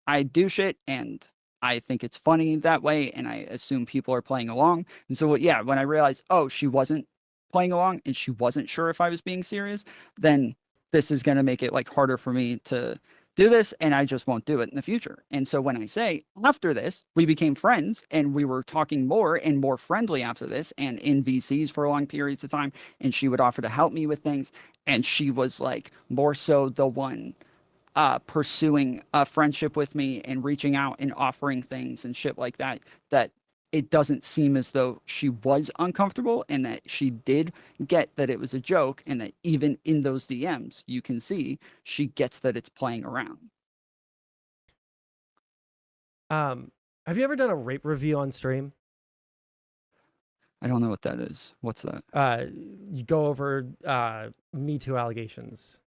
I douche it, and I think it's funny that way, and I assume people are playing along. And so yeah, when I realized, oh, she wasn't playing along and she wasn't sure if I was being serious, then this is going to make it like harder for me to do this, and I just won't do it in the future. And so when I say after this, we became friends, and we were talking more and more friendly after this, and in VCs for long periods of time, and she would offer to help me with things, and she was like more so the one pursuing a friendship with me and reaching out and offering things and shit like that, that it doesn't seem as though she was uncomfortable, and that she did get that it was a joke, and that even in those DMs, you can see she gets that it's playing around. Have you ever done a rape review on stream? I don't know what that is. What's that? You go over Me Too allegations.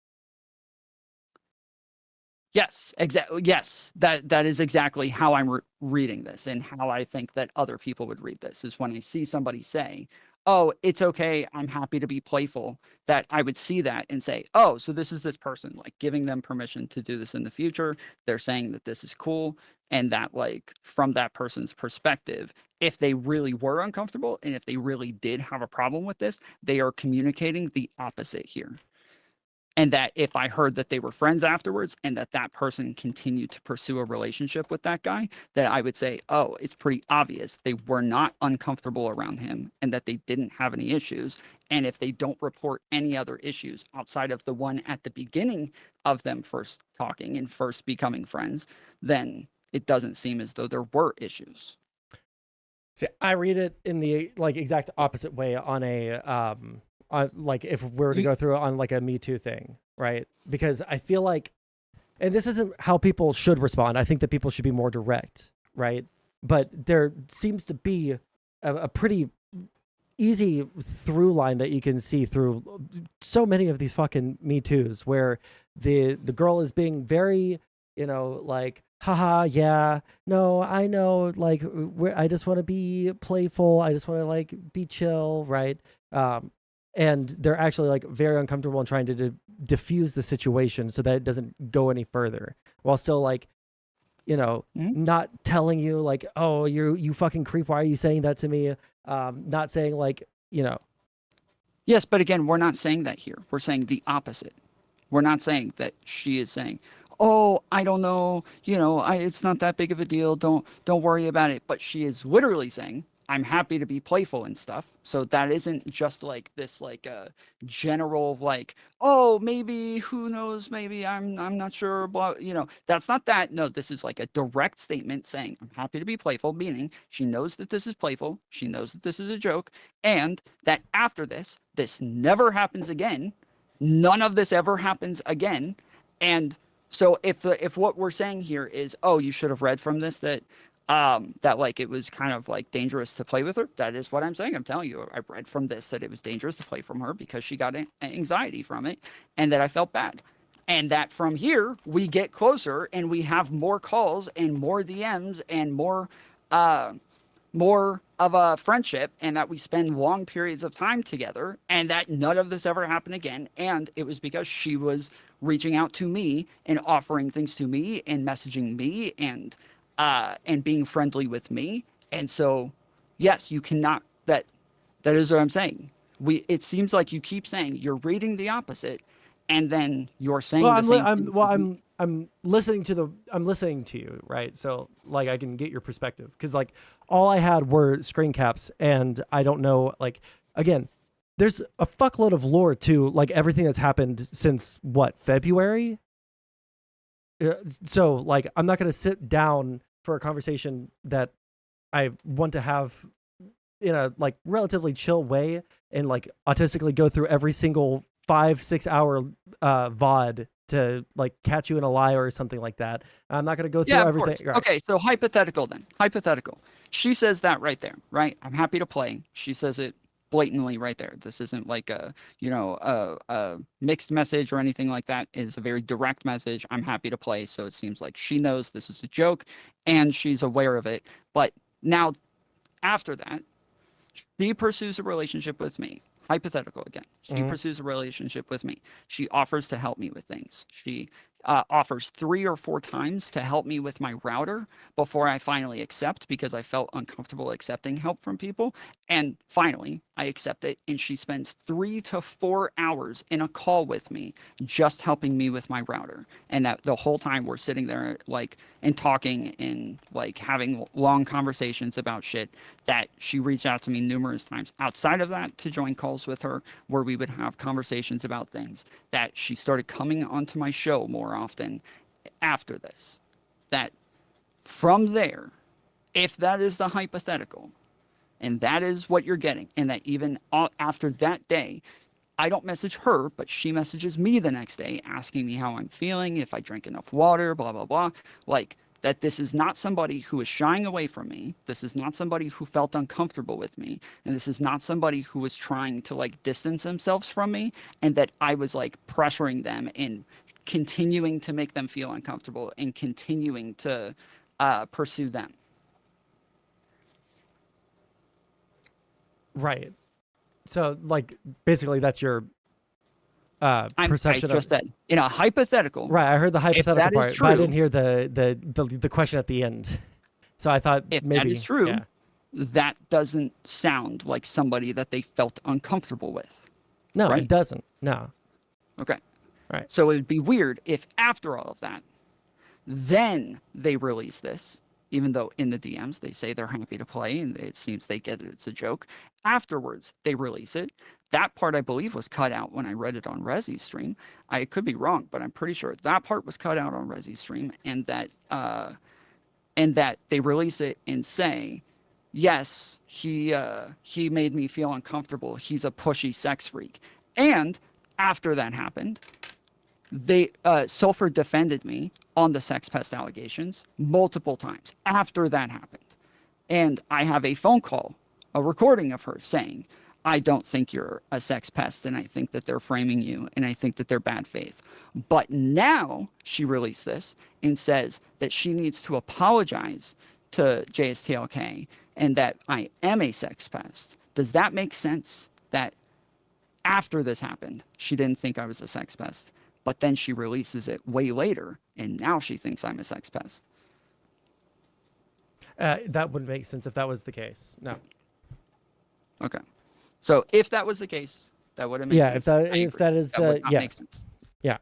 Yes, exactly. Yes, that is exactly how I'm reading this, and how I think that other people would read this, is when I see somebody say, oh, it's okay, I'm happy to be playful, that I would see that and say, oh, so this is this person, like giving them permission to do this in the future. They're saying that this is cool. And that, like, from that person's perspective, if they really were uncomfortable and if they really did have a problem with this, they are communicating the opposite here. And that if I heard that they were friends afterwards and that that person continued to pursue a relationship with that guy, that I would say, oh, it's pretty obvious they were not uncomfortable around him and that they didn't have any issues. And if they don't report any other issues outside of the one at the beginning of them first talking and first becoming friends, then it doesn't seem as though there were issues. See, I read it in the like exact opposite way on a like if we were to go through it on like a Me Too thing, right? Because I feel like, and this isn't how people should respond. I think that people should be more direct, right? But there seems to be a pretty easy through line that you can see through so many of these fucking Me Too's where the girl is being very, you know, like, haha, yeah, no, I know, like, I just want to be playful. I just want to like be chill, right? And they're actually like very uncomfortable and trying to diffuse the situation so that it doesn't go any further, while still like, you know, not telling you like, oh, you fucking creep, why are you saying that to me? Not saying like, you know. Yes, but again, we're not saying that here. We're saying the opposite. We're not saying that she is saying, oh, I don't know, you know, it's not that big of a deal. Don't worry about it. But she is literally saying, I'm happy to be playful and stuff. So that isn't just like this, like a general, like, oh, maybe, who knows, maybe I'm not sure, blah, you know, that's not that. No, this is like a direct statement saying, I'm happy to be playful, meaning she knows that this is playful. She knows that this is a joke. And that after this never happens again. None of this ever happens again. And so if what we're saying here is, oh, you should have read from this that like it was kind of like dangerous to play with her, that is what I'm saying. I'm telling you, I read from this that it was dangerous to play from her because she got anxiety from it and that I felt bad. And that from here, we get closer and we have more calls and more DMs and more of a friendship, and that we spend long periods of time together, and that none of this ever happened again. And it was because she was reaching out to me and offering things to me and messaging me and being friendly with me. And so, yes, you cannot, that is what I'm saying. It seems like you keep saying you're reading the opposite, and then you're saying the same thing. I'm listening to you, right? So like I can get your perspective, because like all I had were screen caps, and I don't know, like, again, there's a fuckload of lore to like everything that's happened since what, February? So like I'm not going to sit down for a conversation that I want to have in a like relatively chill way and like autistically go through every single 5-6 hour VOD to like catch you in a lie or something like that. I'm not going to go through everything. Right. Okay, so hypothetical then. Hypothetical. She says that right there, right? I'm happy to play. She says it blatantly right there. This isn't like a, you know, a mixed message or anything like that. It is a very direct message. I'm happy to play. So it seems like she knows this is a joke and she's aware of it. But now after that, she pursues a relationship with me. Hypothetical again. She pursues a relationship with me. She offers to help me with things. She offers 3 or 4 times to help me with my router before I finally accept, because I felt uncomfortable accepting help from people. And finally, I accept it, and she spends 3 to 4 hours in a call with me just helping me with my router. And that the whole time we're sitting there like and talking and like having long conversations about shit, that she reached out to me numerous times outside of that to join calls with her where we would have conversations about things, that she started coming onto my show more often after this. That from there, if that is the hypothetical and that is what you're getting, and that even after that day, I don't message her, but she messages me the next day asking me how I'm feeling, if I drank enough water, blah, blah, blah. Like, that this is not somebody who is shying away from me. This is not somebody who felt uncomfortable with me. And this is not somebody who was trying to like distance themselves from me, and that I was like pressuring them and continuing to make them feel uncomfortable and continuing to pursue them. Right. So, like, basically, that's your I perception just of. said in a hypothetical. Right, I heard the hypothetical that is part, but I true- didn't hear the question at the end. So I thought If maybe that is true, yeah. that doesn't sound like somebody that they felt uncomfortable with. No, right? it doesn't. No. Okay. Right. So it would be weird if after all of that, then they release this, even though in the DMs they say they're happy to play and it seems they get it, it's a joke. Afterwards, they release it. That part, I believe, was cut out when I read it on Rezi's stream. I could be wrong, but I'm pretty sure that part was cut out on Rezi's stream, and that they release it and say, yes, he made me feel uncomfortable. He's a pushy sex freak. And after that happened, they Sulfur defended me on the sex pest allegations multiple times after that happened. And I have a phone call, a recording of her saying, I don't think you're a sex pest, and I think that they're framing you, and I think that they're bad faith. But now she released this and says that she needs to apologize to JSTLK and that I am a sex pest. Does that make sense? That after this happened, she didn't think I was a sex pest, but then she releases it way later, and now she thinks I'm a sex pest. That wouldn't make sense if that was the case. No. Okay. So if that was the case, that would have made sense. Yeah, if that is the make sense. Yeah.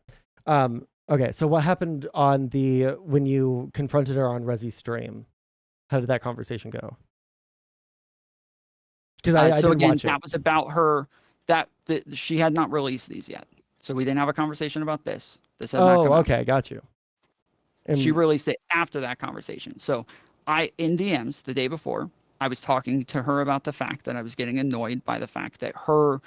Okay, so what happened on when you confronted her on Rezi's stream? How did that conversation go? Because I so didn't again, watch it. that was about her. That she had not released these yet, so we didn't have a conversation about this. This had not come out. Okay, got you. And She released it after that conversation. So in DMs the day before, I was talking to her about the fact that I was getting annoyed by the fact that her,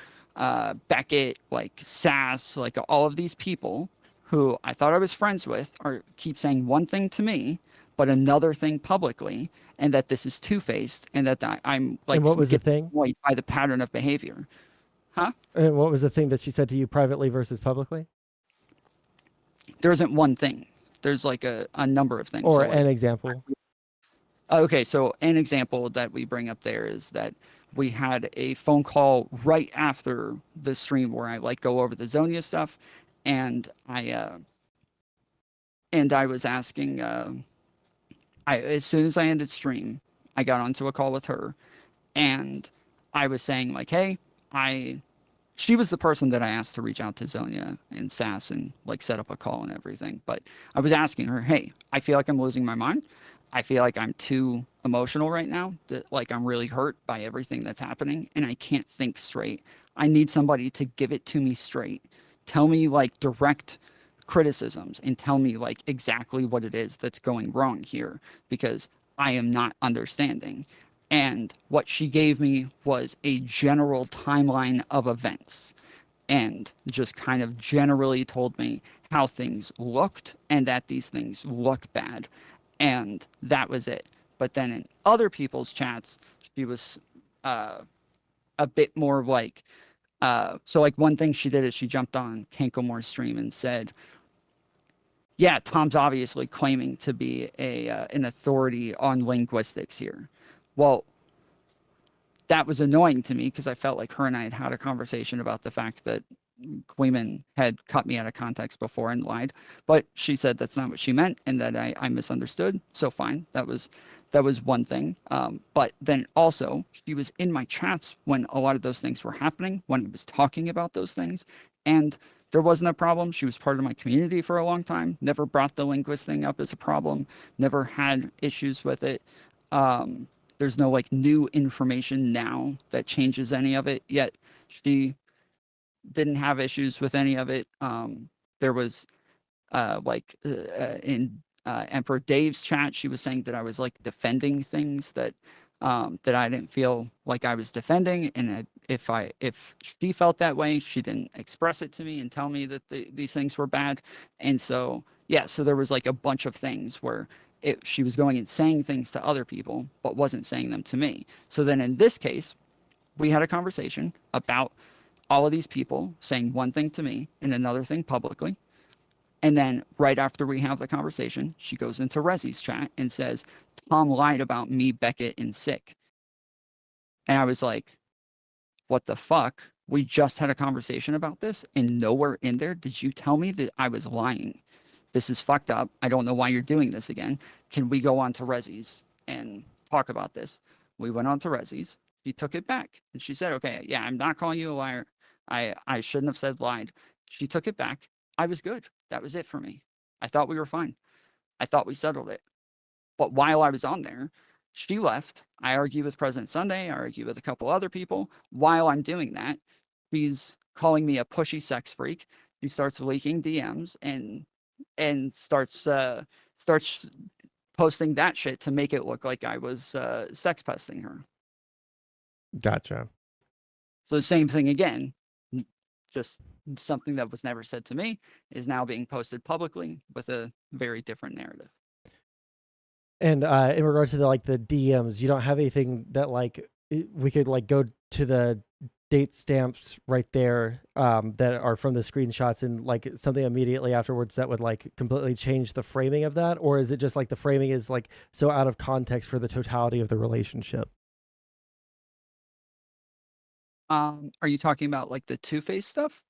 Beckett, like Sass, like all of these people who I thought I was friends with keep saying one thing to me, but another thing publicly, and that this is two-faced, and that I'm like, and what was the thing? Annoyed by the pattern of behavior. Huh? And what was the thing that she said to you privately versus publicly? There isn't one thing. There's like a number of things. Or So, like, an example. Okay, so an example that we bring up there is that we had a phone call right after the stream where I like go over the Zonia stuff, and I was asking, as soon as I ended stream, I got onto a call with her, and I was saying like, hey, she was the person that I asked to reach out to Zonia and Sass and like set up a call and everything. But I was asking her, hey, I feel like I'm losing my mind. I feel like I'm too emotional right now, that like I'm really hurt by everything that's happening and I can't think straight. I need somebody to give it to me straight. Tell me like direct criticisms and tell me like exactly what it is that's going wrong here, because I am not understanding. And what she gave me was a general timeline of events and just kind of generally told me how things looked and that these things look bad. And that was it. But then in other people's chats, she was a bit more like, so like one thing she did is she jumped on Kankomore's stream and said, yeah, Tom's obviously claiming to be an authority on linguistics here. Well, that was annoying to me because I felt like her and I had a conversation about the fact that Queeman had cut me out of context before and lied, but she said that's not what she meant and that I misunderstood. So fine, that was one thing. But then also she was in my chats when a lot of those things were happening, when I was talking about those things, and there wasn't a problem. She was part of my community for a long time, never brought the linguist thing up as a problem, never had issues with it. There's no like new information now that changes any of it, yet she didn't have issues with any of it. There was in Emperor Dave's chat, she was saying that I was like defending things that that I didn't feel like I was defending, and if she felt that way, she didn't express it to me and tell me that these things were bad. And so yeah, so there was like a bunch of things where she was going and saying things to other people but wasn't saying them to me. So then in this case, we had a conversation about all of these people saying one thing to me and another thing publicly. And then right after we have the conversation, she goes into Rezi's chat and says, Tom lied about me, Beckett, and Sick. And I was like, what the fuck? We just had a conversation about this, and nowhere in there did you tell me that I was lying. This is fucked up. I don't know why you're doing this again. Can we go on to Rezzy's and talk about this? We went on to Rezzy's. She took it back, and she said, okay, yeah, I'm not calling you a liar. I shouldn't have said lied. She took it back. I was good. That was it for me. I thought we were fine. I thought we settled it. But while I was on there, she left. I argued with President Sunday. I argued with a couple other people. While I'm doing that, she's calling me a pushy sex freak. She starts leaking DMs and starts posting that shit to make it look like I was sex pesting her. Gotcha. So the same thing again, just something that was never said to me is now being posted publicly with a very different narrative. And in regards to the DMs, you don't have anything that we could go to the date stamps right there that are from the screenshots and something immediately afterwards that would completely change the framing of that? Or is it just the framing is so out of context for the totality of the relationship? Are you talking about the Two-Face stuff?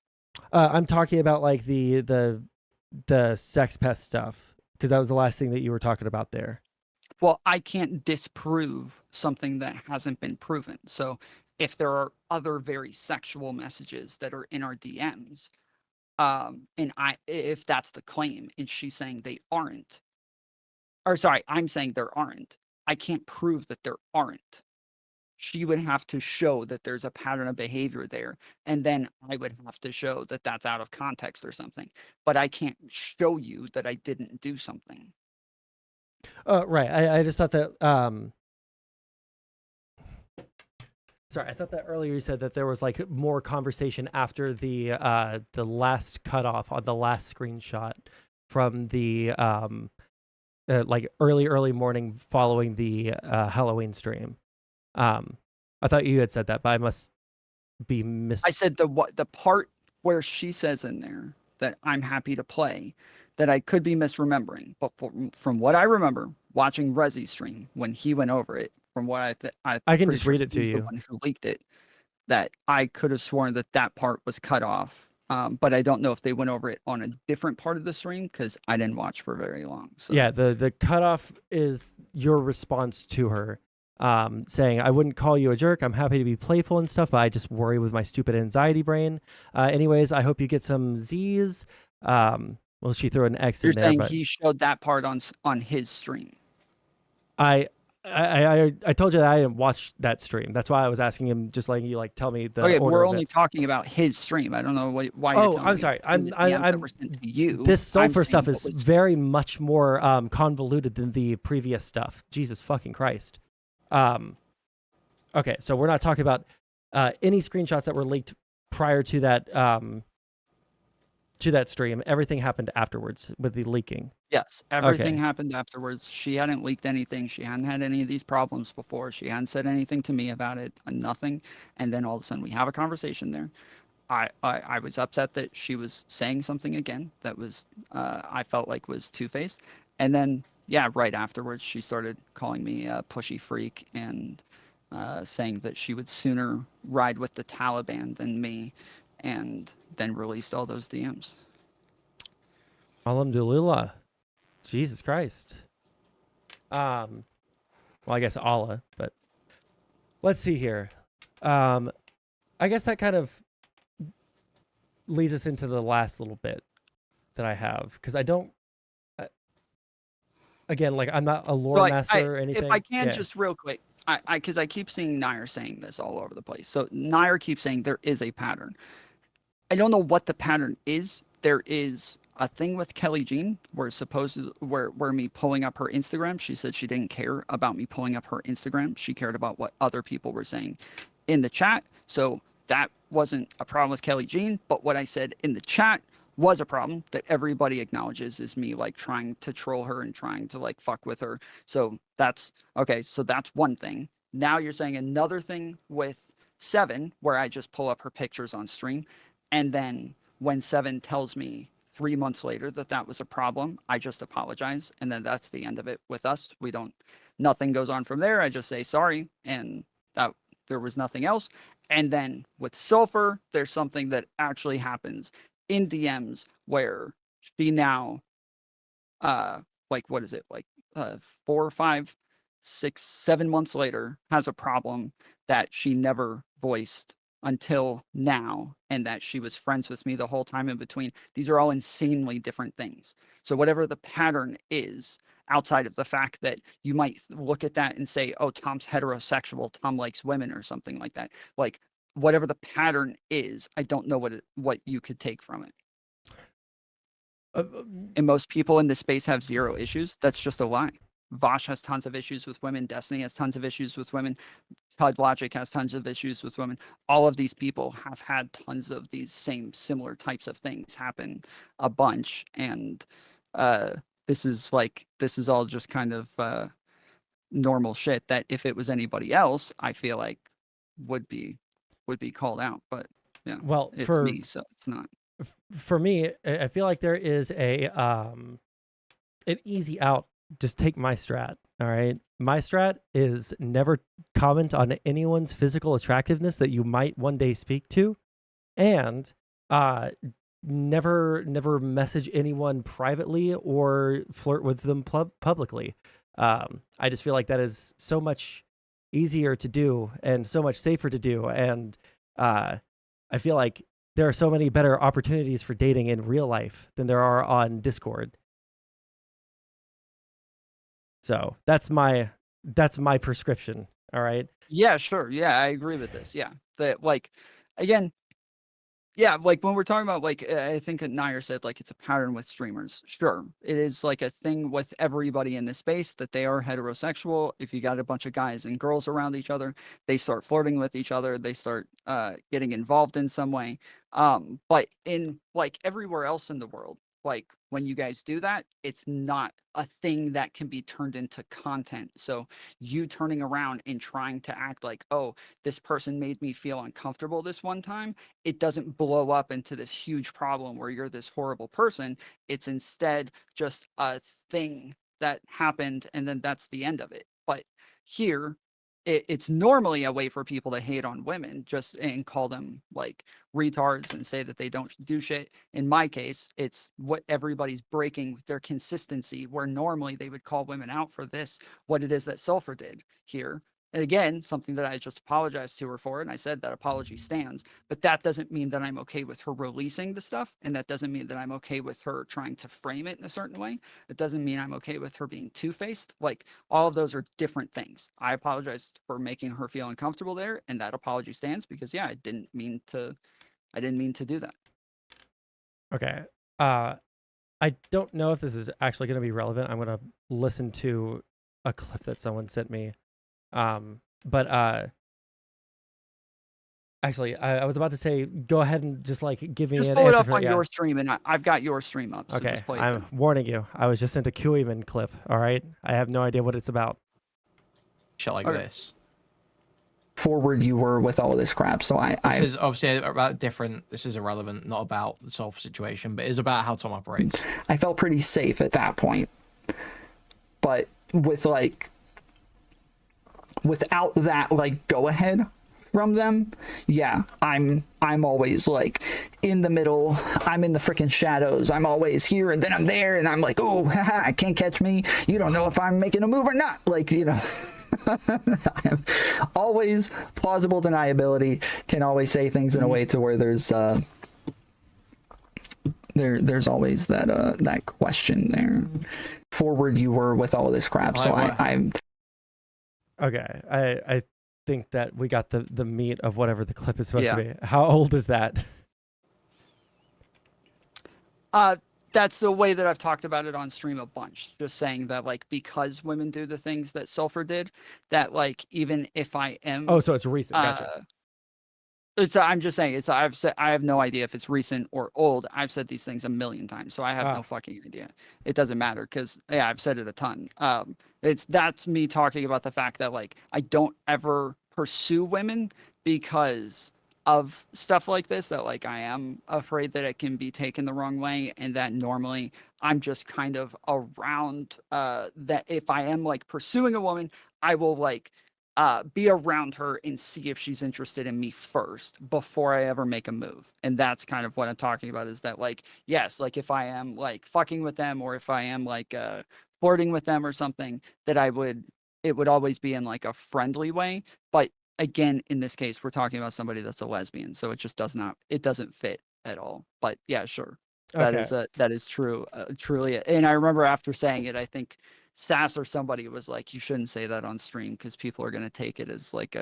I'm talking about the sex pest stuff, because that was the last thing that you were talking about there. Well, I can't disprove something that hasn't been proven. So if there are other very sexual messages that are in our DMs, if that's the claim, and she's saying they aren't, or sorry, I'm saying there aren't, I can't prove that there aren't. She would have to show that there's a pattern of behavior there, and then I would have to show that that's out of context or something. But I can't show you that I didn't do something. Right. I just thought that. Sorry, I thought that earlier you said that there was more conversation after the last cutoff on the last screenshot from the early morning following the Halloween stream. I thought you had said that, but I must be I said the part where she says in there that I'm happy to play, that I could be misremembering, but from what I remember watching Rezzy's stream when he went over it, from what I can just read it to you. The one who leaked it, that I could have sworn that part was cut off, but I don't know if they went over it on a different part of the stream because I didn't watch for very long. So yeah, the cutoff is your response to her. Saying, I wouldn't call you a jerk. I'm happy to be playful and stuff, but I just worry with my stupid anxiety brain. Anyways, I hope you get some Z's. Well, she threw an X in there. You're saying he showed that part on his stream. I told you that I didn't watch that stream. That's why I was asking him, just letting you tell me the okay, order we're of only it. talking about his stream. I don't know why you're telling I'm me sorry. I'm to you. This sulfur stuff is very much more convoluted than the previous stuff. Jesus fucking Christ. Okay, so we're not talking about any screenshots that were leaked prior to that stream. Everything happened afterwards with the leaking. Yes, everything happened afterwards. She hadn't leaked anything. She hadn't had any of these problems before. She hadn't said anything to me about it, nothing. And then all of a sudden we have a conversation there. I was upset that she was saying something again that was I felt like was two-faced. And then yeah, right afterwards, she started calling me a pushy freak and saying that she would sooner ride with the Taliban than me, and then released all those DMs. Alhamdulillah. Jesus Christ. Well, I guess Allah, but let's see here. I guess that kind of leads us into the last little bit that I have, because I don't. Again, I'm not a lore master or anything. If I can, just real quick, because I keep seeing Nair saying this all over the place. So Nair keeps saying there is a pattern. I don't know what the pattern is. There is a thing with Kelly Jean where where me pulling up her Instagram, she said she didn't care about me pulling up her Instagram. She cared about what other people were saying in the chat. So that wasn't a problem with Kelly Jean, but what I said in the chat was a problem that everybody acknowledges is me trying to troll her and trying to fuck with her. So that's okay. So that's one thing. Now you're saying another thing with Seven, where I just pull up her pictures on stream. And then when Seven tells me 3 months later that was a problem, I just apologize. And then that's the end of it with us. Nothing goes on from there. I just say sorry. And there was nothing else. And then with Sulfur, there's something that actually happens in DMs where she now, like, what is it? Like 4, 5, 6, 7 months later has a problem that she never voiced until now, and that she was friends with me the whole time in between. These are all insanely different things. So whatever the pattern is, outside of the fact that you might look at that and say, oh, Tom's heterosexual, Tom likes women or something like that. Like, whatever the pattern is, I don't know what you could take from it. And most people in this space have zero issues. That's just a lie. Vosh has tons of issues with women. Destiny has tons of issues with women. Todd Logic has tons of issues with women. All of these people have had tons of these same similar types of things happen a bunch. And this is all just kind of normal shit that if it was anybody else, I feel like would be called out. But yeah, well, it's me, so it's not. For me, I feel like there is an easy out. Just take my strat. All right. My strat is never comment on anyone's physical attractiveness that you might one day speak to. And never message anyone privately or flirt with them publicly. I just feel like that is so much easier to do and so much safer to do. And I feel like there are so many better opportunities for dating in real life than there are on Discord. So that's my prescription. All right. Yeah, sure. Yeah, I agree with this. Yeah. That, like, again, yeah, like when we're talking about, like, I think Nair said, like, it's a pattern with streamers. Sure. It is like a thing with everybody in this space that they are heterosexual. If you got a bunch of guys and girls around each other, they start flirting with each other. They start getting involved in some way. But in, like, everywhere else in the world, like, when you guys do that, it's not a thing that can be turned into content. So you turning around and trying to act like, oh, this person made me feel uncomfortable this one time, it doesn't blow up into this huge problem where you're this horrible person. It's instead just a thing that happened, and then that's the end of it. But here, it's normally a way for people to hate on women and call them like retards and say that they don't do shit. In my case, it's what everybody's breaking their consistency, where normally they would call women out for this, what it is that Sulfur did here. And again, something that I just apologized to her for, and I said that apology stands, but that doesn't mean that I'm okay with her releasing the stuff, and that doesn't mean that I'm okay with her trying to frame it in a certain way. It doesn't mean I'm okay with her being two-faced. Like, all of those are different things. I apologize for making her feel uncomfortable there, and that apology stands because, yeah, I didn't mean to do that. Okay. I don't know if this is actually going to be relevant. I'm going to listen to a clip that someone sent me. But actually, I was about to say, go ahead and just like give me just an pull it answer up for on your stream, and I've got your stream up. So okay, just play it I'm warning you. I was just sent a Q-Eman clip. All right, I have no idea what it's about. Shit like this. Forward you were with all of this crap. So this is obviously about different. This is irrelevant, not about the Sulfur situation, but it's about how Tom operates. I felt pretty safe at that point, but with like. Without that like go ahead from them, yeah, I'm always like in the middle. I'm in the freaking shadows. I'm always here and then I'm there and I'm like, oh, haha, can't catch me. You don't know if I'm making a move or not. Like, you know, always plausible deniability. Can always say things in a way to where there's always that question there. Forward you were with all of this crap. So I'm. Okay, I think that we got the meat of whatever the clip is supposed to be. How old is that? That's the way that I've talked about it on stream a bunch. Just saying that, like, because women do the things that Sulfur did, that, like, even if I am... Oh, so it's recent. Gotcha. I'm just saying, I have no idea if it's recent or old. I've said these things a million times, so I have no fucking idea. It doesn't matter because, yeah, I've said it a ton. That's me talking about the fact that, like, I don't ever pursue women because of stuff like this, that, like, I am afraid that it can be taken the wrong way, and that normally I'm just kind of around that if I am, like, pursuing a woman, I will, like, be around her and see if she's interested in me first before I ever make a move. And that's kind of what I'm talking about, is that like, yes, like if I am like fucking with them, or if I am like flirting with them or something, that it would always be in like a friendly way. But again, in this case, we're talking about somebody that's a lesbian, so it just doesn't fit at all. But yeah, sure. That is true, truly. And I remember after saying it, I think Sass or somebody was like, "You shouldn't say that on stream because people are gonna take it as like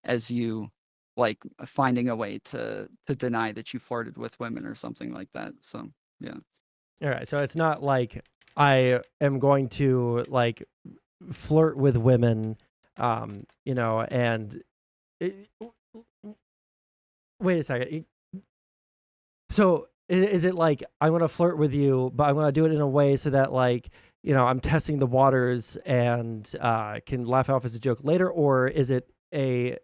as you like finding a way to deny that you flirted with women or something like that." So yeah. All right, so it's not like I am going to like flirt with women, you know, and wait a second. So is it like I want to flirt with you, but I want to do it in a way so that like, you know, I'm testing the waters and can laugh off as a joke later, or is it okay,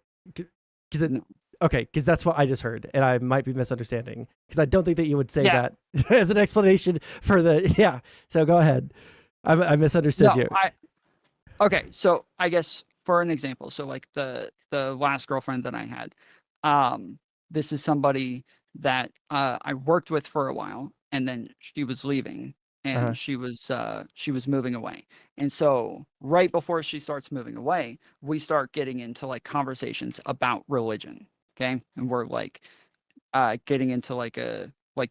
because that's what I just heard, and I might be misunderstanding, because I don't think that you would say that as an explanation for the So go ahead. I misunderstood you. Okay, so I guess for an example, so like the last girlfriend that I had, this is somebody that I worked with for a while, and then she was leaving, and she was moving away. And so right before she starts moving away, we start getting into like conversations about religion. Okay. And we're like getting into like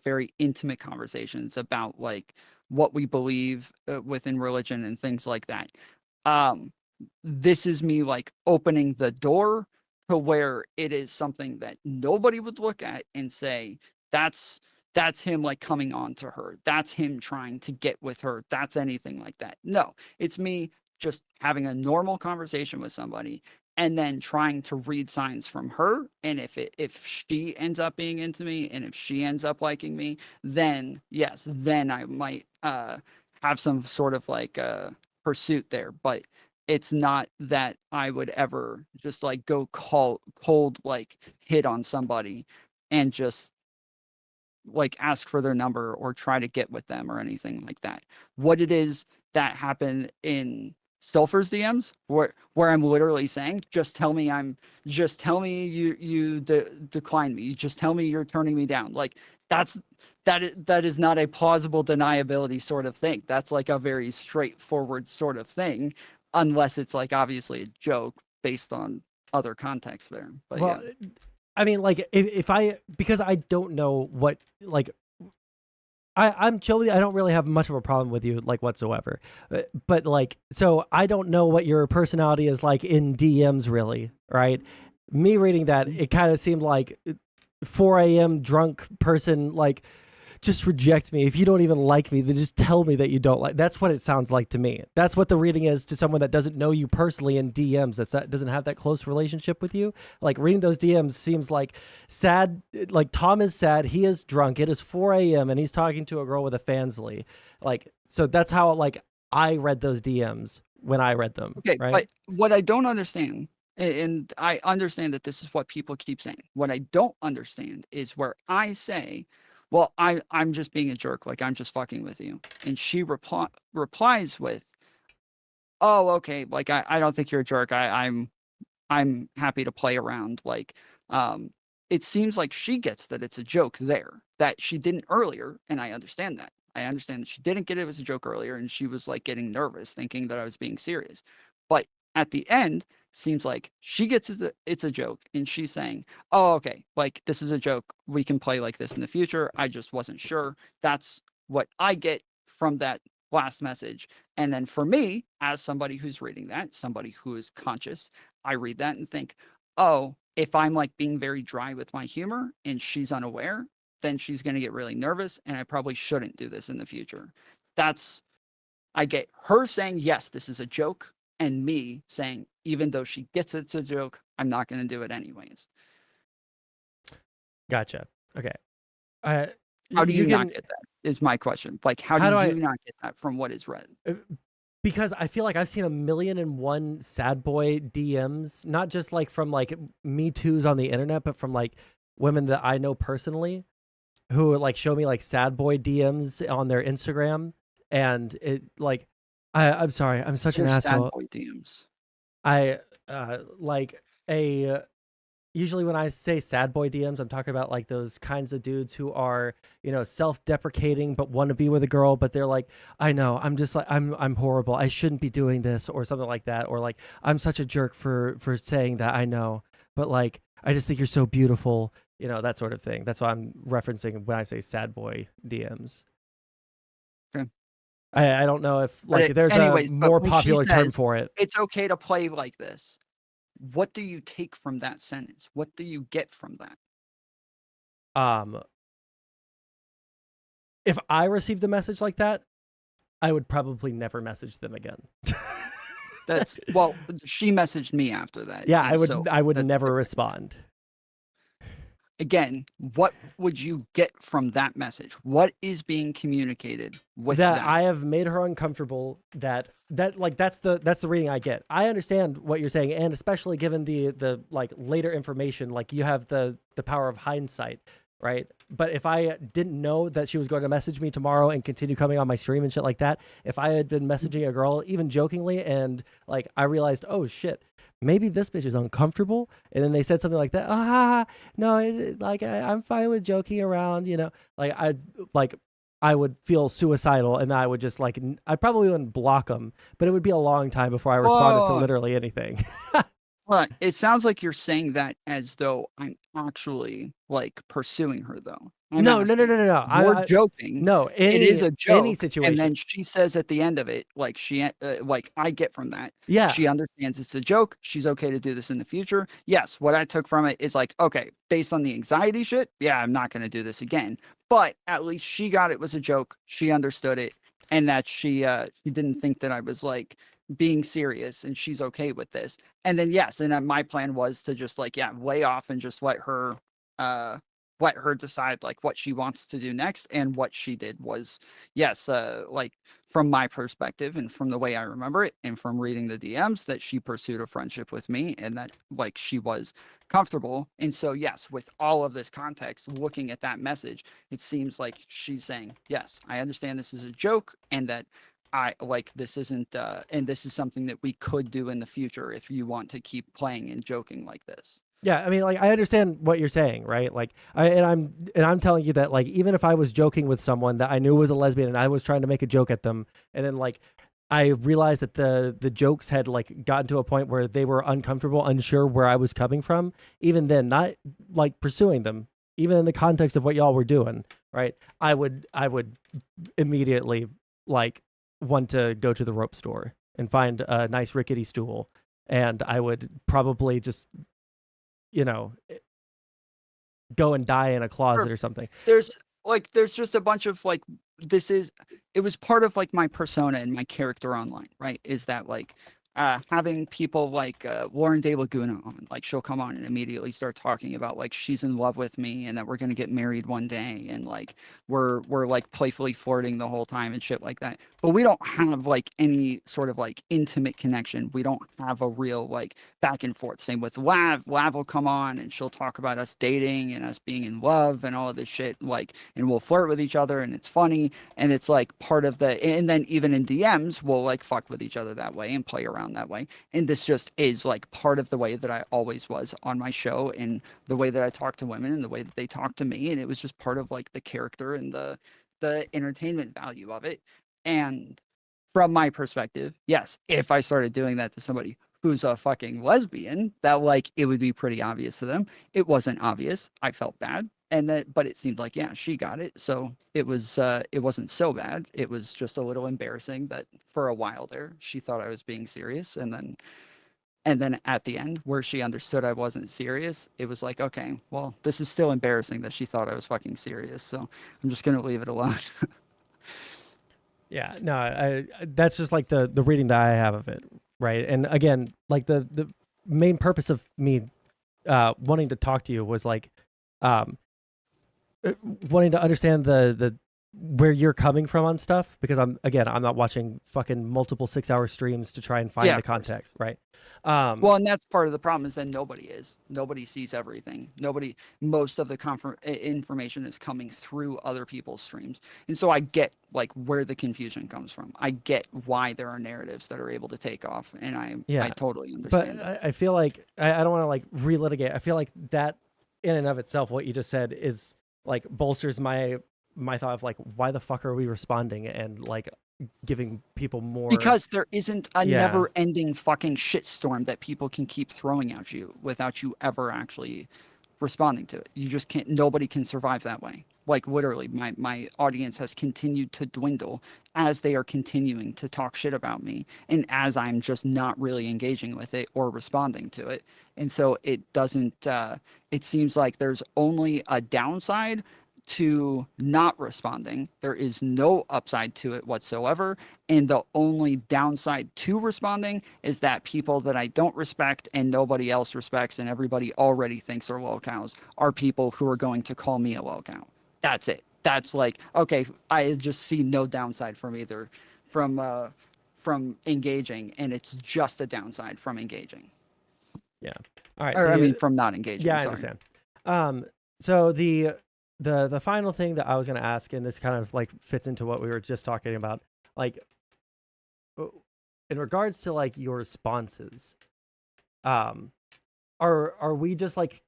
very intimate conversations about like what we believe within religion and things like that. This is me like opening the door to where it is something that nobody would look at and say, that's him like coming on to her. That's him trying to get with her. That's anything like that. No, it's me just having a normal conversation with somebody and then trying to read signs from her. And if she ends up being into me, and if she ends up liking me, then yes, then I might have some sort of like pursuit there. But it's not that I would ever just like go cold like hit on somebody and just like ask for their number or try to get with them or anything like that. What it is that happened in Sulfur's DMs, where I'm literally saying, just tell me you decline me. You just tell me you're turning me down. Like that is not a plausible deniability sort of thing. That's like a very straightforward sort of thing, unless it's like obviously a joke based on other context there. But well, yeah. I mean, like if I, because I don't know what, like I'm chill with you. I don't really have much of a problem with you, like whatsoever. But like, so I don't know what your personality is like in DMs, really, right? Me reading that, it kind of seemed like 4 a.m. drunk person, like, just reject me. If you don't even like me, then just tell me that you don't like. That's what it sounds like to me. That's what the reading is to someone that doesn't know you personally in DMs. That doesn't have that close relationship with you. Like reading those DMs seems like sad. Like Tom is sad. He is drunk. It is 4 a.m. and he's talking to a girl with a fansly. Like, so that's how like I read those DMs when I read them. Okay, right? But what I don't understand, and I understand that this is what people keep saying. What I don't understand is where I say, well, I'm just being a jerk, like I'm just fucking with you. And she replies with, oh, okay, like I don't think you're a jerk. I'm happy to play around. Like it seems like she gets that it's a joke there, that she didn't earlier, and I understand that. I understand that she didn't get it as a joke earlier, and she was like getting nervous, thinking that I was being serious. But at the end, seems like she gets it's a joke, and she's saying, oh, okay, like this is a joke, we can play like this in the future, I just wasn't sure. That's what I get from that last message. And then for me, as somebody who's reading that, somebody who is conscious, I read that and think, oh, if I'm like being very dry with my humor and she's unaware, then she's going to get really nervous, and I probably shouldn't do this in the future. I get her saying, yes, this is a joke, and me saying, even though she gets it's a joke, I'm not going to do it anyways. Gotcha. Okay. How do you not get that is my question. Like, how do you not get that from what is read? Because I feel like I've seen 1,000,001 sad boy DMs, not just like from like Me Too's on the internet, but from like women that I know personally who like show me like sad boy DMs on their Instagram. And it like, I'm sorry, I'm such an asshole. Sad boy DMs. like a usually when I say sad boy DMs, I'm talking about like those kinds of dudes who are, self-deprecating but want to be with a girl, but they're like, I know, I'm just like I'm horrible. I shouldn't be doing this or something like that, or like I'm such a jerk for saying that. I know, but like I just think you're so beautiful, that sort of thing. That's what I'm referencing when I say sad boy DMs. Okay. I don't know if like there's anyways, a but more when she popular term says, for it. It's okay to play like this. What do you take from that sentence? What do you get from that? If I received a message like that, I would probably never message them again. That's well, she messaged me after that. Yeah, and I would that's never different. respond. Again, what would you get from that message? What is being communicated with That that? I have made her uncomfortable. That's the reading I get. I understand what you're saying, and especially given the like later information, like you have the power of hindsight, right? But if I didn't know that she was going to message me tomorrow and continue coming on my stream and shit like that, if I had been messaging a girl even jokingly and like I realized, oh shit, maybe this bitch is uncomfortable, and then they said something like that, no, I'm fine with joking around, like I would feel suicidal, and I would just like I probably wouldn't block them, but it would be a long time before I responded to literally anything. Well, it sounds like you're saying that as though I'm actually like pursuing her, though. I'm No. asking, You're You're joking. No, It is a joke. any situation. And then she says at the end of it, like like I get from that. Yeah. She understands it's a joke. She's okay to do this in the future. Yes. What I took from it is like, okay, based on the anxiety shit, yeah, I'm not going to do this again. But at least she got it was a joke. She understood it, and that she didn't think that I was like being serious, and she's okay with this. And then yes, and then my plan was to just like lay off and just let her decide like what she wants to do next. And what she did was yes, like from my perspective and from the way I remember it and from reading the DMs, that she pursued a friendship with me and that like she was comfortable. And so yes, with all of this context, looking at that message, it seems like she's saying, yes, I understand this is a joke, and that I like this isn't and this is something that we could do in the future if you want to keep playing and joking like this. Yeah, I mean, like I understand what you're saying, right? Like, I'm telling you that, like, even if I was joking with someone that I knew was a lesbian and I was trying to make a joke at them, and then like I realized that the jokes had like gotten to a point where they were uncomfortable, unsure where I was coming from. Even then, not like pursuing them, even in the context of what y'all were doing, right? I would immediately like want to go to the rope store and find a nice rickety stool, and I would probably just go and die in a closet or something. There's just a bunch of like it was part of like my persona and my character online, right? Is that like having people like Lauren De Laguna on, like she'll come on and immediately start talking about like she's in love with me and that we're gonna get married one day, and like we're like playfully flirting the whole time and shit like that. But we don't have like any sort of like intimate connection. We don't have a real like back and forth. Same with Lav. Lav will come on and she'll talk about us dating and us being in love and all of this shit, like, and we'll flirt with each other and it's funny, and it's like part of and then even in DMs we'll like fuck with each other that way and play around that way. And this just is like part of the way that I always was on my show, and the way that I talk to women and the way that they talk to me, and it was just part of like the character and the entertainment value of it. And from my perspective, yes, if I started doing that to somebody who's a fucking lesbian, that like it would be pretty obvious to them. It wasn't obvious. I felt bad. But it seemed like, yeah, she got it. So it wasn't so bad. It was just a little embarrassing that for a while there, she thought I was being serious. And then at the end, where she understood I wasn't serious, it was like, okay, well, this is still embarrassing that she thought I was fucking serious. So I'm just going to leave it alone. Yeah, no, that's just like the reading that I have of it. Right. And again, like the main purpose of me wanting to talk to you was like, wanting to understand the where you're coming from on stuff, because I'm not watching fucking multiple 6-hour streams to try and find the context, right? Well, and that's part of the problem is that nobody sees everything. Most of the information is coming through other people's streams. And so I get like where the confusion comes from. I get why there are narratives that are able to take off. And I totally understand. But I feel like I don't want to like relitigate. I feel like that in and of itself, what you just said is like bolsters my thought of like, why the fuck are we responding and like giving people more, because there isn't a never-ending fucking shitstorm that people can keep throwing at you without you ever actually responding to it. You just can't. Nobody can survive that way. Like literally, my audience has continued to dwindle as they are continuing to talk shit about me, and as I'm just not really engaging with it or responding to it. And so it doesn't. It seems like there's only a downside to not responding. There is no upside to it whatsoever. And the only downside to responding is that people that I don't respect and nobody else respects and everybody already thinks are lolcows are people who are going to call me a lolcow. That's it. That's like, okay, I just see no downside from either from engaging, and it's just a downside from engaging. Yeah. All right. Or I mean from not engaging. Yeah, I sorry. understand. So the final thing that I was going to ask, and this kind of like fits into what we were just talking about, like in regards to like your responses, are we just like,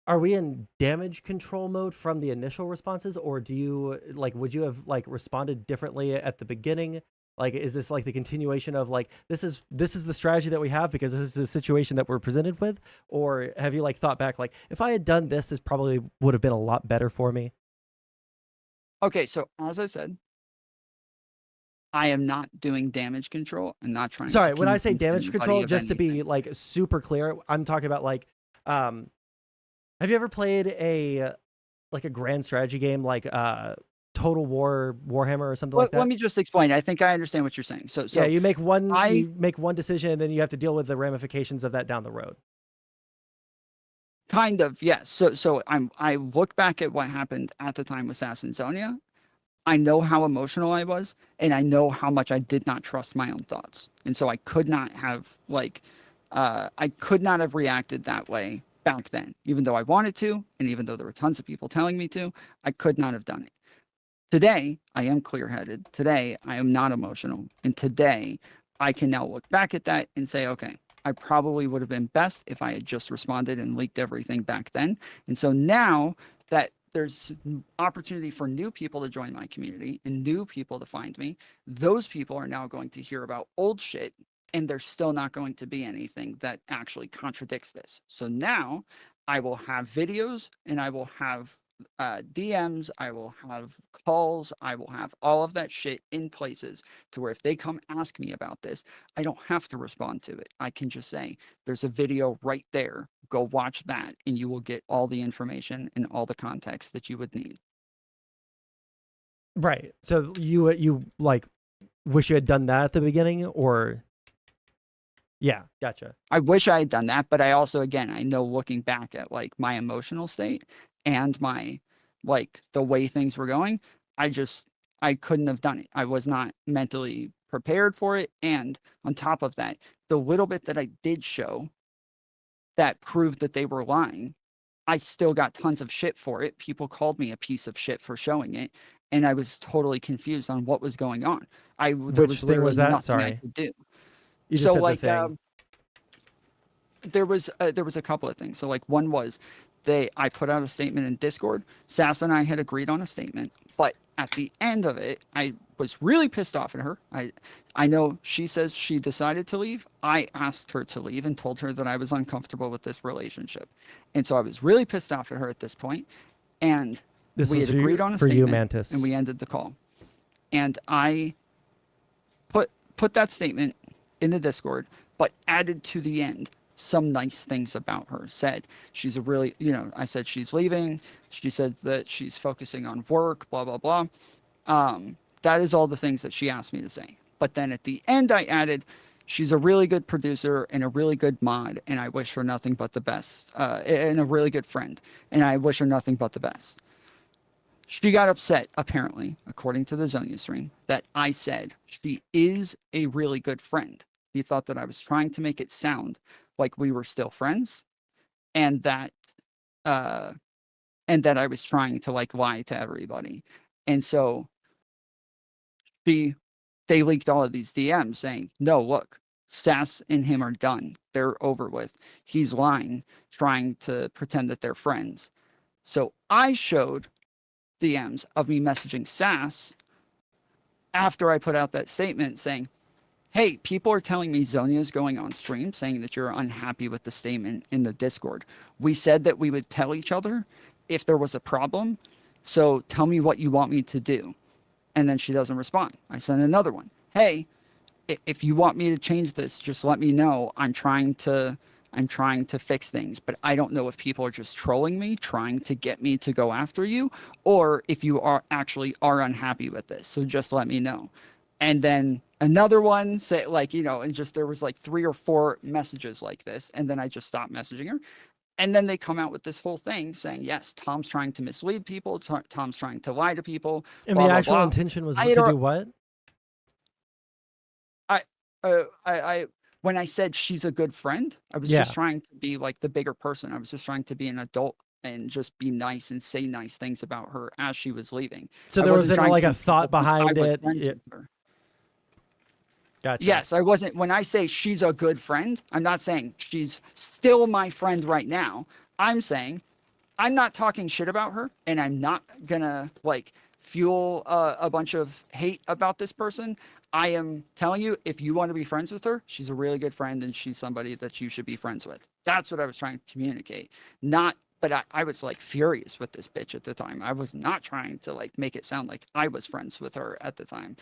are we in damage control mode from the initial responses, or do you like, would you have like responded differently at the beginning? Like, is this like the continuation of like, this is the strategy that we have because this is the situation that we're presented with? Or have you like thought back, like, if I had done this, this probably would have been a lot better for me? Okay, so as I said, I am not doing damage control. I'm not trying Sorry, to when I say damage control, just to anything. be like super clear, I'm talking about like, have you ever played a grand strategy game like Total War Warhammer or something like that? Let me just explain. I think I understand what you're saying. So yeah, you make one decision and then you have to deal with the ramifications of that down the road. Kind of, yes. So I look back at what happened at the time with Sondsol. I know how emotional I was, and I know how much I did not trust my own thoughts. And so I could not have reacted that way back then, even though I wanted to, and even though there were tons of people telling me to, I could not have done it. Today, I am clear-headed. Today, I am not emotional. And today, I can now look back at that and say, okay, I probably would have been best if I had just responded and leaked everything back then. And so now that there's opportunity for new people to join my community and new people to find me, those people are now going to hear about old shit, and there's still not going to be anything that actually contradicts this. So now I will have videos, and I will have DMs, I will have calls, I will have all of that shit in places to where if they come ask me about this, I don't have to respond to it. I can just say, there's a video right there. Go watch that, and you will get all the information and all the context that you would need. Right. So you like wish you had done that at the beginning, or? Yeah, gotcha. I wish I had done that, but I also, again, I know looking back at like my emotional state and my like the way things were going, I couldn't have done it. I was not mentally prepared for it. And on top of that, the little bit that I did show that proved that they were lying, I still got tons of shit for it. People called me a piece of shit for showing it, and I was totally confused on what was going on. Which thing was that? Sorry. I could do. You just So said like the thing. there was a couple of things. So like one was I put out a statement in Discord. Sass and I had agreed on a statement, but at the end of it, I was really pissed off at her. I know she says she decided to leave. I asked her to leave and told her that I was uncomfortable with this relationship. And so I was really pissed off at her at this point. And we had agreed on a for statement, you, Mantis. and we ended the call. And I put that statement in the Discord, but added to the end some nice things about her. Said she's a really, I said she's leaving. She said that she's focusing on work, blah, blah, blah. That is all the things that she asked me to say. But then at the end, I added, she's a really good producer and a really good mod, and I wish her nothing but the best, and a really good friend, and I wish her nothing but the best. she got upset, apparently, according to the Zonia stream, that I said she is a really good friend. She thought that I was trying to make it sound like we were still friends, and that I was trying to like lie to everybody. And so they leaked all of these DMs saying, no, look, Sass and him are done. They're over with. He's lying, trying to pretend that they're friends. So I showed DMs of me messaging Sass after I put out that statement saying, hey, people are telling me Zonia is going on stream saying that you're unhappy with the statement in the Discord. We said that we would tell each other if there was a problem. So tell me what you want me to do. And then she doesn't respond. I sent another one. Hey, if you want me to change this, just let me know. I'm trying to fix things, but I don't know if people are just trolling me, trying to get me to go after you, or if you are actually unhappy with this. So just let me know. And then another one say like, and just there was like 3 or 4 messages like this, and then I just stopped messaging her. And then they come out with this whole thing saying, yes, Tom's trying to mislead people. Tom's trying to lie to people. And blah, the blah, actual blah. intention was to do what? When I said she's a good friend, I was just trying to be like the bigger person. I was just trying to be an adult and just be nice and say nice things about her as she was leaving. So there wasn't like a thought behind it. Gotcha. Yes, I wasn't. When I say she's a good friend, I'm not saying she's still my friend right now. I'm saying I'm not talking shit about her, and I'm not gonna like fuel a bunch of hate about this person. I am telling you, if you want to be friends with her, she's a really good friend, and she's somebody that you should be friends with. That's what I was trying to communicate. But I was like furious with this bitch at the time. I was not trying to like make it sound like I was friends with her at the time.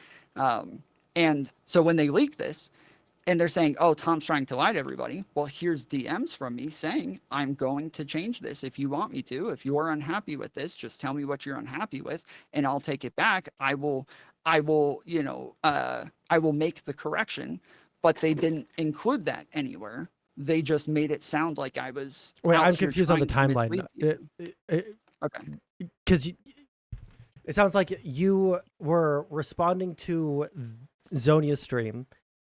And so when they leaked this and they're saying, oh, Tom's trying to lie to everybody. Well, here's DMs from me saying, I'm going to change this if you want me to. If you're unhappy with this, just tell me what you're unhappy with and I'll take it back. I will make the correction, but they didn't include that anywhere. They just made it sound like I was. Wait, I'm confused on the timeline. Okay. Because it sounds like you were responding to Zonia's stream,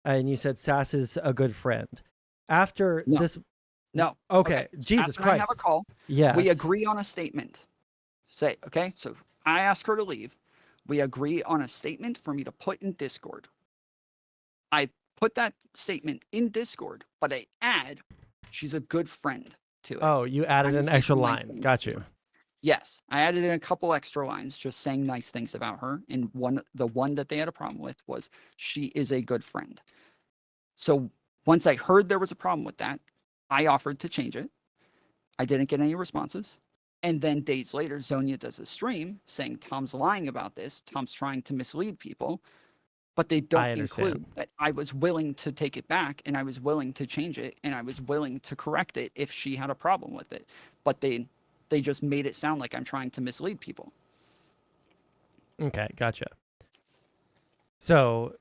and you said Sass is a good friend. After this, no. Okay, Jesus After Christ. I have a call. Yes. We agree on a statement. Say, okay. So I ask her to leave. We agree on a statement for me to put in Discord. I put that statement in Discord, but I add, she's a good friend to it. Oh, you added an extra line. Got you. Yes, I added in a couple extra lines just saying nice things about her. And the one that they had a problem with was she is a good friend. So once I heard there was a problem with that, I offered to change it. I didn't get any responses. And then days later, Zonia does a stream saying Tom's lying about this. Tom's trying to mislead people. But they don't include that I was willing to take it back and I was willing to change it and I was willing to correct it if she had a problem with it. But they just made it sound like I'm trying to mislead people. Okay, gotcha. So,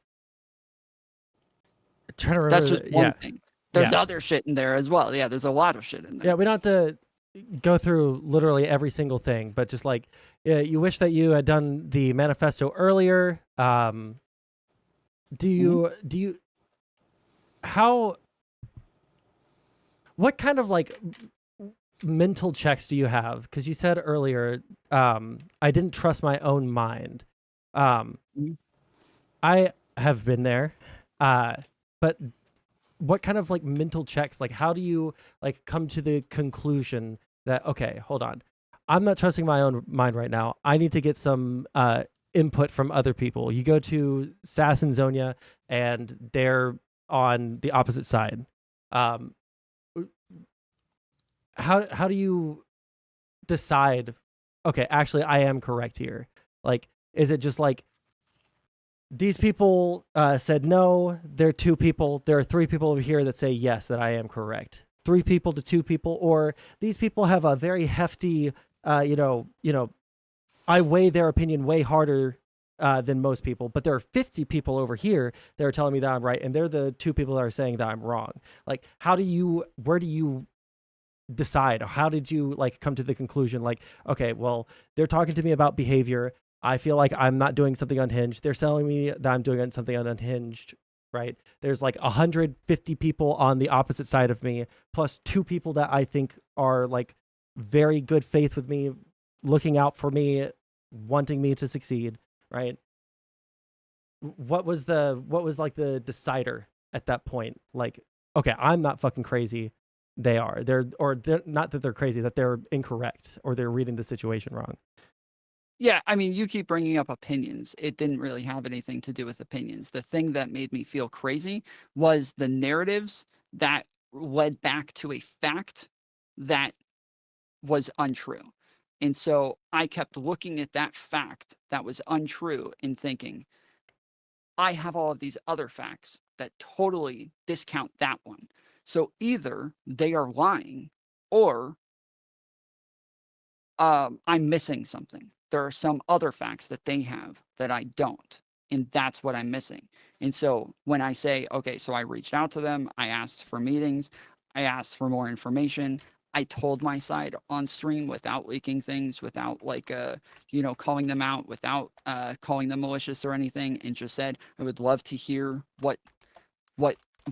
trying to remember. That's just one thing. There's other shit in there as well. Yeah, there's a lot of shit in there. Yeah, we don't have to go through literally every single thing, but just like, you wish that you had done the manifesto earlier. What kind of like mental checks do you have? Because you said earlier, I didn't trust my own mind. I have been there, but what kind of like mental checks, like how do you like come to the conclusion that, okay, hold on, I'm not trusting my own mind right now. I need to get some input from other people. You go to Sass and Zonia and they're on the opposite side. How do you decide, okay, actually I am correct here? Like, is it just like these people said no, there are 2 people, there are 3 people over here that say yes, that I am correct. 3 people to 2 people, or these people have a very hefty, I weigh their opinion way harder than most people, but there are 50 people over here that are telling me that I'm right, and they're the 2 people that are saying that I'm wrong. Like, where do you decide? How did you like come to the conclusion like, okay, well, they're talking to me about behavior. I feel like I'm not doing something unhinged. They're telling me that I'm doing something unhinged, right? There's like 150 people on the opposite side of me, plus 2 people that I think are like very good faith with me, looking out for me, wanting me to succeed, right? What was like the decider at that point? Like, okay, I'm not fucking crazy. They are. They're not that they're crazy, that they're incorrect or they're reading the situation wrong. Yeah, I mean, you keep bringing up opinions. It didn't really have anything to do with opinions. The thing that made me feel crazy was the narratives that led back to a fact that was untrue. And so I kept looking at that fact that was untrue and thinking, I have all of these other facts that totally discount that one. So either they are lying or I'm missing something. There are some other facts that they have that I don't. And that's what I'm missing. And so when I say, okay, so I reached out to them, I asked for meetings, I asked for more information. I told my side on stream without leaking things, without like, calling them out, without calling them malicious or anything, and just said, I would love to hear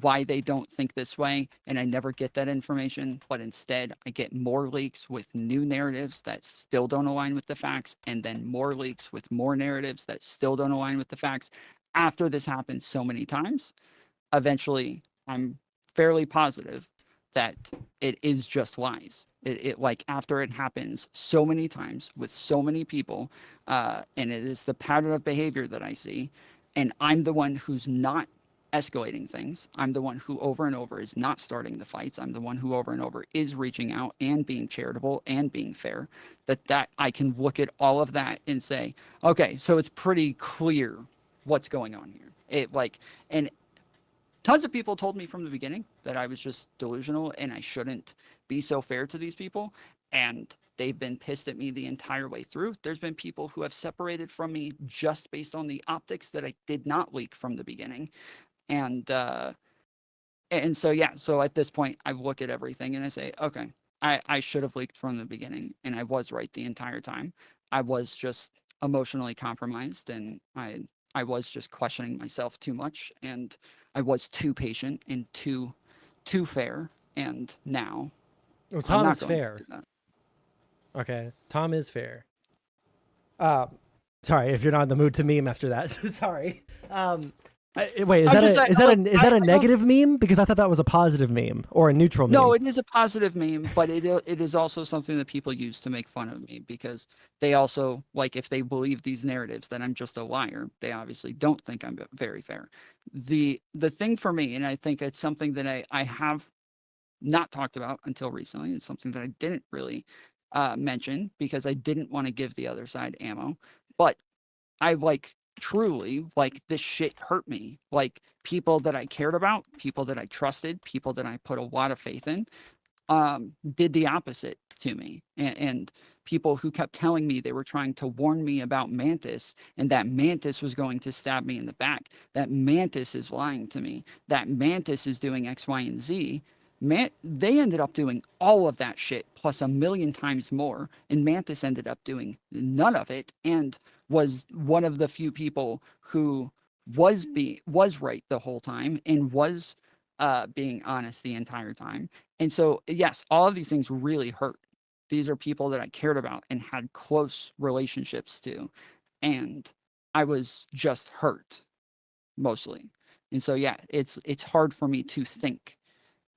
why they don't think this way, and I never get that information, but instead I get more leaks with new narratives that still don't align with the facts, and then more leaks with more narratives that still don't align with the facts. After this happens so many times, eventually I'm fairly positive that it is just lies. It like after it happens so many times with so many people, and it is the pattern of behavior that I see, and I'm the one who's not escalating things. I'm the one who over and over is not starting the fights. I'm the one who over and over is reaching out and being charitable and being fair. That I can look at all of that and say, okay, so it's pretty clear what's going on here. And tons of people told me from the beginning that I was just delusional and I shouldn't be so fair to these people. And they've been pissed at me the entire way through. There's been people who have separated from me just based on the optics that I did not leak from the beginning. And so, yeah, so at this point, I look at everything and I say, okay, I should have leaked from the beginning, and I was right the entire time. I was just emotionally compromised, and I was just questioning myself too much, and I was too patient and too fair, and now Well, I'm Tom not is going to fair. do that. Okay, Tom is fair. Sorry if you're not in the mood to meme after that. Sorry. Wait, is that a negative meme? Because I thought that was a positive meme or a neutral meme. No, it is a positive meme, but it is also something that people use to make fun of me, because they also, like, if they believe these narratives that I'm just a liar, they obviously don't think I'm very fair. The thing for me, and I think it's something that I have not talked about until recently, it's something that I didn't really mention because I didn't want to give the other side ammo, but I truly, this shit hurt me. Like, people that I cared about, people that I trusted, people that I put a lot of faith in, did the opposite to me. And people who kept telling me they were trying to warn me about Mantis, and that Mantis was going to stab me in the back, that Mantis is lying to me, that Mantis is doing X, Y, and Z. They ended up doing all of that shit plus 1,000,000 times more, and Mantis ended up doing none of it, and was one of the few people who was right the whole time and was being honest the entire time. And so, yes, all of these things really hurt. These are people that I cared about and had close relationships to, and I was just hurt mostly. And so, yeah, it's hard for me to think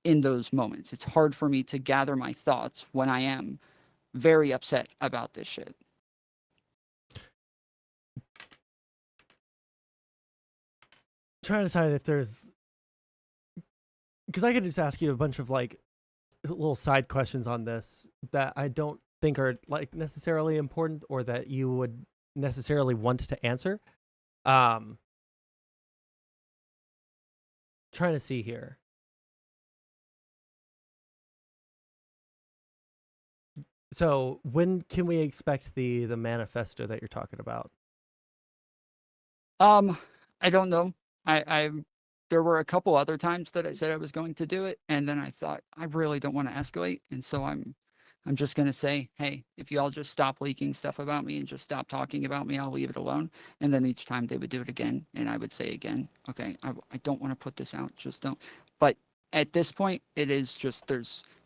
in those moments. It's hard for me to gather my thoughts when I am very upset about this shit. Trying to decide if there's, because I could just ask you a bunch of little side questions on this that I don't think are necessarily important or that you would necessarily want to answer. Trying to see here. So when can we expect the manifesto that you're talking about? I don't know. there were a couple other times that I said I was going to do it, and then I thought I really don't want to escalate, and so I'm just going to say, hey, if y'all just stop leaking stuff about me and just stop talking about me, I'll leave it alone. And then each time they would do it again, and I would say again, okay, I don't want to put this out, just don't. But at this point, it is just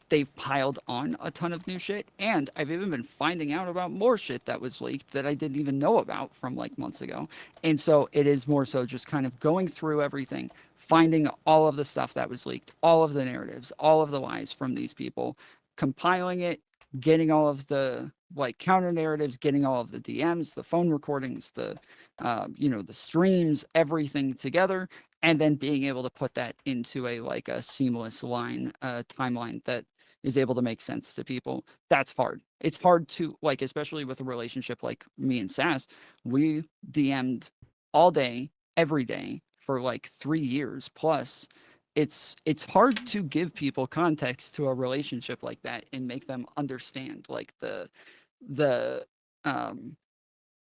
they've piled on a ton of new shit, and I've even been finding out about more shit that was leaked that I didn't even know about from like months ago. And so it is more so just kind of going through everything, finding all of the stuff that was leaked, all of the narratives, all of the lies from these people, compiling it, getting all of the like counter narratives, getting all of the DMs, the phone recordings, the the streams, everything together, and then being able to put that into a seamless timeline that is able to make sense to people. That's hard. It's hard to especially with a relationship like me and Sass. We DM'd all day, every day for like 3 years plus. It's hard to give people context to a relationship like that and make them understand like the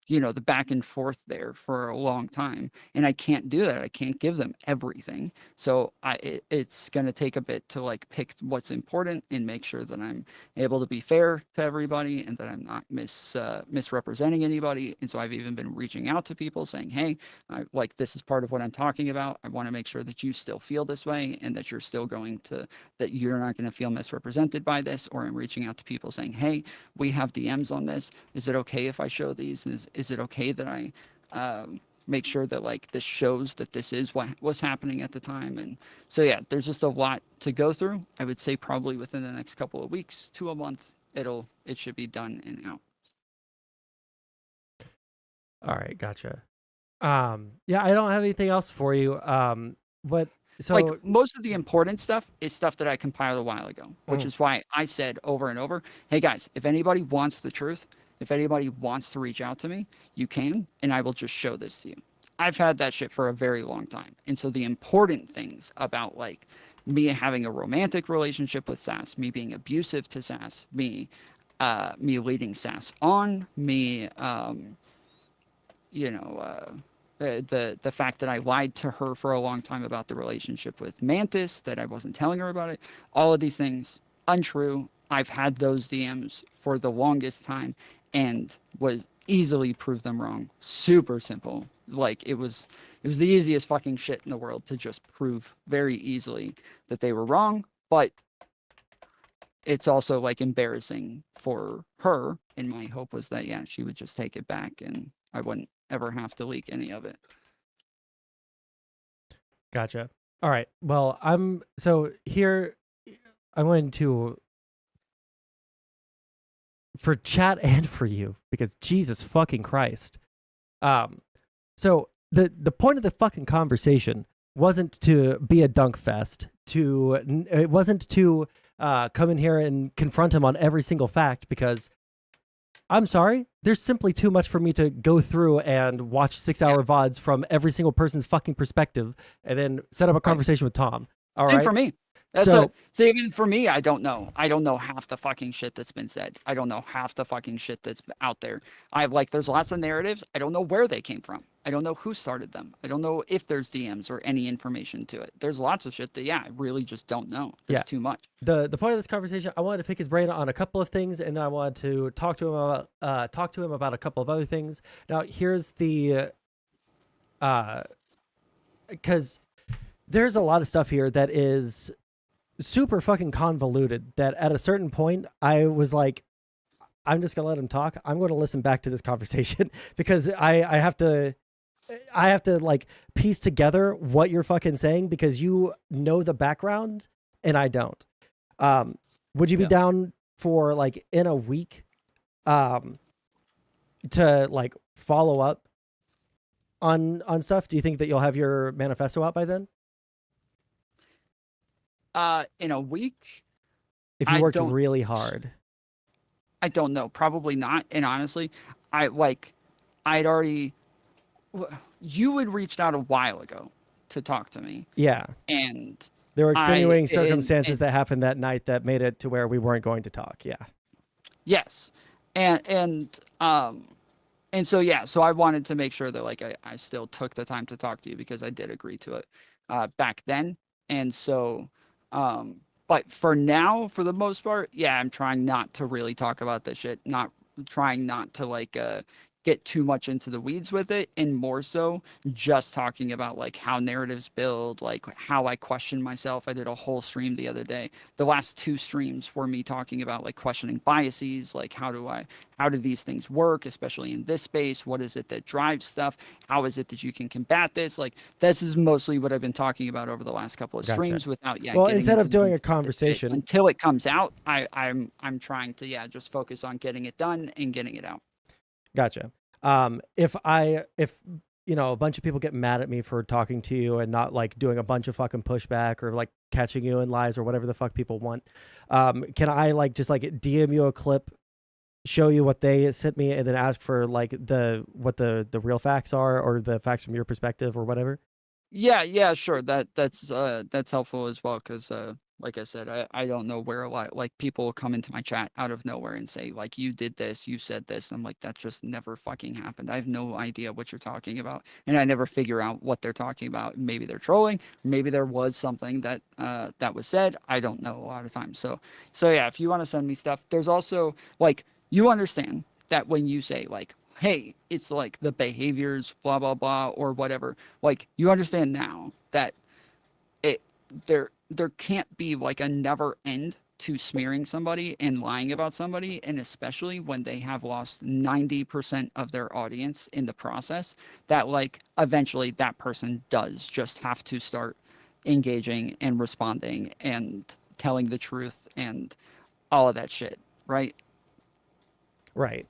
the back and forth there for a long time, and I can't do that. I can't give them everything, so it's going to take a bit to like pick what's important and make sure that I'm able to be fair to everybody and that I'm not misrepresenting anybody. And so I've even been reaching out to people saying, hey, this is part of what I'm talking about. I want to make sure that you still feel this way and that you're still that you're not going to feel misrepresented by this. Or I'm reaching out to people saying, hey, we have DMs on this. Is it okay if I show these? Is it okay that I make sure that this shows that this is what was happening at the time? And so yeah, there's just a lot to go through. I would say probably within the next couple of weeks to a month, it should be done and out. All right, gotcha. Yeah, I don't have anything else for you. But so most of the important stuff is stuff that I compiled a while ago, which is why I said over and over, hey guys, if anybody wants the truth, if anybody wants to reach out to me, you can, and I will just show this to you. I've had that shit for a very long time. And so the important things about me having a romantic relationship with Sass, me being abusive to Sass, me leading Sass on, me the fact that I lied to her for a long time about the relationship with Mantis, that I wasn't telling her about it, all of these things untrue. I've had those DMs for the longest time and was easily prove them wrong. Super simple. It was the easiest fucking shit in the world to just prove very easily that they were wrong. But it's also embarrassing for her. And my hope was that, yeah, she would just take it back and I wouldn't ever have to leak any of it. Gotcha. All right. Well, I'm going to, for chat and for you, because Jesus fucking Christ. So the point of the fucking conversation wasn't to be a dunk fest. It wasn't to come in here and confront him on every single fact, because I'm sorry, there's simply too much for me to go through and watch 6-hour VODs from every single person's fucking perspective and then set up a conversation with Tom. All right. Same for me. So even for me, I don't know half the fucking shit that's been said. I don't know half the fucking shit that's out there. There's lots of narratives. I don't know where they came from. I don't know who started them. I don't know if there's DMs or any information to it. There's lots of shit that, I really just don't know. There's too much. The point of this conversation, I wanted to pick his brain on a couple of things, and then I wanted to talk to him about a couple of other things. Now, here's the, because there's a lot of stuff here that is super fucking convoluted, that at a certain point I was like, I'm just gonna let him talk. I'm going to listen back to this conversation because I have to piece together what you're fucking saying, because you know the background and I don't. Would you be down for in a week to follow up on stuff? Do you think that you'll have your manifesto out by then? In a week, if you worked really hard. I don't know. Probably not. And honestly, I'd already. You had reached out a while ago to talk to me. Yeah. And there were extenuating circumstances that happened that night that made it to where we weren't going to talk. Yeah. Yes. And so, yeah, so I wanted to make sure that I still took the time to talk to you, because I did agree to it. back then. And so, but for now, for the most part, yeah, I'm trying not to really talk about this shit. Not trying not to like get too much into the weeds with it, and more so just talking about like how narratives build, like how I question myself. I did a whole stream the other day. The last 2 streams were me talking about like questioning biases, like how do these things work, especially in this space? What is it that drives stuff? How is it that you can combat this? Like this is mostly what I've been talking about over the last couple of streams without Well, getting instead into of doing the a conversation, until it comes out, I'm trying to just focus on getting it done and getting it out. Gotcha. If you know, a bunch of people get mad at me for talking to you and not like doing a bunch of fucking pushback or like catching you in lies or whatever the fuck people want, can I like just like DM you a clip, show you what they sent me, and then ask for like what the real facts are or the facts from your perspective or whatever? Yeah, sure. That's helpful as well, because like I said, I don't know where a lot like people will come into my chat out of nowhere and say like you did this, you said this. I'm like, that just never fucking happened. I have no idea what you're talking about, and I never figure out what they're talking about. Maybe they're trolling, maybe there was something that that was said. I don't know a lot of times. So yeah, if you want to send me stuff, there's also like you understand that when you say like, hey, it's like the behaviors, blah, blah, blah, or whatever. Like you understand now that there can't be like a never end to smearing somebody and lying about somebody, and especially when they have lost 90% of their audience in the process, that like eventually that person does just have to start engaging and responding and telling the truth and all of that shit, right? Right.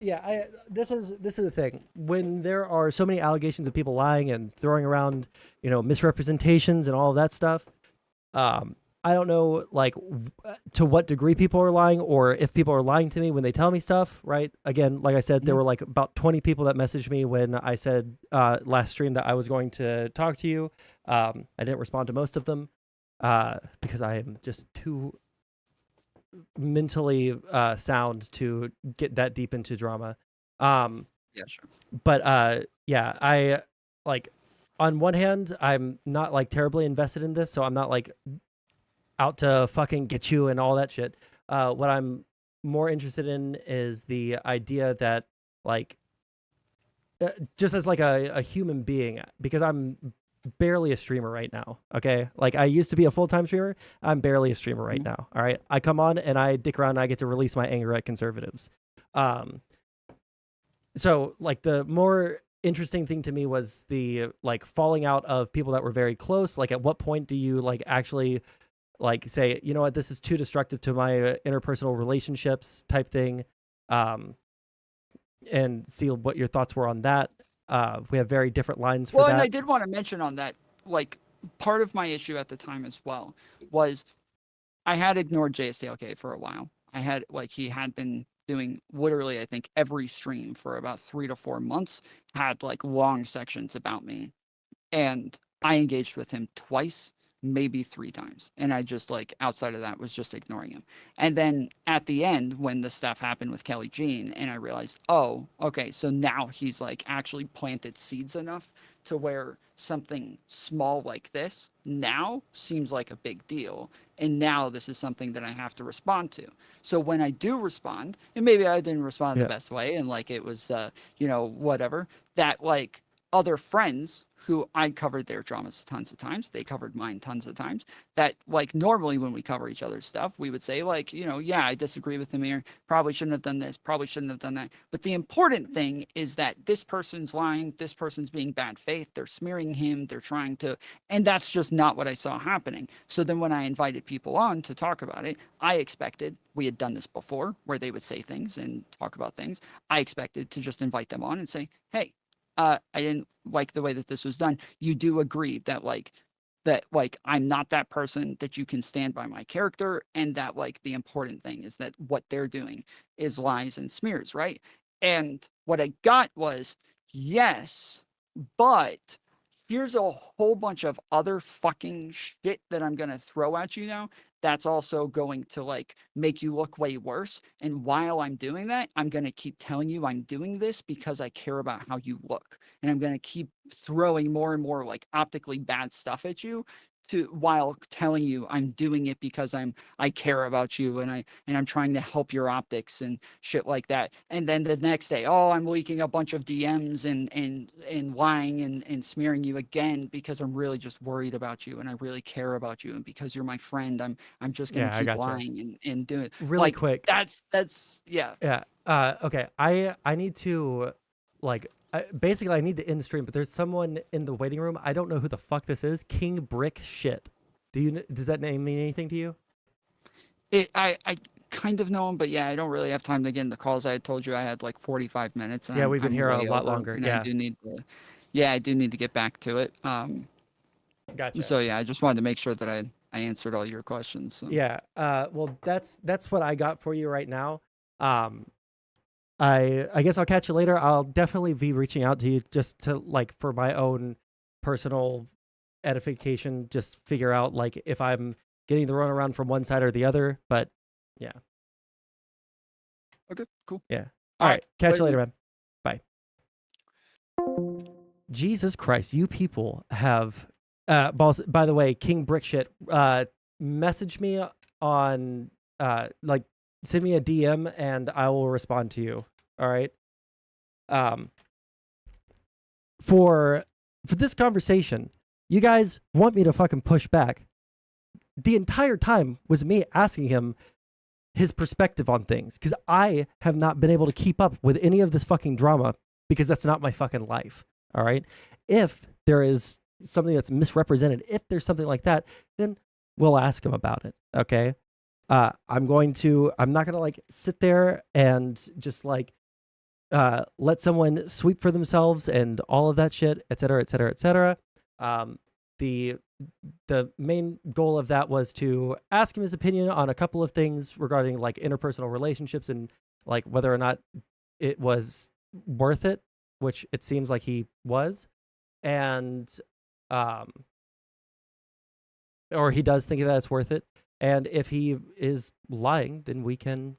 Yeah, this is the thing. When there are so many allegations of people lying and throwing around, you know, misrepresentations and all of that stuff, I don't know like to what degree people are lying or if people are lying to me when they tell me stuff, right? Again, like I said, there were like about 20 people that messaged me when I said last stream that I was going to talk to you. I didn't respond to most of them because I am just too mentally sound to get that deep into drama. Yeah, sure. But yeah, I like on one hand, I'm not like terribly invested in this, so I'm not like out to fucking get you and all that shit. What I'm more interested in is the idea that like just as like a human being, because I'm barely a streamer right now. Okay. Like I used to be a full-time streamer. I'm barely a streamer right now. All right. I come on and I dick around and I get to release my anger at conservatives. So like the more interesting thing to me was the like falling out of people that were very close. Like at what point do you like actually like say, you know what, this is too destructive to my interpersonal relationships type thing. And see what your thoughts were on that. We have very different lines for that. Well, and I did want to mention on that, like, part of my issue at the time as well was I had ignored JSTLK for a while. I had, like, he had been doing literally, I think, every stream for about 3 to 4 months, had, like, long sections about me. And I engaged with him twice, maybe 3 times. And I just, like, outside of that, was just ignoring him. And then at the end, when the stuff happened with Kelly Jean, and I realized, oh, okay, so now he's, like, actually planted seeds enough to where something small like this now seems like a big deal. And now this is something that I have to respond to. So when I do respond, and maybe I didn't respond the best way, and, like, it was, you know, whatever, that, like, other friends who I covered their dramas tons of times, they covered mine tons of times, that like normally when we cover each other's stuff, we would say like, you know, yeah, I disagree with Amir, probably shouldn't have done this, probably shouldn't have done that. But the important thing is that this person's lying, this person's being bad faith, they're smearing him, they're trying to, and that's just not what I saw happening. So then when I invited people on to talk about it, I expected, we had done this before where they would say things and talk about things. I expected to just invite them on and say, hey, I didn't like the way that this was done. You do agree that like I'm not that person, that you can stand by my character, and that like the important thing is that what they're doing is lies and smears, right? And what I got was, yes, but here's a whole bunch of other fucking shit that I'm gonna throw at you now that's also going to like make you look way worse. And while I'm doing that, I'm going to keep telling you I'm doing this because I care about how you look. And I'm going to keep throwing more and more like optically bad stuff at you while telling you I'm doing it because I care about you and I'm trying to help your optics and shit like that. And then the next day, oh, I'm leaking a bunch of DMs and lying and smearing you again because I'm really just worried about you and I really care about you, and because you're my friend, I'm just gonna Yeah, I keep gotcha. lying and doing it. Really like, quick. That's yeah. Yeah. Okay. I need to, like, basically I need to end stream, but there's someone in the waiting room. I don't know who the fuck this is. King Brick Shit. Does that name mean anything to you? I kind of know him, but yeah, I don't really have time to get in the calls. I had told you I had like 45 minutes. And Yeah, I'm, we've been I'm here a way lot over, longer. and Yeah. I do need to. Yeah, I do need to get back to it. Gotcha. So yeah, I just wanted to make sure that I answered all your questions. So. Yeah. Well, that's what I got for you right now. I guess I'll catch you later. I'll definitely be reaching out to you just to, like, for my own personal edification, just figure out like if I'm getting the runaround from one side or the other. But yeah. Okay, cool. Yeah. All right. Catch you later, man. Bye. Jesus Christ, you people have balls. By the way, King Brickshit, message me on like, send me a DM and I will respond to you. All right. For this conversation, you guys want me to fucking push back. The entire time was me asking him his perspective on things, because I have not been able to keep up with any of this fucking drama because that's not my fucking life. All right. If there is something that's misrepresented, if there's something like that, then we'll ask him about it. Okay. I'm not going to like sit there and just like let someone sweep for themselves and all of that shit, et cetera, et cetera, et cetera. The main goal of that was to ask him his opinion on a couple of things regarding like interpersonal relationships and like whether or not it was worth it, which it seems like he was. And or he does think that it's worth it. And if he is lying, then we can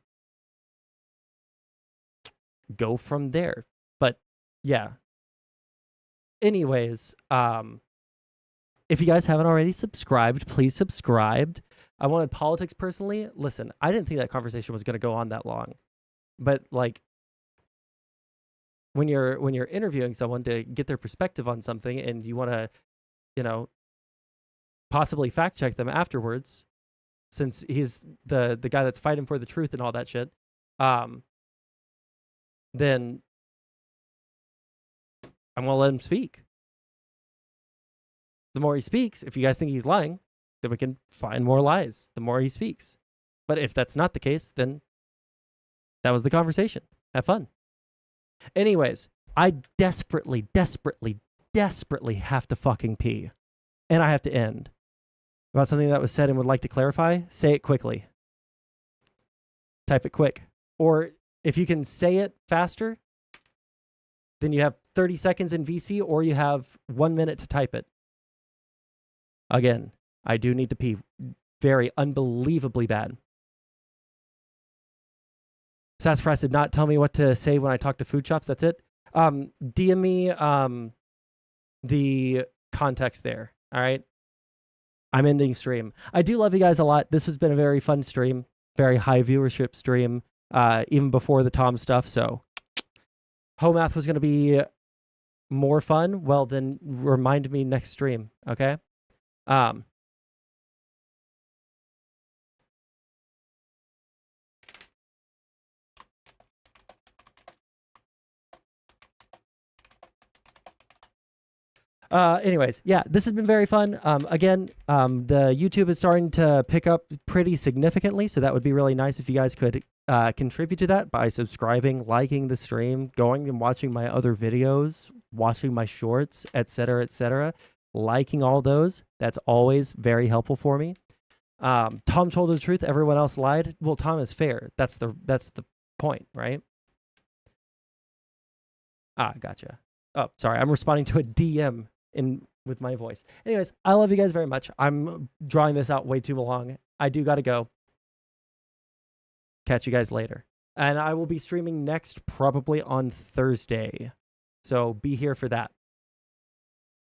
go from there. But yeah. Anyways, if you guys haven't already subscribed, please subscribe. I wanted politics personally. Listen, I didn't think that conversation was going to go on that long. But like when you're interviewing someone to get their perspective on something and you want to, you know, possibly fact check them afterwards, since he's the guy that's fighting for the truth and all that shit, then I'm going to let him speak. The more he speaks, if you guys think he's lying, then we can find more lies the more he speaks. But if that's not the case, then that was the conversation. Have fun. Anyways, I desperately, desperately, desperately have to fucking pee. And I have to end. About something that was said and would like to clarify, say it quickly. Type it quick. Or if you can say it faster, then you have 30 seconds in VC, or you have 1 minute to type it. Again, I do need to pee very unbelievably bad. Sassafras did not tell me what to say when I talk to food shops. That's it. DM me the context there. All right. I'm ending stream. I do love you guys a lot. This has been a very fun stream, very high viewership stream, even before the Tom stuff. So home math was going to be more fun. Well, then remind me next stream. Okay. Anyways, yeah, this has been very fun. Again, the YouTube is starting to pick up pretty significantly, so that would be really nice if you guys could contribute to that by subscribing, liking the stream, going and watching my other videos, watching my shorts, etc., liking all those. That's always very helpful for me. Tom told the truth, everyone else lied. Well, Tom is fair. That's the point, right? Gotcha. Oh, sorry. I'm responding to a DM with my voice. Anyways, I love you guys very much. I'm drawing this out way too long. I do got to go. Catch you guys later. And I will be streaming next, probably on Thursday. So be here for that.